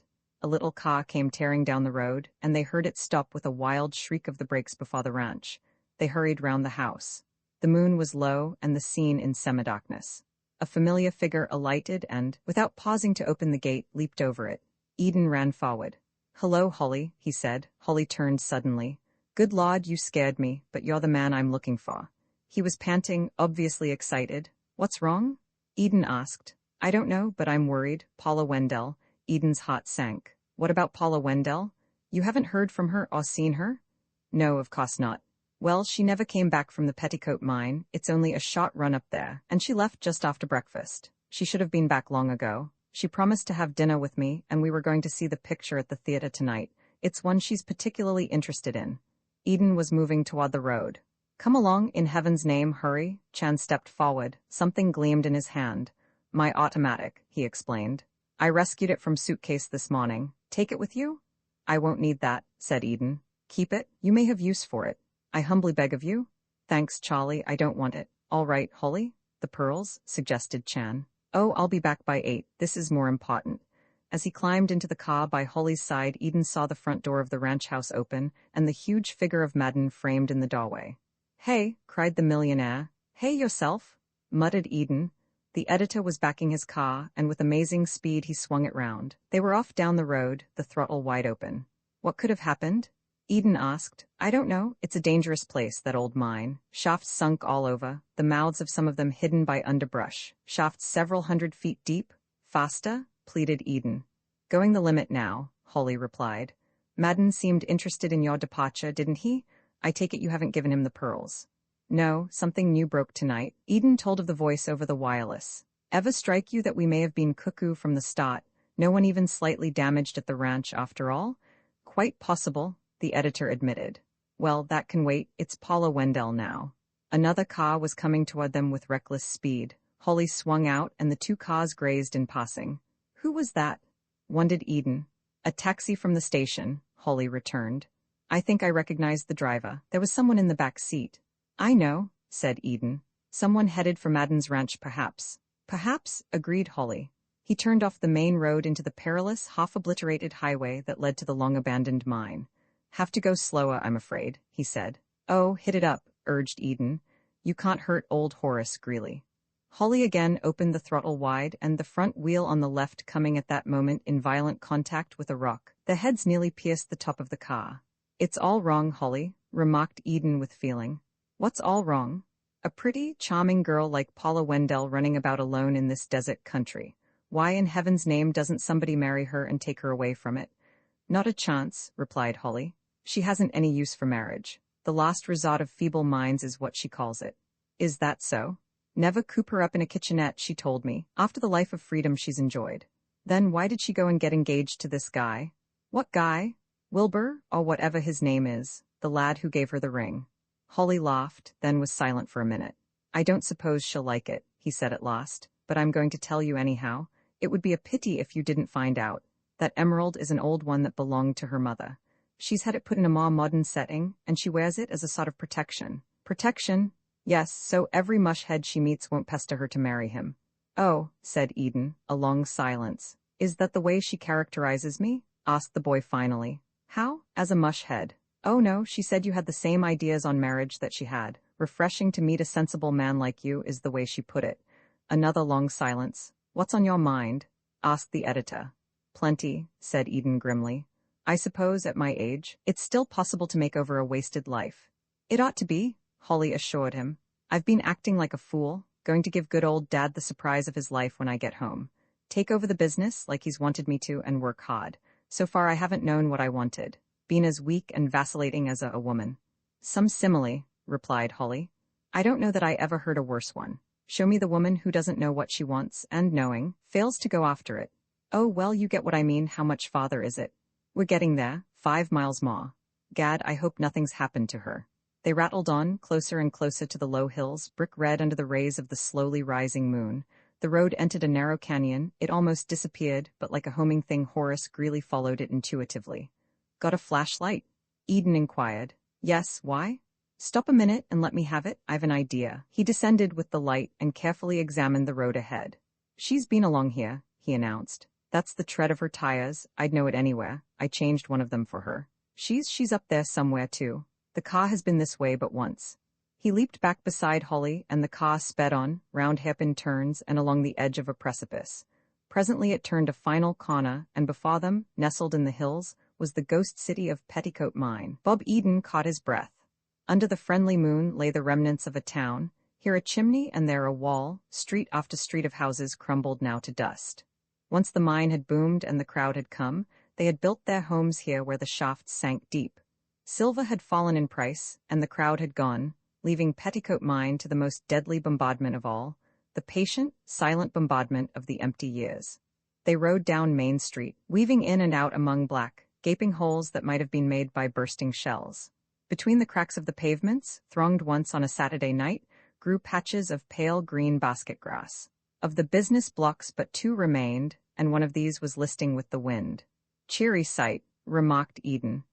A little car came tearing down the road, and they heard it stop with a wild shriek of the brakes before the ranch. They hurried round the house. The moon was low, and the scene in semi-darkness. A familiar figure alighted and, without pausing to open the gate, leaped over it. Eden ran forward. Hello, Holly, he said. Holly turned suddenly. Good Lord, you scared me, but you're the man I'm looking for. He was panting, obviously excited. What's wrong? Eden asked. I don't know, but I'm worried. Paula Wendell. Eden's heart sank. What about Paula Wendell? You haven't heard from her or seen her? No, of course not. Well, she never came back from the Petticoat mine. It's only a short run up there, and she left just after breakfast. She should have been back long ago. She promised to have dinner with me, and we were going to see the picture at the theater tonight. It's one she's particularly interested in. Eden was moving toward the road. Come along, in heaven's name, hurry. Chan stepped forward. Something gleamed in his hand. My automatic, he explained. I rescued it from suitcase this morning. Take it with you? I won't need that, said Eden. Keep it. You may have use for it. I humbly beg of you. Thanks, Charlie, I don't want it. All right, Holly? The pearls, suggested Chan. Oh, I'll be back by 8. This is more important. As he climbed into the car by Holly's side, Eden saw the front door of the ranch house open and the huge figure of Madden framed in the doorway. Hey, cried the millionaire. Hey yourself, muttered Eden. The editor was backing his car, and with amazing speed he swung it round. They were off down the road, the throttle wide open. What could have happened? Eden asked. I don't know. It's a dangerous place, that old mine. Shafts sunk all over, the mouths of some of them hidden by underbrush. Shafts several 100 feet deep. Faster? Pleaded Eden. Going the limit now, Holly replied. Madden seemed interested in your departure, didn't he? I take it you haven't given him the pearls. No, something new broke tonight. Eden told of the voice over the wireless. Ever strike you that we may have been cuckoo from the start? No one even slightly damaged at the ranch after all? Quite possible, the editor admitted. Well, that can wait. It's Paula Wendell now. Another car was coming toward them with reckless speed. Holly swung out, and the two cars grazed in passing. Who was that? Wondered Eden. A taxi from the station, Holly returned. I think I recognized the driver. There was someone in the back seat. I know, said Eden. Someone headed for Madden's ranch, perhaps. Perhaps, agreed Holly. He turned off the main road into the perilous, half-obliterated highway that led to the long-abandoned mine. Have to go slower, I'm afraid, he said. Oh, hit it up, urged Eden. You can't hurt old Horace Greeley. Holly again opened the throttle wide, and the front wheel on the left coming at that moment in violent contact with a rock. Their heads nearly pierced the top of the car. It's all wrong, Holly, remarked Eden with feeling. What's all wrong? A pretty, charming girl like Paula Wendell running about alone in this desert country. Why in heaven's name doesn't somebody marry her and take her away from it? Not a chance, replied Holly. She hasn't any use for marriage. The last resort of feeble minds is what she calls it. Is that so? Never coop her up in a kitchenette, she told me, after the life of freedom she's enjoyed. Then why did she go and get engaged to this guy? What guy? Wilbur, or whatever his name is, the lad who gave her the ring. Holly laughed, then was silent for a minute. I don't suppose she'll like it, he said at last, but I'm going to tell you anyhow. It would be a pity if you didn't find out. That emerald is an old one that belonged to her mother. She's had it put in a more modern setting, and she wears it as a sort of protection. Protection? Yes, so every mushhead she meets won't pester her to marry him. Oh, said Eden, a long silence. Is that the way she characterizes me? Asked the boy finally. How? As a mushhead? Oh no, she said you had the same ideas on marriage that she had. Refreshing to meet a sensible man like you is the way she put it. Another long silence. What's on your mind? Asked the editor. Plenty, said Eden grimly. I suppose at my age, it's still possible to make over a wasted life. It ought to be, Holly assured him. I've been acting like a fool, going to give good old Dad the surprise of his life when I get home. Take over the business like he's wanted me to and work hard. So far I haven't known what I wanted. Been as weak and vacillating as a woman. Some simile, replied Holly. I don't know that I ever heard a worse one. Show me the woman who doesn't know what she wants and, knowing, fails to go after it. Oh, well, you get what I mean. How much farther is it? We're getting there, 5 miles more. Gad, I hope nothing's happened to her. They rattled on, closer and closer to the low hills, brick red under the rays of the slowly rising moon. The road entered a narrow canyon. It almost disappeared, but like a homing thing, Horace Greeley followed it intuitively. Got a flashlight? Eden inquired. Yes, why? Stop a minute and let me have it. I've an idea. He descended with the light and carefully examined the road ahead. She's been along here, he announced. That's the tread of her tires. I'd know it anywhere. I changed one of them for her. She's up there somewhere too. The car has been this way but once. He leaped back beside Holly, and the car sped on, round hairpin turns and along the edge of a precipice. Presently it turned a final corner, and before them, nestled in the hills, was the ghost city of Petticoat Mine. Bob Eden caught his breath. Under the friendly moon lay the remnants of a town, here a chimney and there a wall, street after street of houses crumbled now to dust. Once the mine had boomed and the crowd had come, they had built their homes here where the shafts sank deep. Silver had fallen in price, and the crowd had gone, leaving Petticoat Mine to the most deadly bombardment of all, the patient, silent bombardment of the empty years. They rode down Main Street, weaving in and out among black, gaping holes that might have been made by bursting shells. Between the cracks of the pavements, thronged once on a Saturday night, grew patches of pale green basket grass. Of the business blocks but 2 remained, and one of these was listing with the wind. Cheery sight, remarked Eden.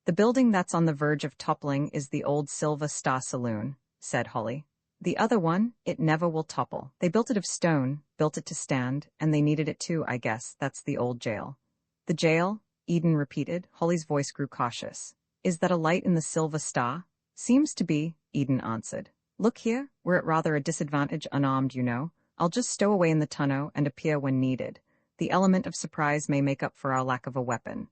The building that's on the verge of toppling is the old Silver Star Saloon, said Holly. The other one, it never will topple. They built it of stone, built it to stand, and they needed it too, I guess. That's the old jail. The jail? Eden repeated. Holly's voice grew cautious. Is that a light in the Silver Star? Seems to be, Eden answered. Look here, we're at rather a disadvantage unarmed, you know. I'll just stow away in the tonneau and appear when needed. The element of surprise may make up for our lack of a weapon.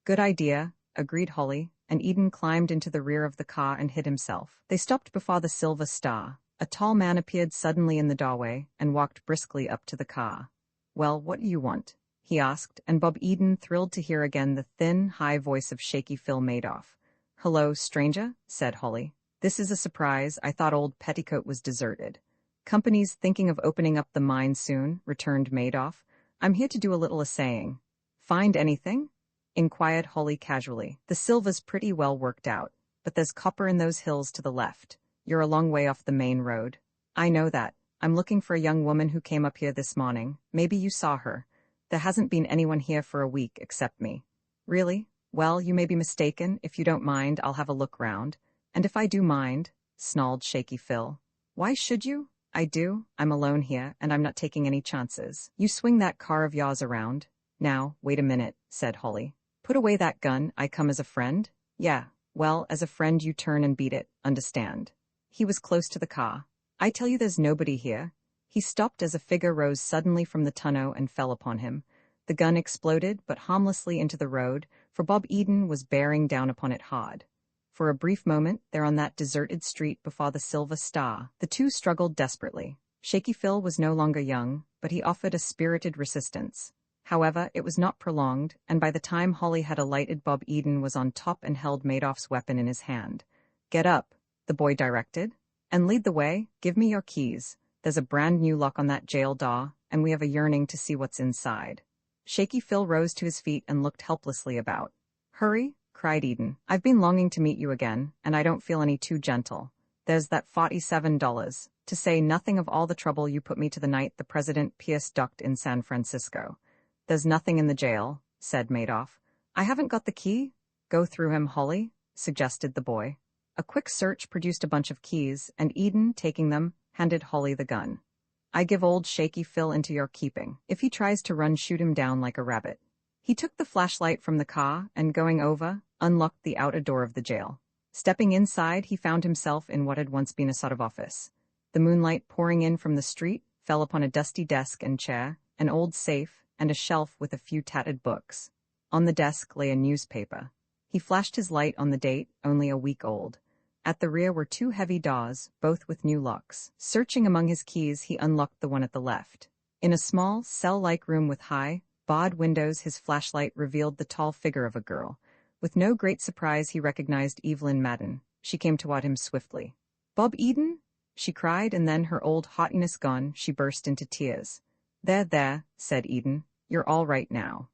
Good idea, agreed Holly, and Eden climbed into the rear of the car and hid himself. They stopped before the Silver Star. A tall man appeared suddenly in the doorway and walked briskly up to the car. Well, what do you want? He asked, and Bob Eden thrilled to hear again the thin, high voice of shaky Phil Madoff. Hello, stranger, said Holly. This is a surprise. I thought old Petticoat was deserted. Company's thinking of opening up the mine soon, returned Madoff. I'm here to do a little assaying. Find anything? Inquired Holly casually. The silver's pretty well worked out, but there's copper in those hills to the left. You're a long way off the main road. I know that. I'm looking for a young woman who came up here this morning. Maybe you saw her. There hasn't been anyone here for a week except me. Really? Well, you may be mistaken. If you don't mind, I'll have a look round. And if I do mind, snarled Shaky Phil. Why should you? I do. I'm alone here, and I'm not taking any chances. You swing that car of yours around. Now, wait a minute, said Holly. Put away that gun. I come as a friend? Yeah. Well, as a friend you turn and beat it, understand. He was close to the car. I tell you there's nobody here. He stopped as a figure rose suddenly from the tonneau and fell upon him. The gun exploded, but harmlessly into the road, for Bob Eden was bearing down upon it hard. For a brief moment, there on that deserted street before the Silver Star, the two struggled desperately. Shaky Phil was no longer young, but he offered a spirited resistance. However, it was not prolonged, and by the time Holly had alighted, Bob Eden was on top and held Madoff's weapon in his hand. Get up, the boy directed, and lead the way. Give me your keys. There's a brand new lock on that jail door, and we have a yearning to see what's inside. Shaky Phil rose to his feet and looked helplessly about. Hurry, cried Eden. I've been longing to meet you again, and I don't feel any too gentle. There's that $47, to say nothing of all the trouble you put me to the night the President Pierce ducked in San Francisco. There's nothing in the jail, said Madoff. I haven't got the key. Go through him, Holly, suggested the boy. A quick search produced a bunch of keys, and Eden, taking them, handed Holly the gun. I give old Shaky Phil into your keeping. If he tries to run, shoot him down like a rabbit. He took the flashlight from the car and, going over, unlocked the outer door of the jail. Stepping inside, he found himself in what had once been a sort of office. The moonlight pouring in from the street fell upon a dusty desk and chair, an old safe, and a shelf with a few tattered books. On the desk lay a newspaper. He flashed his light on the date, only a week old. At the rear were two heavy doors, both with new locks. Searching among his keys, he unlocked the one at the left. In a small, cell-like room with high, barred windows, his flashlight revealed the tall figure of a girl. With no great surprise, he recognized Evelyn Madden. She came toward him swiftly. "Bob Eden?" she cried, and then, her old haughtiness gone, she burst into tears. There, said Eden. "You're all right now."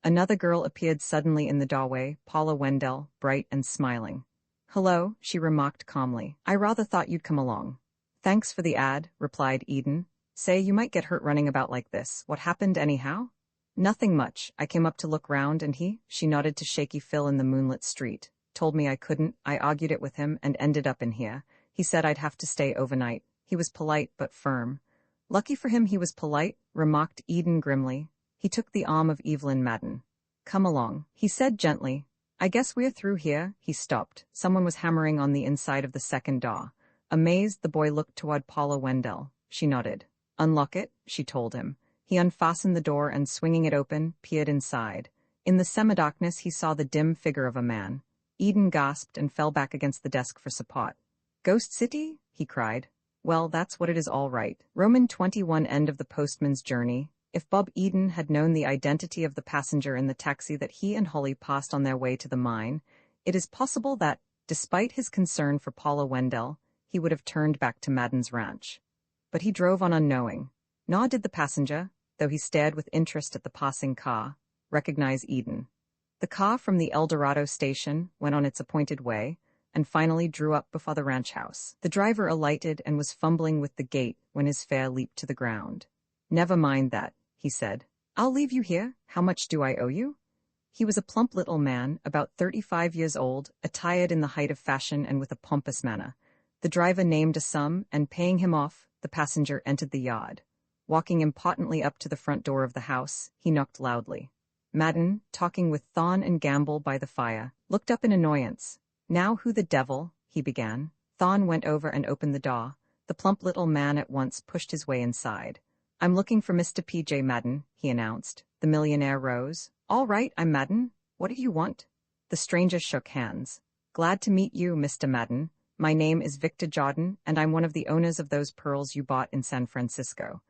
Another girl appeared suddenly in the doorway, Paula Wendell, bright and smiling. "Hello," she remarked calmly. "I rather thought you'd come along." "Thanks for the ad," replied Eden. "Say, you might get hurt running about like this. What happened anyhow?" "Nothing much. I came up to look round and she nodded to shaky Phil in the moonlit street. Told me I couldn't. I argued it with him and ended up in here. He said I'd have to stay overnight. He was polite but firm." "Lucky for him he was polite," remarked Eden grimly. He took the arm of Evelyn Madden. "Come along," he said gently. "I guess we're through here." He stopped. Someone was hammering on the inside of the second door. Amazed, the boy looked toward Paula Wendell. She nodded. "Unlock it," she told him. He unfastened the door and, swinging it open, peered inside. In the semi-darkness, he saw the dim figure of a man. Eden gasped and fell back against the desk for support. "Ghost City?" he cried. "Well, that's what it is, all right." Roman 21. End of the postman's journey. If Bob Eden had known the identity of the passenger in the taxi that he and Holly passed on their way to the mine, it is possible that, despite his concern for Paula Wendell, he would have turned back to Madden's ranch. But he drove on unknowing. Nor did the passenger, though he stared with interest at the passing car, recognize Eden. The car from the El Dorado station went on its appointed way, and finally drew up before the ranch house. The driver alighted and was fumbling with the gate when his fare leaped to the ground. "Never mind that," he said. "I'll leave you here. How much do I owe you?" He was a plump little man, about 35 years old, attired in the height of fashion and with a pompous manner. The driver named a sum, and paying him off, the passenger entered the yard. Walking importantly up to the front door of the house, he knocked loudly. Madden, talking with Thorn and Gamble by the fire, looked up in annoyance. "Now who the devil?" he began. Thorn went over and opened the door. The plump little man at once pushed his way inside. "I'm looking for Mr. P.J. Madden," he announced. The millionaire rose. "All right, I'm Madden. What do you want?" The stranger shook hands. "Glad to meet you, Mr. Madden. My name is Victor Jordan, and I'm one of the owners of those pearls you bought in San Francisco."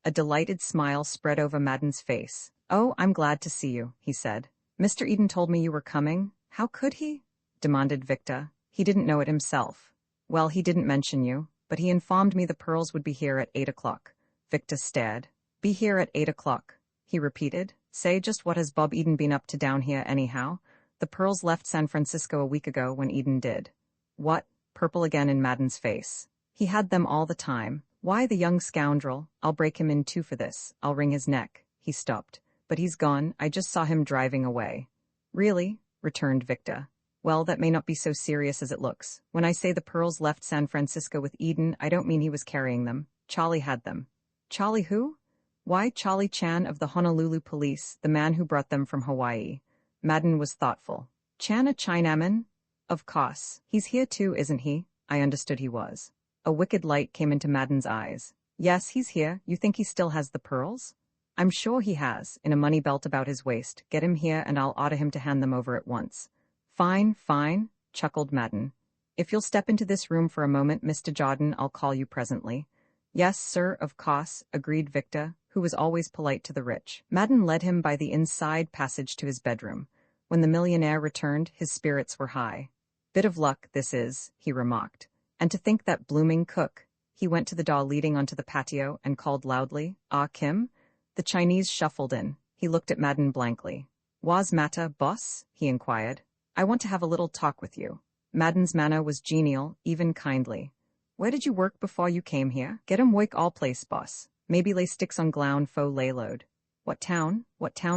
A delighted smile spread over Madden's face. "Oh, I'm glad to see you," he said. "Mr. Eden told me you were coming." "How could he?" demanded Victor. "He didn't know it himself." "Well, he didn't mention you, but he informed me the pearls would be here at 8 o'clock. Victor stared. "Be here at 8 o'clock, he repeated. "Say, just what has Bob Eden been up to down here anyhow? The pearls left San Francisco a week ago when Eden did." "What?" Purple again in Madden's face. "He had them all the time. Why, the young scoundrel, I'll break him in two for this. I'll wring his neck." He stopped. "But he's gone. I just saw him driving away." "Really?" returned Victor. "Well, that may not be so serious as it looks. When I say the pearls left San Francisco with Eden, I don't mean he was carrying them. Charlie had them." "Charlie who?" "Why, Charlie Chan of the Honolulu police, the man who brought them from Hawaii." Madden was thoughtful. "Chan a Chinaman?" "Of course. He's here too, isn't he?" "I understood he was." A wicked light came into Madden's eyes. "Yes, he's here. You think he still has the pearls?" "I'm sure he has, in a money belt about his waist. Get him here and I'll order him to hand them over at once." Fine, chuckled Madden. "If you'll step into this room for a moment, Mr. Jordan, I'll call you presently." "Yes, sir, of course," agreed Victor, who was always polite to the rich. Madden led him by the inside passage to his bedroom. When the millionaire returned, his spirits were high. "Bit of luck, this is," he remarked. "And to think that blooming cook." He went to the door leading onto the patio and called loudly, "Ah, Kim?" The Chinese shuffled in. He looked at Madden blankly. "Wha's matter, boss?" he inquired. "I want to have a little talk with you." Madden's manner was genial, even kindly. "Where did you work before you came here?" "Get 'em work all place, boss. Maybe lay sticks on ground fo lay load." What town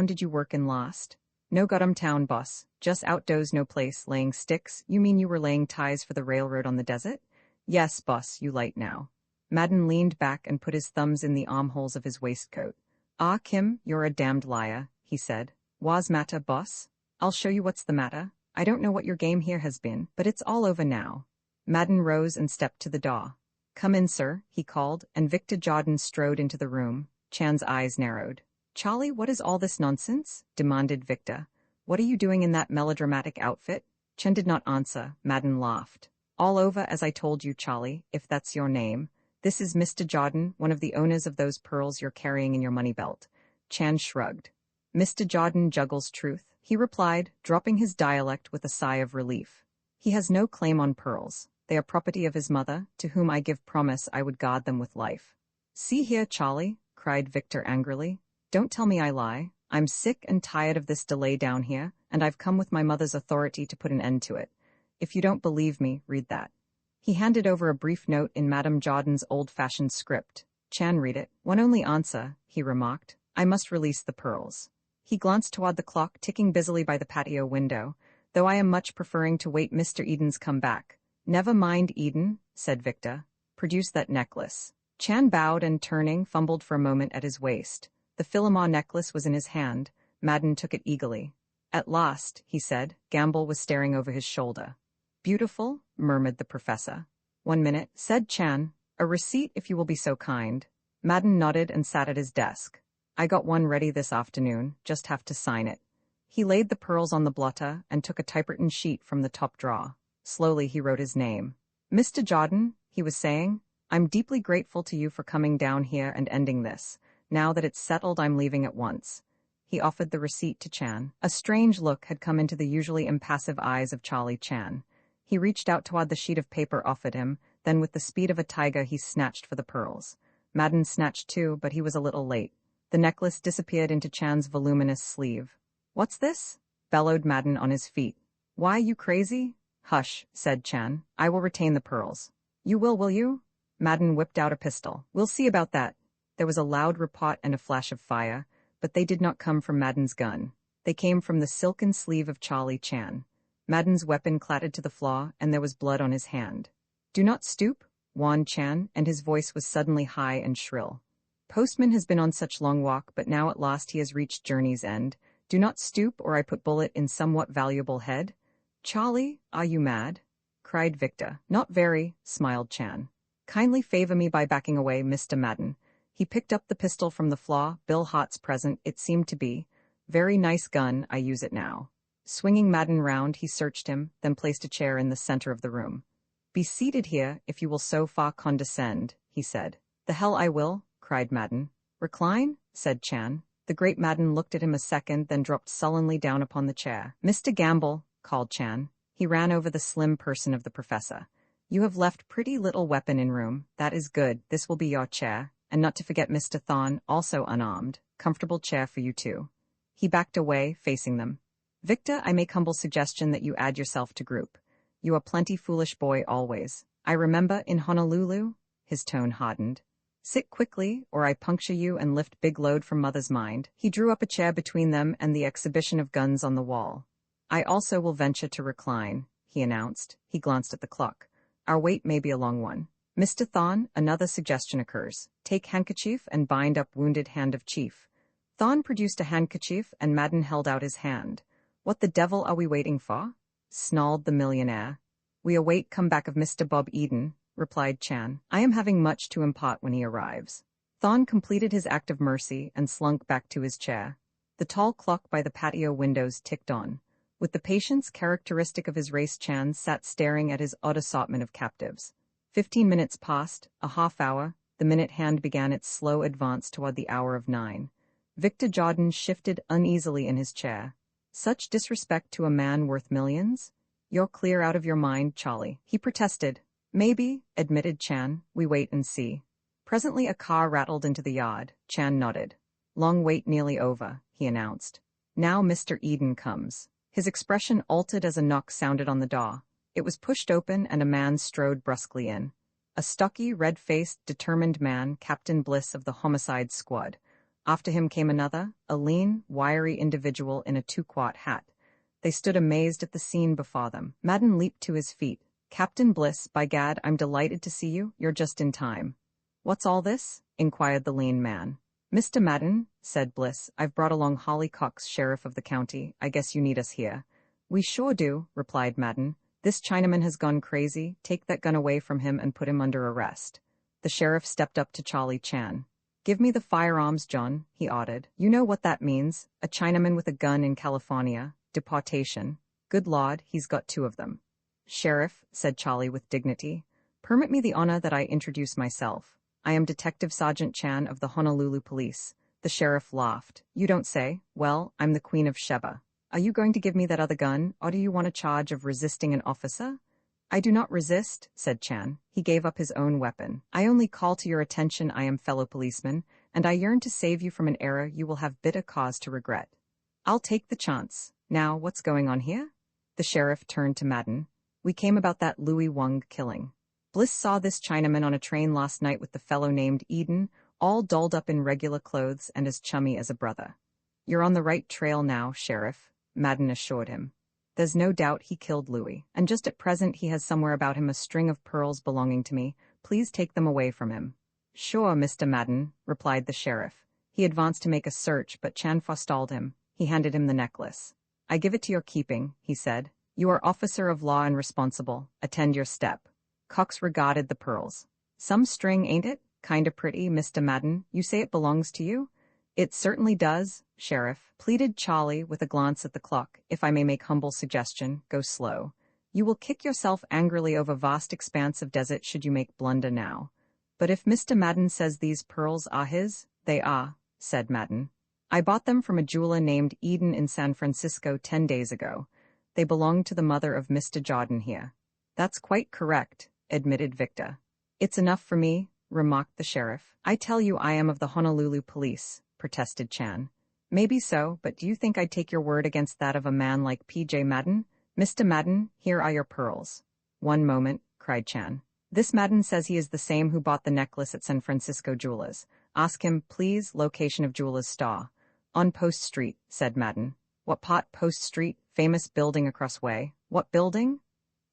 did you work in last?" "No got 'em town, boss. Just outdoors no place, laying sticks." "You mean you were laying ties for the railroad on the desert?" "Yes, boss, you light now." Madden leaned back and put his thumbs in the armholes of his waistcoat. "Ah, Kim, you're a damned liar," he said. "Wha's matter, boss?" "I'll show you what's the matter. I don't know what your game here has been, but it's all over now." Madden rose and stepped to the door. "Come in, sir," he called, and Victor Jordan strode into the room. Chan's eyes narrowed. "Charlie, what is all this nonsense?" demanded Victor. What are you doing in that melodramatic outfit? Chen did not answer. Madden laughed. All over as I told you, Charlie, if that's your name. This is Mr. Jordan, one of the owners of those pearls you're carrying in your money belt. Chan shrugged. Mr. Jordan juggles truth, he replied, dropping his dialect with a sigh of relief. He has no claim on pearls. They are property of his mother, to whom I give promise I would guard them with life. See here, Charlie, cried Victor angrily. Don't tell me I lie. I'm sick and tired of this delay down here, and I've come with my mother's authority to put an end to it. If you don't believe me, read that. He handed over a brief note in Madame Jordan's old-fashioned script. Chan, read it. One only answer, he remarked. I must release the pearls. He glanced toward the clock ticking busily by the patio window, though I am much preferring to wait Mr. Eden's come back. Never mind, Eden, said Victor. Produce that necklace. Chan bowed and, turning, fumbled for a moment at his waist. The Philomar necklace was in his hand. Madden took it eagerly. At last, he said. Gamble was staring over his shoulder. Beautiful, murmured the professor. 1 minute, said Chan. A receipt, if you will be so kind. Madden nodded and sat at his desk. I got one ready this afternoon, just have to sign it. He laid the pearls on the blotter and took a typewritten sheet from the top drawer. Slowly he wrote his name. Mr. Jordan, he was saying, I'm deeply grateful to you for coming down here and ending this. Now that it's settled, I'm leaving at once. He offered the receipt to Chan. A strange look had come into the usually impassive eyes of Charlie Chan. He reached out toward the sheet of paper offered him, then with the speed of a tiger he snatched for the pearls. Madden snatched too, but he was a little late. The necklace disappeared into Chan's voluminous sleeve. What's this? Bellowed Madden on his feet. Why, you crazy? Hush, said Chan. I will retain the pearls. You will you? Madden whipped out a pistol. We'll see about that. There was a loud report and a flash of fire, but they did not come from Madden's gun. They came from the silken sleeve of Charlie Chan. Madden's weapon clattered to the floor, and there was blood on his hand. Do not stoop, warned Chan, and his voice was suddenly high and shrill. Postman has been on such long walk, but now at last he has reached journey's end. Do not stoop, or I put bullet in somewhat valuable head. Charlie, are you mad? Cried Victor. Not very, smiled Chan. Kindly favor me by backing away, Mr. Madden. He picked up the pistol from the floor, Bill Hart's present, it seemed to be. Very nice gun, I use it now. Swinging Madden round, he searched him, then placed a chair in the center of the room. Be seated here, if you will so far condescend, he said. The hell I will, cried Madden. Recline? Said Chan. The great Madden looked at him a second, then dropped sullenly down upon the chair. Mr. Gamble, called Chan. He ran over the slim person of the professor. You have left pretty little weapon in room. That is good. This will be your chair. And not to forget Mr. Thorn, also unarmed. Comfortable chair for you too. He backed away, facing them. Victor, I make humble suggestion that you add yourself to group. You are plenty foolish boy always. I remember in Honolulu. His tone hardened. Sit quickly, or I puncture you and lift big load from mother's mind. He drew up a chair between them and the exhibition of guns on the wall. I also will venture to recline, he announced. He glanced at the clock. Our wait may be a long one. Mr. Thorn, another suggestion occurs. Take handkerchief and bind up wounded hand of chief. Thorn produced a handkerchief and Madden held out his hand. What the devil are we waiting for? Snarled the millionaire. We await comeback of Mr. Bob Eden, replied Chan. I am having much to impart when he arrives. Thorn completed his act of mercy and slunk back to his chair. The tall clock by the patio windows ticked on. With the patience characteristic of his race, Chan sat staring at his odd assortment of captives. 15 minutes passed, a half hour, the minute hand began its slow advance toward the hour of 9. Victor Jordan shifted uneasily in his chair. Such disrespect to a man worth millions? You're clear out of your mind, Charlie, he protested. Maybe, admitted Chan, we wait and see. Presently a car rattled into the yard. Chan nodded. Long wait nearly over, he announced. Now Mr. Eden comes. His expression altered as a knock sounded on the door. It was pushed open and a man strode brusquely in. A stocky, red-faced, determined man, Captain Bliss of the homicide squad. After him came another, a lean, wiry individual in a two-quart hat. They stood amazed at the scene before them. Madden leaped to his feet. Captain Bliss, by gad, I'm delighted to see you. You're just in time. What's all this? Inquired the lean man. Mr. Madden, said Bliss, I've brought along Holly Cox, sheriff of the county. I guess you need us here. We sure do, replied Madden. This Chinaman has gone crazy. Take that gun away from him and put him under arrest. The sheriff stepped up to Charlie Chan. Give me the firearms, John, he ordered. You know what that means. A Chinaman with a gun in California. deportation. Good Lord, he's got 2 of them. Sheriff, said Charlie with dignity, permit me the honor that I introduce myself. I am Detective Sergeant Chan of the Honolulu Police. The sheriff laughed. You don't say? Well, I'm the Queen of Sheba. Are you going to give me that other gun, or do you want a charge of resisting an officer? I do not resist, said Chan. He gave up his own weapon. I only call to your attention I am fellow policeman, and I yearn to save you from an error you will have bitter cause to regret. I'll take the chance. Now, what's going on here? The sheriff turned to Madden. We came about that Louis Wang killing. Bliss saw this Chinaman on a train last night with the fellow named Eden, all dolled up in regular clothes and as chummy as a brother. You're on the right trail now, Sheriff, Madden assured him. There's no doubt he killed Louis, and just at present he has somewhere about him a string of pearls belonging to me. Please take them away from him. Sure, Mr. Madden, replied the sheriff. He advanced to make a search, but Chan forestalled him. He handed him the necklace. I give it to your keeping, he said. You are officer of law and responsible. Attend your step. Cox regarded the pearls. Some string, ain't it? Kinda pretty, Mr. Madden. You say it belongs to you? It certainly does, Sheriff, pleaded Charlie with a glance at the clock. If I may make humble suggestion, go slow. You will kick yourself angrily over vast expanse of desert should you make blunder now. But if Mr. Madden says these pearls are his, they are, said Madden. I bought them from a jeweler named Eden in San Francisco 10 days ago. They belong to the mother of Mr. Jordan here. That's quite correct, admitted Victor. It's enough for me, remarked the sheriff. I tell you I am of the Honolulu Police, protested Chan. Maybe so, but do you think I'd take your word against that of a man like P.J. Madden? Mr. Madden, here are your pearls. One moment, cried Chan. This Madden says he is the same who bought the necklace at San Francisco Jewelers. Ask him, please, location of Jewelers Star. On Post Street, said Madden. What part Post Street? Famous building across way. What building?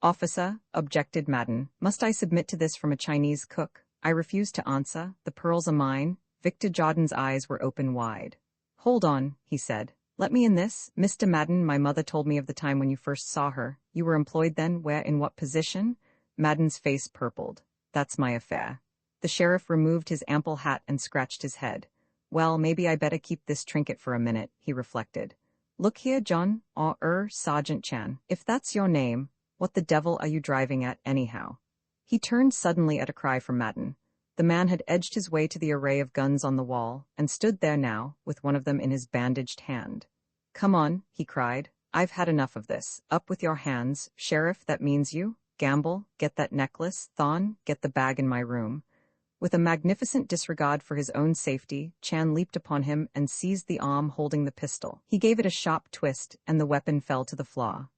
Officer, objected Madden. Must I submit to this from a Chinese cook? I refuse to answer. The pearls are mine. Victor Jordan's eyes were open wide. Hold on, he said. Let me in this. Mr. Madden, my mother told me of the time when you first saw her. You were employed then? Where, in what position? Madden's face purpled. That's my affair. The sheriff removed his ample hat and scratched his head. Well, maybe I better keep this trinket for a minute, he reflected. Look here, John, Sergeant Chan. If that's your name, what the devil are you driving at, anyhow? He turned suddenly at a cry from Madden. The man had edged his way to the array of guns on the wall, and stood there now, with one of them in his bandaged hand. Come on, he cried. I've had enough of this. Up with your hands. Sheriff, that means you. Gamble, get that necklace. Thon, get the bag in my room. With a magnificent disregard for his own safety, Chan leaped upon him and seized the arm holding the pistol. He gave it a sharp twist, and the weapon fell to the floor.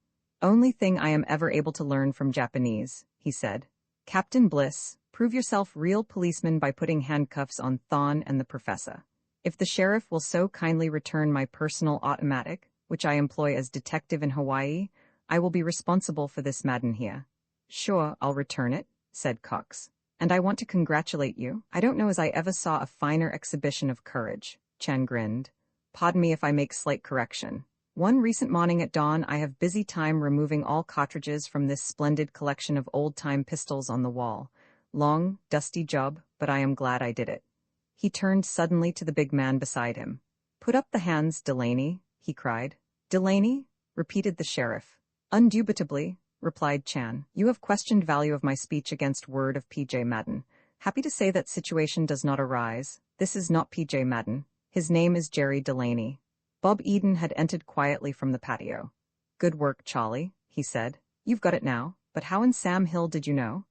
Only thing I am ever able to learn from Japanese, he said. Captain Bliss, prove yourself real policeman by putting handcuffs on Thon and the professor. If the sheriff will so kindly return my personal automatic, which I employ as detective in Hawaii, I will be responsible for this Madden here. Sure, I'll return it, said Cox. And I want to congratulate you. I don't know as I ever saw a finer exhibition of courage, Chen grinned. Pardon me if I make slight correction. One recent morning at dawn I have busy time removing all cartridges from this splendid collection of old-time pistols on the wall. Long, dusty job, but I am glad I did it. He turned suddenly to the big man beside him. Put up the hands, Delaney, he cried. Delaney? Repeated the sheriff. Undubitably, replied Chan. You have questioned value of my speech against word of P.J. Madden. Happy to say that situation does not arise. This is not P.J. Madden. His name is Jerry Delaney. Bob Eden had entered quietly from the patio. Good work, Charlie, he said. You've got it now, but how in Sam Hill did you know?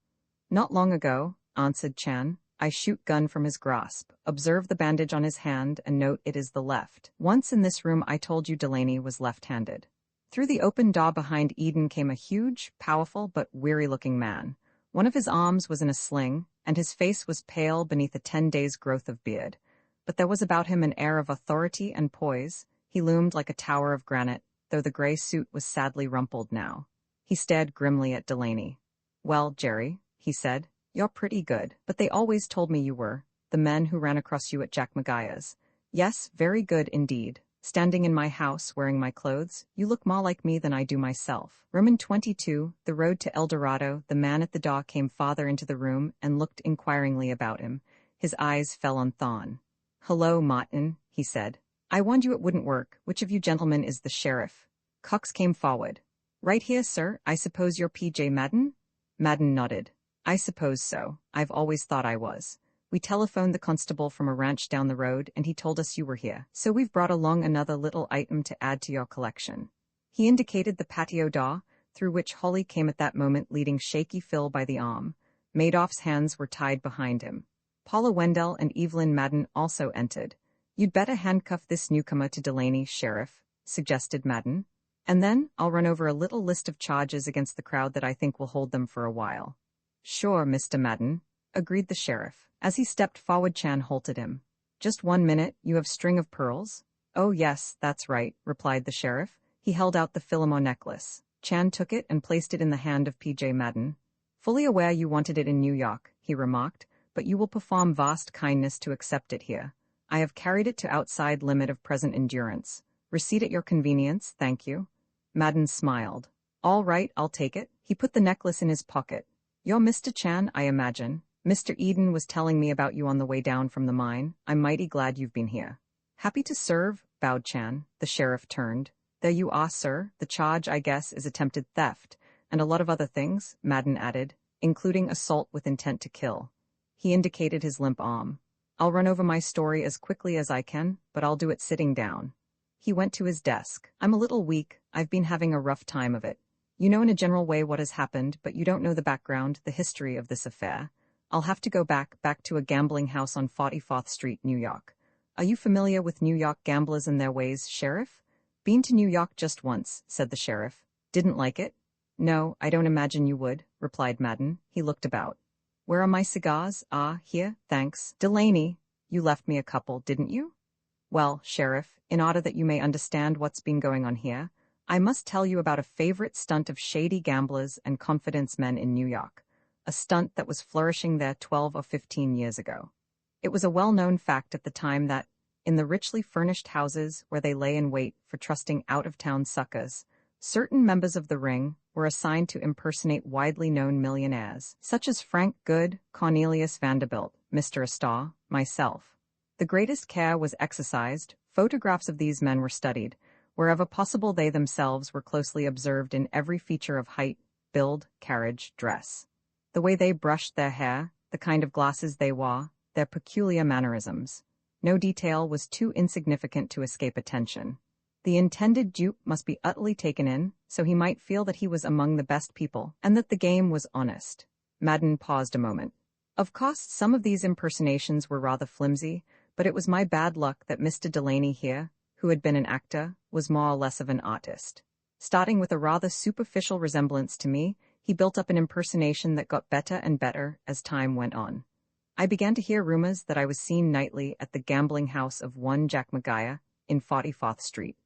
Not long ago, answered Chan. I shoot gun from his grasp. Observe the bandage on his hand and note it is the left. Once in this room I told you Delaney was left-handed. Through the open door behind Eden came a huge, powerful but weary-looking man. One of his arms was in a sling, and his face was pale beneath a 10 days' growth of beard. But there was about him an air of authority and poise. He loomed like a tower of granite, though the gray suit was sadly rumpled now. He stared grimly at Delaney. Well, Jerry, he said, you're pretty good, but they always told me you were, the men who ran across you at Jack Magaya's. Yes, very good indeed. Standing in my house, wearing my clothes, you look more like me than I do myself. Roman 22, the road to El Dorado. The man at the door came farther into the room and looked inquiringly about him. His eyes fell on Thon. Hello, Martin, he said. I warned you it wouldn't work. Which of you gentlemen is the sheriff? Cox came forward. Right here, sir. I suppose you're P.J. Madden? Madden nodded. I suppose so. I've always thought I was. We telephoned the constable from a ranch down the road, and he told us you were here. So we've brought along another little item to add to your collection. He indicated the patio door, through which Holly came at that moment leading Shaky Phil by the arm. Madoff's hands were tied behind him. Paula Wendell and Evelyn Madden also entered. You'd better handcuff this newcomer to Delaney, Sheriff, suggested Madden. And then I'll run over a little list of charges against the crowd that I think will hold them for a while. Sure, Mr. Madden, agreed the sheriff. As he stepped forward, Chan halted him. Just 1 minute, you have string of pearls? Oh yes, that's right, replied the sheriff. He held out the Philomore necklace. Chan took it and placed it in the hand of P.J. Madden. Fully aware you wanted it in New York, he remarked, but you will perform vast kindness to accept it here. I have carried it to outside limit of present endurance. Receipt at your convenience, thank you. Madden smiled. All right, I'll take it. He put the necklace in his pocket. You're Mr. Chan, I imagine. Mr. Eden was telling me about you on the way down from the mine. I'm mighty glad you've been here. Happy to serve, bowed Chan. The sheriff turned. There you are, sir. The charge, I guess, is attempted theft, and a lot of other things, Madden added, including assault with intent to kill. He indicated his limp arm. I'll run over my story as quickly as I can, but I'll do it sitting down. He went to his desk. I'm a little weak. I've been having a rough time of it. You know in a general way what has happened, but you don't know the background, the history of this affair. I'll have to go back to a gambling house on 44th Street, New York. Are you familiar with New York gamblers and their ways, Sheriff? Been to New York just once, said the sheriff. Didn't like it? No, I don't imagine you would, replied Madden. He looked about. Where are my cigars? Ah, here, thanks. Delaney, you left me a couple, didn't you? Well, Sheriff, in order that you may understand what's been going on here, I must tell you about a favorite stunt of shady gamblers and confidence men in New York, a stunt that was flourishing there 12 or 15 years ago. It was a well-known fact at the time that, in the richly furnished houses where they lay in wait for trusting out-of-town suckers, certain members of the ring were assigned to impersonate widely known millionaires, such as Frank Good, Cornelius Vanderbilt, Mr. Astor, myself. The greatest care was exercised, photographs of these men were studied, wherever possible they themselves were closely observed in every feature of height, build, carriage, dress. The way they brushed their hair, the kind of glasses they wore, their peculiar mannerisms. No detail was too insignificant to escape attention. The intended dupe must be utterly taken in, so he might feel that he was among the best people, and that the game was honest. Madden paused a moment. Of course, some of these impersonations were rather flimsy, but it was my bad luck that Mr. Delaney here, who had been an actor, was more or less of an artist. Starting with a rather superficial resemblance to me, he built up an impersonation that got better and better as time went on. I began to hear rumors that I was seen nightly at the gambling house of one Jack McGuire in 44th Street.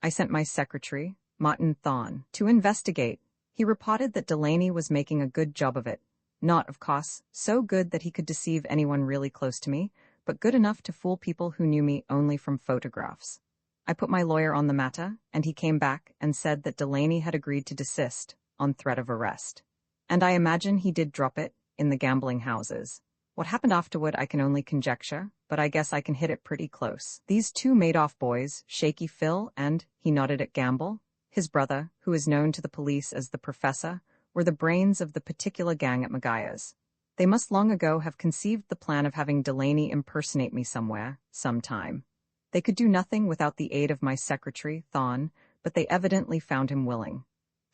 I sent my secretary, Martin Thorne, to investigate. He reported that Delaney was making a good job of it. Not, of course, so good that he could deceive anyone really close to me, but good enough to fool people who knew me only from photographs. I put my lawyer on the matter, and he came back and said that Delaney had agreed to desist, on threat of arrest. And I imagine he did drop it, in the gambling houses. What happened afterward I can only conjecture, but I guess I can hit it pretty close. These two Madoff boys, Shaky Phil and, he nodded at Gamble, his brother, who is known to the police as the Professor, were the brains of the particular gang at McGuire's. They must long ago have conceived the plan of having Delaney impersonate me somewhere, sometime. They could do nothing without the aid of my secretary, Thorne, but they evidently found him willing.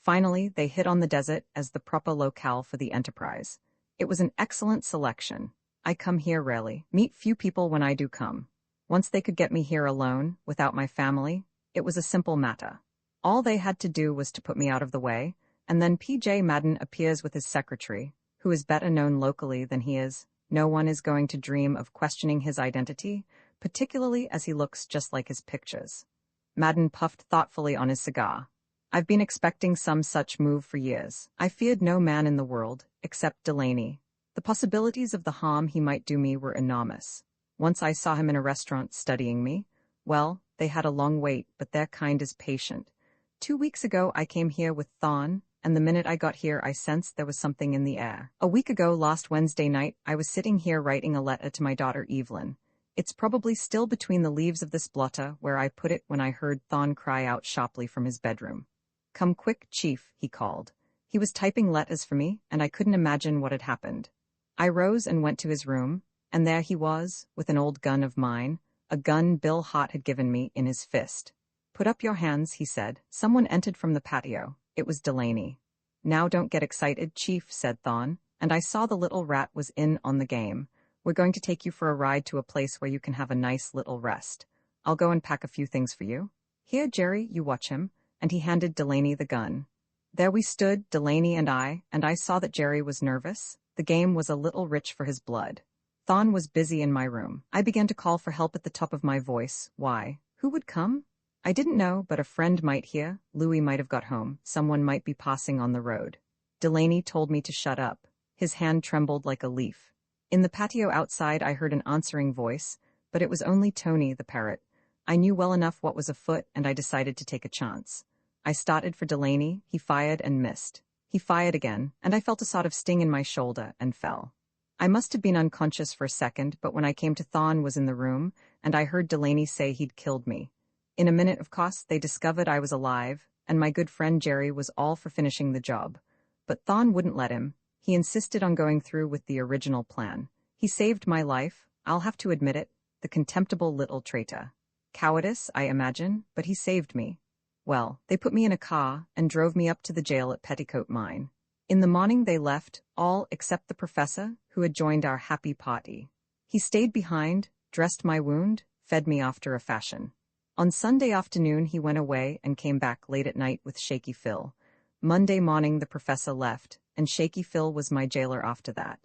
Finally, they hit on the desert as the proper locale for the enterprise. It was an excellent selection. I come here rarely, meet few people when I do come. Once they could get me here alone, without my family, it was a simple matter. All they had to do was to put me out of the way, and then P.J. Madden appears with his secretary, who is better known locally than he is. No one is going to dream of questioning his identity, particularly as he looks just like his pictures. Madden puffed thoughtfully on his cigar. I've been expecting some such move for years. I feared no man in the world, except Delaney. The possibilities of the harm he might do me were enormous. Once I saw him in a restaurant studying me. Well, they had a long wait, but their kind is patient. 2 weeks ago I came here with Thorne, and the minute I got here I sensed there was something in the air. A week ago, last Wednesday night, I was sitting here writing a letter to my daughter Evelyn. It's probably still between the leaves of this blotter where I put it when I heard Thon cry out sharply from his bedroom. Come quick, Chief, he called. He was typing letters for me, and I couldn't imagine what had happened. I rose and went to his room, and there he was, with an old gun of mine, a gun Bill Hart had given me, in his fist. Put up your hands, he said. Someone entered from the patio. It was Delaney. Now don't get excited, Chief, said Thon, and I saw the little rat was in on the game. We're going to take you for a ride to a place where you can have a nice little rest. I'll go and pack a few things for you. Here, Jerry, you watch him, and he handed Delaney the gun. There we stood, Delaney and I saw that Jerry was nervous. The game was a little rich for his blood. Thon was busy in my room. I began to call for help at the top of my voice. Why? Who would come? I didn't know, but a friend might hear. Louis might have got home. Someone might be passing on the road. Delaney told me to shut up. His hand trembled like a leaf. In the patio outside I heard an answering voice, but it was only Tony, the parrot. I knew well enough what was afoot, and I decided to take a chance. I started for Delaney. He fired and missed. He fired again, and I felt a sort of sting in my shoulder and fell. I must have been unconscious for a second, but when I came to, Thon was in the room, and I heard Delaney say he'd killed me. In a minute, of course, they discovered I was alive, and my good friend Jerry was all for finishing the job. But Thon wouldn't let him. He insisted on going through with the original plan. He saved my life, I'll have to admit it, the contemptible little traitor. Cowardice, I imagine, but he saved me. Well, they put me in a car and drove me up to the jail at Petticoat Mine. In the morning they left, all except the professor, who had joined our happy party. He stayed behind, dressed my wound, fed me after a fashion. On Sunday afternoon he went away and came back late at night with Shaky Phil. Monday morning the professor left, and Shaky Phil was my jailer after that.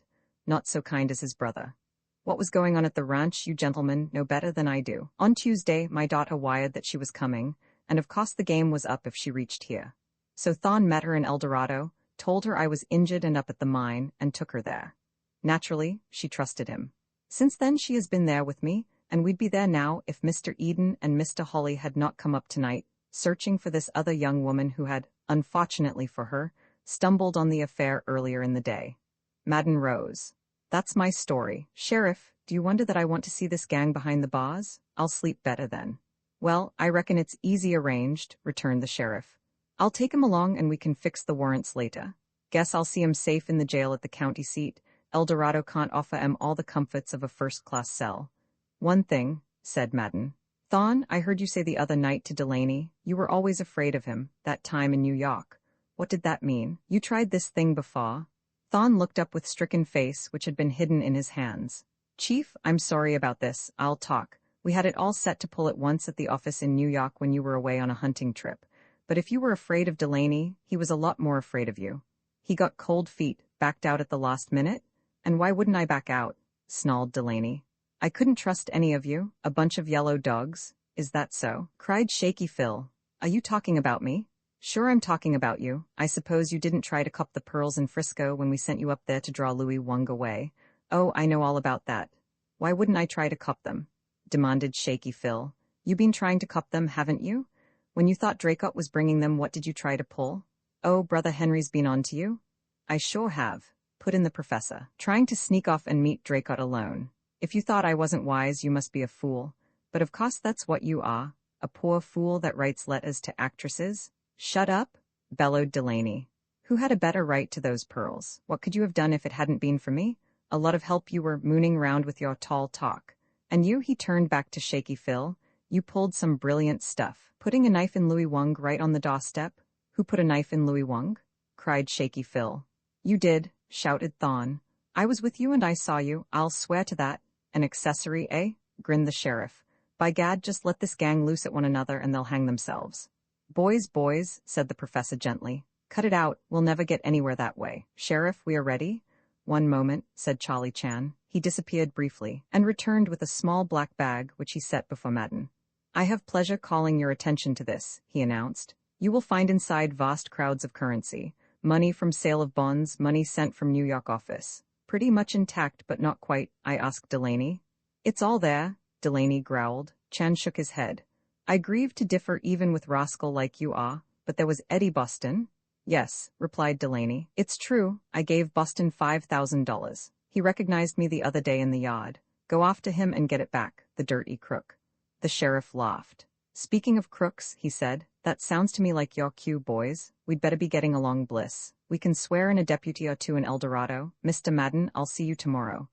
Not so kind as his brother. What was going on at the ranch you gentlemen know better than I do. On Tuesday my daughter wired that she was coming, and of course the game was up if she reached here. So Thon met her in El Dorado, told her I was injured and up at the mine, and took her there. Naturally, she trusted him. Since then she has been there with me, and we'd be there now if Mr. Eden and Mr. Holly had not come up tonight, searching for this other young woman who had, unfortunately for her, stumbled on the affair earlier in the day. Madden rose. That's my story. Sheriff, do you wonder that I want to see this gang behind the bars? I'll sleep better then. Well, I reckon it's easy arranged, returned the sheriff. I'll take him along and we can fix the warrants later. Guess I'll see him safe in the jail at the county seat. El Dorado can't offer him all the comforts of a first-class cell. One thing, said Madden. Thon, I heard you say the other night to Delaney, you were always afraid of him, that time in New York. What did that mean? You tried this thing before? Thon looked up with stricken face, which had been hidden in his hands. Chief, I'm sorry about this. I'll talk. We had it all set to pull at once at the office in New York when you were away on a hunting trip. But if you were afraid of Delaney, he was a lot more afraid of you. He got cold feet, backed out at the last minute? And why wouldn't I back out? Snarled Delaney. I couldn't trust any of you, a bunch of yellow dogs. Is that so? Cried Shaky Phil. Are you talking about me? Sure, I'm talking about you. I suppose you didn't try to cop the pearls in Frisco when we sent you up there to draw Louis Wong away. Oh, I know all about that. Why wouldn't I try to cop them? Demanded Shaky Phil. You been trying to cop them, haven't you? When you thought Draycott was bringing them, what did you try to pull? Oh, Brother Henry's been on to you? I sure have, put in the professor, trying to sneak off and meet Draycott alone. If you thought I wasn't wise, you must be a fool. But of course that's what you are, a poor fool that writes letters to actresses. Shut up, bellowed Delaney. Who had a better right to those pearls? What could you have done if it hadn't been for me? A lot of help you were mooning round with your tall talk. And you, he turned back to Shaky Phil, you pulled some brilliant stuff. Putting a knife in Louis Wong right on the doorstep? Who put a knife in Louis Wong? Cried Shaky Phil. You did, shouted Thon. I was with you and I saw you, I'll swear to that. An accessory, eh? Grinned the sheriff. By gad, just let this gang loose at one another and they'll hang themselves. Boys, said the professor gently. Cut it out, we'll never get anywhere that way. Sheriff, we are ready? One moment, said Charlie Chan. He disappeared briefly, and returned with a small black bag which he set before Madden. I have pleasure calling your attention to this, he announced. You will find inside vast crowds of currency, money from sale of bonds, money sent from New York office. Pretty much intact, but not quite, I asked Delaney. It's all there, Delaney growled. Chan shook his head. I grieve to differ even with rascal like you are, but there was Eddie Boston. Yes, replied Delaney. It's true, I gave Boston $5,000. He recognized me the other day in the yard. Go after him and get it back, the dirty crook. The sheriff laughed. Speaking of crooks, he said, that sounds to me like your cue, boys. We'd better be getting along, Bliss. We can swear in a deputy or two in El Dorado. Mr. Madden, I'll see you tomorrow.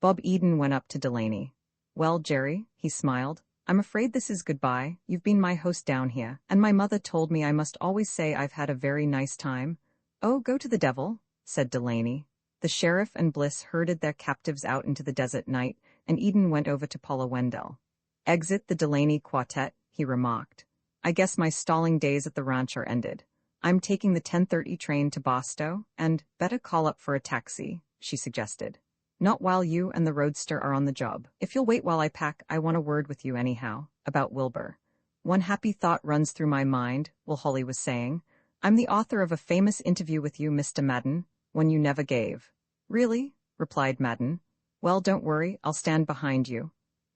Bob Eden went up to Delaney. Well, Jerry, he smiled. I'm afraid this is goodbye. You've been my host down here, and my mother told me I must always say I've had a very nice time. Oh, go to the devil, said Delaney. The sheriff and Bliss herded their captives out into the desert night, and Eden went over to Paula Wendell. Exit the Delaney quartet, he remarked. I guess my stalling days at the ranch are ended. I'm taking the 10:30 train to Boston, and better call up for a taxi, she suggested. Not while you and the roadster are on the job. If you'll wait while I pack, I want a word with you anyhow, about Wilbur. One happy thought runs through my mind, Will Holly was saying. I'm the author of a famous interview with you, Mr. Madden, one you never gave. Really? Replied Madden. Well, don't worry, I'll stand behind you.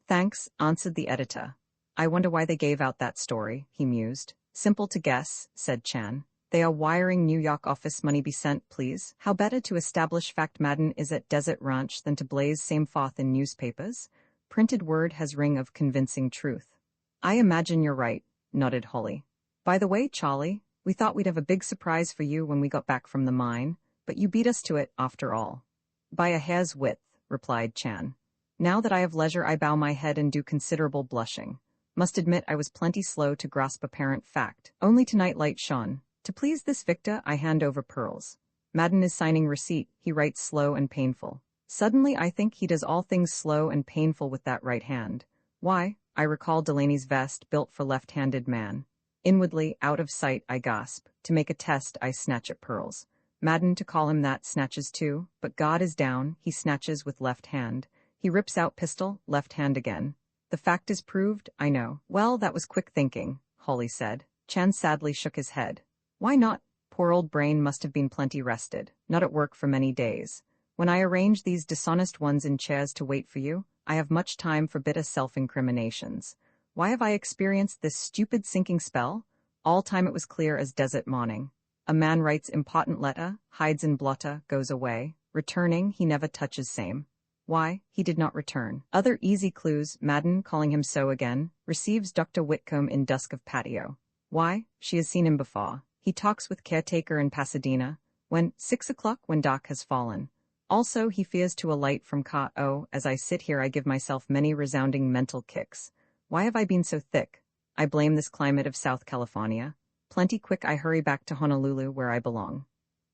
Thanks, answered the editor. I wonder why they gave out that story, he mused. Simple to guess, said Chan. They are wiring New York office money be sent, please. How better to establish fact Madden is at Desert Ranch than to blaze same forth in newspapers? Printed word has ring of convincing truth. I imagine you're right, nodded Holly. By the way, Charlie, we thought we'd have a big surprise for you when we got back from the mine, but you beat us to it after all. By a hair's width, replied Chan. Now that I have leisure I bow my head and do considerable blushing. Must admit I was plenty slow to grasp apparent fact. Only tonight light shone. To please this victor, I hand over pearls. Madden is signing receipt, he writes slow and painful. Suddenly I think he does all things slow and painful with that right hand. Why, I recall Delaney's vest built for left-handed man. Inwardly, out of sight, I gasp. To make a test, I snatch at pearls. Madden, to call him that, snatches too, but God is down, he snatches with left hand. He rips out pistol, left hand again. The fact is proved, I know. Well, that was quick thinking, Holly said. Chan sadly shook his head. Why not? Poor old brain must have been plenty rested, not at work for many days. When I arrange these dishonest ones in chairs to wait for you, I have much time for bitter self-incriminations. Why have I experienced this stupid sinking spell? All time it was clear as desert morning. A man writes important letter, hides in blotter, goes away. Returning, he never touches same. Why, he did not return. Other easy clues, Madden, calling him so again, receives Dr. Whitcomb in dusk of patio. Why, she has seen him before. He talks with caretaker in Pasadena, when 6 o'clock when dark has fallen. Also, he fears to alight from car. Oh, as I sit here I give myself many resounding mental kicks. Why have I been so thick? I blame this climate of South California. Plenty quick I hurry back to Honolulu where I belong.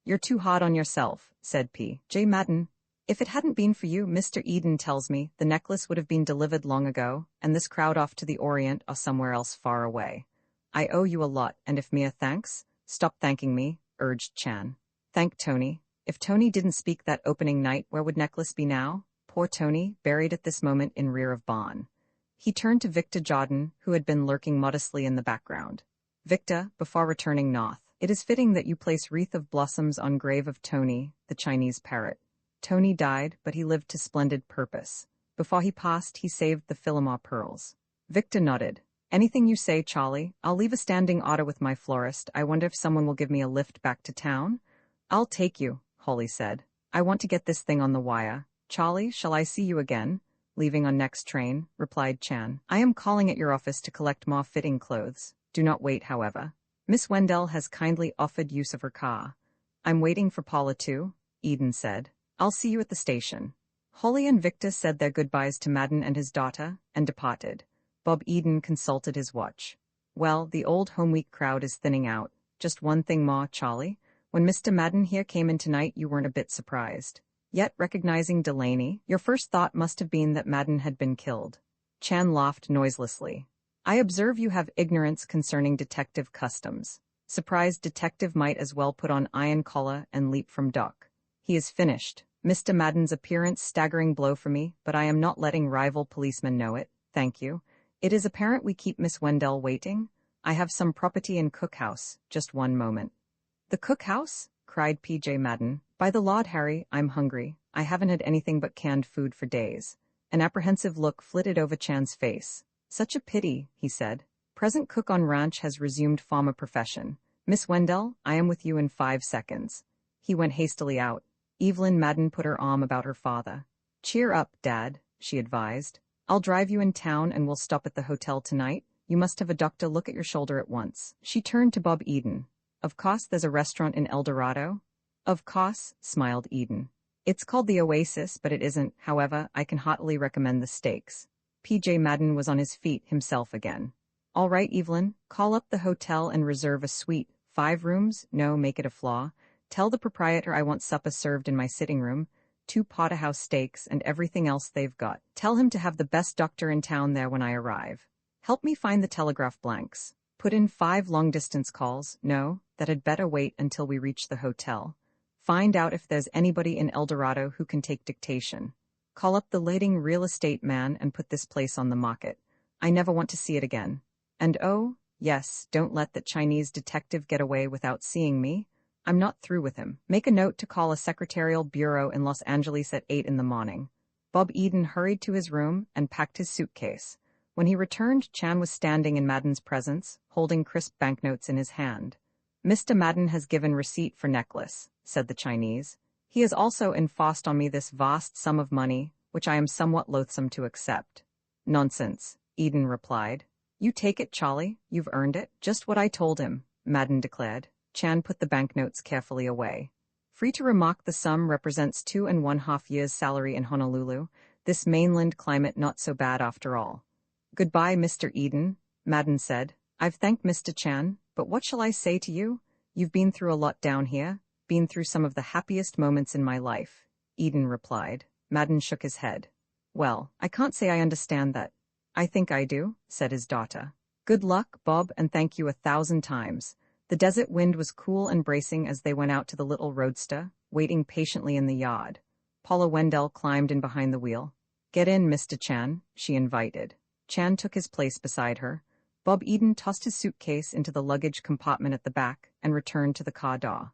You're too hard on yourself, said P. J. Madden. If it hadn't been for you, Mr. Eden tells me, the necklace would have been delivered long ago, and this crowd off to the Orient or somewhere else far away. I owe you a lot, and if mere thanks... Stop thanking me, urged Chan. Thank Tony. If Tony didn't speak that opening night, where would necklace be now? Poor Tony, buried at this moment in rear of Bon. He turned to Victor Jordan, who had been lurking modestly in the background. Victor, before returning north, it is fitting that you place wreath of blossoms on grave of Tony, the Chinese parrot. Tony died, but he lived to splendid purpose. Before he passed, he saved the Philomar pearls. Victor nodded. Anything you say, Charlie. I'll leave a standing order with my florist. I wonder if someone will give me a lift back to town? I'll take you, Holly said. I want to get this thing on the wire. Charlie, shall I see you again? Leaving on next train, replied Chan. I am calling at your office to collect more fitting clothes. Do not wait, however. Miss Wendell has kindly offered use of her car. I'm waiting for Paula too, Eden said. I'll see you at the station. Holly and Victor said their goodbyes to Madden and his daughter, and departed. Bob Eden consulted his watch. Well, the old home week crowd is thinning out. Just one thing more, Charlie. When Mr. Madden here came in tonight, you weren't a bit surprised. Yet, recognizing Delaney, your first thought must have been that Madden had been killed. Chan laughed noiselessly. I observe you have ignorance concerning detective customs. Surprised detective might as well put on iron collar and leap from dock. He is finished. Mr. Madden's appearance staggering blow for me, but I am not letting rival policemen know it, thank you. It is apparent we keep Miss Wendell waiting. I have some property in cookhouse, just one moment. The cookhouse? Cried P.J. Madden. By the Lord Harry, I'm hungry. I haven't had anything but canned food for days. An apprehensive look flitted over Chan's face. Such a pity, he said. Present cook on ranch has resumed farmer profession. Miss Wendell, I am with you in 5 seconds. He went hastily out. Evelyn Madden put her arm about her father. Cheer up, Dad. she advised. I'll drive you in town and we'll stop at the hotel tonight. You must have a doctor look at your shoulder at once. She turned to Bob Eden. Of course there's a restaurant in El Dorado? Of course, smiled Eden. It's called the Oasis, but it isn't. However, I can heartily recommend the steaks. P.J. Madden was on his feet himself again. All right, Evelyn, call up the hotel and reserve a suite. 5 rooms? No, make it a flaw. Tell the proprietor I want supper served in my sitting room, 2 porterhouse steaks, and everything else they've got. Tell him to have the best doctor in town there when I arrive. Help me find the telegraph blanks. Put in 5 long-distance calls. No, that had better wait until we reach the hotel. Find out if there's anybody in El Dorado who can take dictation. Call up the leading real estate man and put this place on the market. I never want to see it again. And oh, yes, don't let that Chinese detective get away without seeing me. I'm not through with him. Make a note to call a secretarial bureau in Los Angeles at 8 in the morning. Bob Eden hurried to his room and packed his suitcase. When he returned, Chan was standing in Madden's presence, holding crisp banknotes in his hand. Mr. Madden has given receipt for necklace, said the Chinese. He has also enforced on me this vast sum of money, which I am somewhat loathsome to accept. Nonsense, Eden replied. You take it, Charlie. You've earned it. Just what I told him, Madden declared. Chan put the banknotes carefully away. Free to remark the sum represents 2½ years' salary in Honolulu. This mainland climate not so bad after all. Goodbye, Mr. Eden, Madden said. I've thanked Mr. Chan, but what shall I say to you? You've been through a lot down here, been through some of the happiest moments in my life, Eden replied. Madden shook his head. Well, I can't say I understand that. I think I do, said his daughter. Good luck, Bob, and thank you 1,000 times. The desert wind was cool and bracing as they went out to the little roadster, waiting patiently in the yard. Paula Wendell climbed in behind the wheel. Get in, Mr. Chan, she invited. Chan took his place beside her. Bob Eden tossed his suitcase into the luggage compartment at the back and returned to the car door.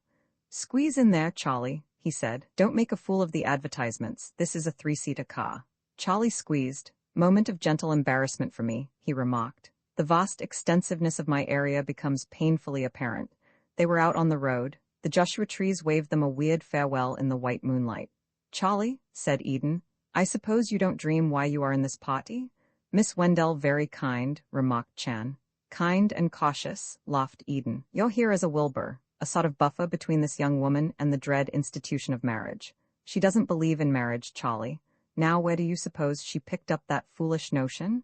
Squeeze in there, Charlie, he said. Don't make a fool of the advertisements. This is a 3-seater car. Charlie squeezed. Moment of gentle embarrassment for me, he remarked. The vast extensiveness of my area becomes painfully apparent. They were out on the road. The Joshua trees waved them a weird farewell in the white moonlight. Charlie, said Eden, I suppose you don't dream why you are in this party? Miss Wendell very kind, remarked Chan. Kind and cautious, laughed Eden. You're here as a Wilbur, a sort of buffer between this young woman and the dread institution of marriage. She doesn't believe in marriage, Charlie. Now where do you suppose she picked up that foolish notion?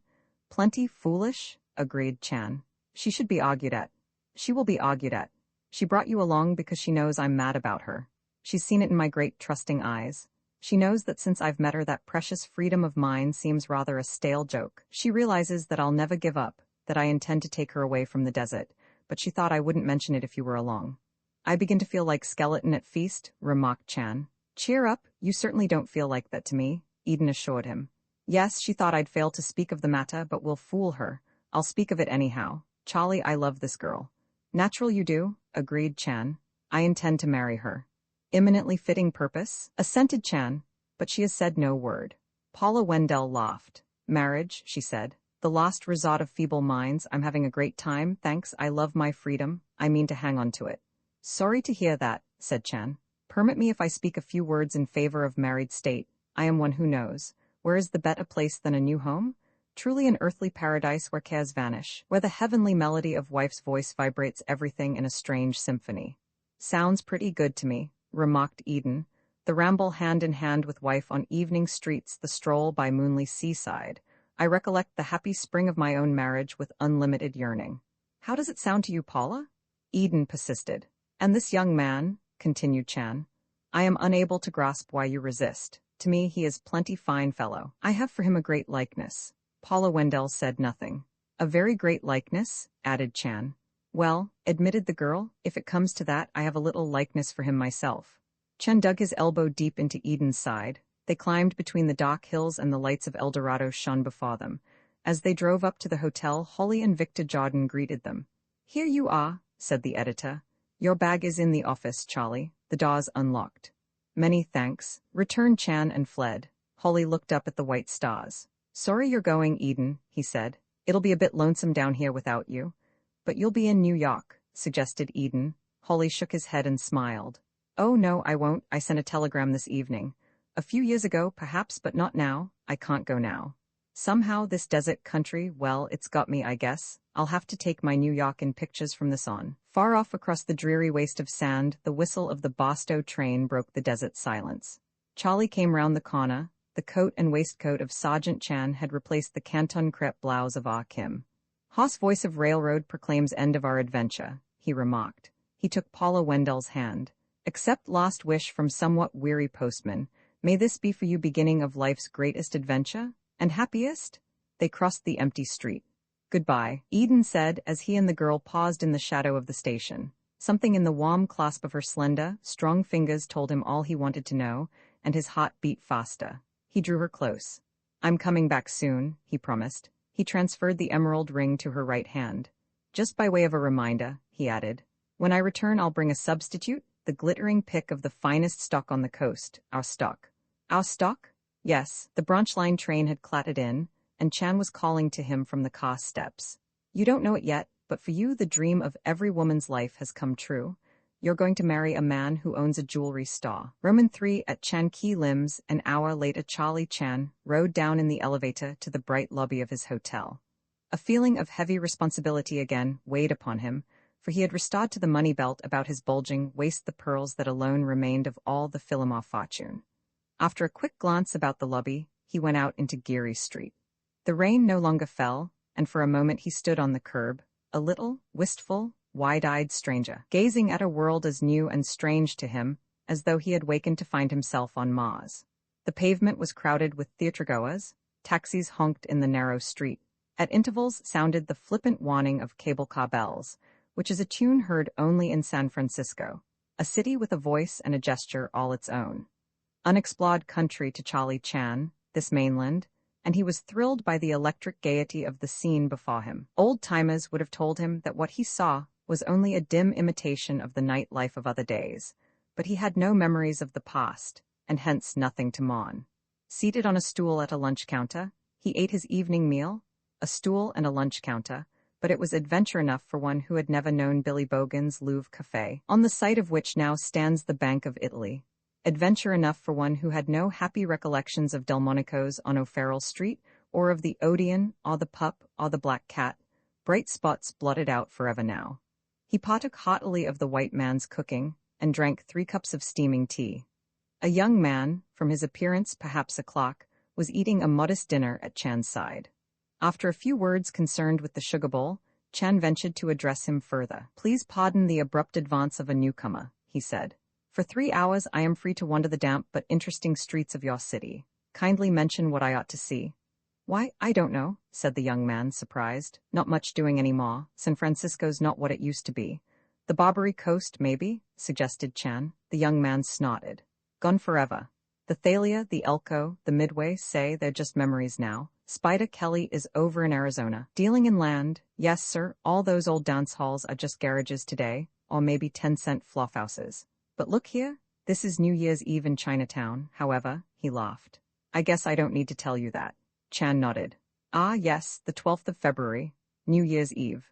Plenty foolish, agreed Chan. She should be argued at. She will be argued at. She brought you along because she knows I'm mad about her. She's seen it in my great trusting eyes. She knows that since I've met her, that precious freedom of mine seems rather a stale joke. She realizes that I'll never give up, that I intend to take her away from the desert, but she thought I wouldn't mention it if you were along. I begin to feel like skeleton at feast, remarked Chan. Cheer up, you certainly don't feel like that to me, Eden assured him. Yes, she thought I'd fail to speak of the matter, but we'll fool her. I'll speak of it anyhow. Charlie, I love this girl. Natural you do, agreed Chan. I intend to marry her. Eminently fitting purpose, assented Chan, but she has said no word. Paula Wendell laughed. Marriage, she said. The lost resort of feeble minds. I'm having a great time, thanks. I love my freedom. I mean to hang on to it. Sorry to hear that, said Chan. Permit me if I speak a few words in favor of married state. I am one who knows. Where is the better place than a new home? Truly an earthly paradise where cares vanish, where the heavenly melody of wife's voice vibrates everything in a strange symphony. Sounds pretty good to me, remarked Eden. The ramble hand in hand with wife on evening streets, the stroll by moonly seaside. I recollect the happy spring of my own marriage with unlimited yearning. How does it sound to you, Paula? Eden persisted. And this young man, continued Chan. I am unable to grasp why you resist. To me he is plenty fine fellow. I have for him a great likeness. Paula Wendell said nothing. A very great likeness, added Chan. Well, admitted the girl, if it comes to that, I have a little likeness for him myself. Chen dug his elbow deep into Eden's side. They climbed between the dock hills and the lights of El Dorado shone before them. As they drove up to the hotel, Holly and Victor Jordan greeted them. Here you are, said the editor. Your bag is in the office, Charlie. The door's unlocked. Many thanks, returned Chan and fled. Holly looked up at the white stars. Sorry you're going, Eden, he said. It'll be a bit lonesome down here without you. But you'll be in New York, suggested Eden. Holly shook his head and smiled. Oh no, I won't. I sent a telegram this evening. A few years ago, perhaps, but not now. I can't go now. Somehow this desert country, well, it's got me, I guess. I'll have to take my New York in pictures from this on. Far off across the dreary waste of sand, the whistle of the Boston train broke the desert silence. Charlie came round the corner. The coat and waistcoat of Sergeant Chan had replaced the canton crepe blouse of Ah Kim. "Hoarse voice of railroad proclaims end of our adventure," he remarked. He took Paula Wendell's hand. "Accept last wish from somewhat weary postman. May this be for you beginning of life's greatest adventure? And happiest?" They crossed the empty street. "Goodbye," Eden said as he and the girl paused in the shadow of the station. Something in the warm clasp of her slender, strong fingers told him all he wanted to know, and his heart beat faster. He drew her close. "I'm coming back soon," he promised. He transferred the emerald ring to her right hand. "Just by way of a reminder," he added. "When I return I'll bring a substitute, the glittering pick of the finest stock on the coast, our stock." "Our stock?" Yes, the branch line train had clattered in, and Chan was calling to him from the car steps. "You don't know it yet, but for you the dream of every woman's life has come true. You're going to marry a man who owns a jewelry store." Roman 3 at Chan Ki Lim's. An hour later Charlie Chan rode down in the elevator to the bright lobby of his hotel. A feeling of heavy responsibility again weighed upon him, for he had restored to the money belt about his bulging waist the pearls that alone remained of all the Philomar fortune. After a quick glance about the lobby, he went out into Geary Street. The rain no longer fell, and for a moment he stood on the curb, a little, wistful, wide-eyed stranger, gazing at a world as new and strange to him as though he had wakened to find himself on Mars. The pavement was crowded with theatregoers, taxis honked in the narrow street. At intervals sounded the flippant warning of cable car bells, which is a tune heard only in San Francisco, a city with a voice and a gesture all its own. Unexplored country to Charlie Chan, this mainland, and he was thrilled by the electric gaiety of the scene before him. Old-timers would have told him that what he saw was only a dim imitation of the night life of other days, but he had no memories of the past, and hence nothing to mourn. Seated on a stool at a lunch counter, he ate his evening meal, a stool and a lunch counter, but it was adventure enough for one who had never known Billy Bogan's Louvre Café, on the site of which now stands the Bank of Italy. Adventure enough for one who had no happy recollections of Delmonico's on O'Farrell Street, or of the Odeon, or the Pup, or the Black Cat, bright spots blotted out forever now. He partook heartily of the white man's cooking, and drank 3 cups of steaming tea. A young man, from his appearance perhaps a clerk, was eating a modest dinner at Chan's side. After a few words concerned with the sugar bowl, Chan ventured to address him further. "Please pardon the abrupt advance of a newcomer," he said. "For 3 hours I am free to wander the damp but interesting streets of your city. Kindly mention what I ought to see." "Why, I don't know," said the young man, surprised. "Not much doing any more. San Francisco's not what it used to be." "The Barbary Coast, maybe," suggested Chan. The young man snorted. "Gone forever. The Thalia, the Elko, the Midway, say they're just memories now. Spider Kelly is over in Arizona. Dealing in land, yes, sir, all those old dance halls are just garages today, or maybe 10-cent flopphouses. But look here, this is New Year's Eve in Chinatown, however," he laughed. "I guess I don't need to tell you that." Chan nodded. "Ah, yes, the 12th of February, New Year's Eve."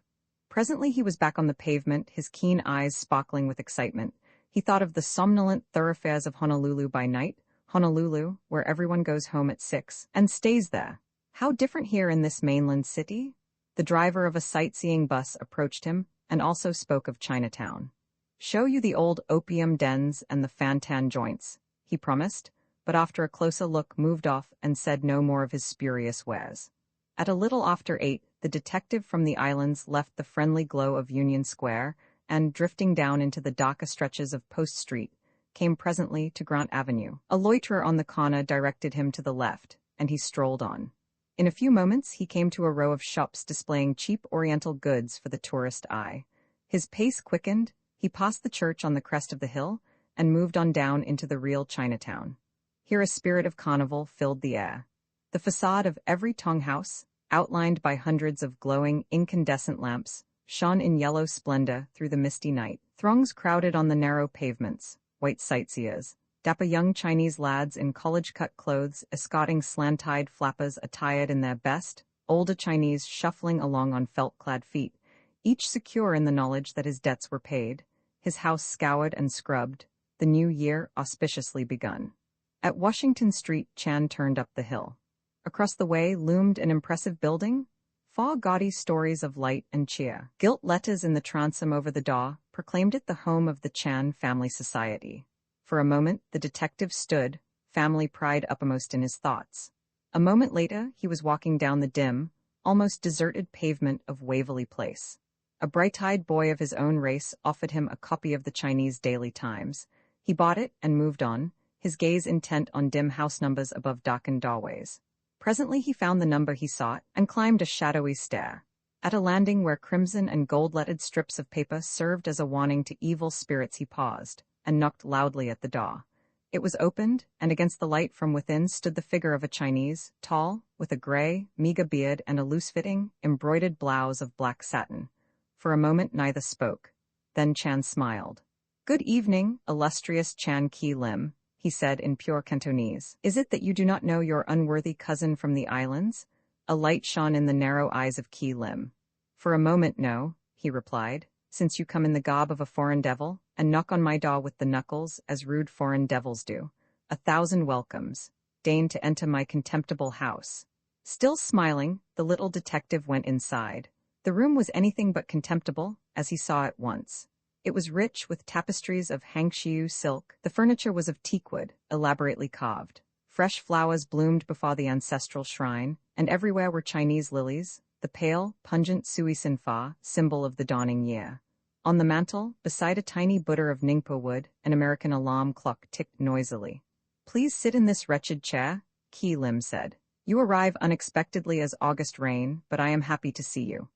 Presently he was back on the pavement, his keen eyes sparkling with excitement. He thought of the somnolent thoroughfares of Honolulu by night, Honolulu, where everyone goes home at 6 and stays there. How different here in this mainland city? The driver of a sightseeing bus approached him and also spoke of Chinatown. "Show you the old opium dens and the fantan joints," he promised, but after a closer look moved off and said no more of his spurious wares. At a little after 8, the detective from the islands left the friendly glow of Union Square and, drifting down into the darker stretches of Post Street, came presently to Grant Avenue. A loiterer on the corner directed him to the left, and he strolled on. In a few moments he came to a row of shops displaying cheap Oriental goods for the tourist eye. His pace quickened. He passed the church on the crest of the hill and moved on down into the real Chinatown. Here a spirit of carnival filled the air. The facade of every Tong house, outlined by hundreds of glowing, incandescent lamps, shone in yellow splendor through the misty night. Throngs crowded on the narrow pavements, white sightseers, dapper young Chinese lads in college-cut clothes escorting slant-eyed flappers attired in their best, older Chinese shuffling along on felt-clad feet, each secure in the knowledge that his debts were paid, his house scoured and scrubbed, the new year auspiciously begun. At Washington Street, Chan turned up the hill. Across the way loomed an impressive building, four gaudy stories of light and cheer. Gilt letters in the transom over the door proclaimed it the home of the Chan Family Society. For a moment, the detective stood, family pride uppermost in his thoughts. A moment later, he was walking down the dim, almost deserted pavement of Waverly Place. A bright-eyed boy of his own race offered him a copy of the Chinese Daily Times. He bought it and moved on, his gaze intent on dim house numbers above darkened doorways. Presently he found the number he sought and climbed a shadowy stair. At a landing where crimson and gold-lettered strips of paper served as a warning to evil spirits, he paused and knocked loudly at the door. It was opened, and against the light from within stood the figure of a Chinese, tall, with a gray, meager beard and a loose-fitting, embroidered blouse of black satin. For a moment neither spoke. Then Chan smiled. "Good evening, illustrious Chan Ki Lim," he said in pure Cantonese. "Is it that you do not know your unworthy cousin from the islands?" A light shone in the narrow eyes of Ki Lim. "For a moment, no," he replied, "since you come in the garb of a foreign devil, and knock on my door with the knuckles, as rude foreign devils do. 1,000 welcomes. Deign to enter my contemptible house." Still smiling, the little detective went inside. The room was anything but contemptible, as he saw at once. It was rich with tapestries of Hangshiu silk. The furniture was of teakwood, elaborately carved. Fresh flowers bloomed before the ancestral shrine, and everywhere were Chinese lilies, the pale, pungent Sui Sinfa, symbol of the dawning year. On the mantel, beside a tiny Buddha of Ningpo wood, an American alarm clock ticked noisily. "Please sit in this wretched chair," Ki Lim said. "You arrive unexpectedly as August rain, but I am happy to see you."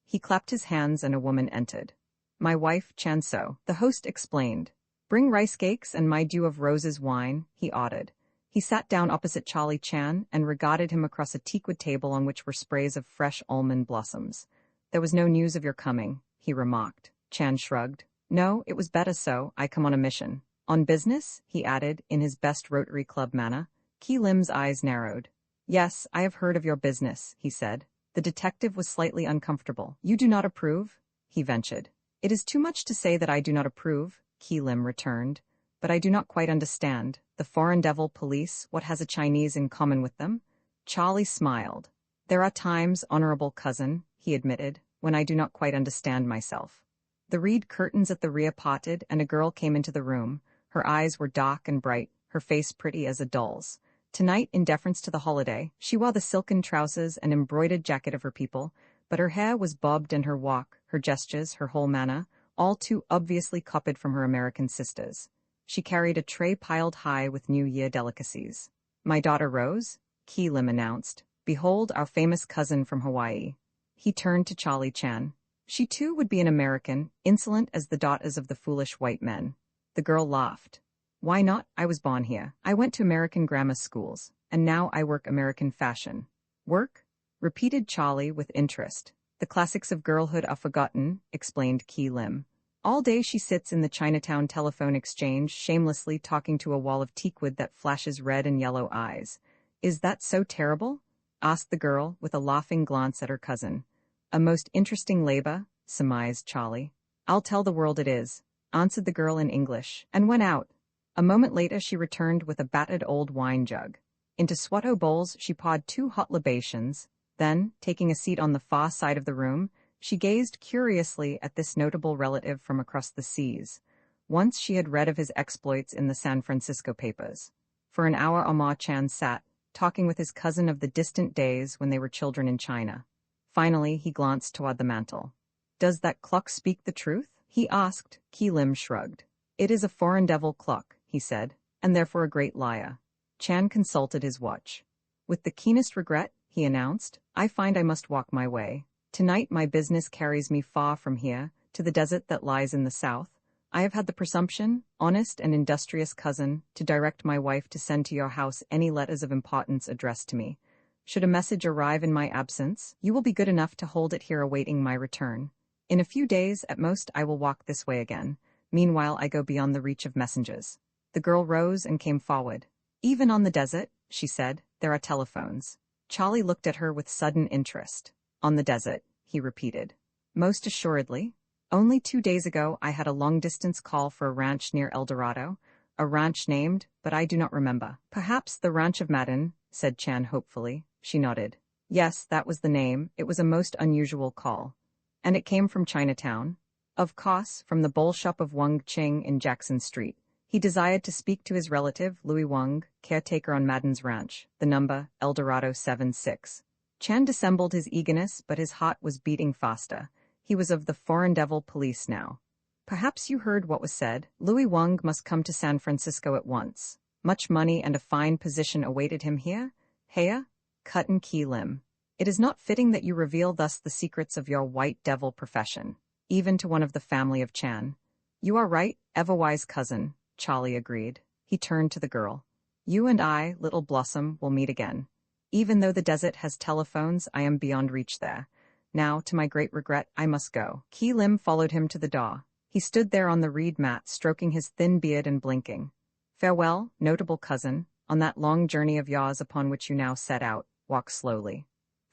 He clapped his hands and a woman entered. "My wife, Chan So," the host explained. "Bring rice cakes and my dew of roses wine," he ordered. He sat down opposite Charlie Chan and regarded him across a teakwood table on which were sprays of fresh almond blossoms. "There was no news of your coming," he remarked. Chan shrugged. "No, it was better so. I come on a mission." "On business?" he added, in his best Rotary Club manner. Ki Lim's eyes narrowed. "Yes, I have heard of your business," he said. The detective was slightly uncomfortable. "You do not approve?" he ventured. "It is too much to say that I do not approve," Ki Lim returned. "But I do not quite understand. The foreign devil police, what has a Chinese in common with them?" Charlie smiled. "There are times, honorable cousin," he admitted, "when I do not quite understand myself." The reed curtains at the rear parted, and a girl came into the room. Her eyes were dark and bright, her face pretty as a doll's. Tonight, in deference to the holiday, she wore the silken trousers and embroidered jacket of her people, but her hair was bobbed and her walk, her gestures, her whole manner, all too obviously copied from her American sisters. She carried a tray piled high with New Year delicacies. "My daughter Rose," Ki Lim announced. "Behold our famous cousin from Hawaii." He turned to Charlie Chan. She too would be an American, insolent as the daughters of the foolish white men. The girl laughed. "Why not? I was born here. I went to American grammar schools, and now I work American fashion." "Work?" repeated Charlie with interest. "The classics of girlhood are forgotten," explained Ki Lim. "All day she sits in the Chinatown telephone exchange, shamelessly talking to a wall of teakwood that flashes red and yellow eyes." "Is that so terrible?" asked the girl, with a laughing glance at her cousin. "A most interesting labor," surmised Charlie. "I'll tell the world it is," answered the girl in English, and went out. A moment later she returned with a battered old wine jug. Into Swatto bowls she poured 2 hot libations, then, taking a seat on the far side of the room, she gazed curiously at this notable relative from across the seas. Once she had read of his exploits in the San Francisco papers. For an hour Omar Chan sat, talking with his cousin of the distant days when they were children in China. Finally he glanced toward the mantel. "Does that clock speak the truth?" he asked. Ki Lim shrugged. "It is a foreign devil clock," he said, "and therefore a great liar." Chan consulted his watch. "With the keenest regret," he announced, "I find I must walk my way. Tonight my business carries me far from here, to the desert that lies in the south. I have had the presumption, honest and industrious cousin, to direct my wife to send to your house any letters of importance addressed to me. Should a message arrive in my absence, you will be good enough to hold it here awaiting my return. In a few days, at most, I will walk this way again. Meanwhile, I go beyond the reach of messengers." The girl rose and came forward. "Even on the desert," she said, "there are telephones." Charlie looked at her with sudden interest. "On the desert," he repeated. "Most assuredly. Only 2 days ago I had a long-distance call for a ranch near El Dorado. A ranch named, but I do not remember. Perhaps the Ranch of Madden, said Chan hopefully. She nodded. Yes, that was the name. It was a most unusual call. And it came from Chinatown? Of course, from the bowl shop of Wang Qing in Jackson Street. He desired to speak to his relative, Louis Wang, caretaker on Madden's ranch, the number, Eldorado 76. Chan dissembled his eagerness, but his heart was beating faster. He was of the Foreign Devil Police now. Perhaps you heard what was said. Louis Wang must come to San Francisco at once. Much money and a fine position awaited him here? Heya? Cut and key limb. It is not fitting that you reveal thus the secrets of your white devil profession, even to one of the family of Chan. You are right, ever-wise cousin, Charlie agreed. He turned to the girl. You and I, Little Blossom, will meet again. Even though the desert has telephones, I am beyond reach there. Now, to my great regret, I must go. Key Lim followed him to the door. He stood there on the reed mat, stroking his thin beard and blinking. Farewell, notable cousin, on that long journey of yours upon which you now set out. Walk slowly.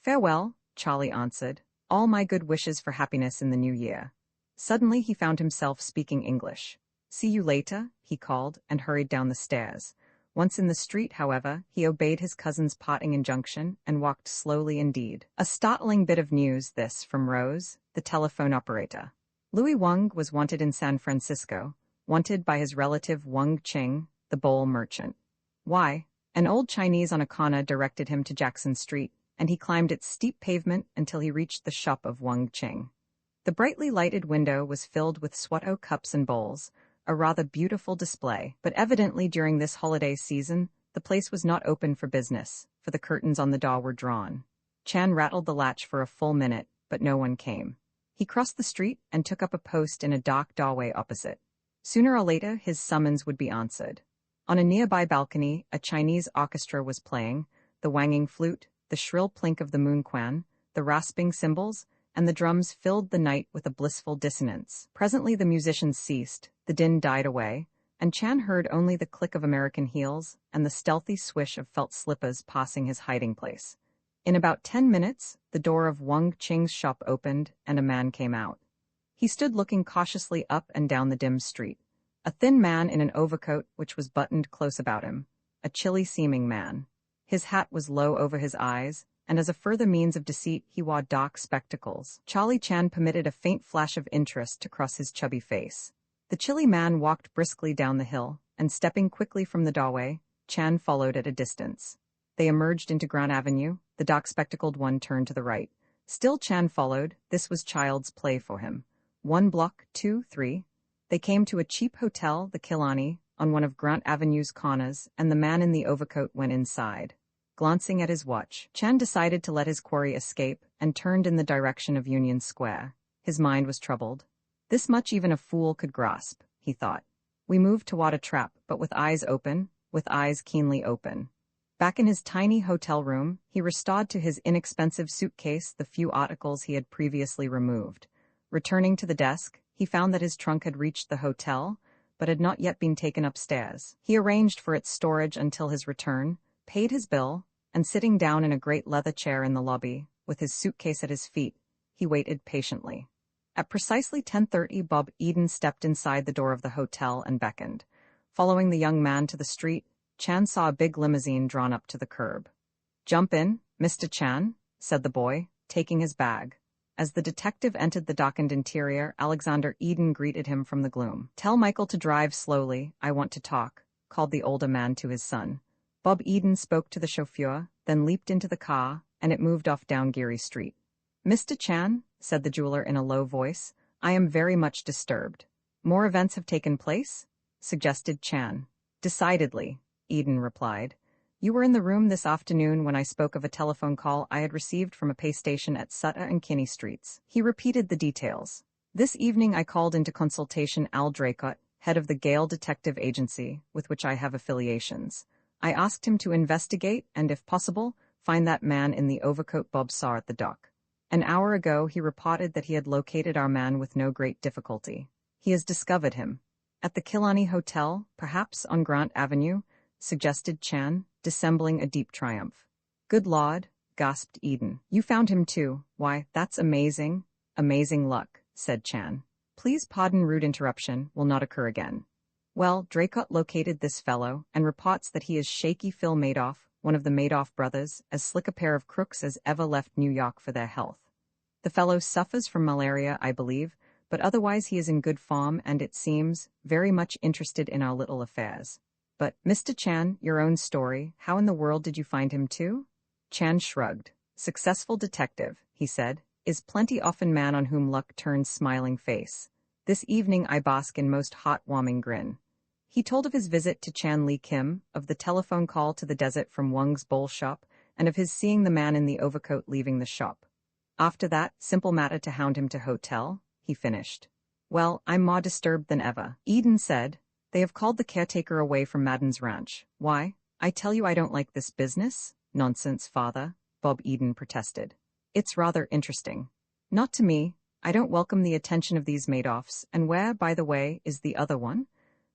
Farewell, Charlie answered. All my good wishes for happiness in the new year. Suddenly he found himself speaking English. See you later, he called, and hurried down the stairs. Once in the street, however, he obeyed his cousin's parting injunction and walked slowly indeed. A startling bit of news, this, from Rose, the telephone operator. Louis Wang was wanted in San Francisco, wanted by his relative Wang Qing, the bowl merchant. Why? An old Chinese on a corner directed him to Jackson Street, and he climbed its steep pavement until he reached the shop of Wang Qing. The brightly lighted window was filled with Swatto cups and bowls, a rather beautiful display, but evidently during this holiday season, the place was not open for business, for the curtains on the door were drawn. Chan rattled the latch for a full minute, but no one came. He crossed the street and took up a post in a dark doorway opposite. Sooner or later, his summons would be answered. On a nearby balcony, a Chinese orchestra was playing, the wanging flute, the shrill plink of the moonquan, the rasping cymbals, and the drums filled the night with a blissful dissonance. Presently the musicians ceased, the din died away, and Chan heard only the click of American heels and the stealthy swish of felt slippers passing his hiding place. In about 10 minutes, the door of Wang Qing's shop opened and a man came out. He stood looking cautiously up and down the dim street. A thin man in an overcoat which was buttoned close about him, a chilly-seeming man. His hat was low over his eyes, and as a further means of deceit he wore dark spectacles. Charlie Chan permitted a faint flash of interest to cross his chubby face. The chilly man walked briskly down the hill, and stepping quickly from the doorway, Chan followed at a distance. They emerged into Grant Avenue. The dark-spectacled one turned to the right. Still Chan followed. This was child's play for him. 1 block, 2, 3. They came to a cheap hotel, the Kilani, on one of Grant Avenue's corners, and the man in the overcoat went inside. Glancing at his watch, Chan decided to let his quarry escape and turned in the direction of Union Square. His mind was troubled. This much even a fool could grasp, he thought. We moved toward a trap, but with eyes open, with eyes keenly open. Back in his tiny hotel room, he restored to his inexpensive suitcase the few articles he had previously removed. Returning to the desk, he found that his trunk had reached the hotel, but had not yet been taken upstairs. He arranged for its storage until his return, paid his bill, and sitting down in a great leather chair in the lobby, with his suitcase at his feet, he waited patiently. At precisely 10:30, Bob Eden stepped inside the door of the hotel and beckoned. Following the young man to the street, Chan saw a big limousine drawn up to the curb. "Jump in, Mr. Chan," said the boy, taking his bag. As the detective entered the darkened interior, Alexander Eden greeted him from the gloom. "Tell Michael to drive slowly, I want to talk," called the older man to his son. Bob Eden spoke to the chauffeur, then leaped into the car, and it moved off down Geary Street. "Mr. Chan," said the jeweler in a low voice, "I am very much disturbed." "More events have taken place?" suggested Chan. "Decidedly," Eden replied. "You were in the room this afternoon when I spoke of a telephone call I had received from a pay station at Sutter and Kinney Streets." He repeated the details. "This evening I called into consultation Al Draycott, head of the Gale Detective Agency, with which I have affiliations. I asked him to investigate and, if possible, find that man in the overcoat Bob saw at the dock. An hour ago he reported that he had located our man with no great difficulty. He has discovered him. At the Kilani Hotel, perhaps on Grant Avenue," suggested Chan, dissembling a deep triumph. "Good Lord," gasped Eden. "You found him too. Why, that's amazing. Amazing luck," said Chan. "Please pardon rude interruption, will not occur again." Well, Draycott located this fellow and reports that he is Shaky Phil Madoff, one of the Madoff brothers, as slick a pair of crooks as ever left New York for their health. The fellow suffers from malaria, I believe, but otherwise he is in good form and, it seems, very much interested in our little affairs. But, Mr. Chan, your own story, how in the world did you find him too? Chan shrugged. Successful detective, he said, is plenty often man on whom luck turns smiling face. This evening I bask in most heartwarming grin. He told of his visit to Chan Lee Kim, of the telephone call to the desert from Wung's bowl shop, and of his seeing the man in the overcoat leaving the shop. After that, simple matter to hound him to hotel, he finished. Well, I'm more disturbed than ever, Eden said. They have called the caretaker away from Madden's ranch. Why? I tell you I don't like this business. Nonsense, father, Bob Eden protested. It's rather interesting. Not to me. I don't welcome the attention of these Madoffs, and where, by the way, is the other one?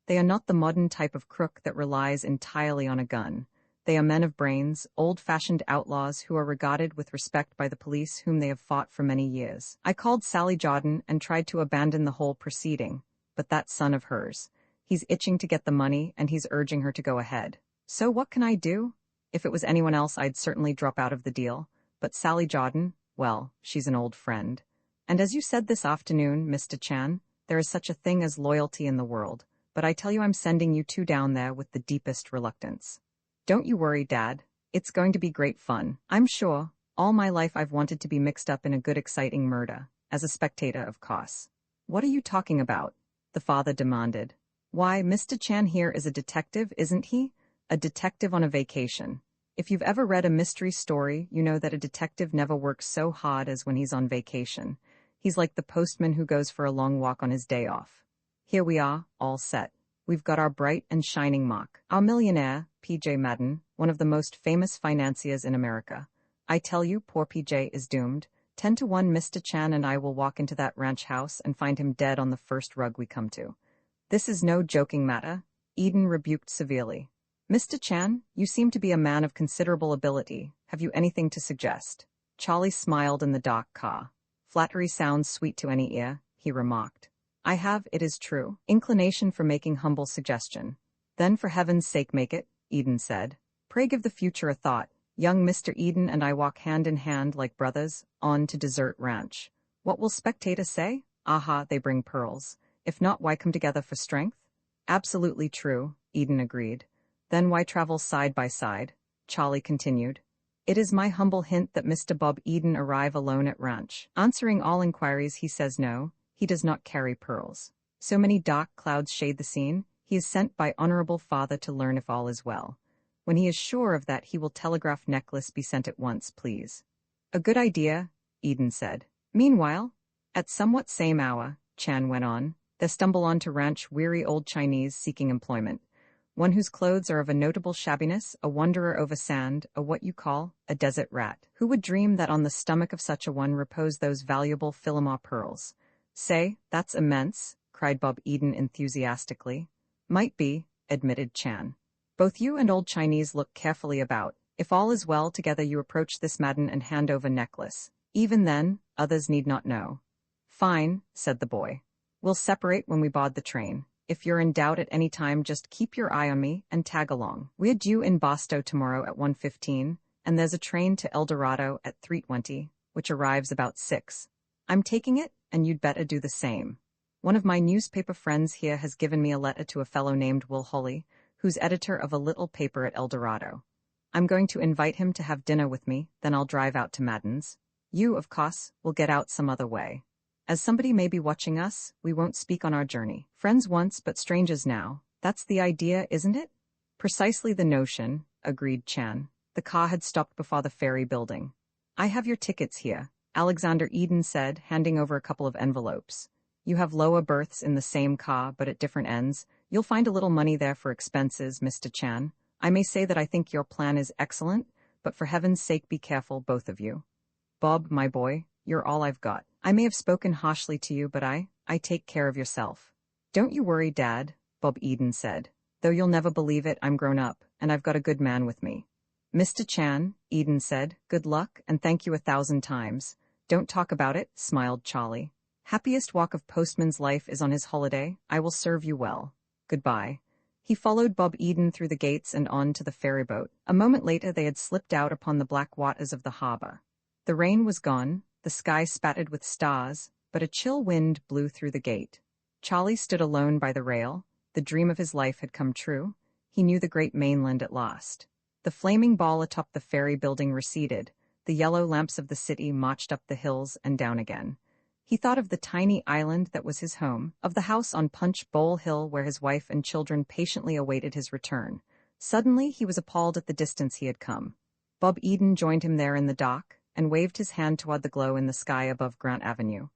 They are not the modern type of crook that relies entirely on a gun. They are men of brains, old-fashioned outlaws who are regarded with respect by the police whom they have fought for many years. I called Sally Jordan and tried to abandon the whole proceeding, but that son of hers. He's itching to get the money, and he's urging her to go ahead. So what can I do? If it was anyone else, I'd certainly drop out of the deal. But Sally Jordan, well, she's an old friend. And as you said this afternoon, Mr. Chan, there is such a thing as loyalty in the world, but I tell you I'm sending you two down there with the deepest reluctance. Don't you worry, Dad. It's going to be great fun, I'm sure. All my life I've wanted to be mixed up in a good exciting murder, as a spectator, of course. What are you talking about? The father demanded. Why, Mr. Chan here is a detective, isn't he? A detective on a vacation. If you've ever read a mystery story, you know that a detective never works so hard as when he's on vacation. He's like the postman who goes for a long walk on his day off. Here we are, all set. We've got our bright and shining mock. Our millionaire, P.J. Madden, one of the most famous financiers in America. I tell you, poor P.J. is doomed. 10 to 1 Mr. Chan and I will walk into that ranch house and find him dead on the first rug we come to. This is no joking matter, Eden rebuked severely. Mr. Chan, you seem to be a man of considerable ability. Have you anything to suggest? Charlie smiled in the dark car. Flattery sounds sweet to any ear, he remarked. I have, it is true, inclination for making humble suggestion. Then for heaven's sake make it, Eden said. Pray give the future a thought. Young Mr. Eden and I walk hand in hand like brothers, on to Desert Ranch. What will spectator say? Aha, they bring pearls. If not, why come together for strength? Absolutely true, Eden agreed. Then why travel side by side? Charlie continued. It is my humble hint that Mr. Bob Eden arrive alone at ranch. Answering all inquiries, he says no, he does not carry pearls. So many dark clouds shade the scene, he is sent by honorable father to learn if all is well. When he is sure of that, he will telegraph necklace be sent at once, please. A good idea, Eden said. Meanwhile, at somewhat same hour, Chan went on, there stumble on to ranch weary old Chinese seeking employment. One whose clothes are of a notable shabbiness, a wanderer over sand, a what you call, a desert rat. Who would dream that on the stomach of such a one repose those valuable Philomar pearls? Say, that's immense, cried Bob Eden enthusiastically. Might be, admitted Chan. Both you and old Chinese look carefully about. If all is well together, you approach this Madden and hand over necklace. Even then, others need not know. Fine, said the boy. We'll separate when we board the train. If you're in doubt at any time, just keep your eye on me and tag along. We're due in Boston tomorrow at 1:15, and there's a train to El Dorado at 3:20, which arrives about 6. I'm taking it, and you'd better do the same. One of my newspaper friends here has given me a letter to a fellow named Will Holly, who's editor of a little paper at El Dorado. I'm going to invite him to have dinner with me, then I'll drive out to Madden's. You, of course, will get out some other way. As somebody may be watching us, we won't speak on our journey. Friends once, but strangers now. That's the idea, isn't it? Precisely the notion, agreed Chan. The car had stopped before the ferry building. I have your tickets here, Alexander Eden said, handing over a couple of envelopes. You have lower berths in the same car, but at different ends. You'll find a little money there for expenses, Mr. Chan. I may say that I think your plan is excellent, but for heaven's sake be careful, both of you. Bob, my boy, you're all I've got. I may have spoken harshly to you, but I take care of yourself. Don't you worry, Dad, Bob Eden said. Though you'll never believe it, I'm grown up, and I've got a good man with me. Mr. Chan, Eden said, good luck, and thank you 1,000 times. Don't talk about it, smiled Charlie. Happiest walk of postman's life is on his holiday. I will serve you well. Goodbye." He followed Bob Eden through the gates and on to the ferryboat. A moment later they had slipped out upon the black waters of the harbor. The rain was gone, the sky spattered with stars, but a chill wind blew through the gate. Charlie stood alone by the rail. The dream of his life had come true. He knew the great mainland at last. The flaming ball atop the ferry building receded. The yellow lamps of the city marched up the hills and down again. He thought of the tiny island that was his home, of the house on Punch Bowl Hill where his wife and children patiently awaited his return. Suddenly he was appalled at the distance he had come. Bob Eden joined him there in the dock and waved his hand toward the glow in the sky above Grant Avenue.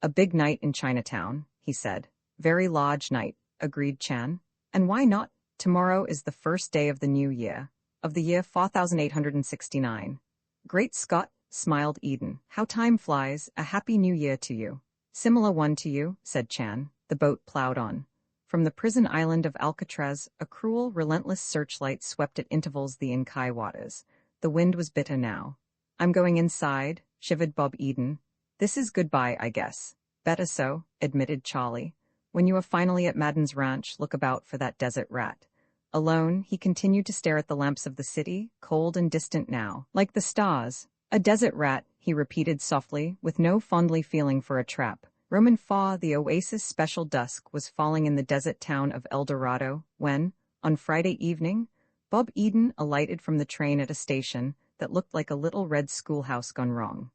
"A big night in Chinatown," he said. "Very large night," agreed Chan. "And why not? Tomorrow is the first day of the new year, of the year 4869. "Great Scott," smiled Eden. "How time flies. A happy new year to you." "Similar one to you," said Chan. The boat plowed on. From the prison island of Alcatraz, a cruel, relentless searchlight swept at intervals the Inkai waters. The wind was bitter now. "I'm going inside," shivered Bob Eden. "This is goodbye, I guess." "Better so," admitted Charlie. "When you are finally at Madden's ranch, look about for that desert rat." Alone, he continued to stare at the lamps of the city, cold and distant now, like the stars. "A desert rat," he repeated softly, with no fondly feeling for a trap. Roman Fa, the oasis special dusk, was falling in the desert town of El Dorado when, on Friday evening, Bob Eden alighted from the train at a station that looked like a little red schoolhouse gone wrong.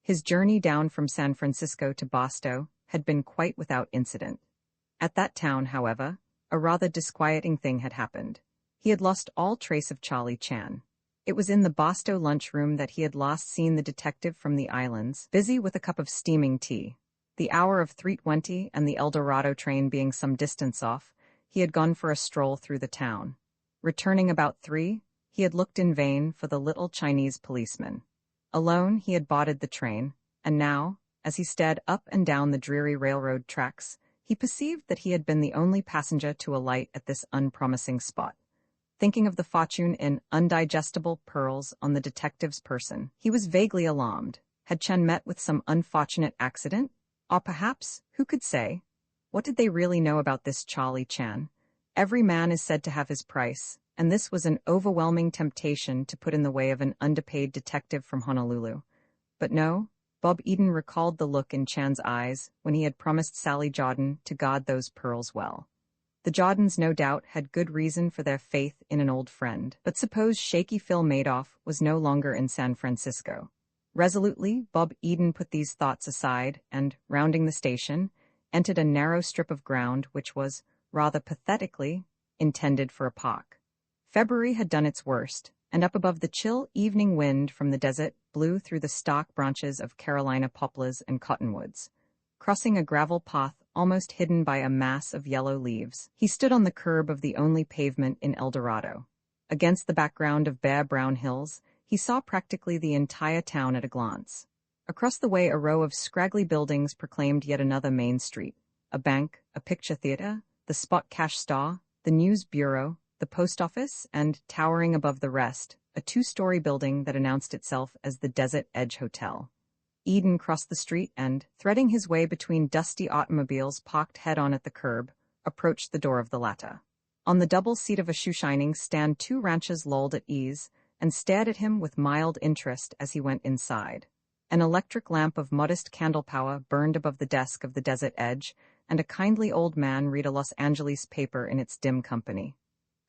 His journey down from San Francisco to Boston had been quite without incident. At that town, however, a rather disquieting thing had happened. He had lost all trace of Charlie Chan. It was in the Boston lunchroom that he had last seen the detective from the islands, busy with a cup of steaming tea. The hour of 3:20 and the El Dorado train being some distance off, he had gone for a stroll through the town. Returning about 3, he had looked in vain for the little Chinese policeman. Alone, he had boarded the train, and now, as he stared up and down the dreary railroad tracks, he perceived that he had been the only passenger to alight at this unpromising spot. Thinking of the fortune in undigestible pearls on the detective's person, he was vaguely alarmed. Had Chen met with some unfortunate accident? Or perhaps, who could say? What did they really know about this Charlie Chan? Every man is said to have his price, and this was an overwhelming temptation to put in the way of an underpaid detective from Honolulu. But no, Bob Eden recalled the look in Chan's eyes when he had promised Sally Jordan to guard those pearls well. The Jordans no doubt had good reason for their faith in an old friend, but suppose shaky Phil Madoff was no longer in San Francisco. Resolutely, Bob Eden put these thoughts aside and, rounding the station, entered a narrow strip of ground which was, rather pathetically, intended for a park. February had done its worst, and up above the chill evening wind from the desert blew through the stark branches of Carolina poplars and cottonwoods. Crossing a gravel path almost hidden by a mass of yellow leaves, he stood on the curb of the only pavement in El Dorado. Against the background of bare brown hills, he saw practically the entire town at a glance. Across the way, a row of scraggly buildings proclaimed yet another main street. A bank, a picture theater, the Spot Cash Store, the News Bureau, the post office, and, towering above the rest, a 2-story building that announced itself as the Desert Edge Hotel. Eden crossed the street and, threading his way between dusty automobiles parked head-on at the curb, approached the door of the latter. On the double seat of a shoe-shining stand 2 ranchers lolled at ease and stared at him with mild interest as he went inside. An electric lamp of modest candle power burned above the desk of the Desert Edge, and a kindly old man read a Los Angeles paper in its dim company.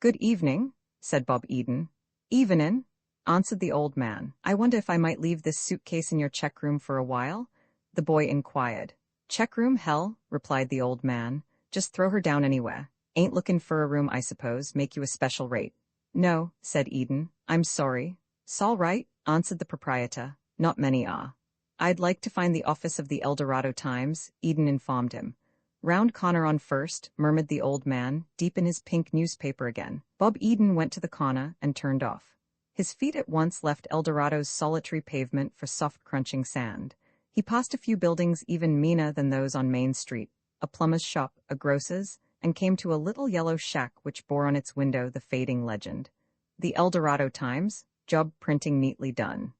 "Good evening," said Bob Eden. "Evenin'," answered the old man. "I wonder if I might leave this suitcase in your check room for a while?" the boy inquired. "Check room, hell," replied the old man. "Just throw her down anywhere. Ain't looking for a room, I suppose, make you a special rate." "No," said Eden. "I'm sorry." "'Sall right," answered the proprietor. "Not many are." "I'd like to find the office of the El Dorado Times," Eden informed him. "Round corner on First," murmured the old man, deep in his pink newspaper again. Bob Eden went to the corner and turned off. His feet at once left El Dorado's solitary pavement for soft crunching sand. He passed a few buildings even meaner than those on Main Street, a plumber's shop, a grocer's, and came to a little yellow shack which bore on its window the fading legend, "The El Dorado Times, job printing neatly done."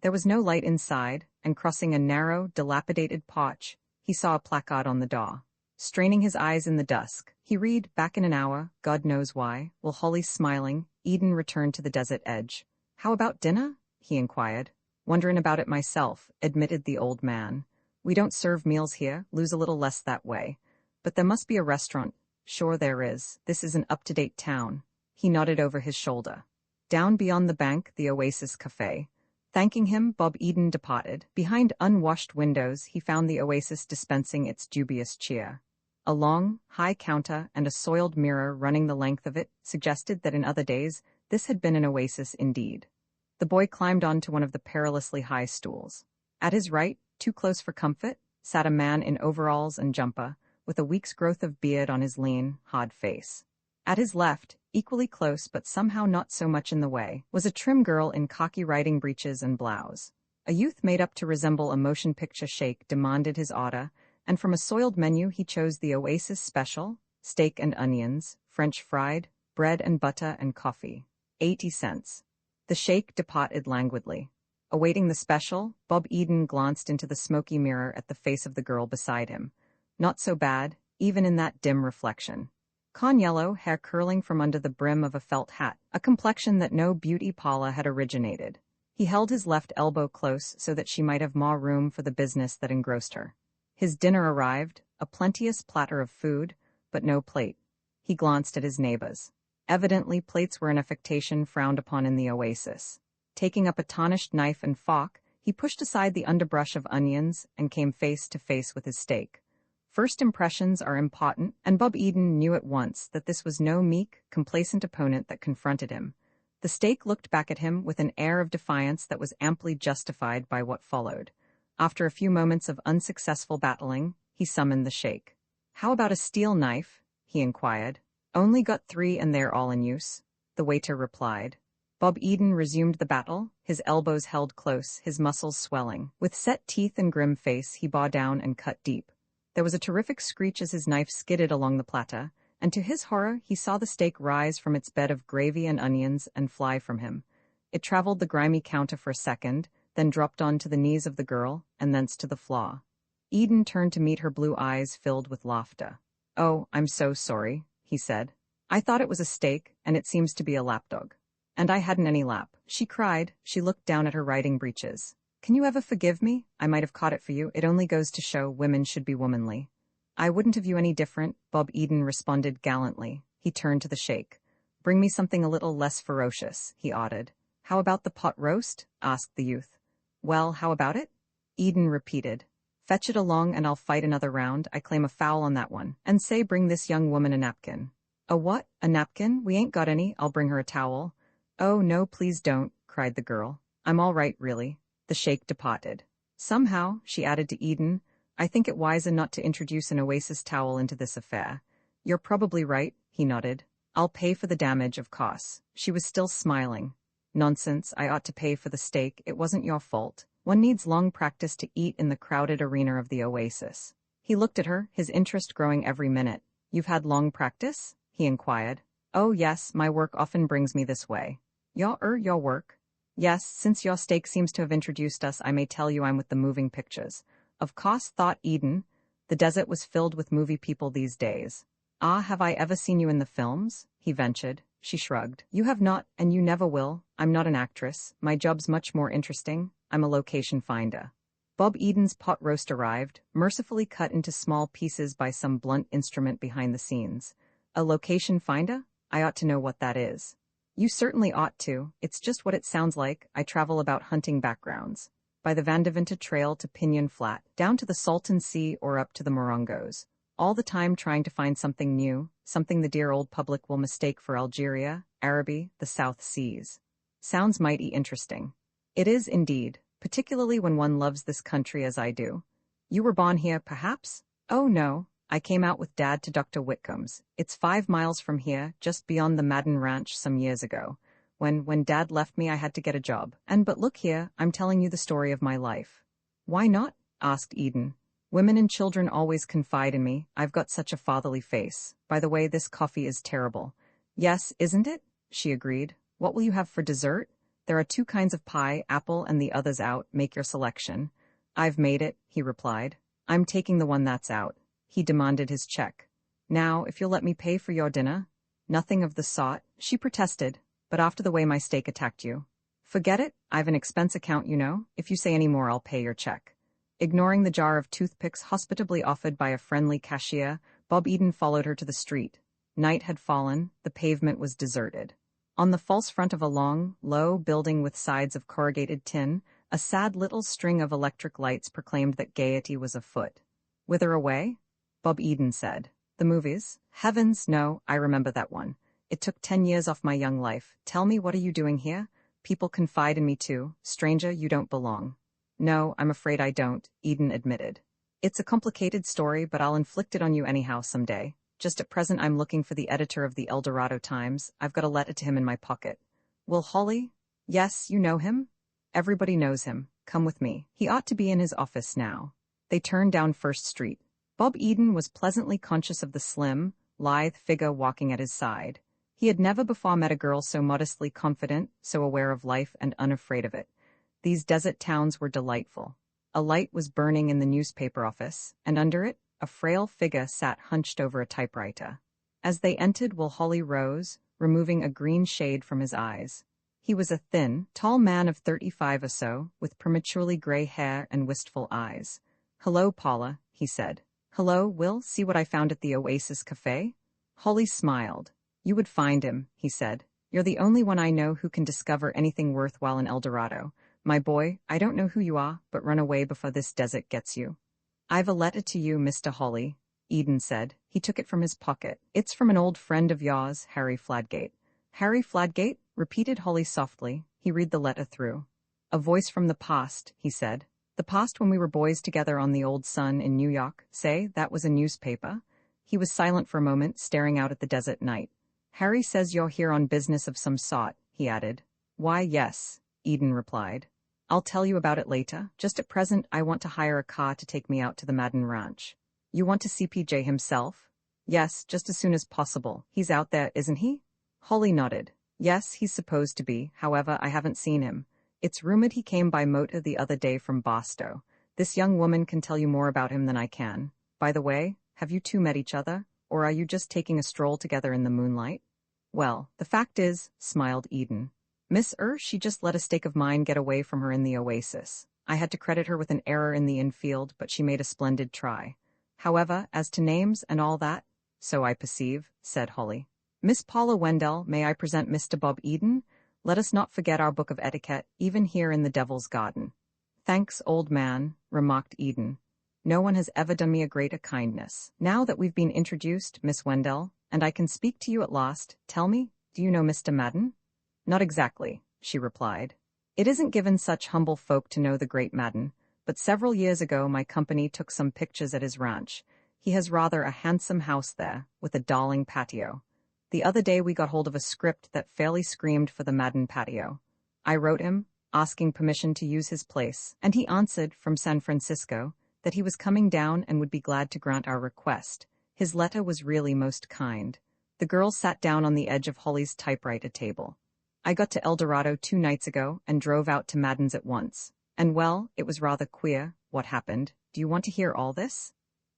There was no light inside, and crossing a narrow, dilapidated porch, he saw a placard on the door. straining his eyes in the dusk. He read, back in an hour, God knows why. While Holly smiling, Eden returned to the desert edge. How about dinner? He inquired. Wondering about it myself, admitted the old man. We don't serve meals here, lose a little less that way. But there must be a restaurant. Sure there is. This is an up-to-date town. He nodded over his shoulder. Down beyond the bank, the Oasis Cafe. Thanking him, Bob Eden departed. Behind unwashed windows, he found the Oasis dispensing its dubious cheer. A long, high counter and a soiled mirror running the length of it suggested that in other days, this had been an oasis indeed. The boy climbed onto one of the perilously high stools. At his right, too close for comfort, sat a man in overalls and jumper, with a week's growth of beard on his lean, hard face. At his left, equally close but somehow not so much in the way, was a trim girl in khaki riding breeches and blouse. A youth made up to resemble a motion picture sheik demanded his order, and from a soiled menu he chose the Oasis Special, steak and onions, French fried, bread and butter and coffee. 80 cents. The sheik departed languidly. Awaiting the special, Bob Eden glanced into the smoky mirror at the face of the girl beside him. Not so bad, even in that dim reflection. Corn yellow, hair curling from under the brim of a felt hat, a complexion that no beauty parlor had originated. He held his left elbow close so that she might have more room for the business that engrossed her. His dinner arrived, a plenteous platter of food, but no plate. He glanced at his neighbors. Evidently plates were an affectation frowned upon in the Oasis. Taking up a tarnished knife and fork, he pushed aside the underbrush of onions and came face to face with his steak. First impressions are important, and Bob Eden knew at once that this was no meek, complacent opponent that confronted him. The steak looked back at him with an air of defiance that was amply justified by what followed. After a few moments of unsuccessful battling, he summoned the sheik. "How about a steel knife?" he inquired. "Only got 3 and they're all in use," the waiter replied. Bob Eden resumed the battle, his elbows held close, his muscles swelling. With set teeth and grim face, he bowed down and cut deep. There was a terrific screech as his knife skidded along the platter, and to his horror he saw the steak rise from its bed of gravy and onions and fly from him. It traveled the grimy counter for a second, then dropped onto the knees of the girl, and thence to the floor. Eden turned to meet her blue eyes filled with laughter. "Oh, I'm so sorry," he said. "I thought it was a steak, and it seems to be a lapdog." "And I hadn't any lap," she cried. She looked down at her riding breeches. "Can you ever forgive me? I might have caught it for you. It only goes to show women should be womanly." "I wouldn't have you any different," Bob Eden responded gallantly. He turned to the sheik. "Bring me something a little less ferocious," he ordered. "How about the pot roast?" asked the youth. "Well, how about it?" Eden repeated. "Fetch it along and I'll fight another round. I claim a foul on that one. And say bring this young woman a napkin." "A what? A napkin? We ain't got any. I'll bring her a towel." "Oh, no, please don't," cried the girl. "I'm all right, really." The sheik departed. "Somehow," she added to Eden, "I think it wiser not to introduce an Oasis towel into this affair." "You're probably right," he nodded. "I'll pay for the damage, of course." She was still smiling. "Nonsense, I ought to pay for the steak. It wasn't your fault. One needs long practice to eat in the crowded arena of the Oasis." He looked at her, his interest growing every minute. "You've had long practice?" he inquired. "Oh yes, my work often brings me this way." Your work?" "Yes, since your steak seems to have introduced us, I may tell you I'm with the moving pictures." Of course, thought Eden. The desert was filled with movie people these days. "Ah, have I ever seen you in the films?" he ventured. She shrugged. "You have not, and you never will. I'm not an actress. My job's much more interesting. I'm a location finder." Bob Eden's pot roast arrived, mercifully cut into small pieces by some blunt instrument behind the scenes. "A location finder? I ought to know what that is." "You certainly ought to. It's just what it sounds like. I travel about hunting backgrounds. By the Vandeventa Trail to Pinyon Flat, down to the Salton Sea or up to the Morongos. All the time trying to find something new, something the dear old public will mistake for Algeria, Araby, the South Seas." "Sounds mighty interesting." "It is indeed, particularly when one loves this country as I do." "You were born here, perhaps?" "Oh no. I came out with Dad to Dr. Whitcomb's. It's 5 miles from here, just beyond the Madden Ranch some years ago. When Dad left me, I had to get a job. But look here, I'm telling you the story of my life." "Why not?" asked Eden. "Women and children always confide in me. I've got such a fatherly face. By the way, this coffee is terrible." "Yes, isn't it?" she agreed. "What will you have for dessert?" "There are 2 kinds of pie, apple and the others out. Make your selection." "I've made it," he replied. "I'm taking the one that's out." He demanded his check. Now, if you'll let me pay for your dinner. Nothing of the sort, she protested, but after the way my steak attacked you. Forget it, I've an expense account, you know. If you say any more, I'll pay your check. Ignoring the jar of toothpicks hospitably offered by a friendly cashier, Bob Eden followed her to the street. Night had fallen, the pavement was deserted. On the false front of a long, low building with sides of corrugated tin, a sad little string of electric lights proclaimed that gaiety was afoot. Whither away? Bob Eden said. The movies? Heavens, no, I remember that one. It took 10 years off my young life. Tell me, what are you doing here? People confide in me too. Stranger, you don't belong. No, I'm afraid I don't, Eden admitted. It's a complicated story, but I'll inflict it on you anyhow someday. Just at present I'm looking for the editor of the El Dorado Times. I've got a letter to him in my pocket. Will Holly? Yes, you know him? Everybody knows him. Come with me. He ought to be in his office now. They turned down First Street. Bob Eden was pleasantly conscious of the slim, lithe figure walking at his side. He had never before met a girl so modestly confident, so aware of life and unafraid of it. These desert towns were delightful. A light was burning in the newspaper office, and under it, a frail figure sat hunched over a typewriter. As they entered, Will Holly rose, removing a green shade from his eyes. He was a thin, tall man of 35 or so, with prematurely gray hair and wistful eyes. Hello, Paula, he said. Hello, Will, see what I found at the Oasis Cafe? Holly smiled. You would find him, he said. You're the only one I know who can discover anything worthwhile in El Dorado. My boy, I don't know who you are, but run away before this desert gets you. I've a letter to you, Mr. Holly, Eden said. He took it from his pocket. It's from an old friend of yours, Harry Fladgate. Harry Fladgate? Repeated Holly softly. He read the letter through. A voice from the past, he said. The past when we were boys together on the Old Sun in New York. Say, that was a newspaper. He was silent for a moment, staring out at the desert night. Harry says you're here on business of some sort, he added. Why, yes, Eden replied. I'll tell you about it later. Just at present, I want to hire a car to take me out to the Madden Ranch. You want to see PJ himself? Yes, just as soon as possible. He's out there, isn't he? Holly nodded. Yes, he's supposed to be. However, I haven't seen him. It's rumored he came by motor the other day from Boston. This young woman can tell you more about him than I can. By the way, have you two met each other, or are you just taking a stroll together in the moonlight? Well, the fact is, smiled Eden. Miss Earl, she just let a stake of mine get away from her in the Oasis. I had to credit her with an error in the infield, but she made a splendid try. However, as to names and all that, so I perceive, said Holly. Miss Paula Wendell, may I present Mr. Bob Eden? Let us not forget our book of etiquette, even here in the Devil's Garden. Thanks, old man, remarked Eden. No one has ever done me a greater kindness. Now that we've been introduced, Miss Wendell, and I can speak to you at last, tell me, do you know Mr. Madden? Not exactly, she replied. It isn't given such humble folk to know the great Madden, but several years ago my company took some pictures at his ranch. He has rather a handsome house there, with a darling patio. The other day we got hold of a script that fairly screamed for the Madden patio. I wrote him, asking permission to use his place, and he answered, from San Francisco, that he was coming down and would be glad to grant our request. His letter was really most kind. The girl sat down on the edge of Holly's typewriter table. I got to El Dorado 2 nights ago and drove out to Madden's at once. And well, it was rather queer, what happened. Do you want to hear all this?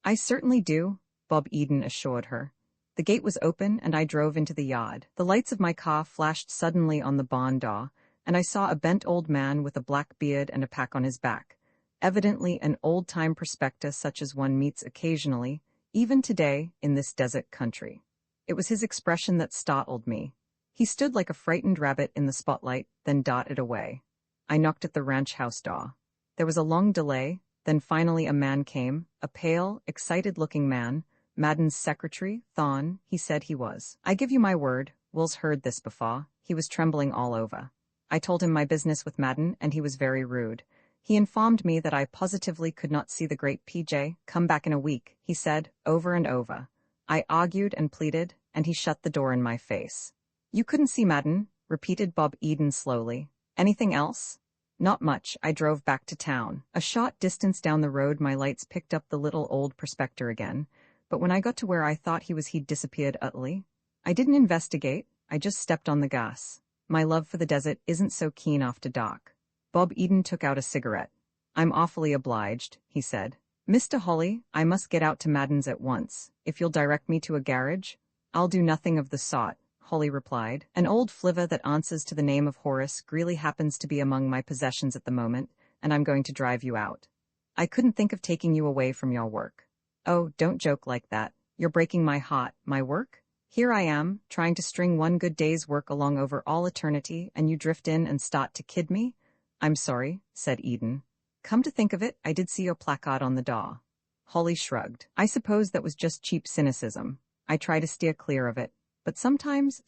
I certainly do, Bob Eden assured her. The gate was open and I drove into the yard. The lights of my car flashed suddenly on the barn door, and I saw a bent old man with a black beard and a pack on his back. Evidently an old-time prospector such as one meets occasionally, even today, in this desert country. It was his expression that startled me. He stood like a frightened rabbit in the spotlight, then darted away. I knocked at the ranch house door. There was a long delay, then finally a man came, a pale, excited-looking man, Madden's secretary, Thon, he said he was. I give you my word, Will's heard this before. He was trembling all over. I told him my business with Madden, and he was very rude. He informed me that I positively could not see the great PJ come back in a week, he said, over and over. I argued and pleaded, and he shut the door in my face. You couldn't see Madden, repeated Bob Eden slowly. Anything else? Not much. I drove back to town. A short distance down the road my lights picked up the little old prospector again, but when I got to where I thought he'd disappeared utterly. I didn't investigate, I just stepped on the gas. My love for the desert isn't so keen after dark. Bob Eden took out a cigarette. I'm awfully obliged, he said. Mr. Holly, I must get out to Madden's at once. If you'll direct me to a garage? I'll do nothing of the sort, Holly replied. An old flivver that answers to the name of Horace Greeley happens to be among my possessions at the moment, and I'm going to drive you out. I couldn't think of taking you away from your work. Oh, don't joke like that. You're breaking my heart. My work? Here I am, trying to string one good day's work along over all eternity, and you drift in and start to kid me? I'm sorry, said Eden. Come to think of it, I did see your placard on the door. Holly shrugged. I suppose that was just cheap cynicism. I try to steer clear of it. But sometimes,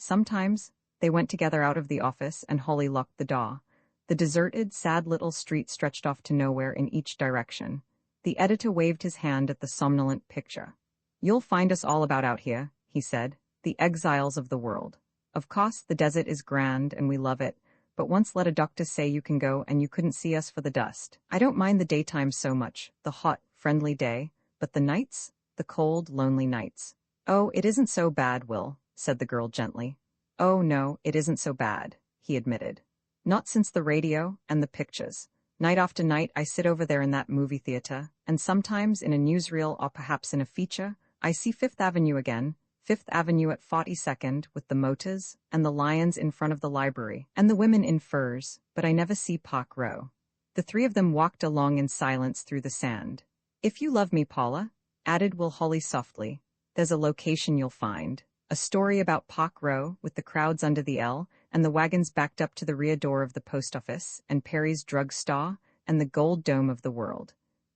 they went together out of the office, and Holly locked the door. The deserted, sad little street stretched off to nowhere in each direction. The editor waved his hand at the somnolent picture. You'll find us all about out here, he said. The exiles of the world. Of course, the desert is grand, and we love it. But once let a doctor say you can go and you couldn't see us for the dust. I don't mind the daytime so much, the hot, friendly day, but the nights? The cold, lonely nights. Oh, it isn't so bad, Will, said the girl gently. Oh no, it isn't so bad, he admitted. Not since the radio and the pictures. Night after night I sit over there in that movie theater, and sometimes in a newsreel or perhaps in a feature, I see Fifth Avenue again, Fifth Avenue at 42nd with the motors, and the lions in front of the library, and the women in furs, but I never see Park Row. The three of them walked along in silence through the sand. If you love me, Paula, added Will Holly softly, there's a location you'll find. A story about Park Row, with the crowds under the L, and the wagons backed up to the rear door of the post office, and Perry's drug store, and the gold dome of the world.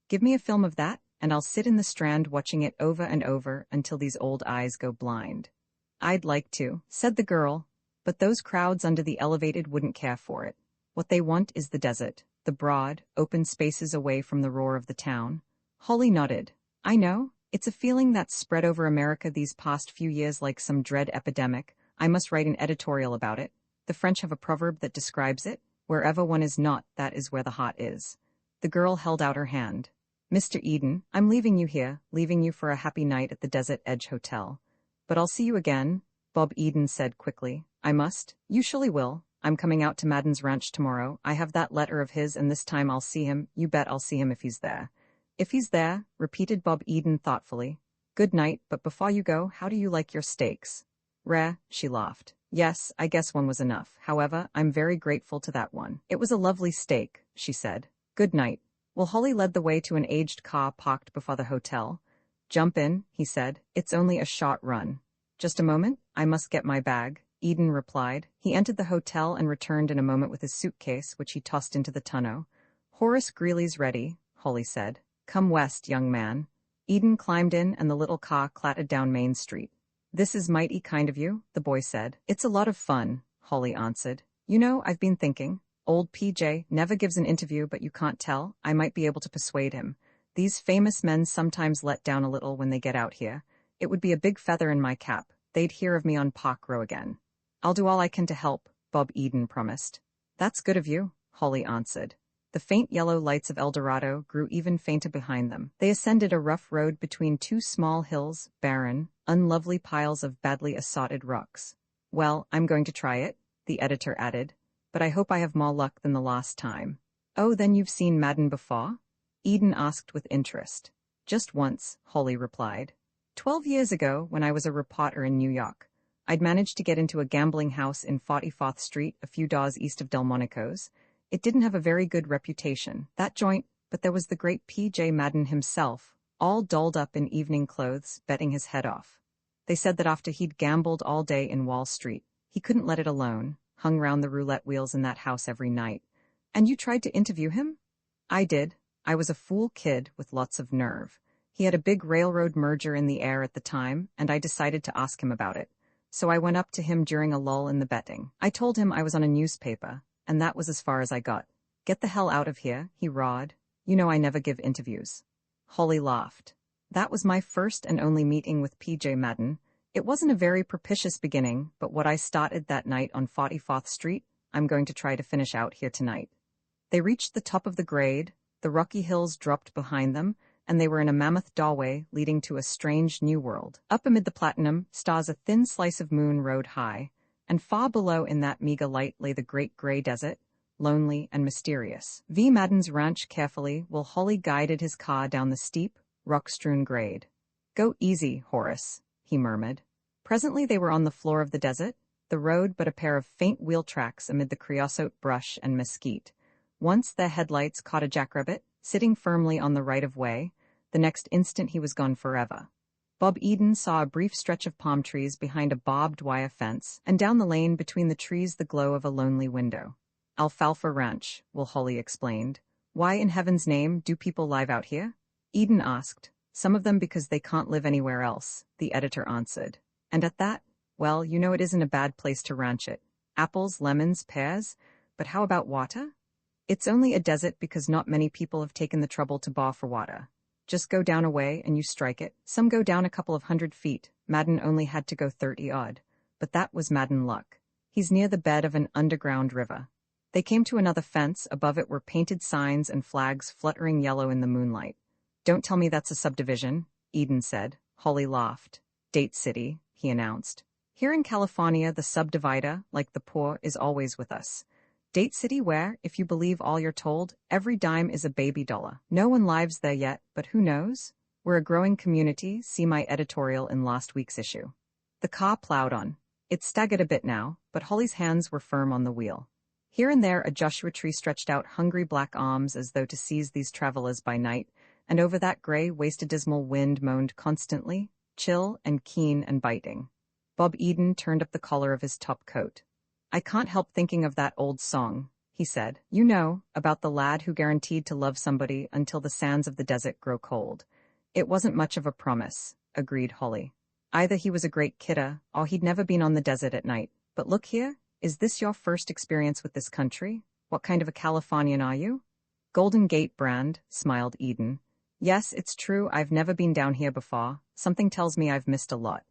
Give me a film of that, and I'll sit in the Strand watching it over and over until these old eyes go blind. I'd like to, said the girl, but those crowds under the elevated wouldn't care for it. What they want is the desert, the broad, open spaces away from the roar of the town. Holly nodded. I know, it's a feeling that's spread over America these past few years like some dread epidemic. I must write an editorial about it. The French have a proverb that describes it. Wherever one is not, that is where the heart is. The girl held out her hand. Mr. Eden, I'm leaving you here, leaving you for a happy night at the Desert Edge Hotel. But I'll see you again, Bob Eden said quickly. I must. You surely will. I'm coming out to Madden's ranch tomorrow. I have that letter of his, and this time I'll see him. You bet I'll see him if he's there. If he's there, repeated Bob Eden thoughtfully. Good night, but before you go, how do you like your steaks? Rare, she laughed. Yes, I guess one was enough. However, I'm very grateful to that one. It was a lovely steak, she said. Good night. Well, Holly led the way to an aged car parked before the hotel. Jump in, he said. It's only a short run. Just a moment, I must get my bag, Eden replied. He entered the hotel and returned in a moment with his suitcase, which he tossed into the tonneau. Horace Greeley's ready, Holly said. Come west, young man. Eden climbed in and the little car clattered down Main Street. This is mighty kind of you, the boy said. It's a lot of fun, Holly answered. You know, I've been thinking. Old PJ never gives an interview, but you can't tell. I might be able to persuade him. These famous men sometimes let down a little when they get out here. It would be a big feather in my cap. They'd hear of me on Park Row again. I'll do all I can to help, Bob Eden promised. That's good of you, Holly answered. The faint yellow lights of El Dorado grew even fainter behind them. They ascended a rough road between two small hills, barren, unlovely piles of badly assorted rocks. Well, I'm going to try it, the editor added. But I hope I have more luck than the last time. Oh, then you've seen Madden before? Eden asked with interest. Just once, Holly replied. 12 years ago, when I was a reporter in New York. I'd managed to get into a gambling house in 44th Street, a few doors east of Delmonico's. It didn't have a very good reputation, that joint, but there was the great P.J. Madden himself, all dolled up in evening clothes, betting his head off. They said that after he'd gambled all day in Wall Street, he couldn't let it alone. Hung round the roulette wheels in that house every night. And you tried to interview him? I did. I was a fool kid with lots of nerve. He had a big railroad merger in the air at the time, and I decided to ask him about it. So I went up to him during a lull in the betting. I told him I was on a newspaper, and that was as far as I got. Get the hell out of here, he rawed. You know I never give interviews. Holly laughed. That was my first and only meeting with P.J. Madden. It wasn't a very propitious beginning, but what I started that night on 44th Street, I'm going to try to finish out here tonight. They reached the top of the grade, the rocky hills dropped behind them, and they were in a mammoth doorway leading to a strange new world. Up amid the platinum stars a thin slice of moon rode high, and far below in that meager light lay the great gray desert, lonely, and mysterious. V. Madden's ranch carefully while Holly guided his car down the steep, rock-strewn grade. "Go easy, Horace," he murmured. Presently they were on the floor of the desert, the road but a pair of faint wheel tracks amid the creosote brush and mesquite. Once their headlights caught a jackrabbit, sitting firmly on the right-of-way. The next instant he was gone forever. Bob Eden saw a brief stretch of palm trees behind a barbed wire fence, and down the lane between the trees the glow of a lonely window. "Alfalfa Ranch," Will Holly explained. "Why in heaven's name do people live out here?" Eden asked. "Some of them because they can't live anywhere else," the editor answered. "And at that, well, you know it isn't a bad place to ranch it. Apples, lemons, pears, but how about water? It's only a desert because not many people have taken the trouble to bar for water. Just go down a way and you strike it. Some go down a couple of 100 feet. Madden only had to go 30-odd. But that was Madden luck. He's near the bed of an underground river." They came to another fence. Above it were painted signs and flags fluttering yellow in the moonlight. "Don't tell me that's a subdivision," Eden said. Holly laughed. "Date City," he announced. "Here in California, the subdivider, like the poor, is always with us. Date City where, if you believe all you're told, every dime is a baby dollar. No one lives there yet, but who knows? We're a growing community, see my editorial in last week's issue." The car plowed on. It staggered a bit now, but Holly's hands were firm on the wheel. Here and there a Joshua tree stretched out hungry black arms as though to seize these travelers by night, and over that gray, wasted dismal wind moaned constantly, chill and keen and biting. Bob Eden turned up the collar of his top coat. "I can't help thinking of that old song," he said. "You know, about the lad who guaranteed to love somebody until the sands of the desert grow cold." "It wasn't much of a promise," agreed Holly. "Either he was a great kidder, or he'd never been on the desert at night. But look here, is this your first experience with this country? What kind of a Californian are you?" "Golden Gate brand," smiled Eden. "Yes, it's true, I've never been down here before. Something tells me I've missed a lot."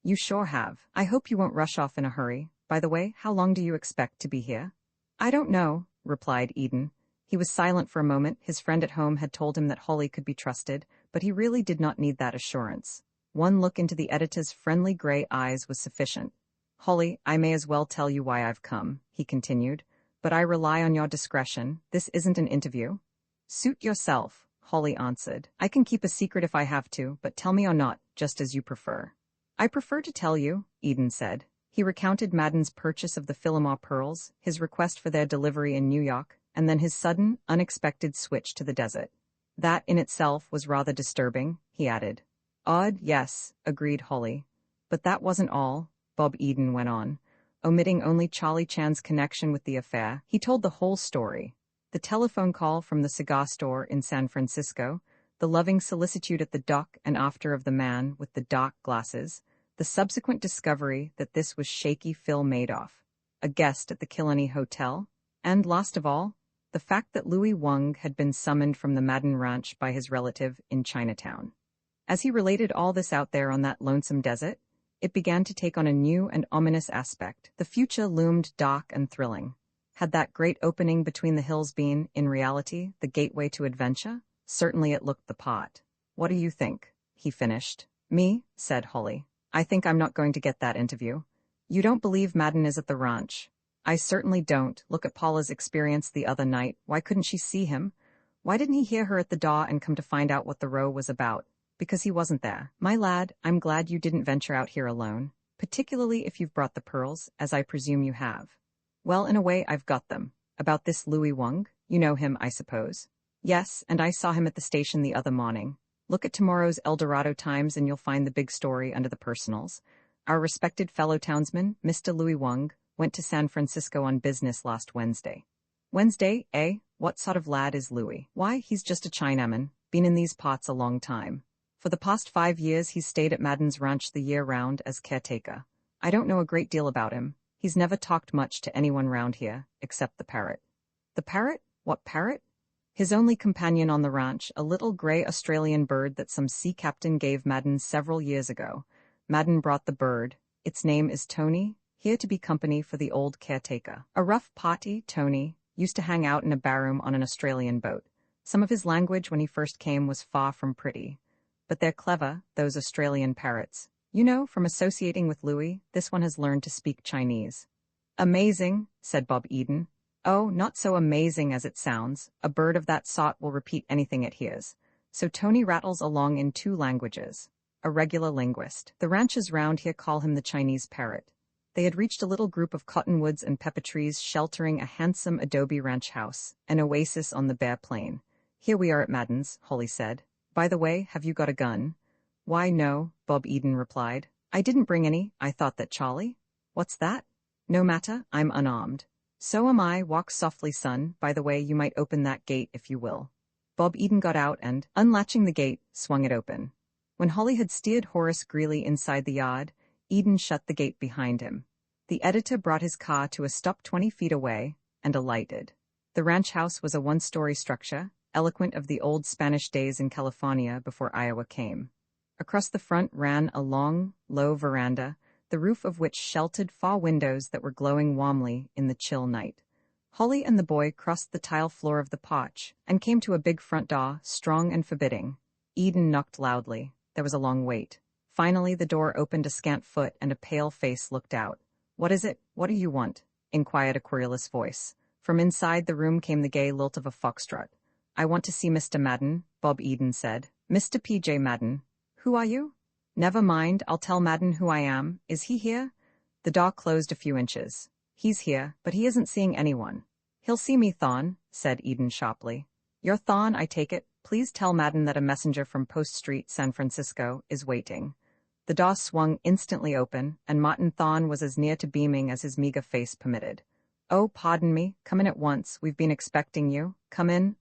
"You sure have. I hope you won't rush off in a hurry. By the way, how long do you expect to be here?" "I don't know," replied Eden. He was silent for a moment. His friend at home had told him that Holly could be trusted, but he really did not need that assurance. One look into the editor's friendly gray eyes was sufficient. "Holly, I may as well tell you why I've come," he continued, "but I rely on your discretion. This isn't an interview." "Suit yourself," Holly answered. "I can keep a secret if I have to, but tell me or not, just as you prefer." "I prefer to tell you," Eden said. He recounted Madden's purchase of the Philomar pearls, his request for their delivery in New York, and then his sudden, unexpected switch to the desert. "That in itself was rather disturbing," he added. "Odd, yes," agreed Holly. "But that wasn't all," Bob Eden went on. Omitting only Charlie Chan's connection with the affair, he told the whole story. The telephone call from the cigar store in San Francisco, the loving solicitude at the dock and after of the man with the dark glasses, the subsequent discovery that this was shaky Phil Madoff, a guest at the Killenly Hotel, and, last of all, the fact that Louis Wang had been summoned from the Madden Ranch by his relative in Chinatown. As he related all this out there on that lonesome desert, it began to take on a new and ominous aspect. The future loomed dark and thrilling. Had that great opening between the hills been, in reality, the gateway to adventure? Certainly it looked the part. "What do you think?" he finished. "Me?" said Holly. "I think I'm not going to get that interview." "You don't believe Madden is at the ranch?" "I certainly don't. Look at Paula's experience the other night. Why couldn't she see him? Why didn't he hear her at the door and come to find out what the row was about? Because he wasn't there. My lad, I'm glad you didn't venture out here alone, particularly if you've brought the pearls, as I presume you have." "Well, in a way, I've got them. About this Louis Wang, you know him, I suppose." "Yes, and I saw him at the station the other morning. Look at tomorrow's El Dorado Times and you'll find the big story under the personals. Our respected fellow townsman, Mr. Louis Wang, went to San Francisco on business last Wednesday." "Wednesday, eh? What sort of lad is Louis?" "Why, he's just a Chinaman, been in these parts a long time. For the past 5 years he's stayed at Madden's ranch the year round as caretaker. I don't know a great deal about him. He's never talked much to anyone round here, except the Parrot." "The Parrot? What Parrot?" "His only companion on the ranch, a little gray Australian bird that some sea captain gave Madden several years ago. Madden brought the bird. Its name is Tony, here to be company for the old caretaker. A rough party, Tony, used to hang out in a barroom on an Australian boat. Some of his language when he first came was far from pretty. But they're clever, those Australian parrots. You know, from associating with Louis, this one has learned to speak Chinese." "Amazing," said Bob Eden. Oh, not so amazing as it sounds. A bird of that sort will repeat anything it hears. So Tony rattles along in 2 languages. A regular linguist. The ranchers round here call him the Chinese Parrot. They had reached a little group of cottonwoods and pepper trees sheltering a handsome adobe ranch house, an oasis on the bare plain. Here we are at Madden's, Holly said. By the way, have you got a gun? Why, no, Bob Eden replied. I didn't bring any. I thought that Charlie. What's that? No matter, I'm unarmed. So am I. Walk softly, son. By the way, you might open that gate if you will. Bob Eden got out and, unlatching the gate, swung it open. When Holly had steered Horace Greeley inside the yard, Eden shut the gate behind him. The editor brought his car to a stop 20 feet away and alighted. The ranch house was a 1-story structure, eloquent of the old Spanish days in California before Iowa came. Across the front ran a long, low veranda, the roof of which sheltered 4 windows that were glowing warmly in the chill night. Holly and the boy crossed the tile floor of the porch and came to a big front door, strong and forbidding. Eden knocked loudly. There was a long wait. Finally, the door opened a scant foot and a pale face looked out. What is it? What do you want? Inquired a querulous voice. From inside the room came the gay lilt of a foxtrot. I want to see Mr. Madden, Bob Eden said. Mr. P.J. Madden. Who are you? Never mind, I'll tell Madden who I am. Is he here? The door closed a few inches. He's here, but he isn't seeing anyone. He'll see me, Thorn, said Eden sharply. You're Thorn, I take it. Please tell Madden that a messenger from Post Street, San Francisco, is waiting. The door swung instantly open, and Martin Thorn was as near to beaming as his meager face permitted. Oh, pardon me, come in at once, we've been expecting you. Come in,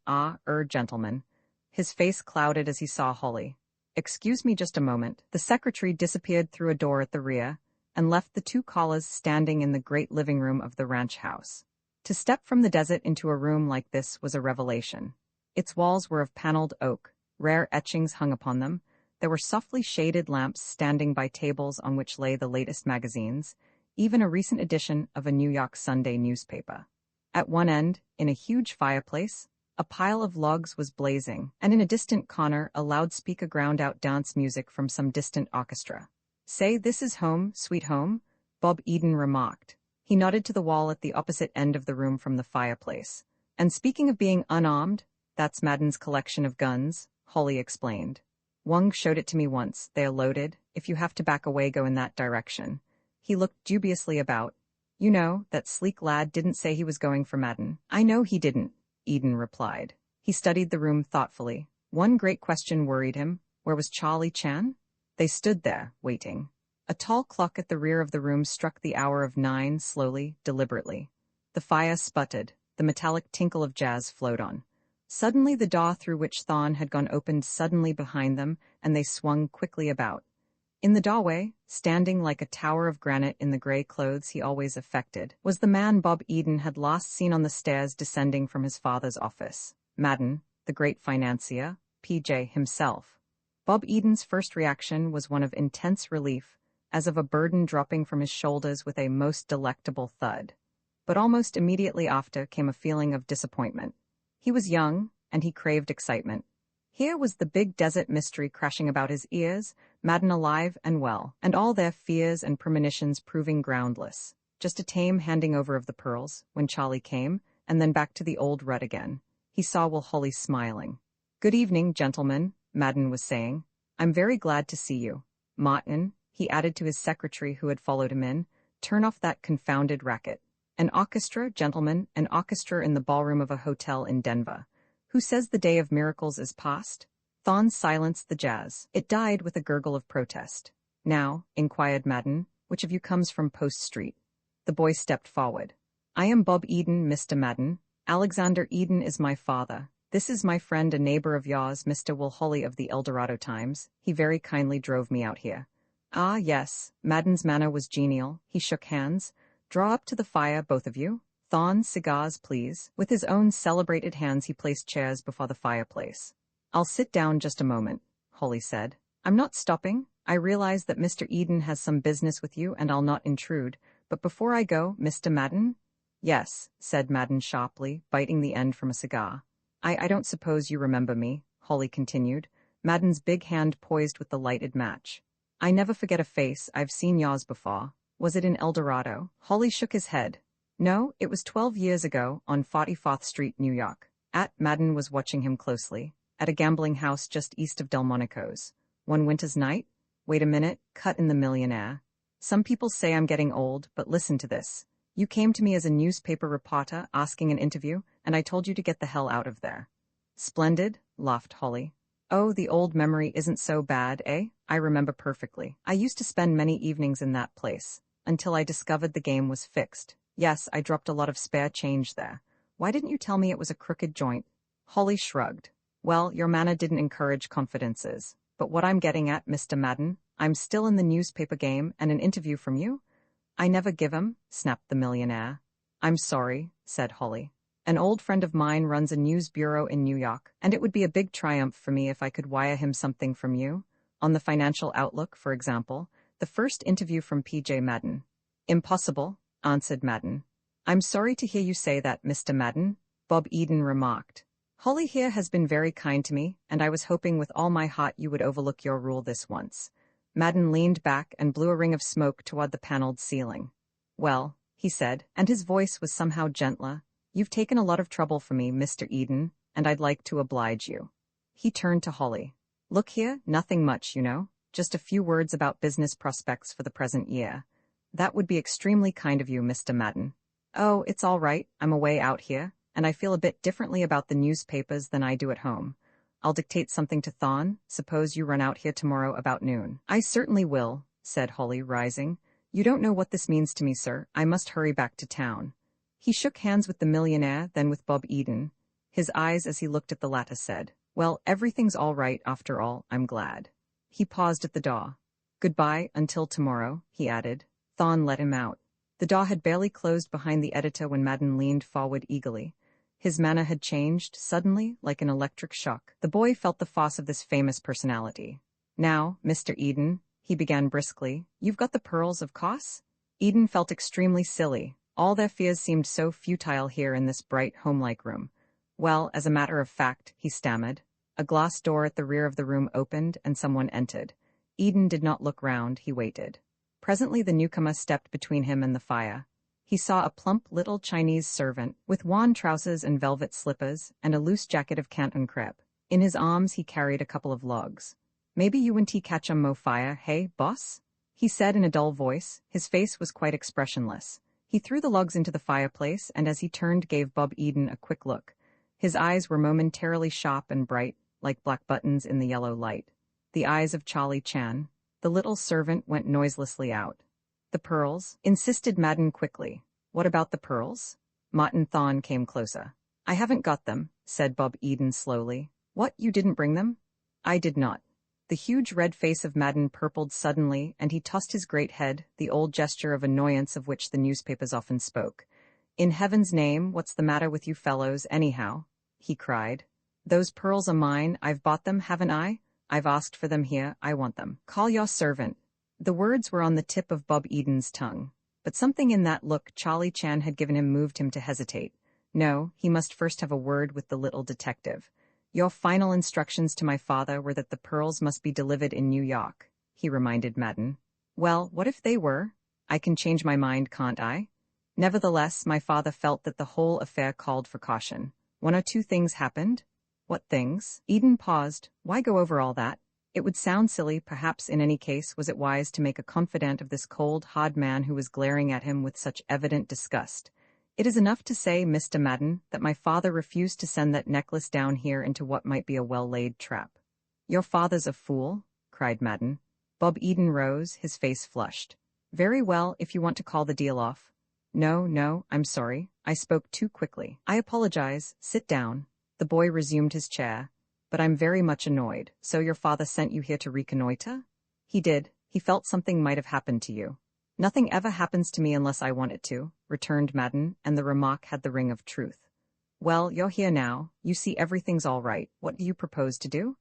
gentlemen. His face clouded as he saw Holly. Excuse me just a moment. The secretary disappeared through a door at the rear, and left the 2 callers standing in the great living room of the ranch house. To step from the desert into a room like this was a revelation. Its walls were of paneled oak, rare etchings hung upon them. There were softly shaded lamps standing by tables on which lay the latest magazines, even a recent edition of a New York Sunday newspaper. At one end, in a huge fireplace, a pile of logs was blazing, and in a distant corner a loudspeaker ground out dance music from some distant orchestra. Say, this is home, sweet home, Bob Eden remarked. He nodded to the wall at the opposite end of the room from the fireplace. And speaking of being unarmed, that's Madden's collection of guns, Holly explained. Wong showed it to me once. They are loaded. If you have to back away, go in that direction. He looked dubiously about. You know, that sleek lad didn't say he was going for Madden. I know he didn't, Eden replied. He studied the room thoughtfully. One great question worried him. Where was Charlie Chan? They stood there, waiting. A tall clock at the rear of the room struck the hour of 9 slowly, deliberately. The fire sputtered. The metallic tinkle of jazz flowed on. Suddenly the door through which Thorn had gone opened suddenly behind them, and they swung quickly about. In the doorway, standing like a tower of granite in the gray clothes he always affected, was the man Bob Eden had last seen on the stairs descending from his father's office. Madden, the great financier, P.J. himself. Bob Eden's first reaction was one of intense relief, as of a burden dropping from his shoulders with a most delectable thud. But almost immediately after came a feeling of disappointment. He was young, and he craved excitement. Here was the big desert mystery crashing about his ears, Madden alive and well, and all their fears and premonitions proving groundless. Just a tame handing over of the pearls, when Charlie came, and then back to the old rut again. He saw Will Holly smiling. Good evening, gentlemen, Madden was saying. I'm very glad to see you. Martin, he added to his secretary who had followed him in, turn off that confounded racket. An orchestra, gentlemen, an orchestra in the ballroom of a hotel in Denver. Who says the day of miracles is past? Thorn silenced the jazz. It died with a gurgle of protest. Now, inquired Madden, which of you comes from Post Street? The boy stepped forward. I am Bob Eden, Mr. Madden. Alexander Eden is my father. This is my friend, a neighbor of yours, Mr. Will Holly of the El Dorado Times. He very kindly drove me out here. Ah, yes. Madden's manner was genial. He shook hands. Draw up to the fire, both of you. Thorn, cigars, please. With his own celebrated hands he placed chairs before the fireplace. I'll sit down just a moment, Holly said. I'm not stopping. I realize that Mr. Eden has some business with you and I'll not intrude. But before I go, Mr. Madden? Yes, said Madden sharply, biting the end from a cigar. I don't suppose you remember me, Holly continued, Madden's big hand poised with the lighted match. I never forget a face. I've seen yours before. Was it in El Dorado? Holly shook his head. No, it was 12 years ago, on 44th Street, New York. Madden was watching him closely, at a gambling house just east of Delmonico's. One winter's night? Wait a minute, cut in the millionaire. Some people say I'm getting old, but listen to this. You came to me as a newspaper reporter asking an interview, and I told you to get the hell out of there. Splendid, laughed Holly. Oh, the old memory isn't so bad, eh? I remember perfectly. I used to spend many evenings in that place, until I discovered the game was fixed. Yes, I dropped a lot of spare change there. Why didn't you tell me it was a crooked joint? Holly shrugged. Well, your manner didn't encourage confidences. But what I'm getting at, Mr. Madden, I'm still in the newspaper game, and an interview from you? I never give 'em, snapped the millionaire. I'm sorry, said Holly. An old friend of mine runs a news bureau in New York, and it would be a big triumph for me if I could wire him something from you. On the financial outlook, for example, the first interview from P.J. Madden. Impossible, answered Madden. I'm sorry to hear you say that, Mr. Madden, Bob Eden remarked. Holly here has been very kind to me, and I was hoping with all my heart you would overlook your rule this once. Madden leaned back and blew a ring of smoke toward the paneled ceiling. Well, he said, and his voice was somehow gentler, you've taken a lot of trouble for me, Mr. Eden, and I'd like to oblige you. He turned to Holly. Look here, nothing much, you know, just a few words about business prospects for the present year. That would be extremely kind of you, Mr. Madden. Oh, it's all right, I'm away out here, and I feel a bit differently about the newspapers than I do at home. I'll dictate something to Thon. Suppose you run out here tomorrow about noon. I certainly will, said Holly, rising. You don't know what this means to me, sir. I must hurry back to town. He shook hands with the millionaire, then with Bob Eden. His eyes as he looked at the latter said, Well, everything's all right after all, I'm glad. He paused at the door. Goodbye, until tomorrow, he added. Thon let him out. The door had barely closed behind the editor when Madden leaned forward eagerly. His manner had changed, suddenly, like an electric shock. The boy felt the force of this famous personality. Now, Mr. Eden, he began briskly, you've got the pearls, of course? Eden felt extremely silly. All their fears seemed so futile here in this bright, homelike room. Well, as a matter of fact, he stammered. A glass door at the rear of the room opened, and someone entered. Eden did not look round, he waited. Presently the newcomer stepped between him and the fire. He saw a plump little Chinese servant, with wan trousers and velvet slippers, and a loose jacket of Canton crepe. In his arms he carried a couple of logs. Maybe you and tea catch 'em mo fire, hey, boss? He said in a dull voice. His face was quite expressionless. He threw the logs into the fireplace, and as he turned gave Bob Eden a quick look. His eyes were momentarily sharp and bright, like black buttons in the yellow light. The eyes of Charlie Chan. The little servant went noiselessly out. The pearls? Insisted Madden quickly. What about the pearls? Martin Thon came closer. I haven't got them, said Bob Eden slowly. What, you didn't bring them? I did not. The huge red face of Madden purpled suddenly, and he tossed his great head, the old gesture of annoyance of which the newspapers often spoke. In heaven's name, what's the matter with you fellows, anyhow? He cried. Those pearls are mine, I've bought them, haven't I? I've asked for them here, I want them. Call your servant. The words were on the tip of Bob Eden's tongue. But something in that look Charlie Chan had given him moved him to hesitate. No, he must first have a word with the little detective. Your final instructions to my father were that the pearls must be delivered in New York, he reminded Madden. Well, what if they were? I can change my mind, can't I? Nevertheless, my father felt that the whole affair called for caution. One or two things happened. What things? Eden paused. Why go over all that? It would sound silly, perhaps in any case was it wise to make a confidant of this cold, hard man who was glaring at him with such evident disgust. It is enough to say, Mr. Madden, that my father refused to send that necklace down here into what might be a well-laid trap. Your father's a fool, cried Madden. Bob Eden rose, his face flushed. Very well, if you want to call the deal off. No, I'm sorry. I spoke too quickly. I apologize. Sit down. The boy resumed his chair. But I'm very much annoyed. So your father sent you here to reconnoiter? He did. He felt something might have happened to you. Nothing ever happens to me unless I want it to, returned Madden, and the remark had the ring of truth. Well, you're here now. You see everything's all right. What do you propose to do?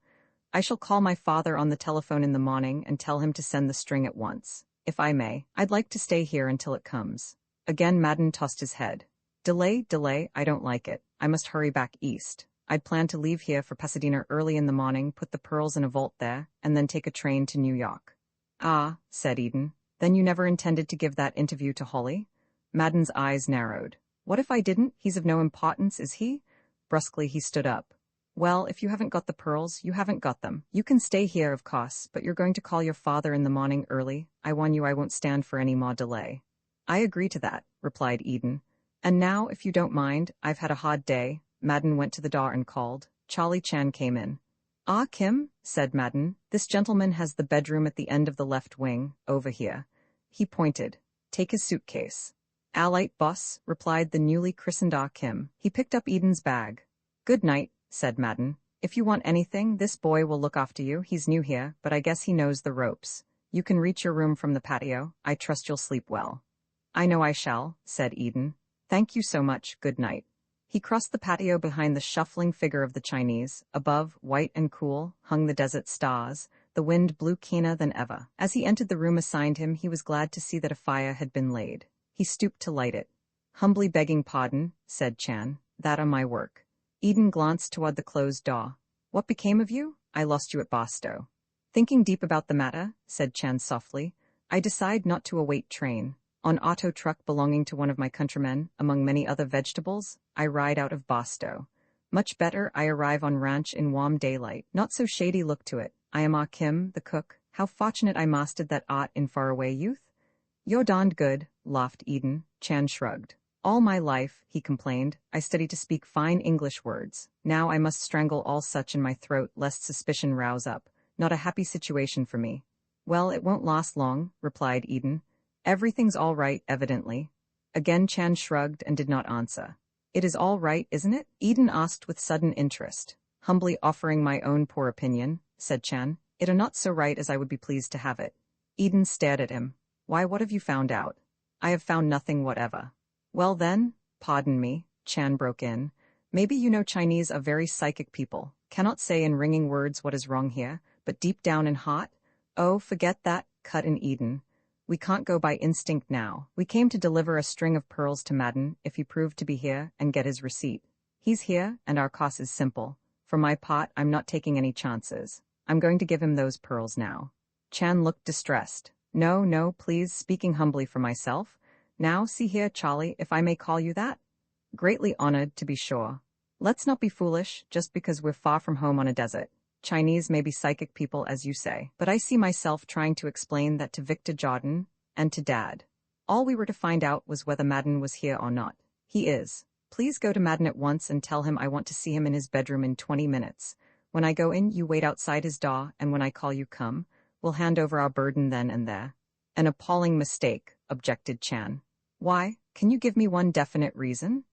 I shall call my father on the telephone in the morning and tell him to send the string at once. If I may, I'd like to stay here until it comes. Again Madden tossed his head. Delay, I don't like it. I must hurry back east. I'd planned to leave here for Pasadena early in the morning, put the pearls in a vault there, and then take a train to New York. Ah, said Eden. Then you never intended to give that interview to Holly? Madden's eyes narrowed. What if I didn't? He's of no importance, is he? Brusquely he stood up. Well, if you haven't got the pearls, you haven't got them. You can stay here, of course, but you're going to call your father in the morning early. I warn you I won't stand for any more delay. I agree to that, replied Eden. And now, if you don't mind, I've had a hard day. Madden went to the door and called. Charlie Chan came in. Ah, Kim, said Madden, this gentleman has the bedroom at the end of the left wing, over here. He pointed. Take his suitcase. Alright, boss, replied the newly christened Ah Kim. He picked up Eden's bag. Good night, said Madden. If you want anything, this boy will look after you. He's new here, but I guess he knows the ropes. You can reach your room from the patio. I trust you'll sleep well. I know I shall, said Eden. Thank you so much, good night. He crossed the patio behind the shuffling figure of the Chinese. Above, white and cool, hung the desert stars. The wind blew keener than ever. As he entered the room assigned him, he was glad to see that a fire had been laid. He stooped to light it. Humbly begging pardon, said Chan, that are my work. Eden glanced toward the closed door. What became of you? I lost you at Barstow. Thinking deep about the matter, said Chan softly, I decide not to await train. On auto truck belonging to one of my countrymen, among many other vegetables, I ride out of Barstow. Much better, I arrive on ranch in warm daylight. Not so shady look to it. I am Ah Kim, the cook. How fortunate I mastered that art in faraway youth. You're darned good, laughed Eden. Chan shrugged. All my life, he complained, I studied to speak fine English words. Now I must strangle all such in my throat lest suspicion rouse up. Not a happy situation for me. Well, it won't last long, replied Eden. Everything's all right, evidently. Again Chan shrugged and did not answer. It is all right, isn't it? Eden asked with sudden interest. Humbly offering my own poor opinion, said Chan. It are not so right as I would be pleased to have it. Eden stared at him. Why, what have you found out? I have found nothing whatever. Well then, pardon me, Chan broke in. Maybe you know Chinese are very psychic people. Cannot say in ringing words what is wrong here, but deep down in heart? Oh, forget that, cut in Eden. We can't go by instinct now. We came to deliver a string of pearls to Madden, if he proved to be here, and get his receipt. He's here, and our course is simple. For my part, I'm not taking any chances. I'm going to give him those pearls now. Chan looked distressed. No, please, speaking humbly for myself. Now, see here, Charlie, if I may call you that. Greatly honored, to be sure. Let's not be foolish, just because we're far from home on a desert. Chinese may be psychic people, as you say, but I see myself trying to explain that to Victor Jordan and to Dad. All we were to find out was whether Madden was here or not. He is. Please go to Madden at once and tell him I want to see him in his bedroom in 20 minutes. When I go in, you wait outside his door, and when I call you come. We'll hand over our burden then and there. An appalling mistake, objected Chan. Why? Can you give me one definite reason?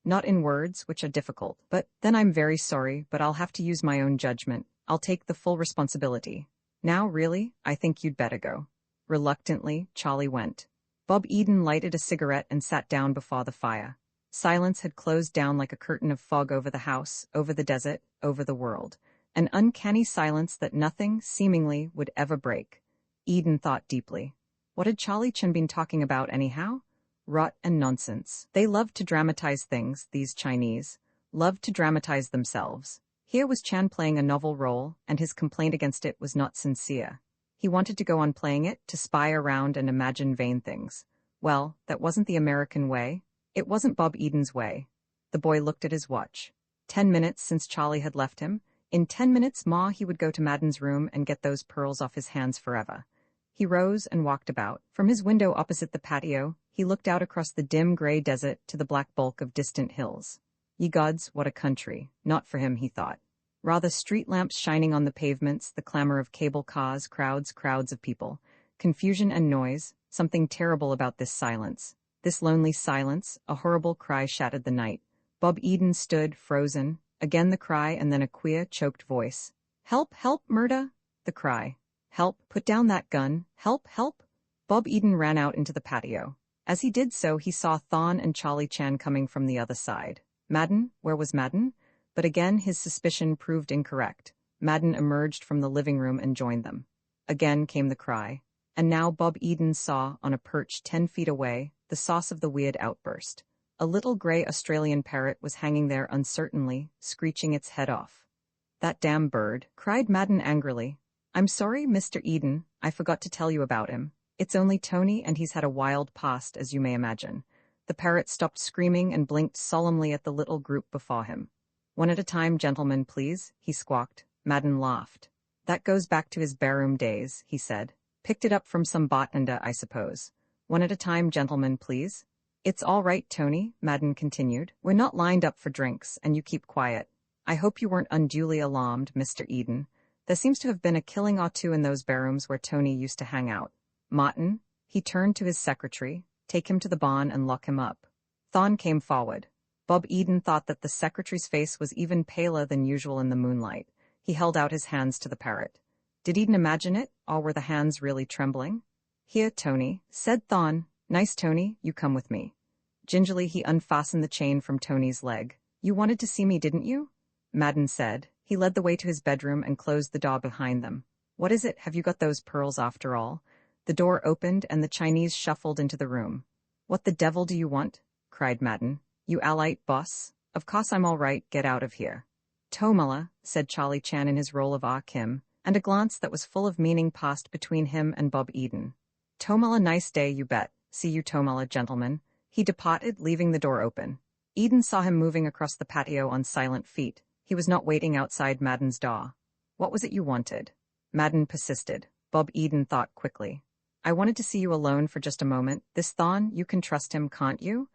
Not in words, which are difficult, but then I'm very sorry, but I'll have to use my own judgment. I'll take the full responsibility. Now, really, I think you'd better go. Reluctantly, Charlie went. Bob Eden lighted a cigarette and sat down before the fire. Silence had closed down like a curtain of fog over the house, over the desert, over the world. An uncanny silence that nothing, seemingly, would ever break. Eden thought deeply. What had Charlie Chan been talking about anyhow? Rot and nonsense. They loved to dramatize things, these Chinese. Loved to dramatize themselves. Here was Chan playing a novel role, and his complaint against it was not sincere. He wanted to go on playing it, to spy around and imagine vain things. Well, that wasn't the American way. It wasn't Bob Eden's way. The boy looked at his watch. 10 minutes since Charlie had left him. In 10 minutes more he would go to Madden's room and get those pearls off his hands forever. He rose and walked about. From his window opposite the patio, he looked out across the dim gray desert to the black bulk of distant hills. Ye gods, what a country. Not for him, he thought. Rather street lamps shining on the pavements, the clamor of cable cars, crowds of people. Confusion and noise, something terrible about this silence. This lonely silence, a horrible cry shattered the night. Bob Eden stood, frozen. Again the cry and then a queer, choked voice. Help, help, murder! The cry. Help, put down that gun, help, help! Bob Eden ran out into the patio. As he did so, he saw Thon and Charlie Chan coming from the other side. Madden? Where was Madden? But again his suspicion proved incorrect. Madden emerged from the living room and joined them. Again came the cry. And now Bob Eden saw, on a perch 10 feet away, the source of the weird outburst. A little gray Australian parrot was hanging there uncertainly, screeching its head off. That damn bird, cried Madden angrily. I'm sorry, Mr. Eden, I forgot to tell you about him. It's only Tony and he's had a wild past, as you may imagine. The parrot stopped screaming and blinked solemnly at the little group before him. "One at a time, gentlemen, please," he squawked. Madden laughed. "That goes back to his barroom days," he said. "Picked it up from some bartender, I suppose. One at a time, gentlemen, please." "It's all right, Tony," Madden continued. "We're not lined up for drinks, and you keep quiet. I hope you weren't unduly alarmed, Mr. Eden. There seems to have been a killing or two in those barrooms where Tony used to hang out. Martin," he turned to his secretary, "take him to the barn and lock him up." Thorn came forward. Bob Eden thought that the secretary's face was even paler than usual in the moonlight. He held out his hands to the parrot. Did Eden imagine it, or were the hands really trembling? "Here, Tony," said Thorn. "Nice, Tony, you come with me." Gingerly he unfastened the chain from Tony's leg. "You wanted to see me, didn't you?" Madden said. He led the way to his bedroom and closed the door behind them. "What is it? Have you got those pearls after all?" The door opened and the Chinese shuffled into the room. "What the devil do you want?" cried Madden. "You allight, boss? Of course I'm all right, get out of here." "Tomala," said Charlie Chan in his role of Ah Kim, and a glance that was full of meaning passed between him and Bob Eden. "Tomala, nice day, you bet. See you, Tomala, gentlemen." He departed, leaving the door open. Eden saw him moving across the patio on silent feet. He was not waiting outside Madden's door. "What was it you wanted?" Madden persisted. Bob Eden thought quickly. "I wanted to see you alone for just a moment. This Thorn, you can trust him, can't you?"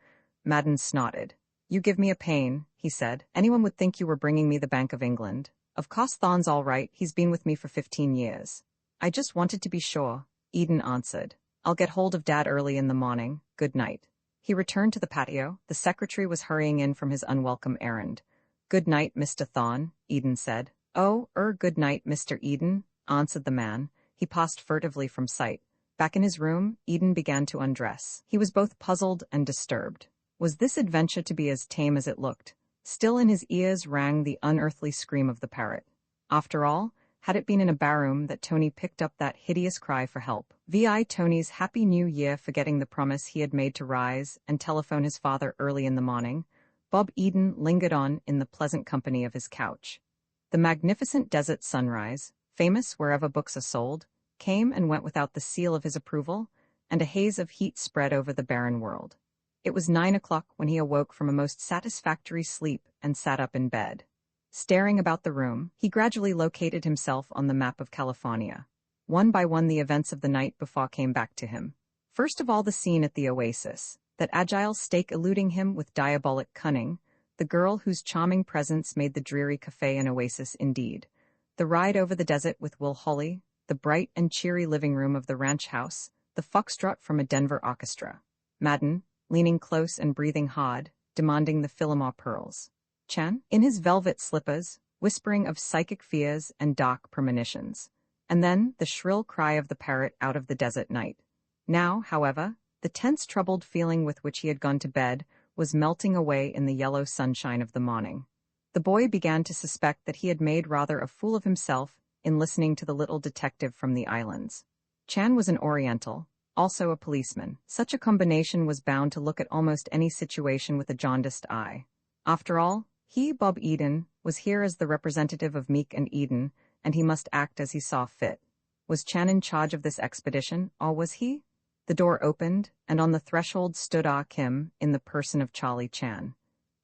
Madden snorted. "You give me a pain," he said. "Anyone would think you were bringing me the Bank of England. Of course Thorn's all right, he's been with me for 15 years. "I just wanted to be sure," Eden answered. "I'll get hold of Dad early in the morning. Good night." He returned to the patio. The secretary was hurrying in from his unwelcome errand. "Good night, Mr. Thorn," Eden said. "Oh, good night, Mr. Eden," answered the man. He passed furtively from sight. Back in his room, Eden began to undress. He was both puzzled and disturbed. Was this adventure to be as tame as it looked? Still in his ears rang the unearthly scream of the parrot. After all, had it been in a barroom that Tony picked up that hideous cry for help? VI Tony's Happy New Year, forgetting the promise he had made to rise and telephone his father early in the morning, Bob Eden lingered on in the pleasant company of his couch. The magnificent desert sunrise, famous wherever books are sold, came and went without the seal of his approval, and a haze of heat spread over the barren world. It was 9 o'clock when he awoke from a most satisfactory sleep and sat up in bed. Staring about the room, he gradually located himself on the map of California. One by one the events of the night before came back to him. First of all the scene at the oasis, that agile stake eluding him with diabolic cunning, the girl whose charming presence made the dreary cafe an oasis indeed, the ride over the desert with Will Hawley, the bright and cheery living room of the ranch house, the foxtrot from a Denver orchestra. Madden, leaning close and breathing hard, demanding the Philomar pearls. Chan, in his velvet slippers, whispering of psychic fears and dark premonitions. And then the shrill cry of the parrot out of the desert night. Now, however, the tense, troubled feeling with which he had gone to bed was melting away in the yellow sunshine of the morning. The boy began to suspect that he had made rather a fool of himself in listening to the little detective from the islands. Chan was an Oriental, also a policeman. Such a combination was bound to look at almost any situation with a jaundiced eye. After all, he, Bob Eden, was here as the representative of Meek and Eden, and he must act as he saw fit. Was Chan in charge of this expedition, or was he? The door opened, and on the threshold stood Ah Kim, in the person of Charlie Chan.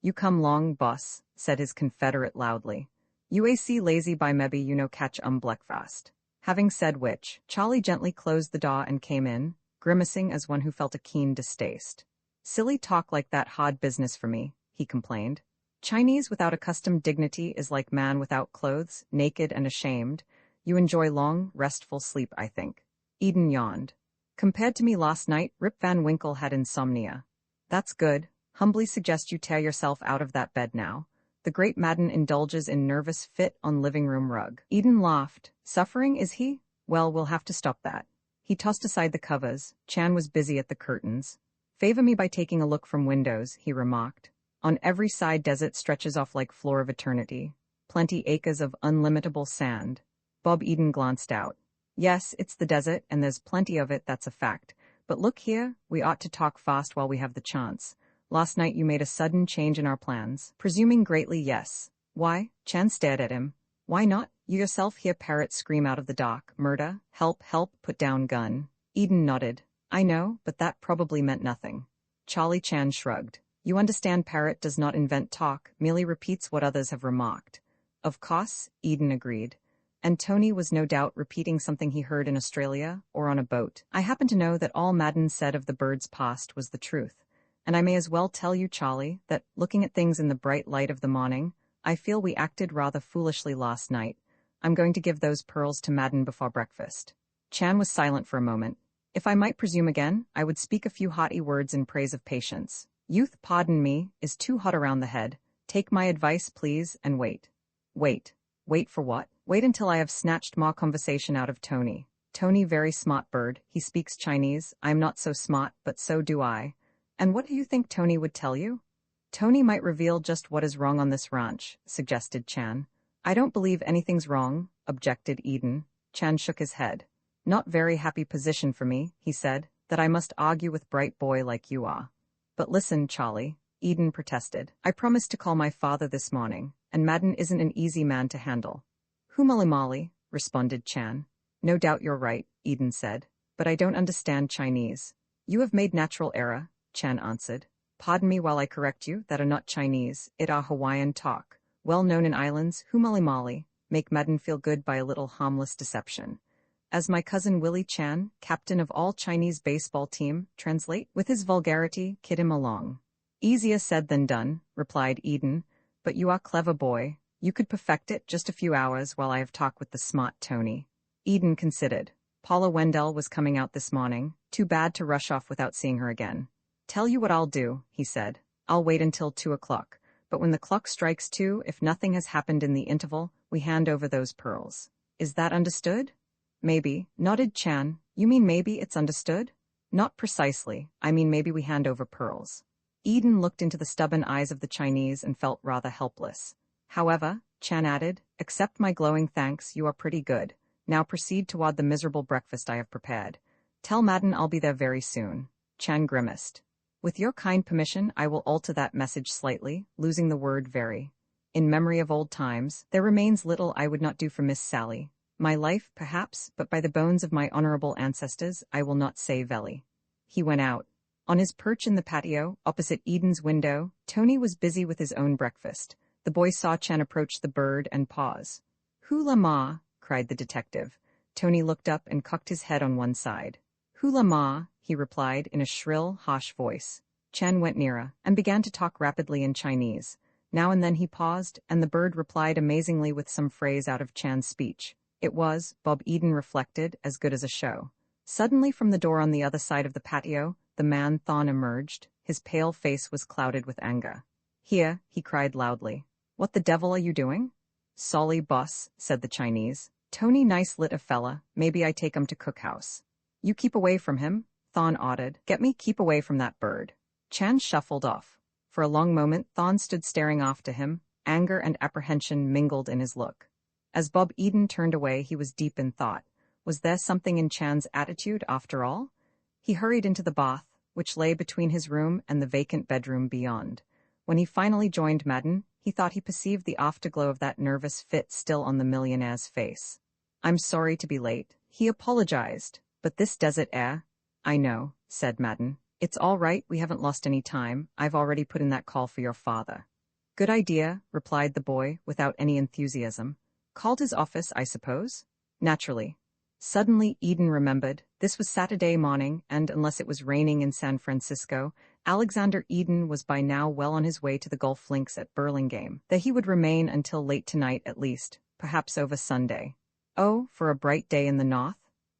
"You come long, boss," said his confederate loudly. "UAC lazy by maybe you no catch breakfast." Having said which, Charlie gently closed the door and came in, grimacing as one who felt a keen distaste. "Silly talk like that hard business for me," he complained. "Chinese without accustomed dignity is like man without clothes, naked and ashamed. You enjoy long, restful sleep, I think." Eden yawned. "Compared to me last night, Rip Van Winkle had insomnia." "That's good. Humbly suggest you tear yourself out of that bed now. The great Madden indulges in nervous fit on living room rug." Eden laughed. "Suffering, is he? Well, we'll have to stop that." He tossed aside the covers. Chan was busy at the curtains. "Favor me by taking a look from windows," he remarked. "On every side desert stretches off like floor of eternity. Plenty acres of unlimitable sand." Bob Eden glanced out. "Yes, it's the desert, and there's plenty of it, that's a fact. But look here, we ought to talk fast while we have the chance. Last night you made a sudden change in our plans." "Presuming greatly, yes." "Why?" Chan stared at him. "Why not? You yourself hear Parrot scream out of the dock, 'Murder, help, help, put down gun.'" Eden nodded. "I know, but that probably meant nothing." Charlie Chan shrugged. You understand Parrot does not invent talk, merely repeats what others have remarked. Of course, Eden agreed. And Tony was no doubt repeating something he heard in Australia or on a boat. I happen to know that all Madden said of the bird's past was the truth. And I may as well tell you, Charlie, that, looking at things in the bright light of the morning, I feel we acted rather foolishly last night. I'm going to give those pearls to Madden before breakfast. Chan was silent for a moment. If I might presume again, I would speak a few haughty words in praise of patience. Youth, pardon me, is too hot around the head. Take my advice, please, and wait. Wait. Wait for what? Wait until I have snatched more conversation out of Tony. Tony very smart bird, he speaks Chinese, I'm not so smart, but so do I. And what do you think Tony would tell you? Tony might reveal just what is wrong on this ranch, suggested Chan. I don't believe anything's wrong, objected Eden. Chan shook his head. Not very happy position for me, he said, that I must argue with bright boy like you are. But listen, Charlie, Eden protested. I promised to call my father this morning, and Madden isn't an easy man to handle. Humalimali, responded Chan. No doubt you're right, Eden said, but I don't understand Chinese. You have made natural error, Chan answered. Pardon me while I correct you, that are not Chinese, it are Hawaiian talk. Well known in islands, Humalimali, make Madden feel good by a little harmless deception. As my cousin Willie Chan, captain of all Chinese baseball team, translate, with his vulgarity, kid him along. Easier said than done, replied Eden, but you are clever boy. You could perfect it just a few hours while I have talked with the smart Tony. Eden considered. Paula Wendell was coming out this morning. Too bad to rush off without seeing her again. Tell you what I'll do, he said. I'll wait until 2 o'clock, but when the clock strikes 2, if nothing has happened in the interval, we hand over those pearls. Is that understood? Maybe, nodded Chan. You mean maybe it's understood? Not precisely, I mean maybe we hand over pearls. Eden looked into the stubborn eyes of the Chinese and felt rather helpless. However, Chan added, accept my glowing thanks, you are pretty good. Now proceed toward the miserable breakfast I have prepared. Tell Madden I'll be there very soon. Chan grimaced. With your kind permission, I will alter that message slightly, losing the word very. In memory of old times, there remains little I would not do for Miss Sally. My life, perhaps, but by the bones of my honorable ancestors, I will not say veli. He went out. On his perch in the patio, opposite Eden's window, Tony was busy with his own breakfast. The boy saw Chan approach the bird and pause. Hula ma, cried the detective. Tony looked up and cocked his head on one side. Hula ma, he replied in a shrill, harsh voice. Chan went nearer and began to talk rapidly in Chinese. Now and then he paused, and the bird replied amazingly with some phrase out of Chan's speech. It was, Bob Eden reflected, as good as a show. Suddenly from the door on the other side of the patio, the man Thon emerged. His pale face was clouded with anger. Here, he cried loudly. What the devil are you doing? Sorry, boss, said the Chinese. Tony nice lit a fella, maybe I take him to cookhouse. You keep away from him, Thon ordered. Get me keep away from that bird. Chan shuffled off. For a long moment Thon stood staring off to him, anger and apprehension mingled in his look. As Bob Eden turned away he was deep in thought. Was there something in Chan's attitude after all? He hurried into the bath, which lay between his room and the vacant bedroom beyond. When he finally joined Madden, he thought he perceived the afterglow of that nervous fit still on the millionaire's face. I'm sorry to be late, he apologized, but this desert air... I know, said Madden. It's all right, we haven't lost any time. I've already put in that call for your father. Good idea, replied the boy, without any enthusiasm. Called his office, I suppose? Naturally. Suddenly Eden remembered. This was Saturday morning, and unless it was raining in San Francisco, Alexander Eden was by now well on his way to the golf links at Burlingame. There he would remain until late tonight at least, perhaps over Sunday. Oh, for a bright day in the north.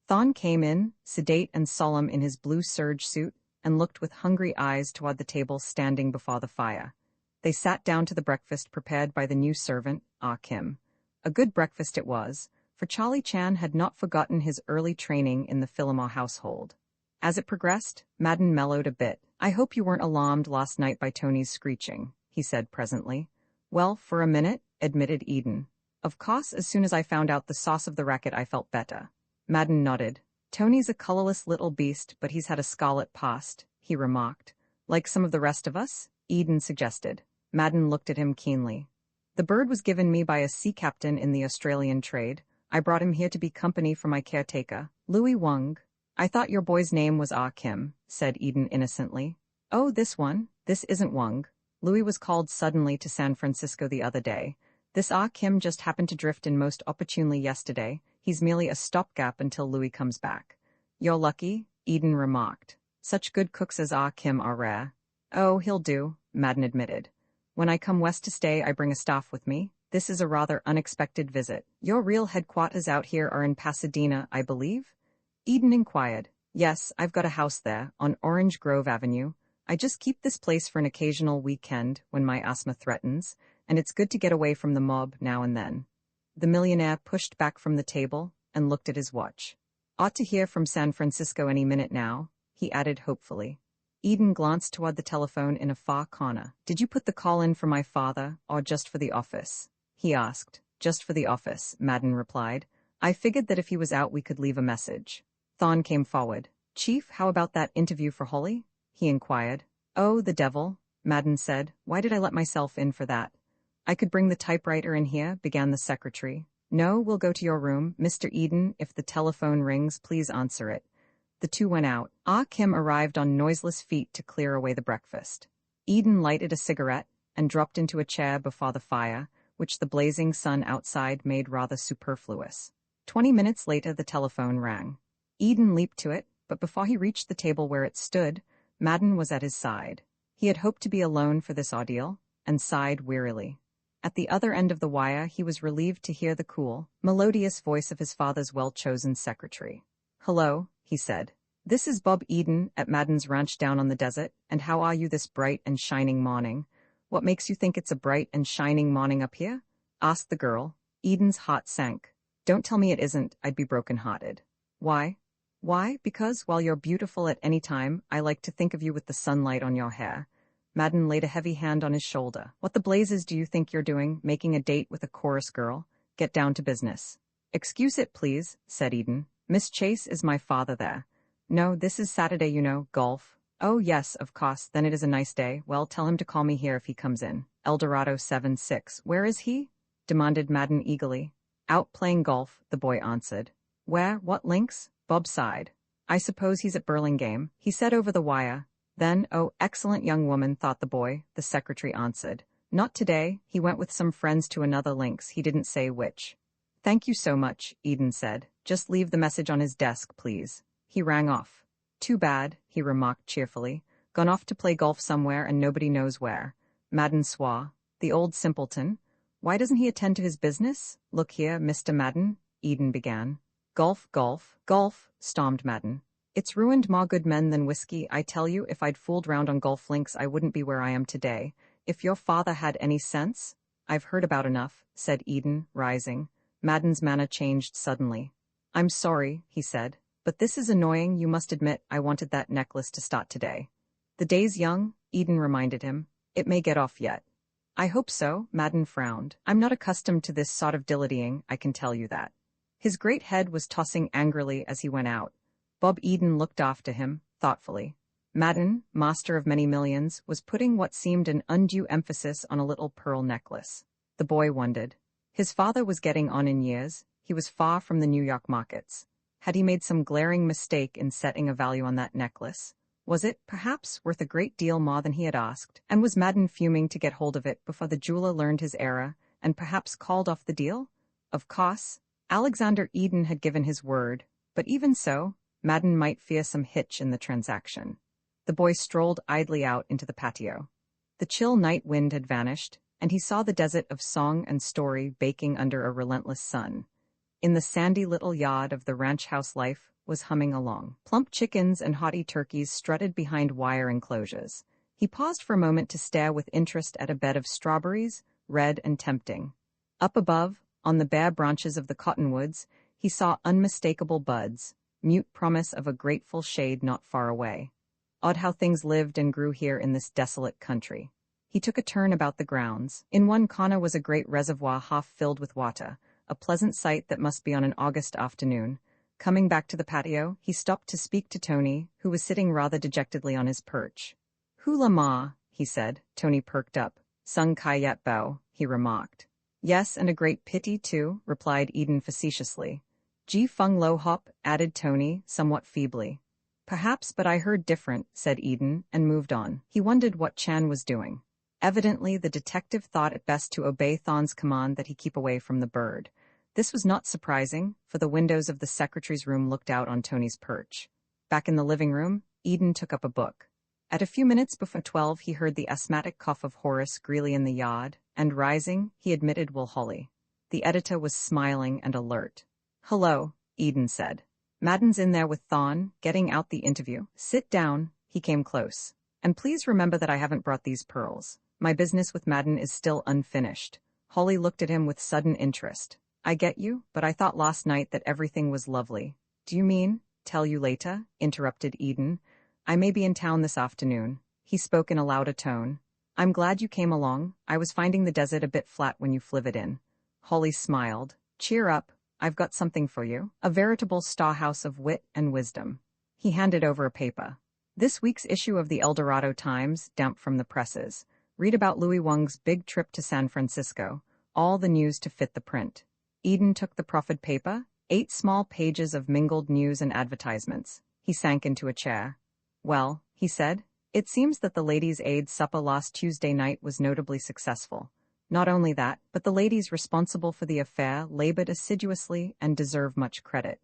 Thon came in, sedate and solemn in his blue serge suit, and looked with hungry eyes toward the table standing before the fire. They sat down to the breakfast prepared by the new servant, Ah Kim. A good breakfast it was, for Charlie Chan had not forgotten his early training in the Phillimore household. As it progressed, Madden mellowed a bit. I hope you weren't alarmed last night by Tony's screeching, he said presently. Well, for a minute, admitted Eden. Of course, as soon as I found out the source of the racket I felt better. Madden nodded. Tony's a colorless little beast, but he's had a scarlet past, he remarked. Like some of the rest of us? Eden suggested. Madden looked at him keenly. The bird was given me by a sea captain in the Australian trade. I brought him here to be company for my caretaker, Louis Wang. I thought your boy's name was Ah Kim, said Eden innocently. Oh, this one? This isn't Wang. Louis was called suddenly to San Francisco the other day. This Kim just happened to drift in most opportunely yesterday. He's merely a stopgap until Louis comes back. You're lucky, Eden remarked. Such good cooks as Kim are rare. Oh, he'll do, Madden admitted. When I come west to stay, I bring a staff with me. This is a rather unexpected visit. Your real headquarters out here are in Pasadena, I believe? Eden inquired. Yes, I've got a house there, on Orange Grove Avenue. I just keep this place for an occasional weekend when my asthma threatens, and it's good to get away from the mob now and then. The millionaire pushed back from the table and looked at his watch. Ought to hear from San Francisco any minute now, he added hopefully. Eden glanced toward the telephone in a far corner. Did you put the call in for my father, or just for the office? He asked. Just for the office, Madden replied. I figured that if he was out we could leave a message. Thorne came forward. Chief, how about that interview for Holly? He inquired. Oh, the devil, Madden said. Why did I let myself in for that? I could bring the typewriter in here, began the secretary. No, we'll go to your room. Mr. Eden, if the telephone rings, please answer it. The two went out. Kim arrived on noiseless feet to clear away the breakfast. Eden lighted a cigarette and dropped into a chair before the fire, which the blazing sun outside made rather superfluous. 20 minutes later the telephone rang. Eden leaped to it, but before he reached the table where it stood, Madden was at his side. He had hoped to be alone for this ordeal, and sighed wearily. At the other end of the wire he was relieved to hear the cool, melodious voice of his father's well-chosen secretary. Hello, he said. This is Bob Eden at Madden's ranch down on the desert, and how are you this bright and shining morning? What makes you think it's a bright and shining morning up here? Asked the girl. Eden's heart sank. Don't tell me it isn't, I'd be broken-hearted. Why? Why? Because, while you're beautiful at any time, I like to think of you with the sunlight on your hair. Madden laid a heavy hand on his shoulder. What the blazes do you think you're doing, making a date with a chorus girl? Get down to business. Excuse it, please, said Eden. Miss Chase is my father there. No, this is Saturday, you know, golf. Oh, yes, of course, then it is a nice day. Well, tell him to call me here if he comes in. Eldorado 7-6. Where is he? Demanded Madden eagerly. Out playing golf, the boy answered. Where? What links? Bob sighed. I suppose he's at Burlingame, he said over the wire. Then, oh, excellent young woman, thought the boy, the secretary answered. Not today, he went with some friends to another links, he didn't say which. Thank you so much, Eden said. Just leave the message on his desk, please. He rang off. Too bad, he remarked cheerfully. Gone off to play golf somewhere and nobody knows where. Madden swore. The old simpleton. Why doesn't he attend to his business? Look here, Mr. Madden, Eden began. Golf, golf, golf, stormed Madden. It's ruined more good men than whiskey, I tell you. If I'd fooled round on golf links I wouldn't be where I am today. If your father had any sense? I've heard about enough, said Eden, rising. Madden's manner changed suddenly. I'm sorry, he said, but this is annoying. You must admit I wanted that necklace to start today. The day's young, Eden reminded him. It may get off yet. I hope so, Madden frowned. I'm not accustomed to this sort of dilly-dying, I can tell you that. His great head was tossing angrily as he went out. Bob Eden looked after him, thoughtfully. Madden, master of many millions, was putting what seemed an undue emphasis on a little pearl necklace. The boy wondered. His father was getting on in years. He was far from the New York markets. Had he made some glaring mistake in setting a value on that necklace? Was it, perhaps, worth a great deal more than he had asked? And was Madden fuming to get hold of it before the jeweler learned his error, and perhaps called off the deal? Of course, Alexander Eden had given his word, but even so, Madden might fear some hitch in the transaction. The boy strolled idly out into the patio. The chill night wind had vanished, and he saw the desert of song and story baking under a relentless sun. In the sandy little yard of the ranch house life was humming along. Plump chickens and haughty turkeys strutted behind wire enclosures. He paused for a moment to stare with interest at a bed of strawberries, red and tempting. Up above, on the bare branches of the cottonwoods, he saw unmistakable buds, mute promise of a grateful shade not far away. Odd how things lived and grew here in this desolate country. He took a turn about the grounds. In one corner was a great reservoir half filled with water, a pleasant sight that must be on an August afternoon. Coming back to the patio, he stopped to speak to Tony, who was sitting rather dejectedly on his perch. Hula ma, he said. Tony perked up. Sung kayet bao, he remarked. Yes, and a great pity, too, replied Eden facetiously. Ji fung lo hop, added Tony, somewhat feebly. Perhaps, but I heard different, said Eden, and moved on. He wondered what Chan was doing. Evidently, the detective thought it best to obey Thon's command that he keep away from the bird. This was not surprising, for the windows of the secretary's room looked out on Tony's perch. Back in the living room, Eden took up a book. At a few minutes before 12, he heard the asthmatic cough of Horace Greeley in the yard, and rising, he admitted Will Holly. The editor was smiling and alert. "Hello," Eden said. "Madden's in there with Thon, getting out the interview. Sit down." He came close. "And please remember that I haven't brought these pearls. My business with Madden is still unfinished." Holly looked at him with sudden interest. "I get you, but I thought last night that everything was lovely." "Do you mean, tell you later?" interrupted Eden. "I may be in town this afternoon." He spoke in a louder tone. "I'm glad you came along. I was finding the desert a bit flat when you flivvered in." Holly smiled. "Cheer up. I've got something for you. A veritable storehouse of wit and wisdom." He handed over a paper. "This week's issue of the El Dorado Times, damp from the presses. Read about Louis Wang's big trip to San Francisco. All the news to fit the print." Eden took the proffered paper, 8 small pages of mingled news and advertisements. He sank into a chair. "Well," he said, "it seems that the ladies' aid supper last Tuesday night was notably successful. Not only that, but the ladies responsible for the affair labored assiduously and deserve much credit."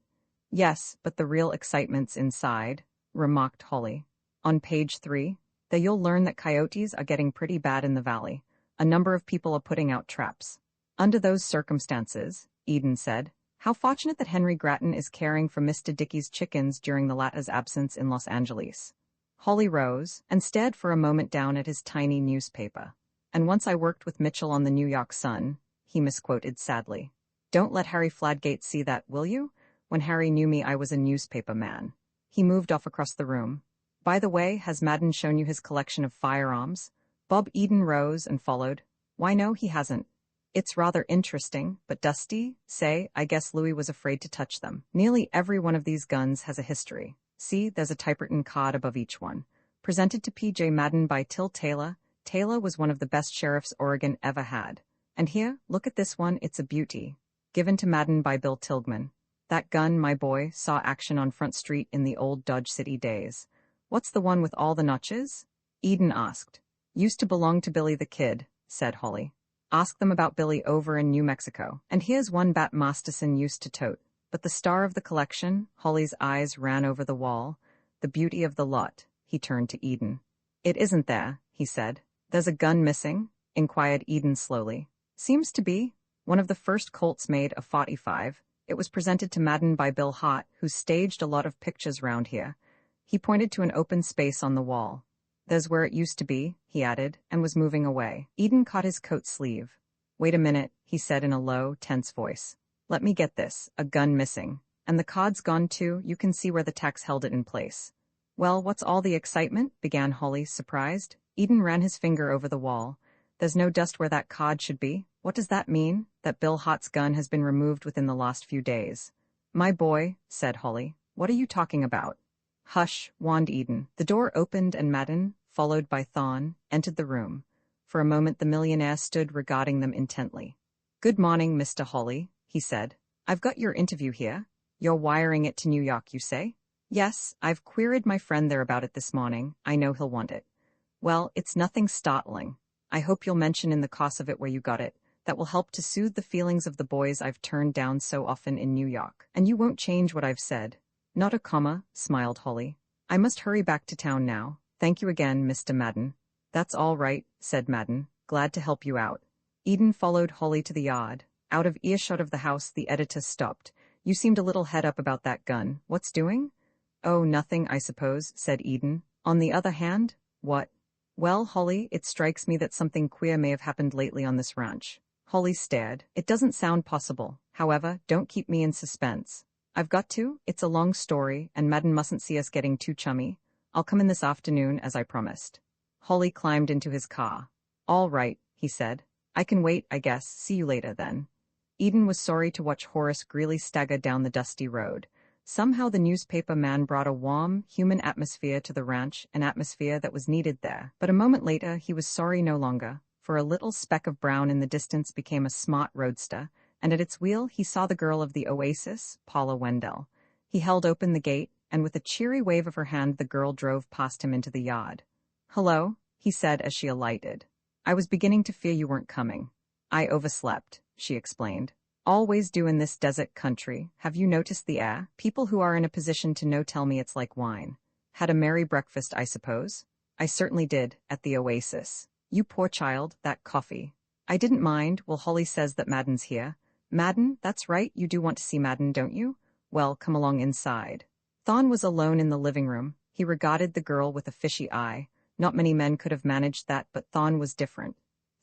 "Yes, but the real excitement's inside," remarked Holly. "On page 3, there you'll learn that coyotes are getting pretty bad in the valley. A number of people are putting out traps." "Under those circumstances," Eden said, "how fortunate that Henry Grattan is caring for Mr. Dickey's chickens during the latter's absence in Los Angeles." Holly rose and stared for a moment down at his tiny newspaper. "And once I worked with Mitchell on the New York Sun," he misquoted sadly. "Don't let Harry Fladgate see that, will you? When Harry knew me, I was a newspaper man." He moved off across the room. "By the way, has Madden shown you his collection of firearms?" Bob Eden rose and followed. "Why no, he hasn't. It's rather interesting, but dusty. Say, I guess Louis was afraid to touch them. Nearly every one of these guns has a history. See, there's a typewritten card above each one. Presented to P.J. Madden by Till Taylor. Taylor was one of the best sheriffs Oregon ever had. And here, look at this one, it's a beauty. Given to Madden by Bill Tilghman. That gun, my boy, saw action on Front Street in the old Dodge City days." "What's the one with all the notches?" Eden asked. "Used to belong to Billy the Kid," said Holly. "Ask them about Billy over in New Mexico. And here's one Bat Masterson used to tote. But the star of the collection," Holly's eyes ran over the wall, "the beauty of the lot." He turned to Eden. "It isn't there," he said. "There's a gun missing?" inquired Eden slowly. "Seems to be. One of the first Colts made, a .45. It was presented to Madden by Bill Hott, who staged a lot of pictures round here." He pointed to an open space on the wall. "There's where it used to be," he added, and was moving away. Eden caught his coat sleeve. "Wait a minute," he said in a low, tense voice. "Let me get this. A gun missing. And the card's gone too. You can see where the tax held it in place." "Well, what's all the excitement?" began Holly, surprised. Eden ran his finger over the wall. "There's no dust where that card should be." "What does that mean?" "That Bill Hott's gun has been removed within the last few days." "My boy," said Holly, "what are you talking about?" "Hush," warned Eden. The door opened and Madden, followed by Thon, entered the room. For a moment the millionaire stood regarding them intently. "Good morning, Mr. Holly," he said. "I've got your interview here. You're wiring it to New York, you say?" "Yes, I've queried my friend there about it this morning. I know he'll want it." "Well, it's nothing startling. I hope you'll mention in the course of it where you got it. That will help to soothe the feelings of the boys I've turned down so often in New York. And you won't change what I've said." "Not a comma," smiled Holly. "I must hurry back to town now. Thank you again, Mr. Madden." "That's all right," said Madden. "Glad to help you out." Eden followed Holly to the yard. Out of earshot of the house, the editor stopped. "You seemed a little head up about that gun. What's doing?" "Oh, nothing, I suppose," said Eden. "On the other hand?" "What?" "Well, Holly, it strikes me that something queer may have happened lately on this ranch." Holly stared. "It doesn't sound possible. However, don't keep me in suspense." "I've got to. It's a long story, and Madden mustn't see us getting too chummy. I'll come in this afternoon, as I promised." Holly climbed into his car. "All right," he said. "I can wait, I guess. See you later, then." Eden was sorry to watch Horace Greeley stagger down the dusty road. Somehow the newspaper man brought a warm, human atmosphere to the ranch, an atmosphere that was needed there. But a moment later, he was sorry no longer, for a little speck of brown in the distance became a smart roadster, and at its wheel he saw the girl of the oasis, Paula Wendell. He held open the gate, and with a cheery wave of her hand the girl drove past him into the yard. "Hello," he said as she alighted. "I was beginning to fear you weren't coming." "I overslept," she explained. "Always do in this desert country. Have you noticed the air? People who are in a position to know tell me it's like wine. Had a merry breakfast, I suppose?" "I certainly did, at the Oasis." "You poor child, that coffee." "I didn't mind. Well, Holly says that Madden's here." "Madden? That's right, you do want to see Madden, don't you? Well, come along inside." Thawne was alone in the living room. He regarded the girl with a fishy eye. Not many men could have managed that, but Thawne was different.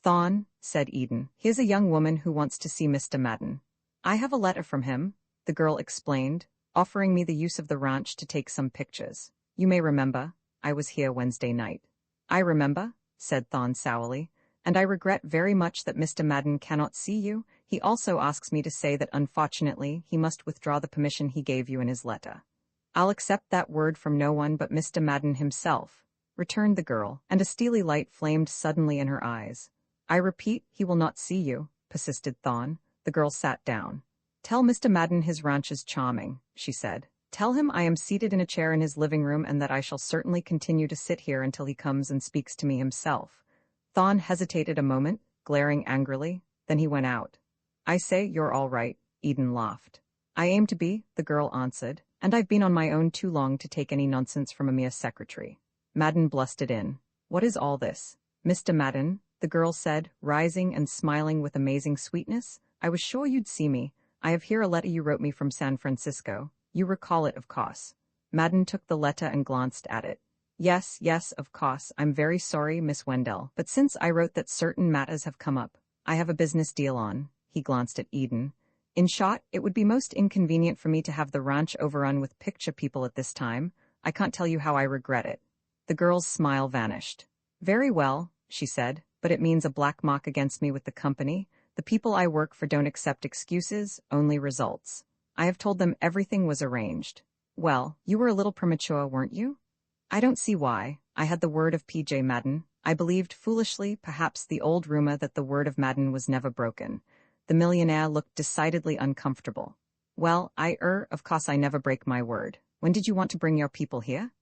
"Thawne," said Eden, "here's a young woman who wants to see Mr. Madden." "I have a letter from him," the girl explained, offering me the use of the ranch to take some pictures. "You may remember, I was here Wednesday night." "I remember," said Thawne sourly, "and I regret very much that Mr. Madden cannot see you. He also asks me to say that unfortunately he must withdraw the permission he gave you in his letter." "I'll accept that word from no one but Mr. Madden himself," returned the girl, and a steely light flamed suddenly in her eyes. "I repeat, he will not see you," persisted Thawne. The girl sat down. "Tell Mr. Madden his ranch is charming," she said. "Tell him I am seated in a chair in his living room and that I shall certainly continue to sit here until he comes and speaks to me himself." Thawne hesitated a moment, glaring angrily. Then he went out. "I say, you're all right," Eden laughed. "I aim to be," the girl answered, "and I've been on my own too long to take any nonsense from a mere secretary." Madden blustered in. "What is all this?" "Mr. Madden," the girl said, rising and smiling with amazing sweetness, "I was sure you'd see me. I have here a letter you wrote me from San Francisco. You recall it, of course." Madden took the letter and glanced at it. Yes, of course, I'm very sorry, Miss Wendell, but since I wrote that certain matters have come up, I have a business deal on." He glanced at Eden. "In short, it would be most inconvenient for me to have the ranch overrun with picture people at this time. I can't tell you how I regret it." The girl's smile vanished. "Very well," she said, "but it means a black mark against me with the company. The people I work for don't accept excuses, only results. I have told them everything was arranged." "Well, you were a little premature, weren't you?" "I don't see why. I had the word of P.J. Madden. I believed foolishly, perhaps, the old rumor that the word of Madden was never broken." The millionaire looked decidedly uncomfortable. "Well, of course I never break my word. When did you want to bring your people here?"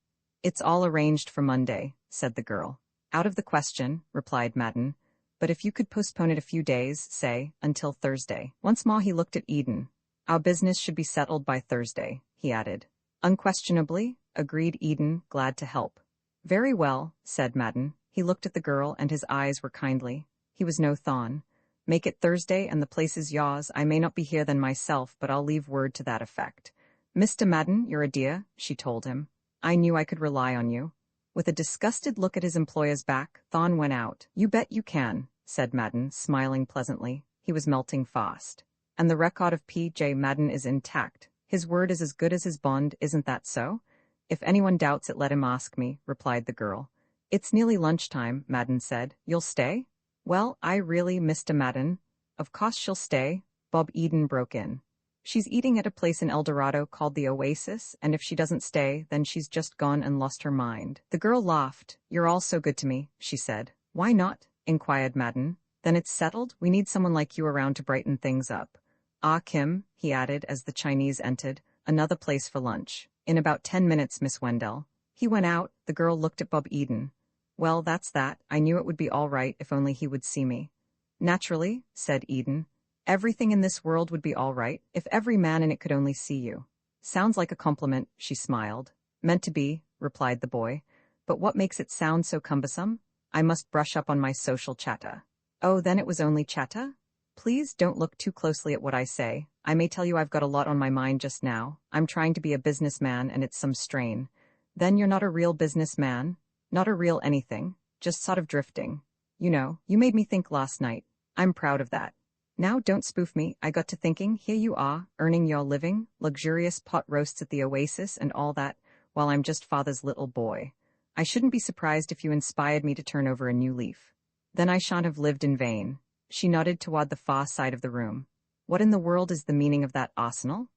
"It's all arranged for Monday," said the girl. "Out of the question," replied Madden. "But if you could postpone it a few days, say, until Thursday." Once more he looked at Eden. "Our business should be settled by Thursday," he added. "Unquestionably," agreed Eden, glad to help. "Very well," said Madden. He looked at the girl, and his eyes were kindly. He was no Thawne. "Make it Thursday, and the place is yours. I may not be here then myself, but I'll leave word to that effect." "Mr. Madden, you're a dear," she told him. "I knew I could rely on you." With a disgusted look at his employer's back, Thawne went out. "You bet you can," said Madden, smiling pleasantly. He was melting fast. "And the record of P.J. Madden is intact. His word is as good as his bond, isn't that so?" "If anyone doubts it, let him ask me," replied the girl. "It's nearly lunchtime," Madden said. "You'll stay?" "Well, Mr. Madden." "Of course she'll stay," Bob Eden broke in. "She's eating at a place in El Dorado called the Oasis, and if she doesn't stay, then she's just gone and lost her mind." The girl laughed. "You're all so good to me," she said. "Why not?" inquired Madden. "Then it's settled. We need someone like you around to brighten things up." "Ah, Kim," he added as the Chinese entered, "another place for lunch." "In about 10 minutes, Miss Wendell." He went out. The girl looked at Bob Eden. "Well, that's that. I knew it would be all right if only he would see me." "Naturally," said Eden. "Everything in this world would be all right if every man in it could only see you." "Sounds like a compliment," she smiled. "Meant to be," replied the boy. "But what makes it sound so cumbersome? I must brush up on my social chatter." "Oh, then it was only chatter?" "Please don't look too closely at what I say. I may tell you I've got a lot on my mind just now. I'm trying to be a businessman and it's some strain." "Then you're not a real businessman?" "Not a real anything. Just sort of drifting. You know, you made me think last night. I'm proud of that." "Now don't spoof me. I got to thinking, here you are, earning your living, luxurious pot roasts at the Oasis and all that, while I'm just father's little boy. I shouldn't be surprised if you inspired me to turn over a new leaf. Then I shan't have lived in vain." She nodded toward the far side of the room. "What in the world is the meaning of that arsenal?"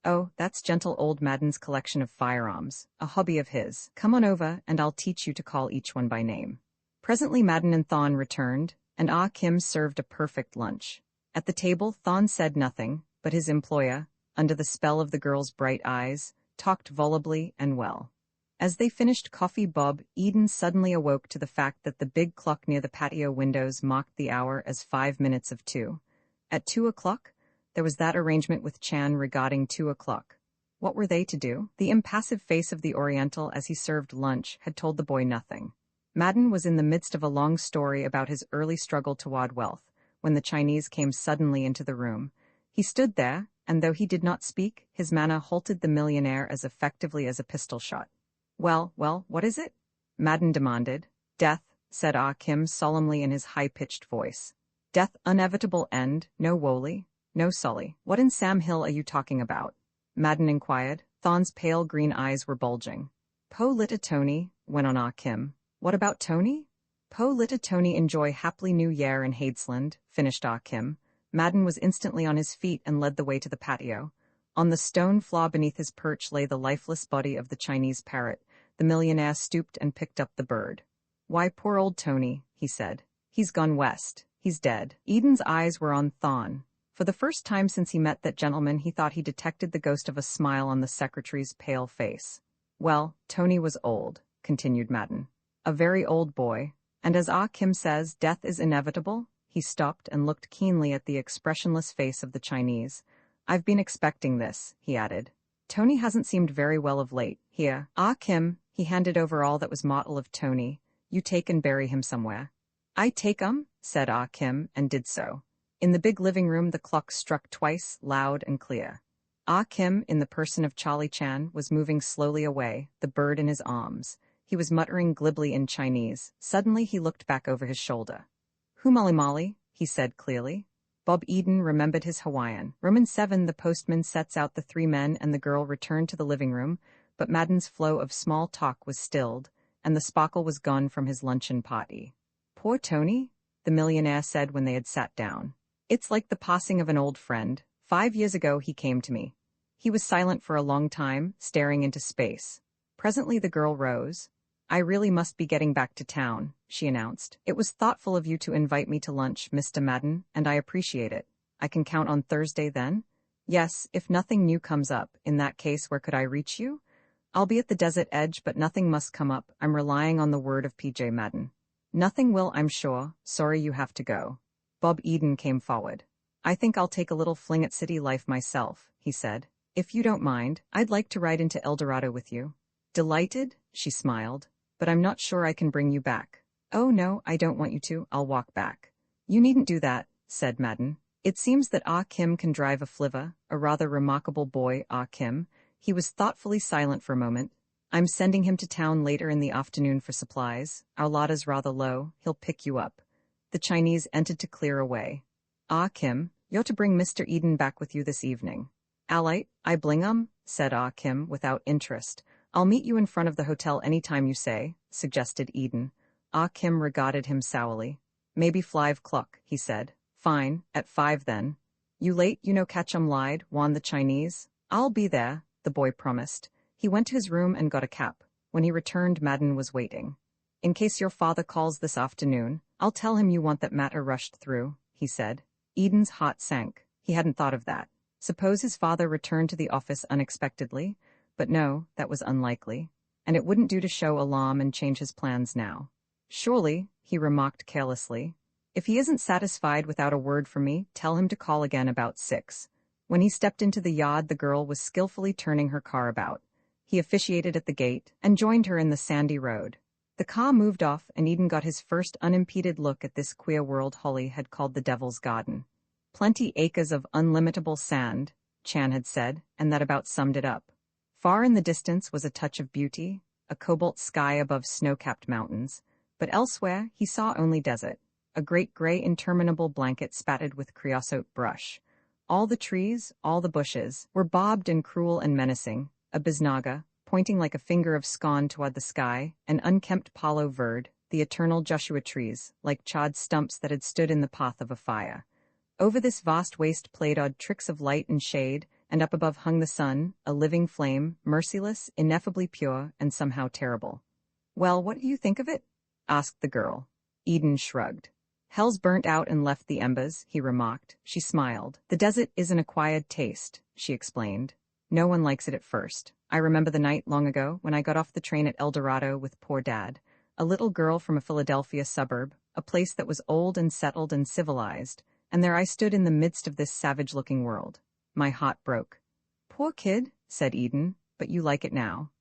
"Oh, that's gentle old Madden's collection of firearms, a hobby of his. Come on over, and I'll teach you to call each one by name." Presently Madden and Thawne returned, and Ah Kim served a perfect lunch. At the table, Thawne said nothing, but his employer, under the spell of the girl's bright eyes, talked volubly and well. As they finished coffee, Bob Eden suddenly awoke to the fact that the big clock near the patio windows marked the hour as 5 minutes of 2. At 2 o'clock, there was that arrangement with Chan regarding 2 o'clock. What were they to do? The impassive face of the Oriental as he served lunch had told the boy nothing. Madden was in the midst of a long story about his early struggle toward wealth, when the Chinese came suddenly into the room. He stood there, and though he did not speak, his manner halted the millionaire as effectively as a pistol shot. Well, what is it? Madden demanded. Death, said Ah Kim solemnly in his high-pitched voice. Death, inevitable end, no Woolley, no Sully. What in Sam Hill are you talking about? Madden inquired. Thon's pale green eyes were bulging. Po litta Tony, went on Ah Kim. What about Tony? Po litta Tony enjoy happily New Year in Hadesland, finished Ah Kim. Madden was instantly on his feet and led the way to the patio. On the stone floor beneath his perch lay the lifeless body of the Chinese parrot. The millionaire stooped and picked up the bird. Why, poor old Tony, he said. He's gone west. He's dead. Eden's eyes were on Thon. For the first time since he met that gentleman, he thought he detected the ghost of a smile on the secretary's pale face. Well, Tony was old, continued Madden. A very old boy. And as Ah Kim says, death is inevitable. He stopped and looked keenly at the expressionless face of the Chinese. I've been expecting this, he added. Tony hasn't seemed very well of late. Here, Ah Kim, he handed over all that was mortal of Tony. You take and bury him somewhere. I take said Ah Kim, and did so. In the big living room the clock struck twice, loud and clear. Ah Kim, in the person of Charlie Chan, was moving slowly away, the bird in his arms. He was muttering glibly in Chinese. Suddenly he looked back over his shoulder. Molly, he said clearly. Bob Eden remembered his Hawaiian. Roman 7, the postman sets out the 3 men and the girl returned to the living room, but Madden's flow of small talk was stilled, and the sparkle was gone from his luncheon party. Poor Tony, the millionaire said when they had sat down. It's like the passing of an old friend. 5 years ago he came to me. He was silent for a long time, staring into space. Presently the girl rose. I really must be getting back to town, she announced. It was thoughtful of you to invite me to lunch, Mr. Madden, and I appreciate it. I can count on Thursday then? Yes, if nothing new comes up. In that case, where could I reach you? I'll be at the desert edge, but nothing must come up. I'm relying on the word of P.J. Madden. Nothing will, I'm sure. Sorry you have to go. Bob Eden came forward. I think I'll take a little fling at city life myself, he said. If you don't mind, I'd like to ride into El Dorado with you. Delighted, she smiled. But I'm not sure I can bring you back. Oh no, I don't want you to. I'll walk back. You needn't do that, said Madden. It seems that Ah Kim can drive a flivver, a rather remarkable boy, Ah Kim. He was thoughtfully silent for a moment. I'm sending him to town later in the afternoon for supplies. Our lot is rather low. He'll pick you up. The Chinese entered to clear away. Ah Kim, you're to bring Mr. Eden back with you this evening. Alright, I bling said Ah Kim without interest. I'll meet you in front of the hotel any time you say, suggested Eden. Ah Kim regarded him sourly. Maybe 5 o'clock, he said. Fine, at 5 then. You late, you know Catchum lied, warned the Chinese. I'll be there, the boy promised. He went to his room and got a cap. When he returned, Madden was waiting. In case your father calls this afternoon, I'll tell him you want that matter rushed through, he said. Eden's heart sank. He hadn't thought of that. Suppose his father returned to the office unexpectedly? But no, that was unlikely, and it wouldn't do to show alarm and change his plans now. Surely, he remarked carelessly, if he isn't satisfied without a word from me, tell him to call again about 6. When he stepped into the yard, the girl was skillfully turning her car about. He officiated at the gate and joined her in the sandy road. The car moved off, and Eden got his first unimpeded look at this queer world Holly had called the Devil's Garden. Plenty acres of unlimitable sand, Chan had said, and that about summed it up. Far in the distance was a touch of beauty, a cobalt sky above snow-capped mountains, but elsewhere he saw only desert, a great gray interminable blanket spattered with creosote brush. All the trees, all the bushes, were bobbed and cruel and menacing, a bisnaga, pointing like a finger of scorn toward the sky, an unkempt palo verde, the eternal Joshua trees, like charred stumps that had stood in the path of a fire. Over this vast waste played odd tricks of light and shade, and up above hung the sun, a living flame, merciless, ineffably pure, and somehow terrible. Well, what do you think of it? Asked the girl. Eden shrugged. Hell's burnt out and left the embers, he remarked. She smiled. The desert is an acquired taste, she explained. No one likes it at first. I remember the night long ago when I got off the train at El Dorado with poor Dad, a little girl from a Philadelphia suburb, a place that was old and settled and civilized, and there I stood in the midst of this savage-looking world. My heart broke. Poor kid, said Eden, but you like it now.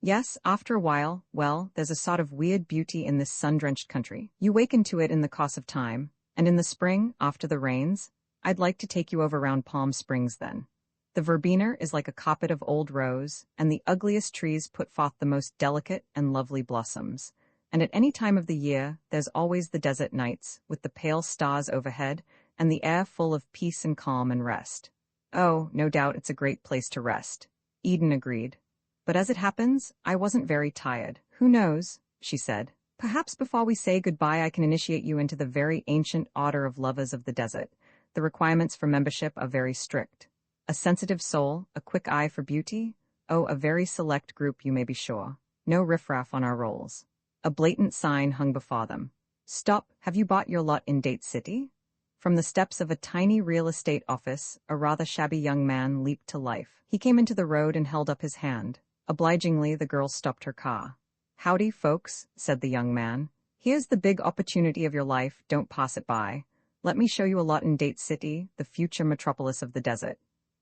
Yes, after a while, well, there's a sort of weird beauty in this sun-drenched country. You waken to it in the course of time, and in the spring, after the rains, I'd like to take you over round Palm Springs then. The verbena is like a carpet of old rose, and the ugliest trees put forth the most delicate and lovely blossoms. And at any time of the year, there's always the desert nights, with the pale stars overhead, and the air full of peace and calm and rest. Oh, no doubt it's a great place to rest, Eden agreed. But as it happens, I wasn't very tired. Who knows, she said. Perhaps before we say goodbye I can initiate you into the very ancient order of lovers of the desert. The requirements for membership are very strict. A sensitive soul, a quick eye for beauty? Oh, a very select group, you may be sure. No riffraff on our rolls. A blatant sign hung before them. Stop, have you bought your lot in Date City? From the steps of a tiny real estate office, a rather shabby young man leaped to life. He came into the road and held up his hand. Obligingly, the girl stopped her car. Howdy, folks, said the young man. Here's the big opportunity of your life, don't pass it by. Let me show you a lot in Date City, the future metropolis of the desert.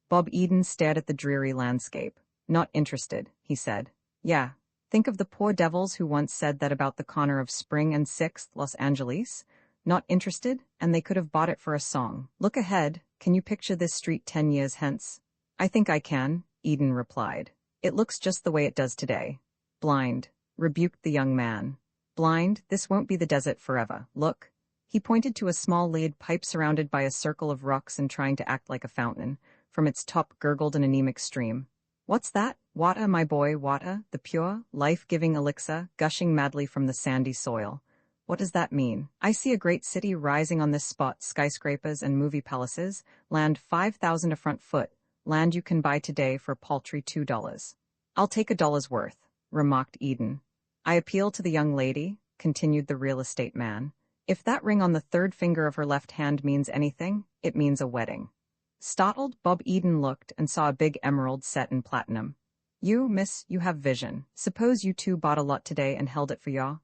Bob Eden stared at the dreary landscape. Not interested, he said. Yeah, think of the poor devils who once said that about the corner of Spring and 6th, Los Angeles. Not interested, and they could have bought it for a song. Look ahead, can you picture this street 10 years hence? I think I can, Eden replied. It looks just the way it does today. Blind, rebuked the young man. Blind, this won't be the desert forever. Look. He pointed to a small lead pipe surrounded by a circle of rocks and trying to act like a fountain. From its top gurgled an anemic stream. What's that? Water, my boy, water, the pure, life-giving elixir, gushing madly from the sandy soil. What does that mean? I see a great city rising on this spot, skyscrapers and movie palaces, land 5,000 a front foot, land you can buy today for a paltry $2. I'll take $1's worth, remarked Eden. I appeal to the young lady, continued the real estate man. If that ring on the third finger of her left hand means anything, it means a wedding. Startled, Bob Eden looked and saw a big emerald set in platinum. You, miss, you have vision. Suppose you two bought a lot today and held it for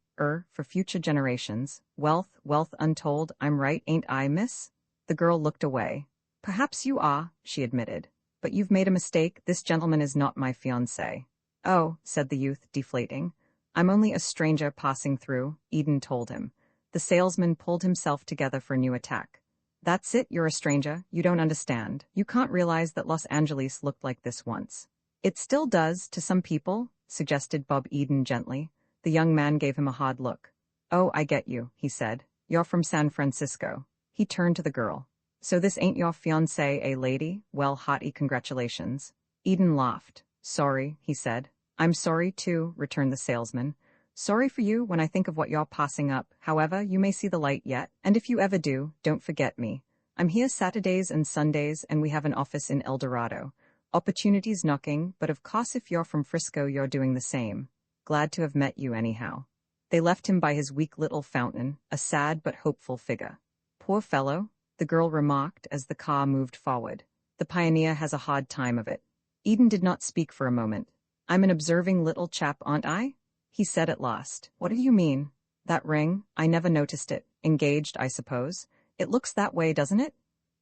for future generations. Wealth untold, I'm right, ain't I, miss? The girl looked away. Perhaps you are, she admitted. But you've made a mistake, this gentleman is not my fiancé. Oh, said the youth, deflating. I'm only a stranger passing through, Eden told him. The salesman pulled himself together for a new attack. That's it, you're a stranger, you don't understand. You can't realize that Los Angeles looked like this once. It still does, to some people, suggested Bob Eden gently. The young man gave him a hard look. Oh, I get you, he said. You're from San Francisco. He turned to the girl. So this ain't your fiancée, eh, lady? Well, hearty congratulations. Eden laughed. Sorry, he said. I'm sorry, too, returned the salesman. Sorry for you when I think of what you're passing up. However, you may see the light yet, and if you ever do, don't forget me. I'm here Saturdays and Sundays, and we have an office in El Dorado. Opportunities knocking, but of course if you're from Frisco you're doing the same. Glad to have met you anyhow. They left him by his weak little fountain, a sad but hopeful figure. Poor fellow, the girl remarked as the car moved forward. The pioneer has a hard time of it. Eden did not speak for a moment. I'm an observing little chap, aren't I? He said at last. What do you mean? That ring? I never noticed it. Engaged, I suppose. It looks that way, doesn't it?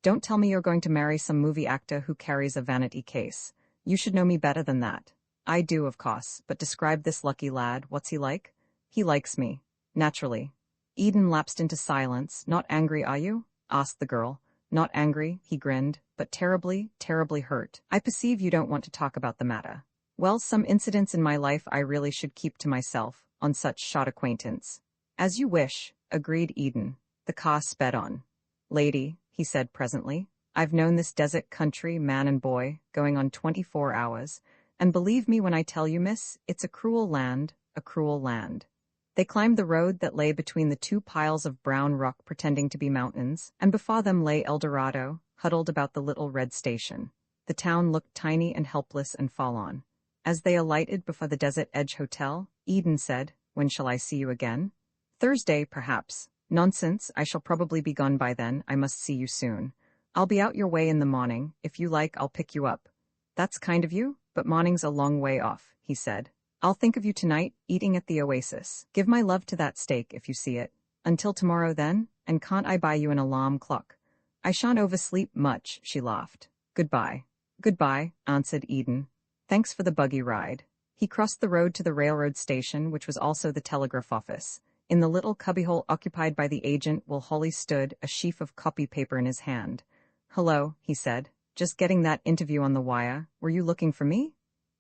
Don't tell me you're going to marry some movie actor who carries a vanity case. You should know me better than that. I do, of course, but describe this lucky lad. What's he like? He likes me. Naturally. Eden lapsed into silence. Not angry, are you? Asked the girl. Not angry, he grinned, but terribly, terribly hurt. I perceive you don't want to talk about the matter. Well, some incidents in my life I really should keep to myself, on such short acquaintance. As you wish, agreed Eden. The car sped on. Lady, he said presently, I've known this desert country, man and boy, going on 24 hours, and believe me when I tell you, miss, it's a cruel land, a cruel land. They climbed the road that lay between the two piles of brown rock pretending to be mountains, and before them lay El Dorado, huddled about the little red station. The town looked tiny and helpless and forlorn. As they alighted before the Desert Edge Hotel, Eden said, When shall I see you again? Thursday, perhaps. Nonsense, I shall probably be gone by then, I must see you soon. I'll be out your way in the morning, if you like I'll pick you up. That's kind of you? but morning's a long way off, he said. I'll think of you tonight, eating at the oasis. Give my love to that steak if you see it. Until tomorrow then, and can't I buy you an alarm clock? I shan't oversleep much, she laughed. Goodbye. Goodbye, answered Eden. Thanks for the buggy ride. He crossed the road to the railroad station, which was also the telegraph office. In the little cubbyhole occupied by the agent, while Holly stood, a sheaf of copy paper in his hand. Hello, he said. Just getting that interview on the wire. Were you looking for me?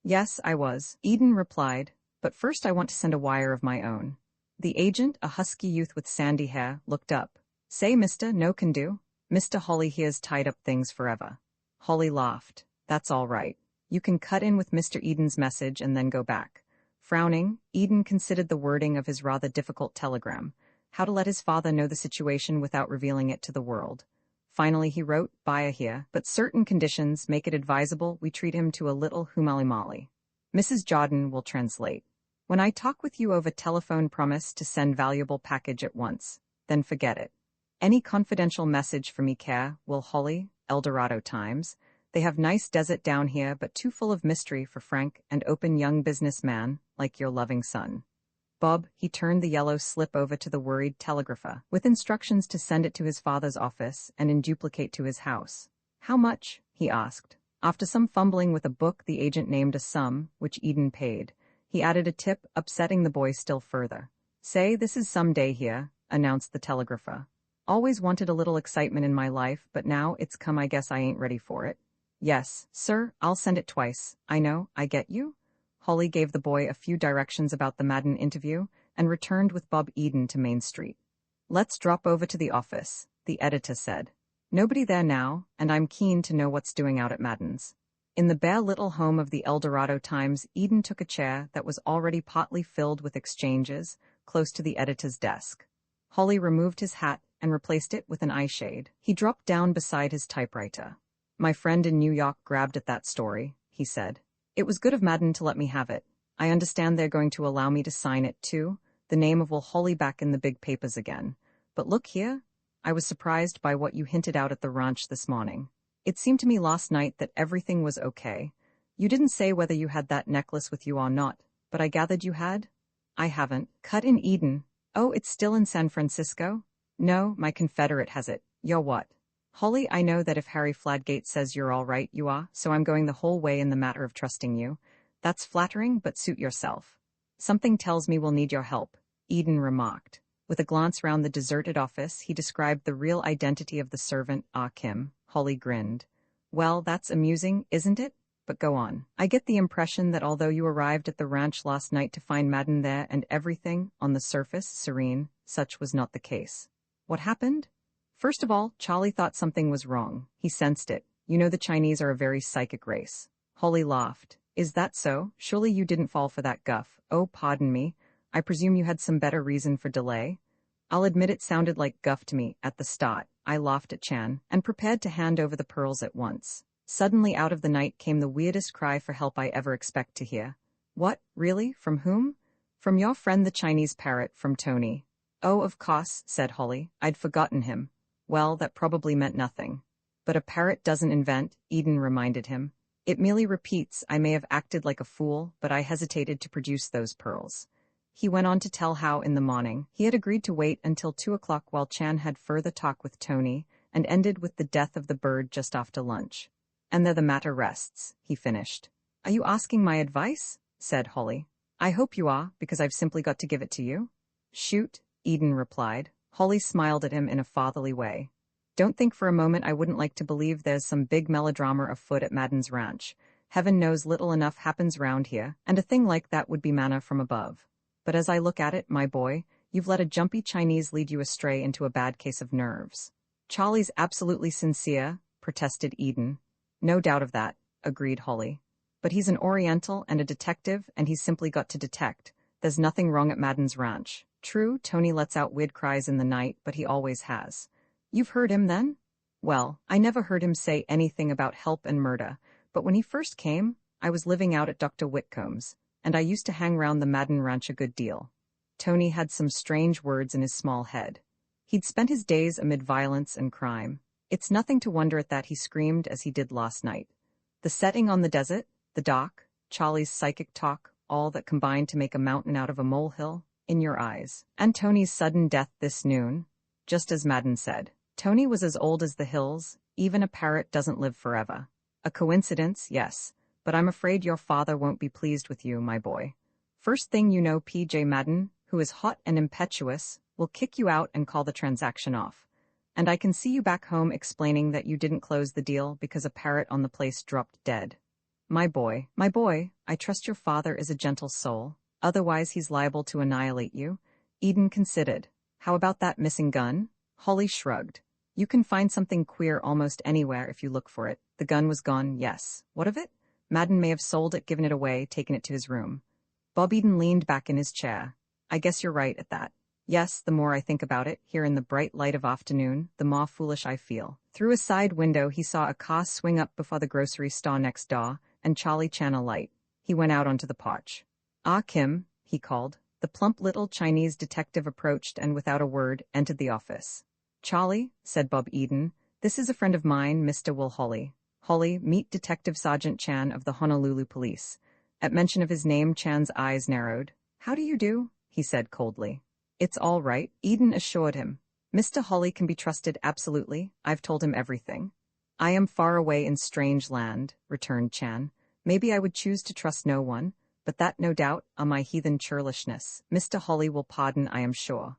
Yes, I was, Eden replied. But first I want to send a wire of my own. The agent, a husky youth with sandy hair, looked up. Say, mister, no can do. Mr. Holly here's tied up things forever. Holly laughed. That's all right. You can cut in with Mr. Eden's message and then go back. Frowning, Eden considered the wording of his rather difficult telegram, how to let his father know the situation without revealing it to the world. Finally he wrote, Baya here, but certain conditions make it advisable we treat him to a little humalimali. Mrs. Jordan will translate. When I talk with you over telephone, promise to send valuable package at once, then forget it. Any confidential message for me care, Will Holly, Eldorado Times. They have nice desert down here but too full of mystery for frank and open young businessman like your loving son. Bob, he turned the yellow slip over to the worried telegrapher, with instructions to send it to his father's office and in duplicate to his house. How much? He asked. After some fumbling with a book, the agent named a sum, which Eden paid. He added a tip, upsetting the boy still further. Say, this is some day here, announced the telegrapher. Always wanted a little excitement in my life, but now it's come. I guess I ain't ready for it. Yes, sir, I'll send it twice. I know, I get you. Holly gave the boy a few directions about the Madden interview and returned with Bob Eden to Main Street. Let's drop over to the office, the editor said. Nobody there now, and I'm keen to know what's doing out at Madden's. In the bare little home of the Eldorado Times, Eden took a chair that was already partly filled with exchanges, close to the editor's desk. Holly removed his hat and replaced it with an eye shade. He dropped down beside his typewriter. My friend in New York grabbed at that story, he said. It was good of Madden to let me have it. I understand they're going to allow me to sign it too, the name of Will Holly back in the big papers again. But look here, I was surprised by what you hinted out at the ranch this morning. It seemed to me last night that everything was okay. You didn't say whether you had that necklace with you or not, but I gathered you had? I haven't. Cut in Eden. Oh, it's still in San Francisco? No, my Confederate has it. You're what? Holly, I know that if Harry Fladgate says you're all right, you are, so I'm going the whole way in the matter of trusting you. That's flattering, but suit yourself. Something tells me we'll need your help, Eden remarked. With a glance round the deserted office, he described the real identity of the servant, Ah Kim. Holly grinned. Well, that's amusing, isn't it? But go on. I get the impression that although you arrived at the ranch last night to find Madden there and everything, on the surface, serene, such was not the case. What happened? First of all, Charlie thought something was wrong. He sensed it. You know the Chinese are a very psychic race. Holly laughed. Is that so? Surely you didn't fall for that guff. Oh, pardon me. I presume you had some better reason for delay? I'll admit it sounded like guff to me at the start. I laughed at Chan, and prepared to hand over the pearls at once. Suddenly out of the night came the weirdest cry for help I ever expect to hear. What? Really? From whom? From your friend the Chinese parrot, from Tony. Oh, of course, said Holly. I'd forgotten him. Well, that probably meant nothing. But a parrot doesn't invent, Eden reminded him. It merely repeats. I may have acted like a fool, but I hesitated to produce those pearls. He went on to tell how, in the morning, he had agreed to wait until 2 o'clock while Chan had further talk with Tony, and ended with the death of the bird just after lunch. And there the matter rests, he finished. Are you asking my advice? Said Holly. I hope you are, because I've simply got to give it to you. Shoot, Eden replied. Holly smiled at him in a fatherly way. Don't think for a moment I wouldn't like to believe there's some big melodrama afoot at Madden's ranch. Heaven knows little enough happens round here, and a thing like that would be manna from above. But as I look at it, my boy, you've let a jumpy Chinese lead you astray into a bad case of nerves. Charlie's absolutely sincere, protested Eden. No doubt of that, agreed Holly. But he's an Oriental and a detective, and he's simply got to detect. There's nothing wrong at Madden's ranch. True, Tony lets out weird cries in the night, but he always has. You've heard him then? Well, I never heard him say anything about help and murder, but when he first came, I was living out at Dr. Whitcomb's, and I used to hang round the Madden ranch a good deal. Tony had some strange words in his small head. He'd spent his days amid violence and crime. It's nothing to wonder at that, he screamed as he did last night. The setting on the desert? The doc, Charlie's psychic talk, all that combined to make a mountain out of a molehill, in your eyes. And Tony's sudden death this noon, just as Madden said. Tony was as old as the hills, even a parrot doesn't live forever. A coincidence, yes, but I'm afraid your father won't be pleased with you, my boy. First thing you know, P.J. Madden, who is hot and impetuous, will kick you out and call the transaction off. And I can see you back home explaining that you didn't close the deal because a parrot on the place dropped dead. My boy, I trust your father is a gentle soul, otherwise he's liable to annihilate you. Eden considered. How about that missing gun? Holly shrugged. You can find something queer almost anywhere if you look for it. The gun was gone, yes. What of it? Madden may have sold it, given it away, taken it to his room. Bob Eden leaned back in his chair. I guess you're right at that. Yes, the more I think about it, here in the bright light of afternoon, the more foolish I feel. Through a side window he saw a car swing up before the grocery store next door, and Charlie Chan alight. He went out onto the porch. Ah, Kim, he called. The plump little Chinese detective approached and without a word entered the office. Charlie, said Bob Eden, this is a friend of mine, Mr. Will Holly. Holly, meet Detective Sergeant Chan of the Honolulu Police. At mention of his name, Chan's eyes narrowed. How do you do? He said coldly. It's all right, Eden assured him. Mr. Holly can be trusted absolutely. I've told him everything. I am far away in strange land, returned Chan. Maybe I would choose to trust no one, but that no doubt are my heathen churlishness. Mr. Holly will pardon, I am sure.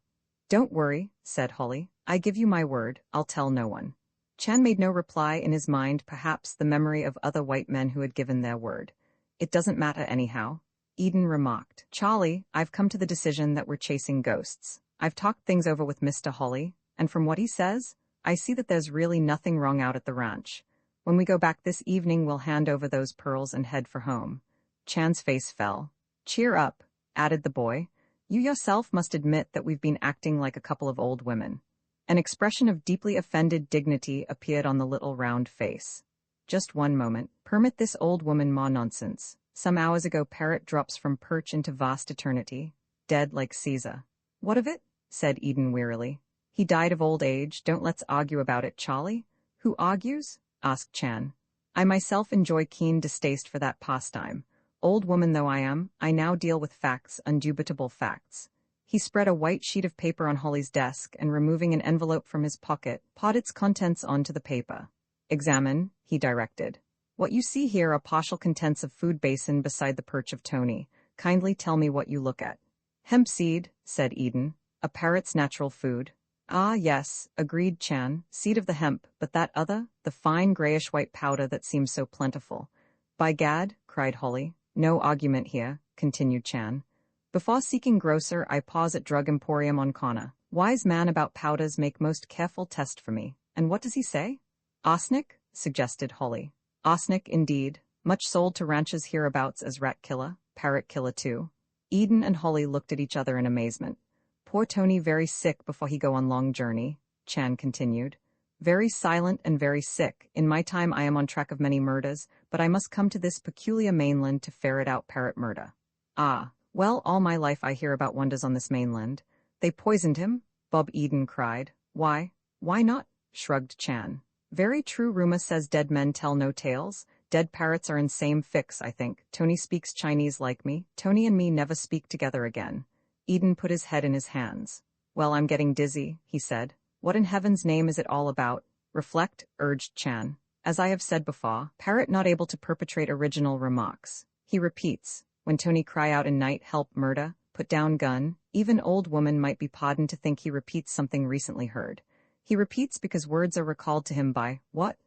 Don't worry, said Holly. I give you my word, I'll tell no one. Chan made no reply, in his mind perhaps the memory of other white men who had given their word. It doesn't matter anyhow. Eden remarked. Charlie, I've come to the decision that we're chasing ghosts. I've talked things over with Mr. Holly, and from what he says, I see that there's really nothing wrong out at the ranch. When we go back this evening, we'll hand over those pearls and head for home. Chan's face fell. Cheer up, added the boy. You yourself must admit that we've been acting like a couple of old women. An expression of deeply offended dignity appeared on the little round face. Just one moment. Permit this old woman more nonsense. Some hours ago Parrot drops from perch into vast eternity, dead like Caesar. What of it? Said Eden wearily. He died of old age. Don't let's argue about it, Charlie. Who argues? Asked Chan. I myself enjoy keen distaste for that pastime. Old woman though I am, I now deal with facts, undubitable facts. He spread a white sheet of paper on Holly's desk and, removing an envelope from his pocket, poured its contents onto the paper. Examine, he directed. What you see here are partial contents of food basin beside the perch of Tony. Kindly tell me what you look at. Hemp seed, said Eden. A parrot's natural food. Ah, yes, agreed Chan. Seed of the hemp, but that other, the fine grayish-white powder that seems so plentiful. By gad, cried Holly. No argument here, continued Chan. Before seeking grocer, I pause at drug emporium on corner. Wise man about powders make most careful test for me. And what does he say? Arsenic? Suggested Holly. Arsenic, indeed. Much sold to ranchers hereabouts as rat killer, parrot killer too. Eden and Holly looked at each other in amazement. Poor Tony very sick before he go on long journey, Chan continued. Very silent and very sick. In my time I am on track of many murders, but I must come to this peculiar mainland to ferret out parrot murder. Ah. Well, all my life I hear about wonders on this mainland. They poisoned him? Bob Eden cried. Why? Why not? Shrugged Chan. Very true. Rumor says dead men tell no tales. Dead parrots are in same fix, I think. Tony speaks Chinese like me. Tony and me never speak together again. Eden put his head in his hands. Well, I'm getting dizzy, he said. What in heaven's name is it all about? Reflect, urged Chan. As I have said before, Parrot not able to perpetrate original remarks. He repeats. When Tony cry out in night, help, murder, put down gun, even old woman might be pardoned to think he repeats something recently heard. He repeats because words are recalled to him by, what?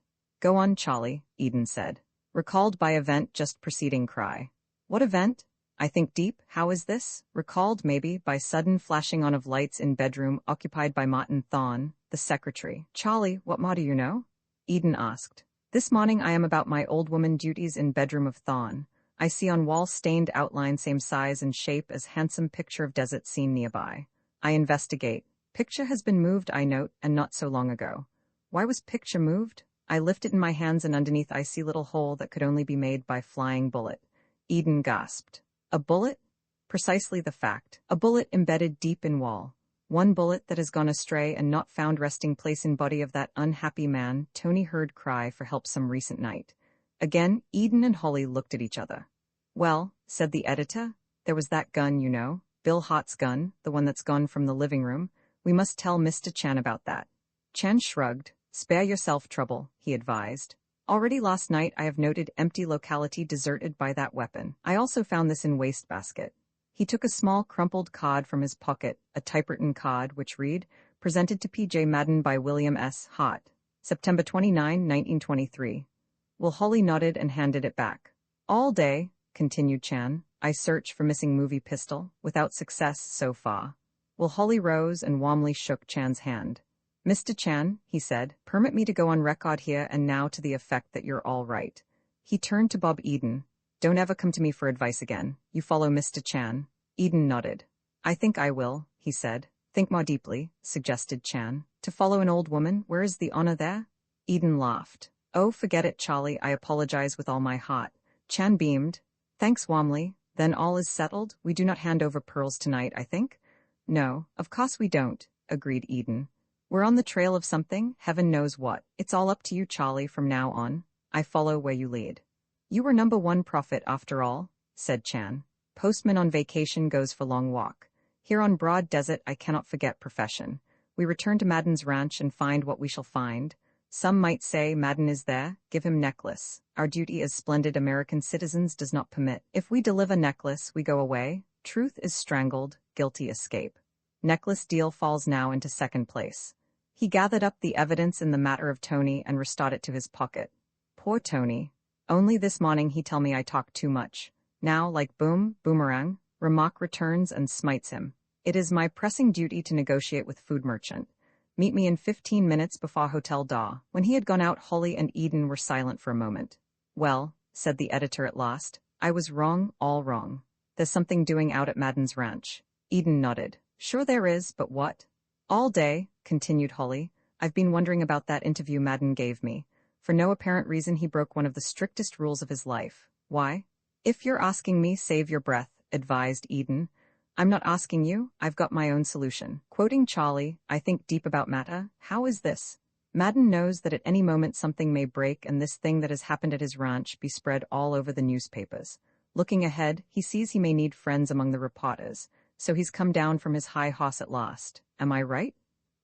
Go on, Charlie, Eden said. Recalled by event just preceding cry. What event? I think deep. How is this? Recalled, maybe, by sudden flashing on of lights in bedroom occupied by Martin Thorne, the secretary. Charlie, what more do you know? Eden asked. This morning I am about my old woman duties in bedroom of Thorne. I see on wall stained outline same size and shape as handsome picture of desert scene nearby. I investigate. Picture has been moved, I note, and not so long ago. Why was picture moved? I lift it in my hands and underneath I see little hole that could only be made by flying bullet. Eden gasped. A bullet? Precisely the fact. A bullet embedded deep in wall. One bullet that has gone astray and not found resting place in body of that unhappy man Tony heard cry for help some recent night. Again, Eden and Holly looked at each other. Well, said the editor, there was that gun, you know, Bill Hart's gun, the one that's gone from the living room. We must tell Mr. Chan about that. Chan shrugged. Spare yourself trouble, he advised. Already last night I have noted empty locality deserted by that weapon. I also found this in wastebasket. He took a small crumpled card from his pocket, a typewritten card which read, presented to P.J. Madden by William S. Hart, September 29, 1923. Will Holly nodded and handed it back. All day, continued Chan, I search for missing movie pistol, without success so far. Will Holly rose and warmly shook Chan's hand. Mr. Chan, he said, permit me to go on record here and now to the effect that you're all right. He turned to Bob Eden. Don't ever come to me for advice again. You follow Mr. Chan. Eden nodded. I think I will, he said. Think more deeply, suggested Chan. To follow an old woman, where is the honor there? Eden laughed. Oh, forget it, Charlie, I apologize with all my heart. Chan beamed. Thanks warmly. Then all is settled? We do not hand over pearls tonight, I think? No, of course we don't, agreed Eden. We're on the trail of something, heaven knows what. It's all up to you, Charlie, from now on. I follow where you lead. You were number one prophet after all, said Chan. Postman on vacation goes for long walk. Here on broad desert I cannot forget profession. We return to Madden's ranch and find what we shall find. Some might say Madden is there, give him necklace. Our duty as splendid American citizens does not permit. If we deliver necklace, we go away. Truth is strangled, guilty escape. Necklace deal falls now into second place. He gathered up the evidence in the matter of Tony and restored it to his pocket. Poor Tony. Only this morning he tell me I talk too much. Now, like boomerang, remark returns and smites him. It is my pressing duty to negotiate with food merchant. Meet me in 15 minutes before Hotel Derr. When he had gone out, Holly and Eden were silent for a moment. Well, said the editor at last, I was wrong, all wrong. There's something doing out at Madden's ranch. Eden nodded. Sure there is, but what? All day, continued Holly, I've been wondering about that interview Madden gave me. For no apparent reason he broke one of the strictest rules of his life. Why? If you're asking me, save your breath, advised Eden. I'm not asking you, I've got my own solution. Quoting Charlie, I think deep about matter. How is this? Madden knows that at any moment something may break and this thing that has happened at his ranch be spread all over the newspapers. Looking ahead, he sees he may need friends among the reporters, so he's come down from his high horse at last. Am I right?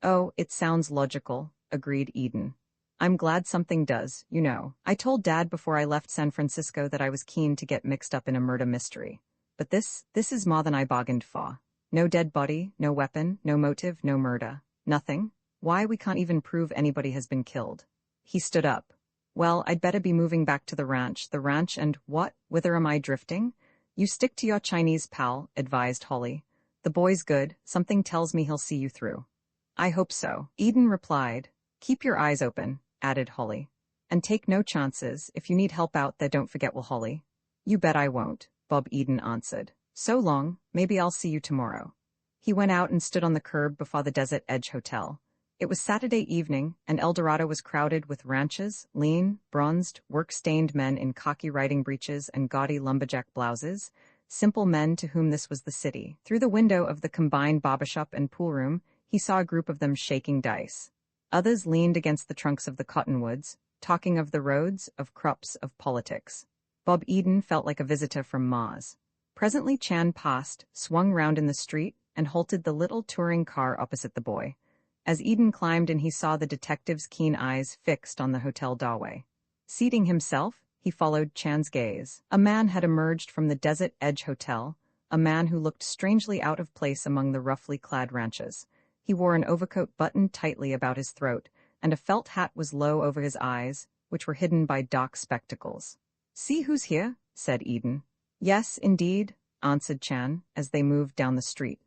Oh, it sounds logical, agreed Eden. I'm glad something does, you know. I told Dad before I left San Francisco that I was keen to get mixed up in a murder mystery. But this is more than I bargained for. No dead body, no weapon, no motive, no murder. Nothing. Why, we can't even prove anybody has been killed. He stood up. Well, I'd better be moving back to the ranch and what? Whither am I drifting? You stick to your Chinese pal, advised Holly. The boy's good, something tells me he'll see you through. I hope so, Eden replied. Keep your eyes open, added Holly. And take no chances. If you need help out there, don't forget Will Holly. You bet I won't, Bob Eden answered. So long, maybe I'll see you tomorrow. He went out and stood on the curb before the Desert Edge Hotel. It was Saturday evening, and El Dorado was crowded with ranchers, lean, bronzed, work-stained men in khaki riding breeches and gaudy lumberjack blouses, simple men to whom this was the city. Through the window of the combined barbershop and pool room, he saw a group of them shaking dice. Others leaned against the trunks of the cottonwoods, talking of the roads, of crops, of politics. Bob Eden felt like a visitor from Mars. Presently Chan passed, swung round in the street, and halted the little touring car opposite the boy. As Eden climbed in, he saw the detective's keen eyes fixed on the hotel doorway. Seating himself, he followed Chan's gaze. A man had emerged from the Desert Edge Hotel, a man who looked strangely out of place among the roughly clad ranchers. He wore an overcoat buttoned tightly about his throat, and a felt hat was low over his eyes, which were hidden by dark spectacles. See who's here, said Eden. Yes, indeed, answered Chan, as they moved down the street.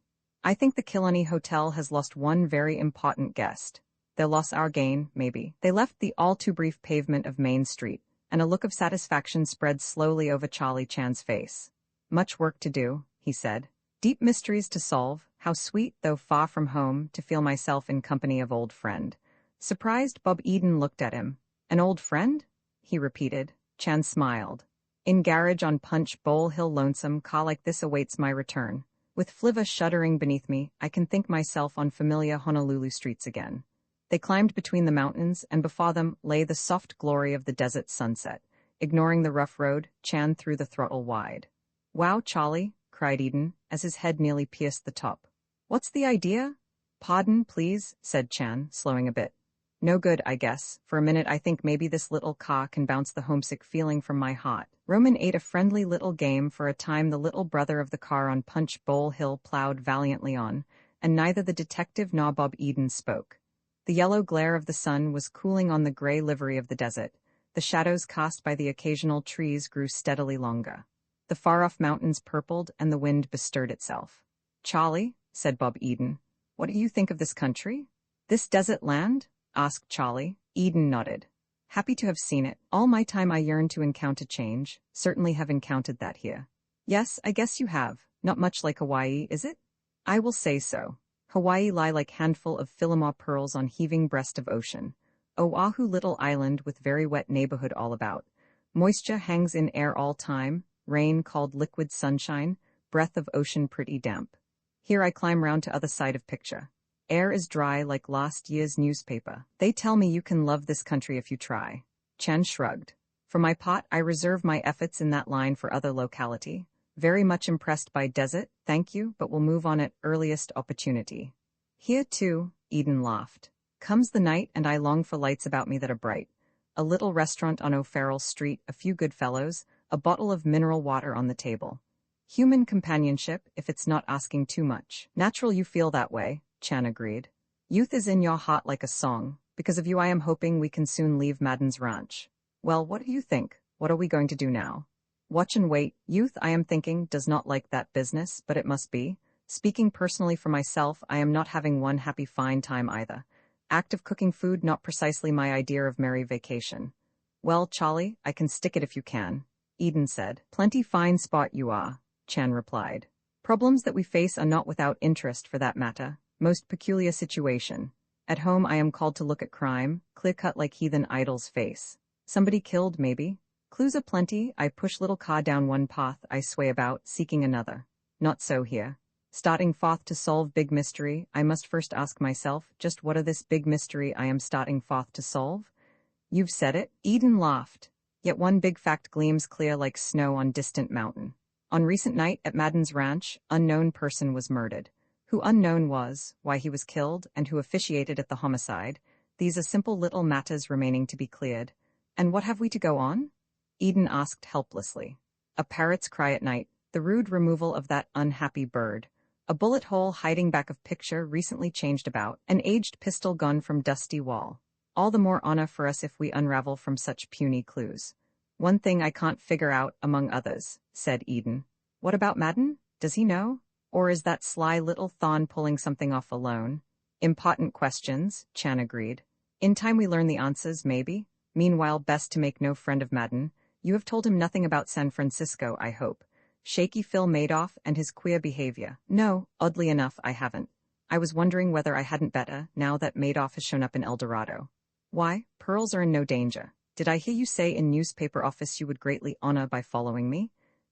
I think the Killarney Hotel has lost one very important guest. They'll lose our gain, maybe. They left the all-too-brief pavement of Main Street, and a look of satisfaction spread slowly over Charlie Chan's face. Much work to do, he said. Deep mysteries to solve. How sweet, though far from home, to feel myself in company of old friend. Surprised, Bob Eden looked at him. An old friend? He repeated. Chan smiled. In garage on Punch Bowl Hill lonesome, car like this awaits my return. With Fliva shuddering beneath me, I can think myself on familiar Honolulu streets again. They climbed between the mountains, and before them lay the soft glory of the desert sunset. Ignoring the rough road, Chan threw the throttle wide. "Wow, Charlie," cried Eden, as his head nearly pierced the top. "What's the idea?" "Pardon, please," said Chan, slowing a bit. "No good, I guess. For a minute I think maybe this little car can bounce the homesick feeling from my heart." Roman ate a friendly little game. For a time the little brother of the car on Punch Bowl Hill plowed valiantly on, and neither the detective nor Bob Eden spoke. The yellow glare of the sun was cooling on the gray livery of the desert. The shadows cast by the occasional trees grew steadily longer. The far-off mountains purpled and the wind bestirred itself. "Charlie," said Bob Eden, "what do you think of this country?" "This desert land?" asked Charlie. Eden nodded. "Happy to have seen it. All my time I yearned to encounter change. Certainly have encountered that here." "Yes, I guess you have. Not much like Hawaii, is it?" "I will say so. Hawaii lie like handful of Philomar pearls on heaving breast of ocean. Oahu little island with very wet neighborhood all about. Moisture hangs in air all time, rain called liquid sunshine, breath of ocean pretty damp. Here I climb round to other side of picture. Air is dry like last year's newspaper. They tell me you can love this country if you try." Chen shrugged. "For my part, I reserve my efforts in that line for other locality. Very much impressed by desert, thank you, but we'll move on at earliest opportunity." "Here too," Eden laughed. "Comes the night and I long for lights about me that are bright. A little restaurant on O'Farrell Street, a few good fellows, a bottle of mineral water on the table. Human companionship, if it's not asking too much." "Natural you feel that way," Chan agreed. "Youth is in your heart like a song. Because of you I am hoping we can soon leave Madden's ranch." "Well, what do you think? What are we going to do now?" "Watch and wait. Youth, I am thinking, does not like that business, but it must be. Speaking personally for myself, I am not having one happy fine time either. Act of cooking food not precisely my idea of merry vacation." "Well, Charlie, I can stick it if you can," Eden said. "Plenty fine spot you are," Chan replied. "Problems that we face are not without interest for that matter. Most peculiar situation. At home I am called to look at crime, clear-cut like heathen idol's face. Somebody killed, maybe. Clues aplenty, I push little car down one path, I sway about, seeking another. Not so here. Starting forth to solve big mystery, I must first ask myself, just what are this big mystery I am starting forth to solve?" "You've said it," Eden laughed. "Yet one big fact gleams clear like snow on distant mountain. On recent night at Madden's ranch, unknown person was murdered. Who unknown was, why he was killed, and who officiated at the homicide. These are simple little matters remaining to be cleared. And what have we to go on?" Eden asked helplessly. "A parrot's cry at night, the rude removal of that unhappy bird. A bullet hole hiding back of picture recently changed about, an aged pistol gun from dusty wall. All the more honor for us if we unravel from such puny clues. One thing I can't figure out, among others," said Eden. "What about Madden? Does he know? Or is that sly little Thon pulling something off alone?" "Important questions," Chan agreed. "In time we learn the answers, maybe. Meanwhile, best to make no friend of Madden. You have told him nothing about San Francisco, I hope. Shaky Phil Madoff and his queer behavior." "No, oddly enough, I haven't. I was wondering whether I hadn't better, now that Madoff has shown up in El Dorado." "Why, pearls are in no danger. Did I hear you say in newspaper office you would greatly honor by following me?"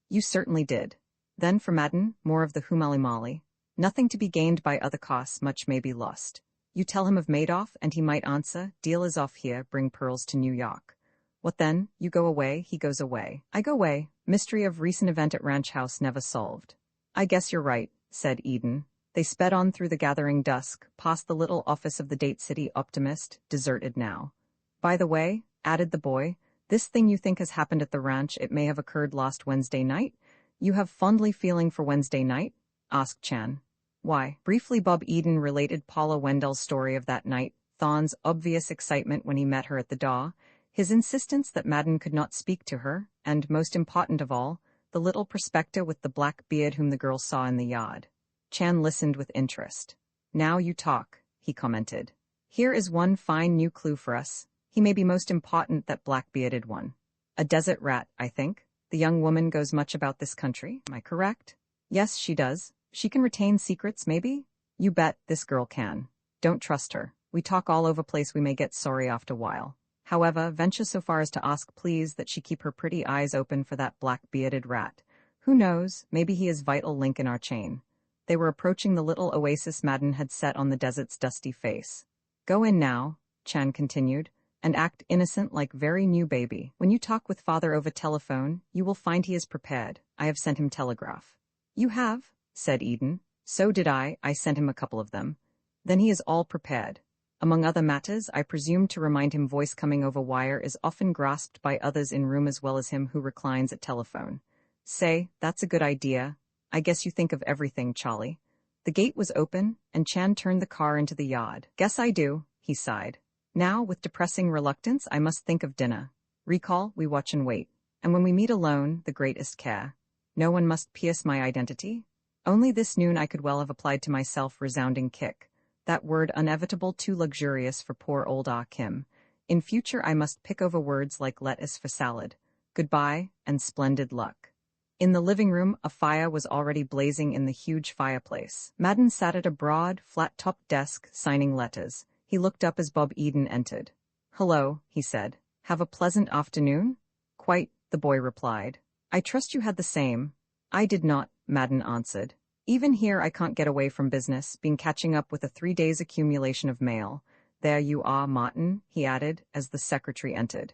"You certainly did. Then for Madden, more of the humalimali. Nothing to be gained by other costs, much may be lost. You tell him of Madoff, and he might answer, deal is off here, bring pearls to New York. What then? You go away, he goes away. I go away. Mystery of recent event at ranch house never solved." "I guess you're right," said Eden. They sped on through the gathering dusk, past the little office of the Date City Optimist, deserted now. "By the way," added the boy, "this thing you think has happened at the ranch, it may have occurred last Wednesday night? You have fondly feeling for Wednesday night?" asked Chan. "Why?" Briefly Bob Eden related Paula Wendell's story of that night, Thon's obvious excitement when he met her at the door, his insistence that Madden could not speak to her, and, most important of all, the little prospector with the black beard whom the girl saw in the yard. Chan listened with interest. "Now you talk," he commented. "Here is one fine new clue for us. He may be most important, that black-bearded one. A desert rat, I think. The young woman goes much about this country, am I correct?" "Yes, she does. She can retain secrets, maybe?" "You bet, this girl can. Don't trust her. We talk all over place, we may get sorry after while. However, venture so far as to ask, please, that she keep her pretty eyes open for that black-bearded rat. Who knows, maybe he is vital link in our chain." They were approaching the little oasis Madden had set on the desert's dusty face. "Go in now," Chan continued, and act innocent like very new baby. When you talk with father over telephone, you will find he is prepared. I have sent him telegraph." "You have?" said Eden. "So did I sent him a couple of them." "Then he is all prepared. Among other matters, I presume to remind him voice coming over wire is often grasped by others in room as well as him who reclines at telephone. Say, that's a good idea. I guess you think of everything, Charlie." The gate was open, and Chan turned the car into the yard. "Guess I do," he sighed. "Now, with depressing reluctance, I must think of dinner. Recall, we watch and wait. And when we meet alone, the greatest care. No one must pierce my identity. Only this noon I could well have applied to myself resounding kick. That word inevitable too luxurious for poor old Ah Kim. In future I must pick over words like lettuce for salad. Goodbye, and splendid luck." In the living room, a fire was already blazing in the huge fireplace. Madden sat at a broad, flat-topped desk, signing letters. He looked up as Bob Eden entered. "Hello," he said. "Have a pleasant afternoon?" "Quite," the boy replied. "I trust you had the same." "I did not," Madden answered. "Even here I can't get away from business, been catching up with a 3 days accumulation of mail. There you are, Martin," he added, as the secretary entered.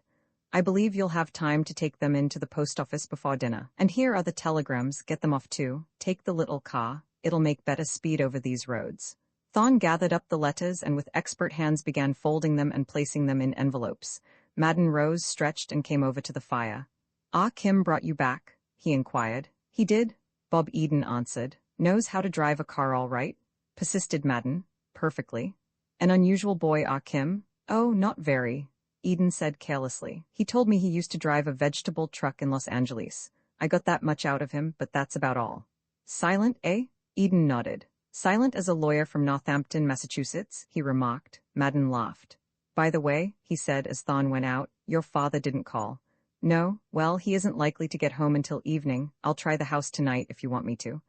"I believe you'll have time to take them into the post office before dinner. And here are the telegrams, get them off too. Take the little car, it'll make better speed over these roads." Thon gathered up the letters and with expert hands began folding them and placing them in envelopes. Madden rose, stretched, and came over to the fire. "Ah Kim brought you back?" he inquired. "He did," Bob Eden answered. "Knows how to drive a car all right?" persisted Madden. "Perfectly." "An unusual boy, Ah Kim?" "Oh, not very," Eden said carelessly. "He told me he used to drive a vegetable truck in Los Angeles. I got that much out of him, but that's about all." "Silent, eh?" Eden nodded. "Silent as a lawyer from Northampton, Massachusetts," he remarked. Madden laughed. "By the way," he said as Thon went out, "your father didn't call." "No, well, he isn't likely to get home until evening. I'll try the house tonight if you want me to."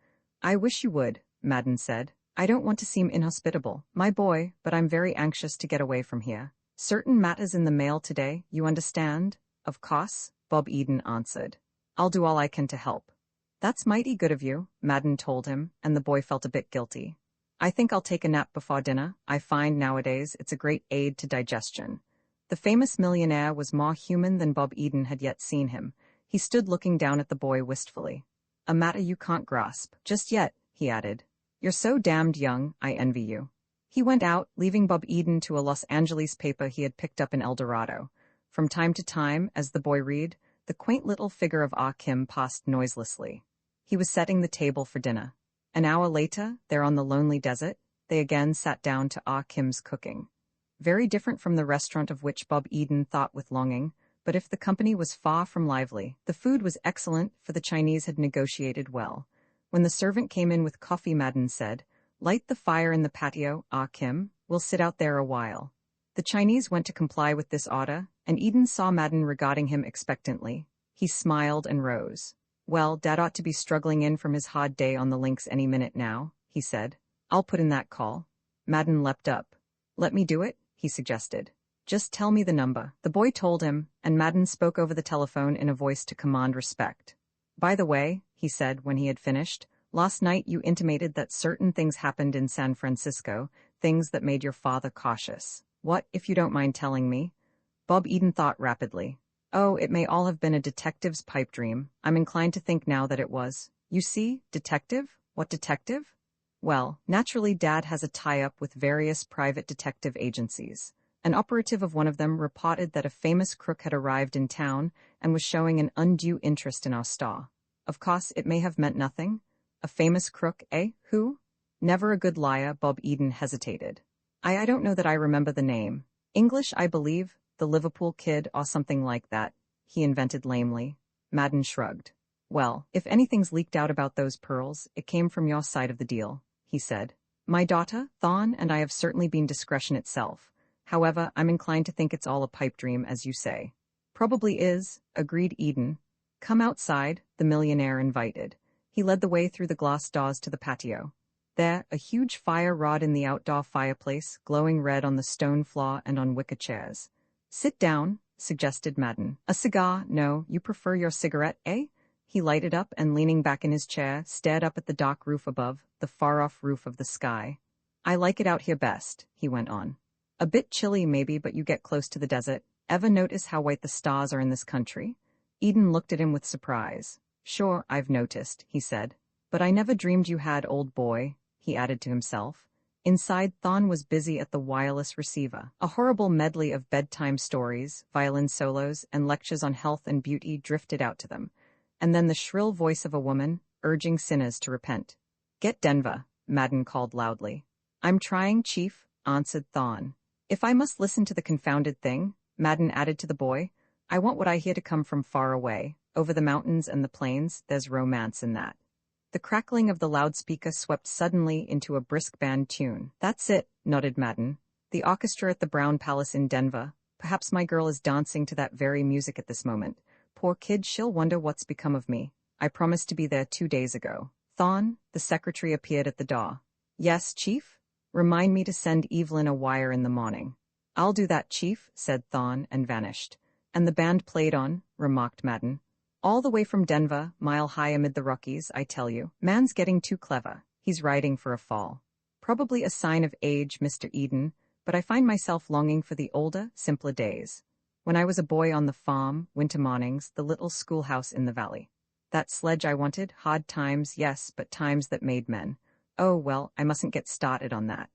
"I wish you would," Madden said. "I don't want to seem inhospitable, my boy, but I'm very anxious to get away from here. Certain matters in the mail today, you understand?" "Of course," Bob Eden answered. "I'll do all I can to help." "That's mighty good of you," Madden told him, and the boy felt a bit guilty. "I think I'll take a nap before dinner. I find nowadays it's a great aid to digestion." The famous millionaire was more human than Bob Eden had yet seen him. He stood looking down at the boy wistfully. "A matter you can't grasp. Just yet," he added. "You're so damned young, I envy you." He went out, leaving Bob Eden to a Los Angeles paper he had picked up in El Dorado. From time to time, as the boy read, the quaint little figure of Ah Kim passed noiselessly. He was setting the table for dinner. An hour later, there on the lonely desert, they again sat down to Ah Kim's cooking. Very different from the restaurant of which Bob Eden thought with longing, but if the company was far from lively, the food was excellent, for the Chinese had negotiated well. When the servant came in with coffee, Madden said, "Light the fire in the patio, Ah Kim. We'll sit out there a while." The Chinese went to comply with this order, and Eden saw Madden regarding him expectantly. He smiled and rose. "Well, Dad ought to be struggling in from his hard day on the links any minute now," he said. "I'll put in that call." Madden leapt up. "Let me do it?" he suggested. "Just tell me the number." The boy told him, and Madden spoke over the telephone in a voice to command respect. "By the way," he said when he had finished, "last night you intimated that certain things happened in San Francisco, things that made your father cautious. What, if you don't mind telling me?" Bob Eden thought rapidly. "Oh, it may all have been a detective's pipe dream. I'm inclined to think now that it was." "You see, detective? What detective?" "Well, naturally Dad has a tie-up with various private detective agencies. An operative of one of them reported that a famous crook had arrived in town and was showing an undue interest in our store. Of course, it may have meant nothing. A famous crook, eh? Who?" "Never a good liar," Bob Eden hesitated. I don't know that I remember the name. English, I believe, the Liverpool Kid or something like that," he invented lamely. Madden shrugged. "Well, if anything's leaked out about those pearls, it came from your side of the deal," he said. "My daughter, Thon, and I have certainly been discretion itself. However, I'm inclined to think it's all a pipe dream, as you say." "Probably is," agreed Eden. "Come outside," the millionaire invited. He led the way through the glass doors to the patio. There, a huge fire rod in the outdoor fireplace, glowing red on the stone floor and on wicker chairs. "Sit down," suggested Madden. "A cigar? No, you prefer your cigarette, eh?" He lighted up and, leaning back in his chair, stared up at the dark roof above, the far-off roof of the sky. "I like it out here best," he went on. "A bit chilly maybe, but you get close to the desert. Ever notice how white the stars are in this country? Eden looked at him with surprise. Sure, I've noticed, he said. But I never dreamed you had, old boy, he added to himself. Inside, Thon was busy at the wireless receiver. A horrible medley of bedtime stories, violin solos, and lectures on health and beauty drifted out to them. And then the shrill voice of a woman, urging sinners to repent. Get Denver, Madden called loudly. I'm trying, Chief, answered Thon. If I must listen to the confounded thing, Madden added to the boy, I want what I hear to come from far away. Over the mountains and the plains, there's romance in that. The crackling of the loudspeaker swept suddenly into a brisk band tune. That's it, nodded Madden. The orchestra at the Brown Palace in Denver. Perhaps my girl is dancing to that very music at this moment. Poor kid, she'll wonder what's become of me. I promised to be there 2 days ago. Thon, the secretary, appeared at the door. Yes, Chief? Remind me to send Evelyn a wire in the morning. I'll do that, Chief, said Thon, and vanished. And the band played on, remarked Madden. All the way from Denver, mile high amid the Rockies, I tell you. Man's getting too clever. He's riding for a fall. Probably a sign of age, Mr. Eden, but I find myself longing for the older, simpler days. When I was a boy on the farm, winter mornings, the little schoolhouse in the valley. That sledge I wanted, hard times, yes, but times that made men. Oh, well, I mustn't get started on that.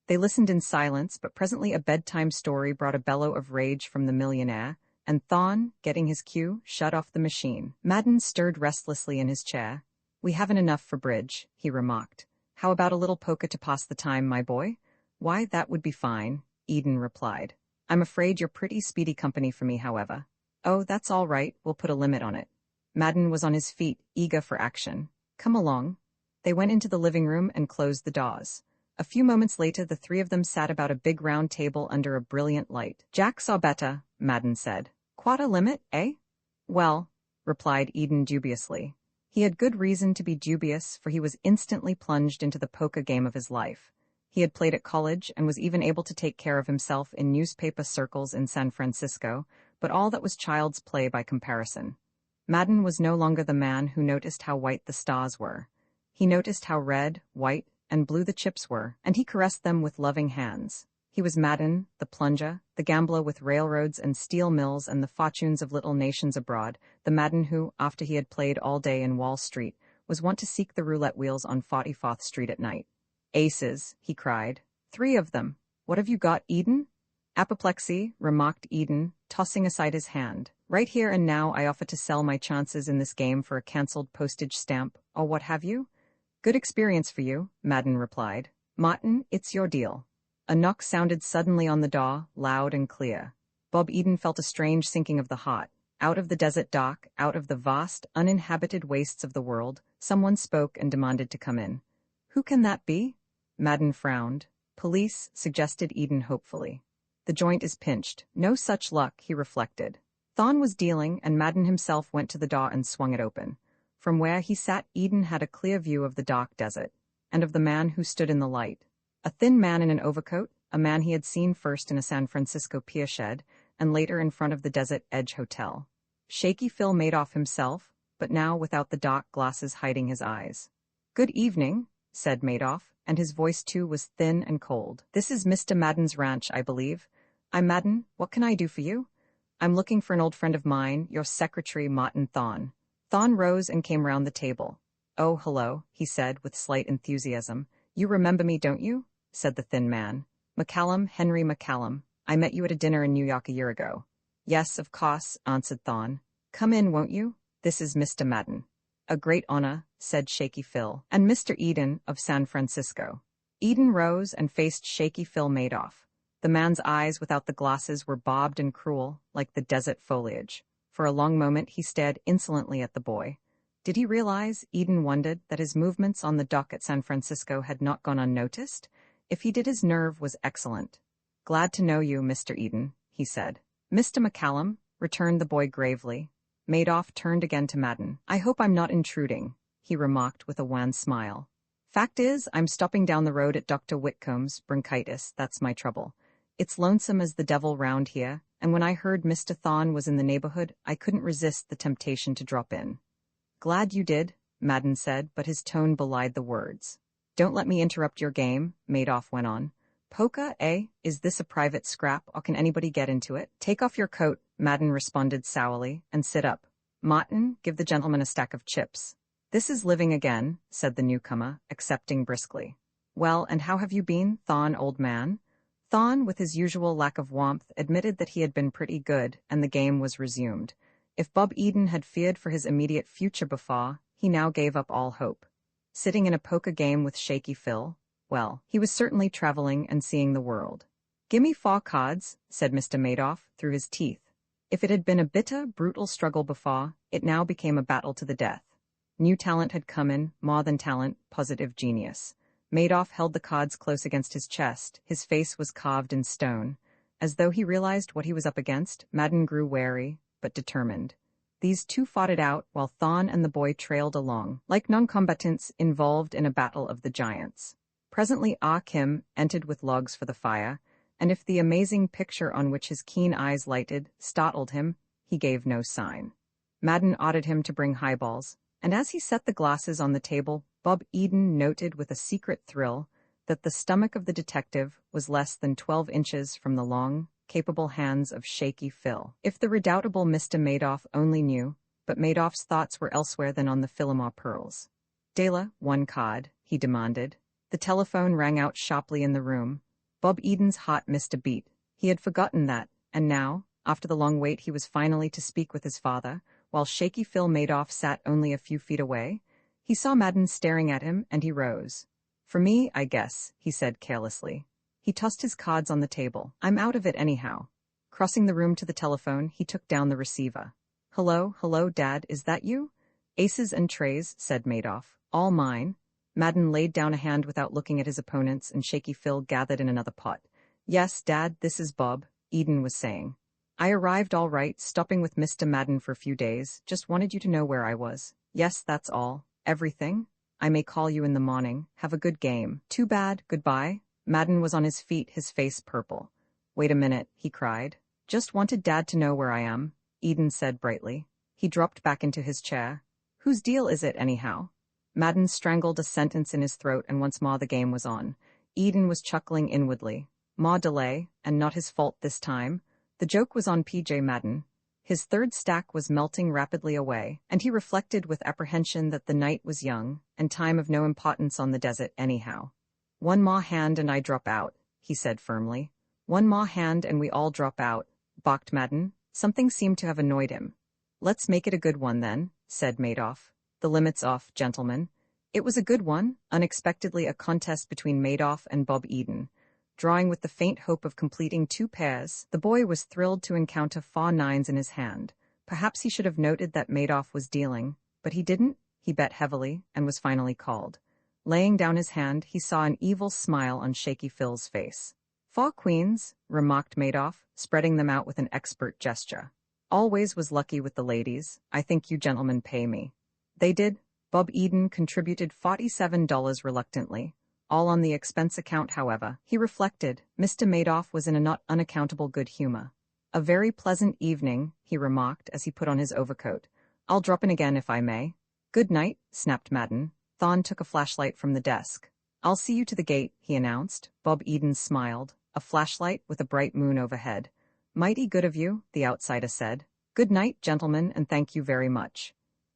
They listened in silence, but presently a bedtime story brought a bellow of rage from the millionaire, and Thon, getting his cue, shut off the machine. Madden stirred restlessly in his chair. We haven't enough for bridge, he remarked. How about a little poker to pass the time, my boy? Why, that would be fine, Eden replied. I'm afraid you're pretty speedy company for me, however. Oh, that's all right, we'll put a limit on it. Madden was on his feet, eager for action. Come along. They went into the living room and closed the doors. A few moments later, the three of them sat about a big round table under a brilliant light. Jack saw better, Madden said. Quite a limit, eh? Well, replied Eden dubiously. He had good reason to be dubious, for he was instantly plunged into the poker game of his life. He had played at college and was even able to take care of himself in newspaper circles in San Francisco, but all that was child's play by comparison. Madden was no longer the man who noticed how white the stars were. He noticed how red, white, and blue the chips were, and he caressed them with loving hands. He was Madden, the plunger, the gambler with railroads and steel mills and the fortunes of little nations abroad, the Madden who, after he had played all day in Wall Street, was wont to seek the roulette wheels on 44th Street at night. Aces, he cried. 3 of them. What have you got, Eden? Apoplexy, remarked Eden, tossing aside his hand. Right here and now I offer to sell my chances in this game for a cancelled postage stamp, or what have you? Good experience for you, Madden replied. Martin, it's your deal. A knock sounded suddenly on the door, loud and clear. Bob Eden felt a strange sinking of the heart. Out of the desert dark, out of the vast, uninhabited wastes of the world, someone spoke and demanded to come in. Who can that be? Madden frowned. Police, suggested Eden hopefully. The joint is pinched. No such luck, he reflected. Thon was dealing, and Madden himself went to the door and swung it open. From where he sat, Eden had a clear view of the dark desert, and of the man who stood in the light. A thin man in an overcoat, a man he had seen first in a San Francisco pier shed, and later in front of the Desert Edge Hotel. Shaky Phil Madoff himself, but now without the dark glasses hiding his eyes. Good evening, said Madoff, and his voice too was thin and cold. This is Mr. Madden's ranch, I believe. I'm Madden, what can I do for you? I'm looking for an old friend of mine, your secretary, Martin Thon. Thon rose and came round the table. Oh, hello, he said with slight enthusiasm. You remember me, don't you? Said the thin man. McCallum, Henry McCallum. I met you at a dinner in New York a year ago. Yes, of course, answered Thon. Come in, won't you? This is Mr. Madden. A great honor, said Shaky Phil, and Mr. Eden of San Francisco. Eden rose and faced Shaky Phil Madoff. The man's eyes without the glasses were bobbed and cruel, like the desert foliage. For a long moment he stared insolently at the boy. Did he realize, Eden wondered, that his movements on the dock at San Francisco had not gone unnoticed? If he did, his nerve was excellent. Glad to know you, Mr. Eden, he said. Mr. McCallum, returned the boy gravely. Madoff turned again to Madden. I hope I'm not intruding, he remarked with a wan smile. Fact is, I'm stopping down the road at Dr. Whitcomb's, bronchitis, that's my trouble. It's lonesome as the devil round here, and when I heard Mr. Thon was in the neighborhood, I couldn't resist the temptation to drop in. Glad you did, Madden said, but his tone belied the words. Don't let me interrupt your game, Madoff went on. Poka, eh? Is this a private scrap, or can anybody get into it? Take off your coat, Madden responded sourly, and sit up. Martin, give the gentleman a stack of chips. This is living again, said the newcomer, accepting briskly. Well, and how have you been, Thorn, old man? Thorn, with his usual lack of warmth, admitted that he had been pretty good, and the game was resumed. If Bob Eden had feared for his immediate future before, he now gave up all hope. Sitting in a poker game with Shaky Phil, well, he was certainly traveling and seeing the world. Gimme 4 cards, said Mr. Madoff through his teeth. If it had been a bitter, brutal struggle before, it now became a battle to the death. New talent had come in, more than talent, positive genius. Madoff held the cards close against his chest, his face was carved in stone. As though he realized what he was up against, Madden grew wary, but determined. These two fought it out, while Thorn and the boy trailed along, like non-combatants involved in a battle of the giants. Presently Ah Kim entered with logs for the fire, and if the amazing picture on which his keen eyes lighted startled him, he gave no sign. Madden ordered him to bring highballs, and as he set the glasses on the table, Bob Eden noted with a secret thrill that the stomach of the detective was less than 12 inches from the long, capable hands of Shaky Phil. If the redoubtable Mr. Madoff only knew, but Madoff's thoughts were elsewhere than on the Philomar pearls. Dela, 1 card, he demanded. The telephone rang out sharply in the room. Bob Eden's heart missed a beat. He had forgotten that, and now, after the long wait, he was finally to speak with his father, while Shaky Phil Madoff sat only a few feet away. He saw Madden staring at him, and he rose. For me, I guess, he said carelessly. He tossed his cards on the table. I'm out of it anyhow. Crossing the room to the telephone, he took down the receiver. Hello, Dad, is that you? Aces and trays, said Madoff. All mine. Madden laid down a hand without looking at his opponents, and Shaky Phil gathered in another pot. Yes, Dad, this is Bob, Eden was saying. I arrived all right, stopping with Mr. Madden for a few days. Just wanted you to know where I was. Yes, that's all. Everything? I may call you in the morning. Have a good game. Too bad. Goodbye. Madden was on his feet, his face purple. Wait a minute, he cried. Just wanted Dad to know where I am, Eden said brightly. He dropped back into his chair. Whose deal is it, anyhow? Madden strangled a sentence in his throat, and once more the game was on. Eden was chuckling inwardly. More delay, and not his fault this time. The joke was on P.J. Madden. His third stack was melting rapidly away, and he reflected with apprehension that the night was young, and time of no importance on the desert anyhow. 1 more hand and I drop out, he said firmly. 1 more hand and we all drop out, balked Madden. Something seemed to have annoyed him. Let's make it a good one then, said Madoff. The limit's off, gentlemen. It was a good one, unexpectedly a contest between Madoff and Bob Eden. Drawing with the faint hope of completing 2 pairs, the boy was thrilled to encounter 4 nines in his hand. Perhaps he should have noted that Madoff was dealing, but he didn't. He bet heavily, and was finally called. Laying down his hand, he saw an evil smile on Shaky Phil's face. 4 queens, remarked Madoff, spreading them out with an expert gesture. Always was lucky with the ladies. I think you gentlemen pay me. They did. Bob Eden contributed $47 reluctantly. All on the expense account, however. He reflected. Mr. Madoff was in a not unaccountable good humor. A very pleasant evening, he remarked as he put on his overcoat. I'll drop in again if I may. Good night, snapped Madden. Thorn took a flashlight from the desk. I'll see you to the gate, he announced. Bob Eden smiled. A flashlight with a bright moon overhead. Mighty good of you, the outsider said. Good night, gentlemen, and thank you very much.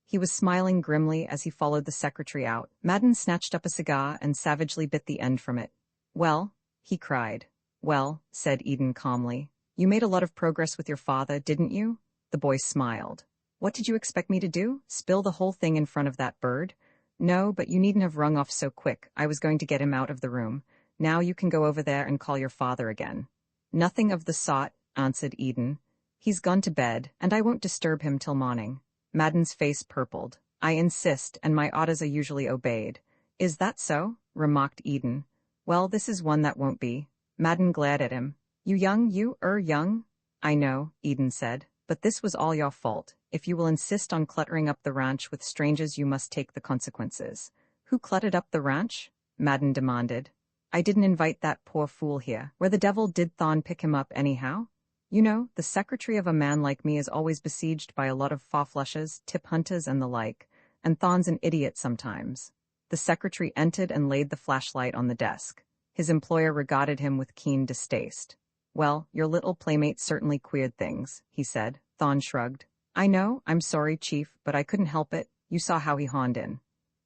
He was smiling grimly as he followed the secretary out. Madden snatched up a cigar and savagely bit the end from it. Well, he cried. Well, said Eden calmly. You made a lot of progress with your father, didn't you? The boy smiled. What did you expect me to do? Spill the whole thing in front of that bird? No, but you needn't have rung off so quick. I was going to get him out of the room. Now you can go over there and call your father again. Nothing of the sort, answered Eden. He's gone to bed, and I won't disturb him till morning. Madden's face purpled. I insist, and my orders are usually obeyed. Is that so? Remarked Eden. Well, this is one that won't be. Madden glared at him. You young? I know, Eden said, but this was all your fault. If you will insist on cluttering up the ranch with strangers, you must take the consequences. Who cluttered up the ranch? Madden demanded. I didn't invite that poor fool here. Where the devil did Thorn pick him up anyhow? You know, the secretary of a man like me is always besieged by a lot of far-flushers, tip hunters and the like, and Thorn's an idiot sometimes. The secretary entered and laid the flashlight on the desk. His employer regarded him with keen distaste. Well, your little playmate certainly queered things, he said. Thon shrugged. I know, I'm sorry, Chief, but I couldn't help it. You saw how he horned in.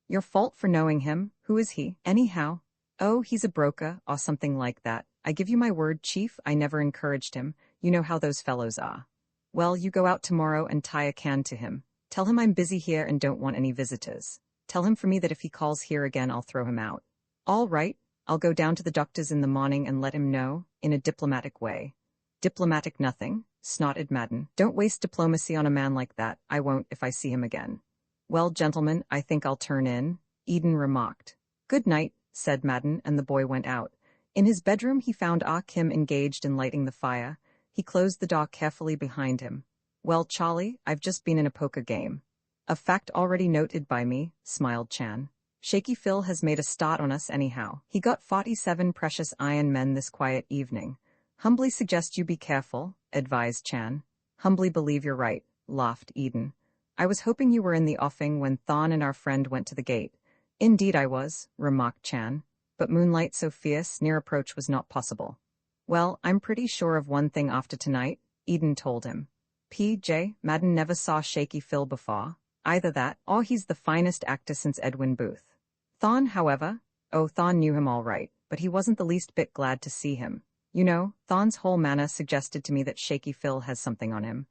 Your fault for knowing him. Who is he, anyhow? Oh, he's a broker, or something like that. I give you my word, Chief, I never encouraged him. You know how those fellows are. Well, you go out tomorrow and tie a can to him. Tell him I'm busy here and don't want any visitors. Tell him for me that if he calls here again, I'll throw him out. All right, I'll go down to the doctor's in the morning and let him know, in a diplomatic way. Diplomatic nothing, snotted Madden. Don't waste diplomacy on a man like that. I won't if I see him again. Well, gentlemen, I think I'll turn in, Eden remarked. Good night, said Madden, and the boy went out. In his bedroom he found Ah Kim engaged in lighting the fire. He closed the door carefully behind him. Well, Charlie, I've just been in a poker game. A fact already noted by me, smiled Chan. Shaky Phil has made a start on us anyhow. He got 47 precious iron men this quiet evening. Humbly suggest you be careful, advised Chan. Humbly believe you're right, laughed Eden. I was hoping you were in the offing when Thon and our friend went to the gate. Indeed I was, remarked Chan. But moonlight so fierce, near approach was not possible. Well, I'm pretty sure of one thing after tonight, Eden told him. P.J. Madden never saw Shaky Phil before. Either that, or he's the finest actor since Edwin Booth. Thon, however, Thon knew him all right, but he wasn't the least bit glad to see him. You know, Thon's whole manner suggested to me that Shaky Phil has something on him.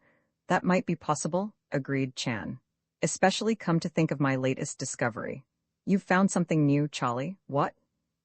That might be possible, agreed Chan. Especially come to think of my latest discovery. You've found something new, Charlie. What?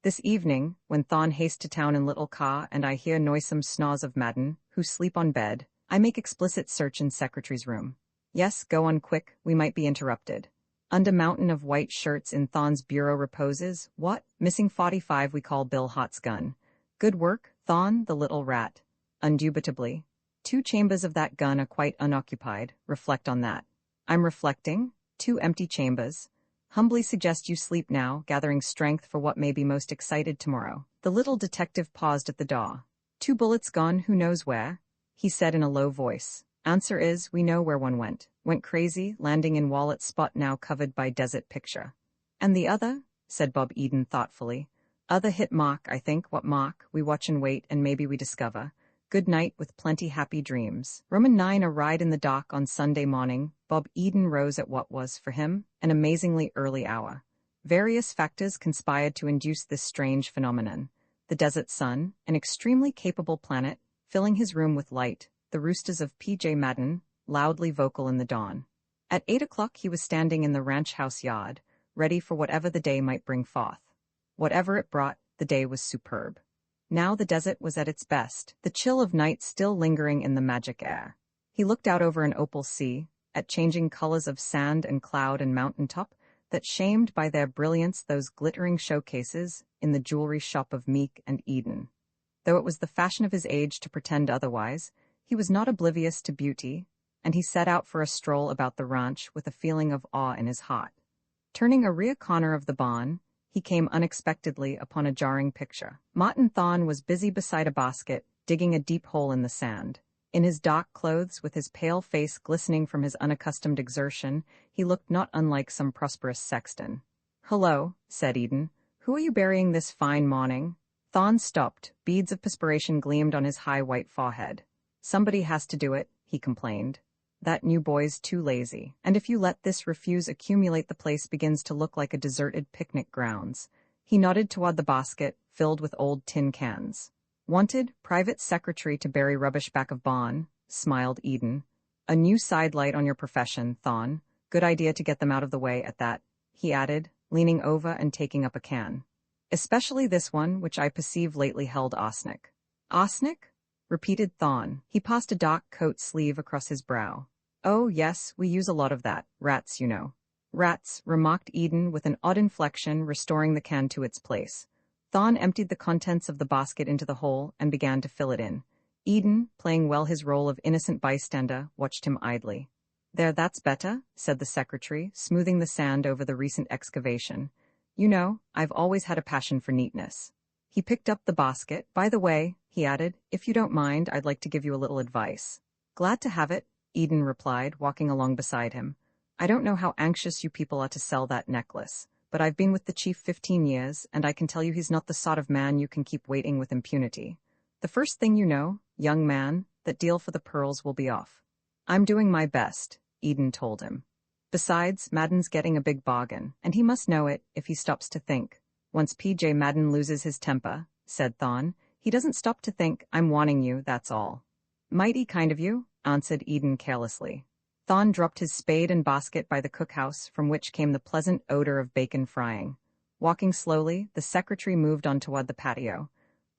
This evening, when Thon haste to town in little car and I hear noisome snores of Madden, who sleep on bed, I make explicit search in secretary's room. Yes, go on quick, we might be interrupted. Under mountain of white shirts in Thon's bureau reposes, what? Missing 45 we call Bill Hot's gun. Good work, Thon, the little rat. Indubitably. 2 chambers of that gun are quite unoccupied, reflect on that. I'm reflecting. 2 empty chambers. Humbly suggest you sleep now, gathering strength for what may be most excited tomorrow. The little detective paused at the door. 2 bullets gone, who knows where? He said in a low voice. Answer is, we know where one went. Went crazy, landing in wallet spot now covered by desert picture. And the other? Said Bob Eden thoughtfully. Other hit mark, I think. What mark? We watch and wait, and maybe we discover. Good night with plenty happy dreams. Roman 9 a ride in the dock on Sunday morning. Bob Eden rose at what was, for him, an amazingly early hour. Various factors conspired to induce this strange phenomenon. The desert sun, an extremely capable planet, filling his room with light, the roosters of P.J. Madden, loudly vocal in the dawn. At 8 o'clock he was standing in the ranch house yard, ready for whatever the day might bring forth. Whatever it brought, the day was superb. Now the desert was at its best, the chill of night still lingering in the magic air. He looked out over an opal sea, at changing colors of sand and cloud and mountain top, that shamed by their brilliance those glittering showcases in the jewelry shop of Meek and Eden. Though it was the fashion of his age to pretend otherwise, he was not oblivious to beauty, and he set out for a stroll about the ranch with a feeling of awe in his heart. Turning a rear corner of the barn, he came unexpectedly upon a jarring picture. Martin Thon was busy beside a basket, digging a deep hole in the sand. In his dock clothes, with his pale face glistening from his unaccustomed exertion, he looked not unlike some prosperous sexton. "Hello," said Eden. "Who are you burying this fine morning?" Thon stopped. Beads of perspiration gleamed on his high white forehead. "Somebody has to do it," he complained. "That new boy's too lazy, and if you let this refuse accumulate, the place begins to look like a deserted picnic grounds." He nodded toward the basket, filled with old tin cans. "Wanted, private secretary to bury rubbish back of barn," smiled Eden. "A new sidelight on your profession, Thon. Good idea to get them out of the way at that," he added, leaning over and taking up a can. "Especially this one, which I perceive lately held arsenic." "Arsenic?" repeated Thon. He passed a dark coat sleeve across his brow. "Oh, yes, we use a lot of that. Rats, you know." "Rats," remarked Eden with an odd inflection, restoring the can to its place. Thon emptied the contents of the basket into the hole and began to fill it in. Eden, playing well his role of innocent bystander, watched him idly. "There, that's better," said the secretary, smoothing the sand over the recent excavation. "You know, I've always had a passion for neatness." He picked up the basket. "By the way," he added, "if you don't mind, I'd like to give you a little advice." "Glad to have it," Eden replied, walking along beside him. "I don't know how anxious you people are to sell that necklace, but I've been with the chief 15 years, and I can tell you he's not the sort of man you can keep waiting with impunity. The first thing you know, young man, that deal for the pearls will be off. I'm doing my best, Eden told him. Besides, Madden's getting a big bargain, and he must know it if he stops to think. Once PJ Madden loses his temper, said Thorn, he doesn't stop to think. I'm warning you, that's all. Mighty kind of you, answered Eden carelessly. Thorn dropped his spade and basket by the cookhouse, from which came the pleasant odor of bacon frying. Walking slowly, the secretary moved on toward the patio.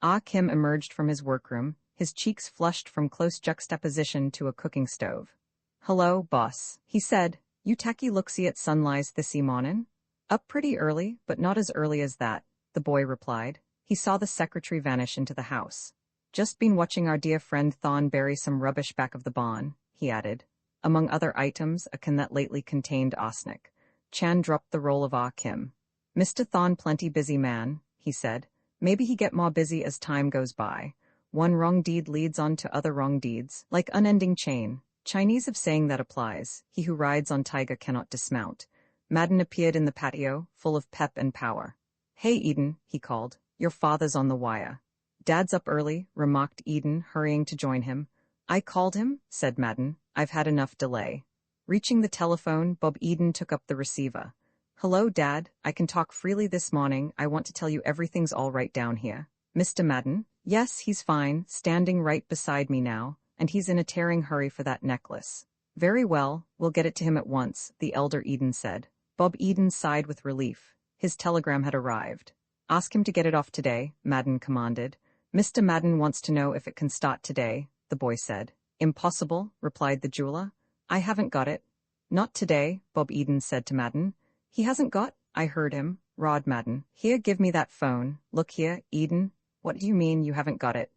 Ah Kim emerged from his workroom, his cheeks flushed from close juxtaposition to a cooking stove. Hello, boss, he said. You tacky looksy at sunrise thisy mornin'? Up pretty early, but not as early as that, the boy replied. He saw the secretary vanish into the house. Just been watching our dear friend Thorn bury some rubbish back of the barn, he added. Among other items, a can that lately contained arsenic. Chan dropped the roll of Ah Kim. Mr. Thorn plenty busy man, he said. Maybe he get more busy as time goes by. One wrong deed leads on to other wrong deeds, like unending chain. Chinese of saying that applies. He who rides on tiger cannot dismount. Madden appeared in the patio, full of pep and power. Hey Eden, he called. Your father's on the wire. Dad's up early, remarked Eden, hurrying to join him. I called him, said Madden. I've had enough delay. Reaching the telephone, Bob Eden took up the receiver. Hello, Dad. I can talk freely this morning. I want to tell you everything's all right down here. Mr. Madden? Yes, he's fine, standing right beside me now, and he's in a tearing hurry for that necklace. Very well, we'll get it to him at once, the elder Eden said. Bob Eden sighed with relief. His telegram had arrived. Ask him to get it off today, Madden commanded. Mr. Madden wants to know if it can start today, the boy said. Impossible, replied the jeweler. I haven't got it. Not today, Bob Eden said to Madden. He hasn't got? I heard him, Rod Madden. Here, give me that phone. Look here, Eden. What do you mean you haven't got it?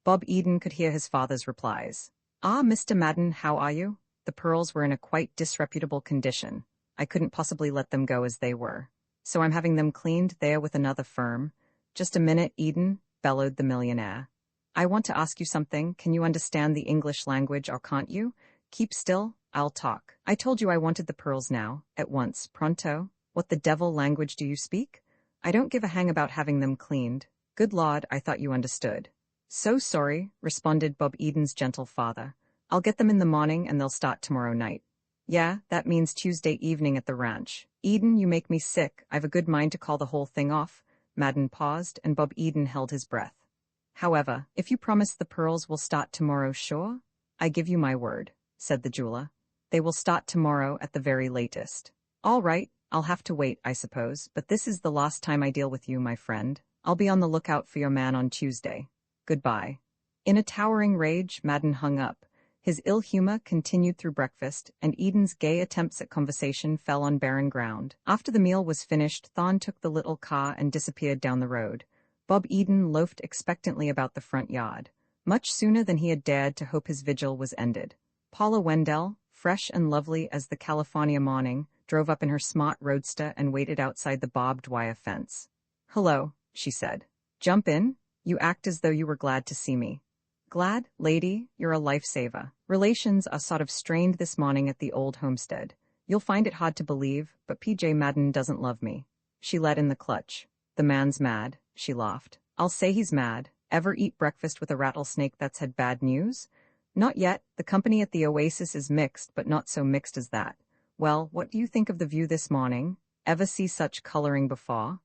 Bob Eden could hear his father's replies. Ah, Mr. Madden, how are you? The pearls were in a quite disreputable condition. I couldn't possibly let them go as they were. So I'm having them cleaned there with another firm. Just a minute, Eden, bellowed the millionaire. I want to ask you something. Can you understand the English language or can't you? Keep still, I'll talk. I told you I wanted the pearls now, at once, pronto. What the devil language do you speak? I don't give a hang about having them cleaned. Good Lord, I thought you understood. So sorry, responded Bob Eden's gentle father. I'll get them in the morning and they'll start tomorrow night. Yeah, that means Tuesday evening at the ranch. Eden, you make me sick. I've a good mind to call the whole thing off. Madden paused, and Bob Eden held his breath. However, if you promise the pearls will start tomorrow, sure? I give you my word, said the jeweler. They will start tomorrow at the very latest. All right, I'll have to wait, I suppose, but this is the last time I deal with you, my friend. I'll be on the lookout for your man on Tuesday. Goodbye. In a towering rage, Madden hung up. His ill humor continued through breakfast, and Eden's gay attempts at conversation fell on barren ground. After the meal was finished, Thorn took the little car and disappeared down the road. Bob Eden loafed expectantly about the front yard. Much sooner than he had dared to hope his vigil was ended. Paula Wendell, fresh and lovely as the California morning, drove up in her smart roadster and waited outside the barbed wire fence. Hello, she said. Jump in? You act as though you were glad to see me. Glad, lady, you're a lifesaver. Relations are sort of strained this morning at the old homestead. You'll find it hard to believe, but PJ Madden doesn't love me. She let in the clutch. The man's mad, she laughed. I'll say he's mad. Ever eat breakfast with a rattlesnake that's had bad news? Not yet. The company at the Oasis is mixed, but not so mixed as that. Well, what do you think of the view this morning? Ever see such coloring before?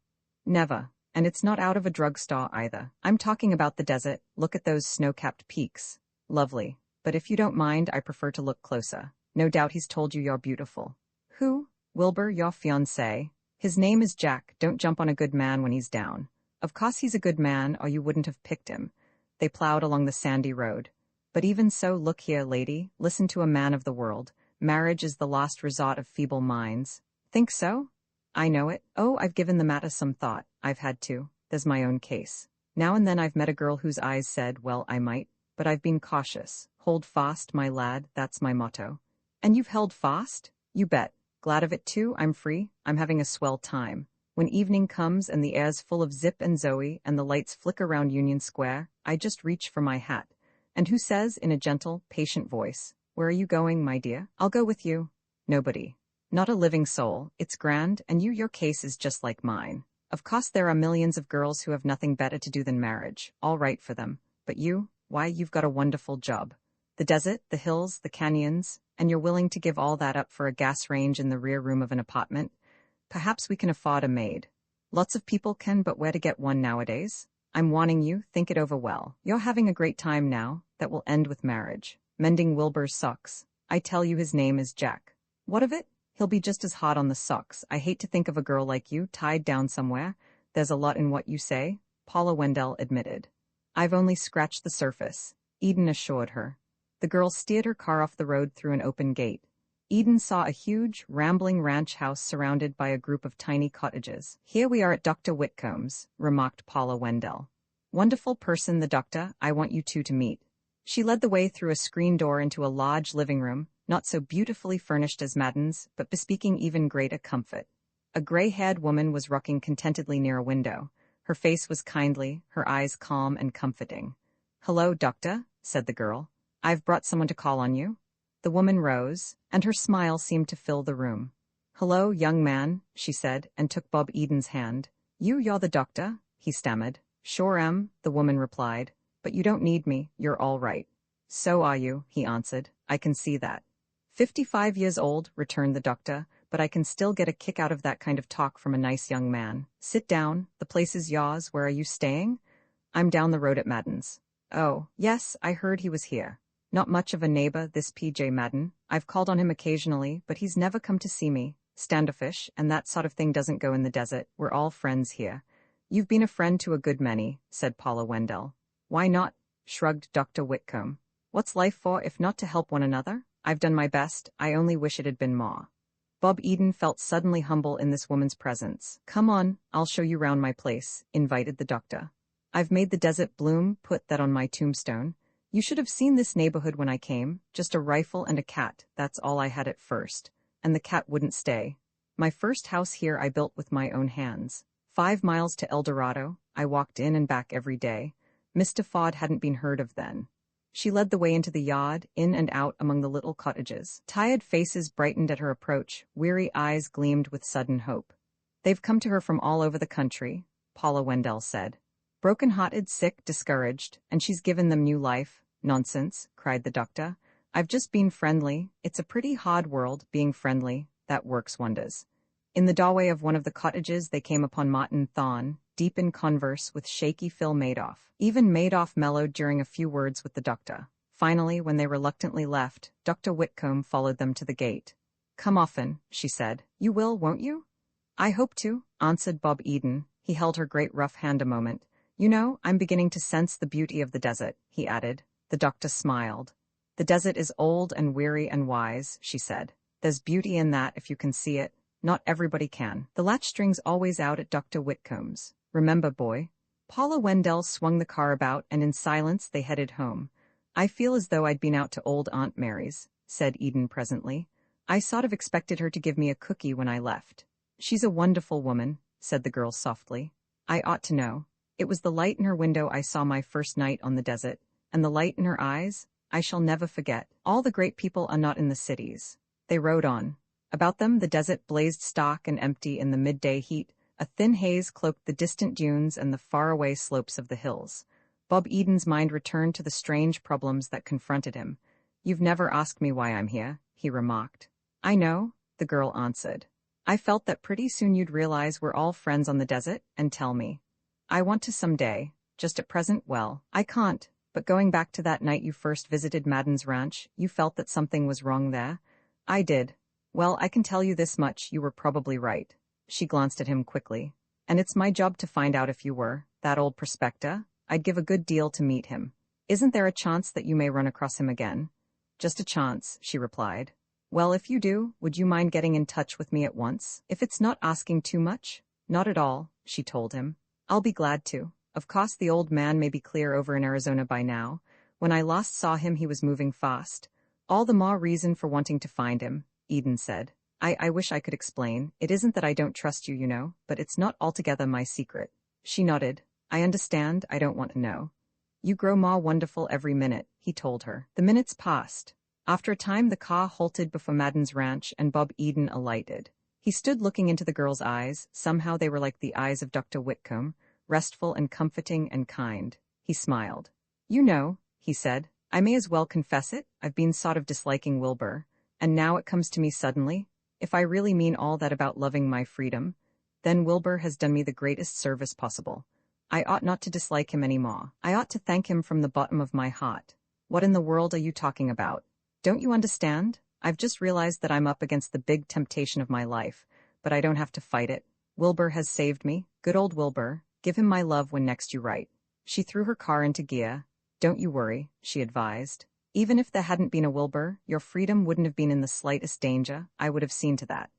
Never. And it's not out of a drugstore either. I'm talking about the desert. Look at those snow-capped peaks. Lovely. But if you don't mind, I prefer to look closer. No doubt he's told you you're beautiful. Who? Wilbur, your fiancé. His name is Jack. Don't jump on a good man when he's down. Of course he's a good man, or you wouldn't have picked him. They plowed along the sandy road. But even so, look here, lady. Listen to a man of the world. Marriage is the last resort of feeble minds. Think so? I know it. Oh, I've given the matter some thought. I've had to. There's my own case. Now and then I've met a girl whose eyes said, well, I might. But I've been cautious. Hold fast, my lad, that's my motto. And you've held fast? You bet. Glad of it too, I'm free. I'm having a swell time. When evening comes and the air's full of Zip and Zoe and the lights flicker round Union Square, I just reach for my hat. And who says, in a gentle, patient voice, where are you going, my dear? I'll go with you. Nobody. Not a living soul, it's grand, and your case is just like mine. Of course there are millions of girls who have nothing better to do than marriage, all right for them. But you, why, you've got a wonderful job. The desert, the hills, the canyons, and you're willing to give all that up for a gas range in the rear room of an apartment? Perhaps we can afford a maid. Lots of people can, but where to get one nowadays? I'm warning you, think it over well. You're having a great time now, that will end with marriage. Mending Wilbur's socks. I tell you his name is Jack. What of it? He'll be just as hot on the socks. I hate to think of a girl like you tied down somewhere. There's a lot in what you say, Paula Wendell admitted. I've only scratched the surface, Eden assured her. The girl steered her car off the road through an open gate. Eden saw a huge, rambling ranch house surrounded by a group of tiny cottages. Here we are at Dr. Whitcomb's, remarked Paula Wendell. Wonderful person, the doctor. I want you two to meet. She led the way through a screen door into a large living room, not so beautifully furnished as Madden's, but bespeaking even greater comfort. A gray-haired woman was rocking contentedly near a window. Her face was kindly, her eyes calm and comforting. "Hello, doctor," said the girl. "I've brought someone to call on you." The woman rose, and her smile seemed to fill the room. "Hello, young man," she said, and took Bob Eden's hand. You're the doctor?" he stammered. "Sure am," the woman replied. "But you don't need me, you're all right." "So are you," he answered. "I can see that." 55 years old, returned the doctor, "but I can still get a kick out of that kind of talk from a nice young man. Sit down, the place is yours. Where are you staying?" "I'm down the road at Madden's." "Oh, yes, I heard he was here. Not much of a neighbor, this P.J. Madden. I've called on him occasionally, but he's never come to see me. Standoffish, and that sort of thing doesn't go in the desert. We're all friends here." "You've been a friend to a good many," said Paula Wendell. "Why not?" shrugged Dr. Whitcomb. "What's life for if not to help one another? I've done my best, I only wish it had been more." Bob Eden felt suddenly humble in this woman's presence. "Come on, I'll show you round my place," invited the doctor. "I've made the desert bloom, put that on my tombstone. You should have seen this neighborhood when I came. Just a rifle and a cat, that's all I had at first. And the cat wouldn't stay. My first house here I built with my own hands. 5 miles to El Dorado, I walked in and back every day. Mr. Ford hadn't been heard of then." She led the way into the yard, in and out among the little cottages. Tired faces brightened at her approach, weary eyes gleamed with sudden hope. "They've come to her from all over the country," Paula Wendell said. "Broken-hearted, sick, discouraged, and she's given them new life." "Nonsense," cried the doctor. "I've just been friendly. It's a pretty hard world, being friendly. That works wonders." In the doorway of one of the cottages they came upon Martin Thorne, deep in converse with shaky Phil Madoff. Even Madoff mellowed during a few words with the doctor. Finally, when they reluctantly left, Dr. Whitcomb followed them to the gate. "Come often," she said. "You will, won't you?" "I hope to," answered Bob Eden. He held her great rough hand a moment. "You know, I'm beginning to sense the beauty of the desert," he added. The doctor smiled. "The desert is old and weary and wise," she said. "There's beauty in that if you can see it. Not everybody can." The latchstring's always out at Dr. Whitcomb's. "Remember, boy." Paula Wendell swung the car about, and in silence they headed home. "I feel as though I'd been out to old Aunt Mary's," said Eden presently. "I sort of expected her to give me a cookie when I left." "She's a wonderful woman," said the girl softly. "I ought to know. It was the light in her window I saw my first night on the desert, and the light in her eyes, I shall never forget. All the great people are not in the cities." They rode on. About them the desert blazed stark and empty in the midday heat. A thin haze cloaked the distant dunes and the faraway slopes of the hills. Bob Eden's mind returned to the strange problems that confronted him. "You've never asked me why I'm here," he remarked. "I know," the girl answered. "I felt that pretty soon you'd realize we're all friends on the desert, and tell me. I want to someday. Just at present, well, I can't. But going back to that night you first visited Madden's ranch, you felt that something was wrong there?" "I did." "Well, I can tell you this much, you were probably right." She glanced at him quickly. "And it's my job to find out if you were. That old prospector? I'd give a good deal to meet him. Isn't there a chance that you may run across him again?" "Just a chance," she replied. "Well, if you do, would you mind getting in touch with me at once? If it's not asking too much?" "Not at all," she told him. "I'll be glad to. Of course the old man may be clear over in Arizona by now. When I last saw him he was moving fast. All the more reason for wanting to find him," Eden said. I wish I could explain. It isn't that I don't trust you, you know, but it's not altogether my secret." She nodded. "I understand, I don't want to know." "You grow more wonderful every minute," he told her. The minutes passed. After a time, the car halted before Madden's ranch and Bob Eden alighted. He stood looking into the girl's eyes. Somehow they were like the eyes of Dr. Whitcomb, restful and comforting and kind. He smiled. "You know," he said, "I may as well confess it, I've been sort of disliking Wilbur, and now it comes to me suddenly, if I really mean all that about loving my freedom, then Wilbur has done me the greatest service possible. I ought not to dislike him any more. I ought to thank him from the bottom of my heart." "What in the world are you talking about? Don't you understand? I've just realized that I'm up against the big temptation of my life, but I don't have to fight it. Wilbur has saved me. Good old Wilbur. Give him my love when next you write." She threw her car into gear. "Don't you worry," she advised. "Even if there hadn't been a Wilbur, your freedom wouldn't have been in the slightest danger. I would have seen to that."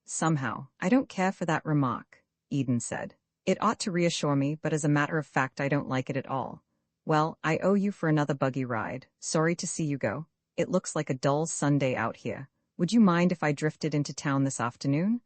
"Somehow, I don't care for that remark," Eden said. "It ought to reassure me, but as a matter of fact I don't like it at all. Well, I owe you for another buggy ride. Sorry to see you go. It looks like a dull Sunday out here. Would you mind if I drifted into town this afternoon?"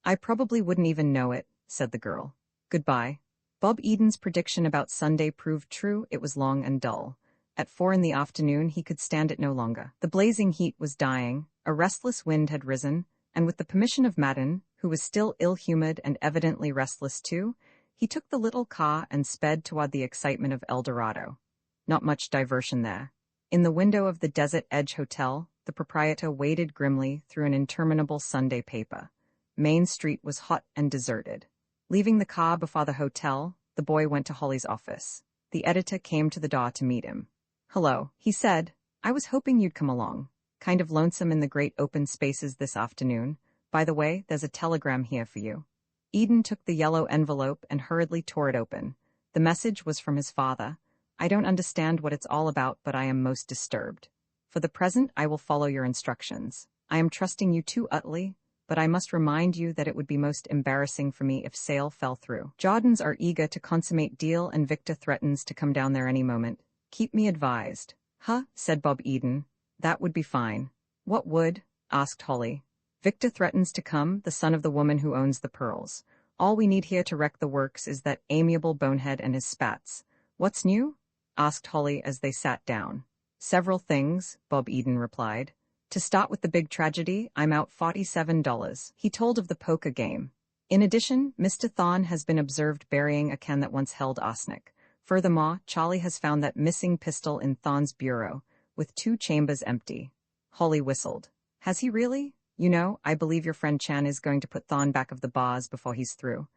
"I probably wouldn't even know it," said the girl. "Goodbye." Bob Eden's prediction about Sunday proved true. It was long and dull. At 4 in the afternoon he could stand it no longer. The blazing heat was dying, a restless wind had risen, and with the permission of Madden, who was still ill-humored and evidently restless too, he took the little car and sped toward the excitement of El Dorado. Not much diversion there. In the window of the Desert Edge Hotel, the proprietor waded grimly through an interminable Sunday paper. Main Street was hot and deserted. Leaving the car before the hotel, the boy went to Holly's office. The editor came to the door to meet him. "Hello," he said. "I was hoping you'd come along. Kind of lonesome in the great open spaces this afternoon. By the way, there's a telegram here for you." Eden took the yellow envelope and hurriedly tore it open. The message was from his father. "I don't understand what it's all about, but I am most disturbed. For the present, I will follow your instructions. I am trusting you too utterly, but I must remind you that it would be most embarrassing for me if sale fell through. Jordans are eager to consummate deal and Victor threatens to come down there any moment. Keep me advised." "Huh," said Bob Eden. "That would be fine." "What would?" asked Holly. "Victor threatens to come, the son of the woman who owns the pearls. All we need here to wreck the works is that amiable bonehead and his spats." "What's new?" asked Holly as they sat down. "Several things," Bob Eden replied. "To start with the big tragedy, I'm out $47. He told of the poker game. In addition, Mr. Thorne has been observed burying a can that once held arsenic. Furthermore, Charlie has found that missing pistol in Thorne's bureau, with 2 chambers empty." Holly whistled. "Has he really? You know, I believe your friend Chan is going to put Thorne back of the bars before he's through."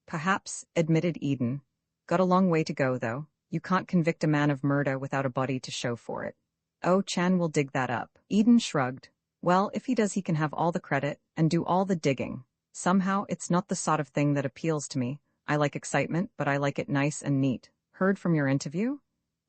"Perhaps," admitted Eden. "Got a long way to go, though. You can't convict a man of murder without a body to show for it." "Oh, Chan will dig that up." Eden shrugged. "Well, if he does he can have all the credit, and do all the digging. Somehow, it's not the sort of thing that appeals to me. I like excitement, but I like it nice and neat. Heard from your interview?"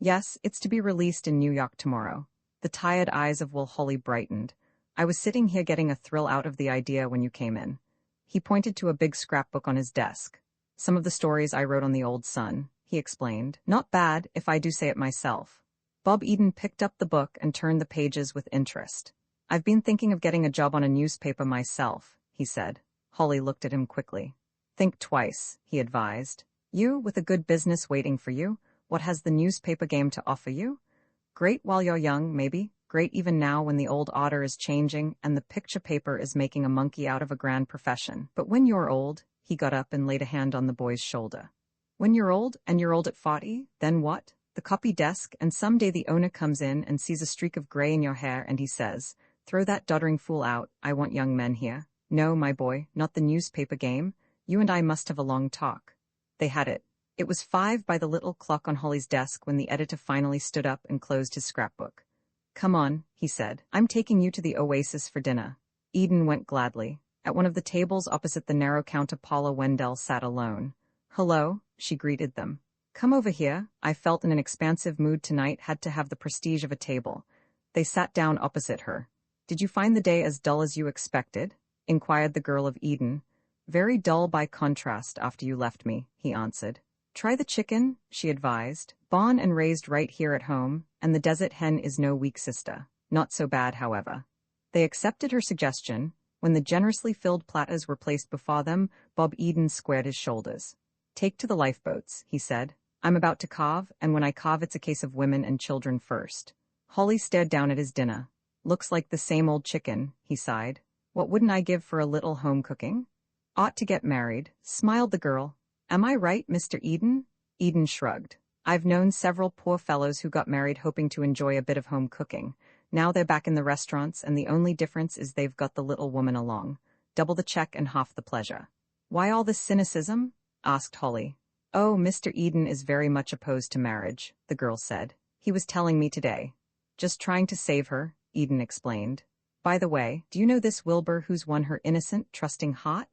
"Yes, it's to be released in New York tomorrow." The tired eyes of Will Holly brightened. "I was sitting here getting a thrill out of the idea when you came in." He pointed to a big scrapbook on his desk. "Some of the stories I wrote on the old Sun," he explained. "Not bad, if I do say it myself." Bob Eden picked up the book and turned the pages with interest. "I've been thinking of getting a job on a newspaper myself," he said. Holly looked at him quickly. "Think twice," he advised. "You, with a good business waiting for you, what has the newspaper game to offer you? Great while you're young, maybe. Great even now when the old order is changing and the picture paper is making a monkey out of a grand profession. But when you're old," he got up and laid a hand on the boy's shoulder. "When you're old, and you're old at 40, then what? The copy desk, and someday the owner comes in and sees a streak of gray in your hair and he says, 'Throw that doddering fool out, I want young men here.' No, my boy, not the newspaper game. You and I must have a long talk." They had it. It was 5 by the little clock on Holly's desk when the editor finally stood up and closed his scrapbook. "Come on," he said. "I'm taking you to the Oasis for dinner." Eden went gladly. At one of the tables opposite the narrow counter Paula Wendell sat alone. "Hello," she greeted them. "Come over here." I felt in an expansive mood tonight had to have the prestige of a table. They sat down opposite her. "Did you find the day as dull as you expected?" inquired the girl of Eden. "Very dull by contrast after you left me," he answered. "Try the chicken," she advised. "Born and raised right here at home, and the desert hen is no weak sister. Not so bad, however." They accepted her suggestion. When the generously filled platters were placed before them, Bob Eden squared his shoulders. "Take to the lifeboats," he said. "I'm about to carve, and when I carve it's a case of women and children first." Holly stared down at his dinner. Looks like the same old chicken, he sighed. What wouldn't I give for a little home cooking? Ought to get married, smiled the girl. Am I right, Mr. Eden? Eden shrugged. I've known several poor fellows who got married hoping to enjoy a bit of home cooking. Now they're back in the restaurants, and the only difference is they've got the little woman along. Double the check and half the pleasure. Why all this cynicism? Asked Holly. Oh, Mr. Eden is very much opposed to marriage, the girl said. He was telling me today. Just trying to save her, Eden explained. By the way, do you know this Wilbur who's won her innocent, trusting heart?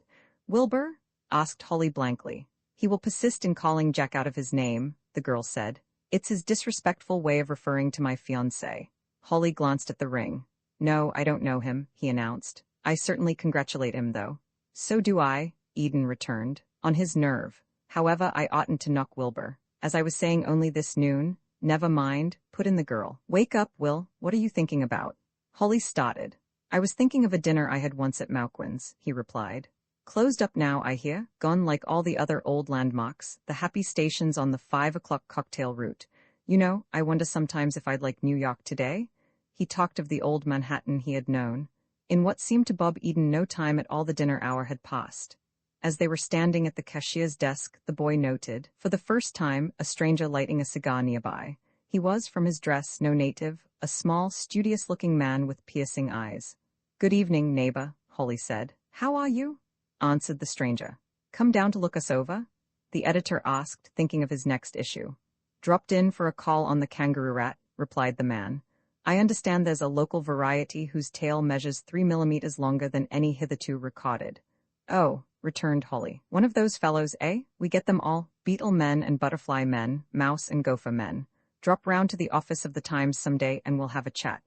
Wilbur? Asked Holly blankly. He will persist in calling Jack out of his name, the girl said. It's his disrespectful way of referring to my fiancé. Holly glanced at the ring. No, I don't know him, he announced. I certainly congratulate him, though. So do I, Eden returned. On his nerve. However, I oughtn't to knock Wilbur. As I was saying only this noon. Never mind, put in the girl. Wake up, Will, what are you thinking about? Holly started. I was thinking of a dinner I had once at Mauquin's, he replied. Closed up now, I hear, gone like all the other old landmarks, the happy stations on the 5 o'clock cocktail route. You know, I wonder sometimes if I'd like New York today. He talked of the old Manhattan he had known. In what seemed to Bob Eden no time at all the dinner hour had passed. As they were standing at the cashier's desk, the boy noted, for the first time, a stranger lighting a cigar nearby. He was, from his dress, no native, a small, studious-looking man with piercing eyes. Good evening, neighbor, Holly said. How are you? Answered the stranger. Come down to look us over? The editor asked, thinking of his next issue. Dropped in for a call on the kangaroo rat, replied the man. I understand there's a local variety whose tail measures 3 millimeters longer than any hitherto recorded. Oh, returned Holly. One of those fellows, eh? We get them all, beetle men and butterfly men, mouse and gopher men. Drop round to the office of the Times someday and we'll have a chat.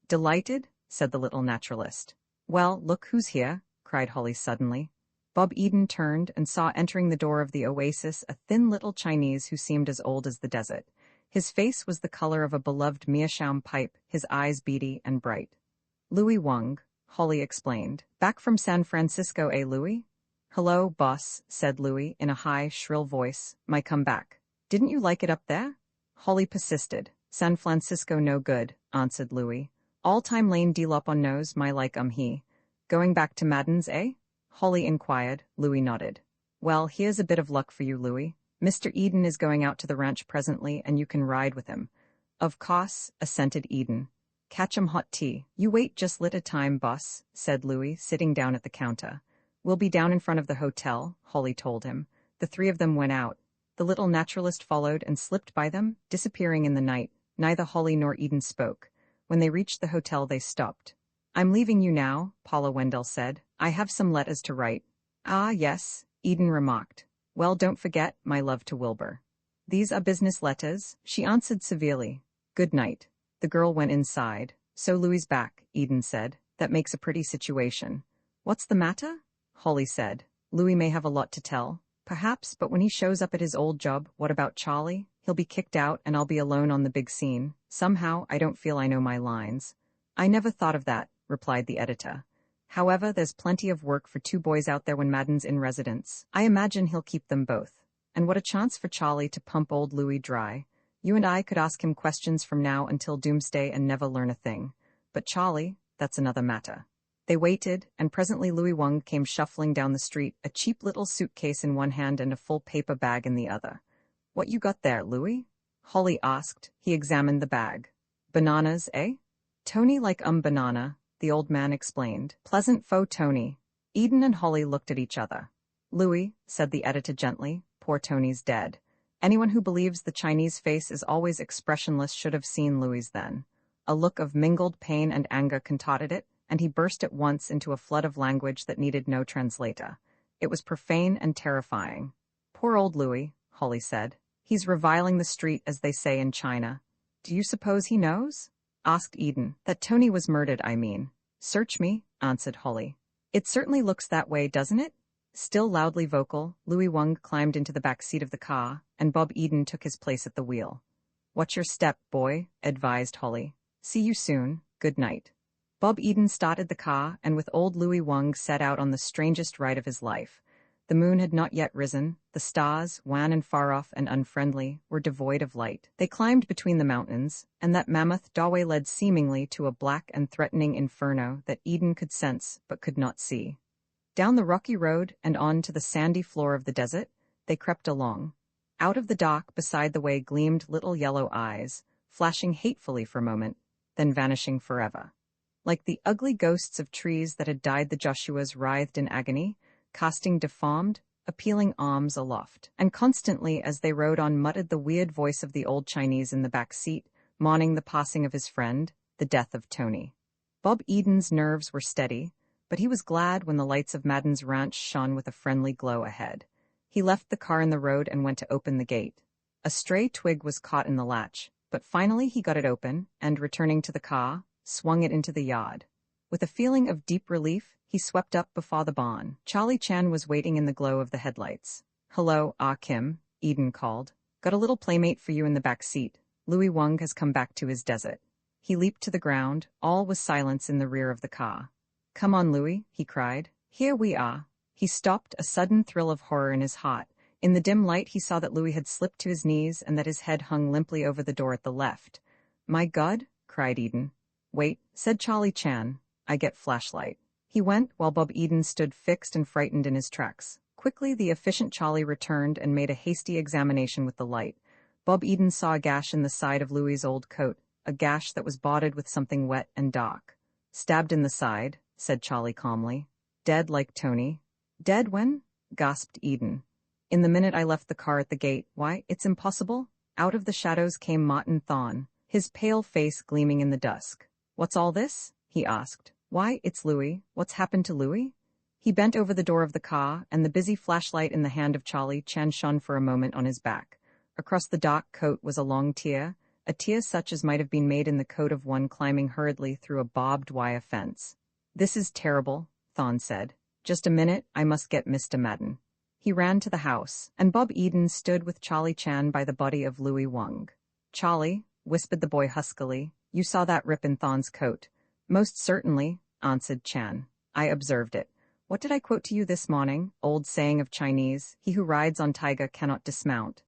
Delighted, said the little naturalist. Well, look who's here, cried Holly suddenly. Bob Eden turned and saw entering the door of the oasis a thin little Chinese who seemed as old as the desert. His face was the color of a beloved meerschaum pipe, his eyes beady and bright. Louis Wang, Holly explained. Back from San Francisco, eh, Louis? Hello, boss, said Louis in a high, shrill voice. My come back. Didn't you like it up there? Holly persisted. San Francisco no good, answered Louis. All-time lane D-lop on nose, my like he. Going back to Madden's, eh? Holly inquired. Louis nodded. Well, here's a bit of luck for you, Louis. Mr. Eden is going out to the ranch presently, and you can ride with him. Of course, assented Eden. Catch 'em hot tea. You wait just lit a time, boss, said Louis, sitting down at the counter. We'll be down in front of the hotel, Holly told him. The three of them went out. The little naturalist followed and slipped by them, disappearing in the night. Neither Holly nor Eden spoke. When they reached the hotel, they stopped. I'm leaving you now, Paula Wendell said. I have some letters to write. Ah, yes, Eden remarked. Well, don't forget, my love to Wilbur. These are business letters, she answered severely. Good night. The girl went inside. So Louis's back, Eden said. That makes a pretty situation. What's the matter? Holly said. Louis may have a lot to tell. Perhaps, but when he shows up at his old job, what about Charlie? He'll be kicked out and I'll be alone on the big scene. Somehow, I don't feel I know my lines. I never thought of that, replied the editor. However, there's plenty of work for two boys out there when Madden's in residence. I imagine he'll keep them both. And what a chance for Charlie to pump old Louis dry. You and I could ask him questions from now until doomsday and never learn a thing. But Charlie, that's another matter. They waited, and presently Louis Wang came shuffling down the street, a cheap little suitcase in one hand and a full paper bag in the other. What you got there, Louis? Holly asked. He examined the bag. Bananas, eh? Tony like banana, the old man explained. Pleasant faux Tony. Eden and Holly looked at each other. Louis, said the editor gently, poor Tony's dead. Anyone who believes the Chinese face is always expressionless should have seen Louis's then. A look of mingled pain and anger contorted it, and he burst at once into a flood of language that needed no translator. It was profane and terrifying. Poor old Louis, Holly said. He's reviling the street, as they say in China. Do you suppose he knows? Asked Eden. That Tony was murdered, I mean. Search me, answered Holly. It certainly looks that way, doesn't it? Still loudly vocal, Louis Wang climbed into the back seat of the car, and Bob Eden took his place at the wheel. Watch your step, boy, advised Holly. See you soon. Good night. Bob Eden started the car, and with old Louis Wang set out on the strangest ride of his life. The moon had not yet risen, the stars, wan and far off and unfriendly, were devoid of light. They climbed between the mountains, and that mammoth doorway led seemingly to a black and threatening inferno that Eden could sense but could not see. Down the rocky road and on to the sandy floor of the desert, they crept along. Out of the dark beside the way gleamed little yellow eyes, flashing hatefully for a moment, then vanishing forever. Like the ugly ghosts of trees that had died, the Joshuas writhed in agony, casting deformed, appealing arms aloft. And constantly as they rode on muttered the weird voice of the old Chinese in the back seat, mourning the passing of his friend, the death of Tony. Bob Eden's nerves were steady, but he was glad when the lights of Madden's ranch shone with a friendly glow ahead. He left the car in the road and went to open the gate. A stray twig was caught in the latch, but finally he got it open and, returning to the car, swung it into the yard. With a feeling of deep relief, he swept up before the barn. Charlie Chan was waiting in the glow of the headlights. "Hello, Ah Kim," Eden called. "Got a little playmate for you in the back seat. Louis Wang has come back to his desert." He leaped to the ground. All was silence in the rear of the car. "Come on, Louis," he cried. "Here we are." He stopped, a sudden thrill of horror in his heart. In the dim light he saw that Louis had slipped to his knees and that his head hung limply over the door at the left. "My God," cried Eden. "Wait," said Charlie Chan. "I get flashlight." He went, while Bob Eden stood fixed and frightened in his tracks. Quickly the efficient Charlie returned and made a hasty examination with the light. Bob Eden saw a gash in the side of Louis's old coat, a gash that was bordered with something wet and dark. "Stabbed in the side," said Charlie calmly. "Dead like Tony." "Dead when?" gasped Eden. "In the minute I left the car at the gate." "Why, it's impossible." Out of the shadows came Martin Thorne, his pale face gleaming in the dusk. "What's all this?" he asked. "Why, it's Louis. What's happened to Louis?" He bent over the door of the car, and the busy flashlight in the hand of Charlie Chan shone for a moment on his back. Across the dark coat was a long tear, a tear such as might have been made in the coat of one climbing hurriedly through a barbed wire fence. "This is terrible," Thorne said. "Just a minute, I must get Mr. Madden." He ran to the house, and Bob Eden stood with Charlie Chan by the body of Louis Wang. "Charlie," whispered the boy huskily, "you saw that rip in Thorne's coat." "Most certainly," answered Chan. "I observed it. What did I quote to you this morning? Old saying of Chinese, 'He who rides on tiger cannot dismount.'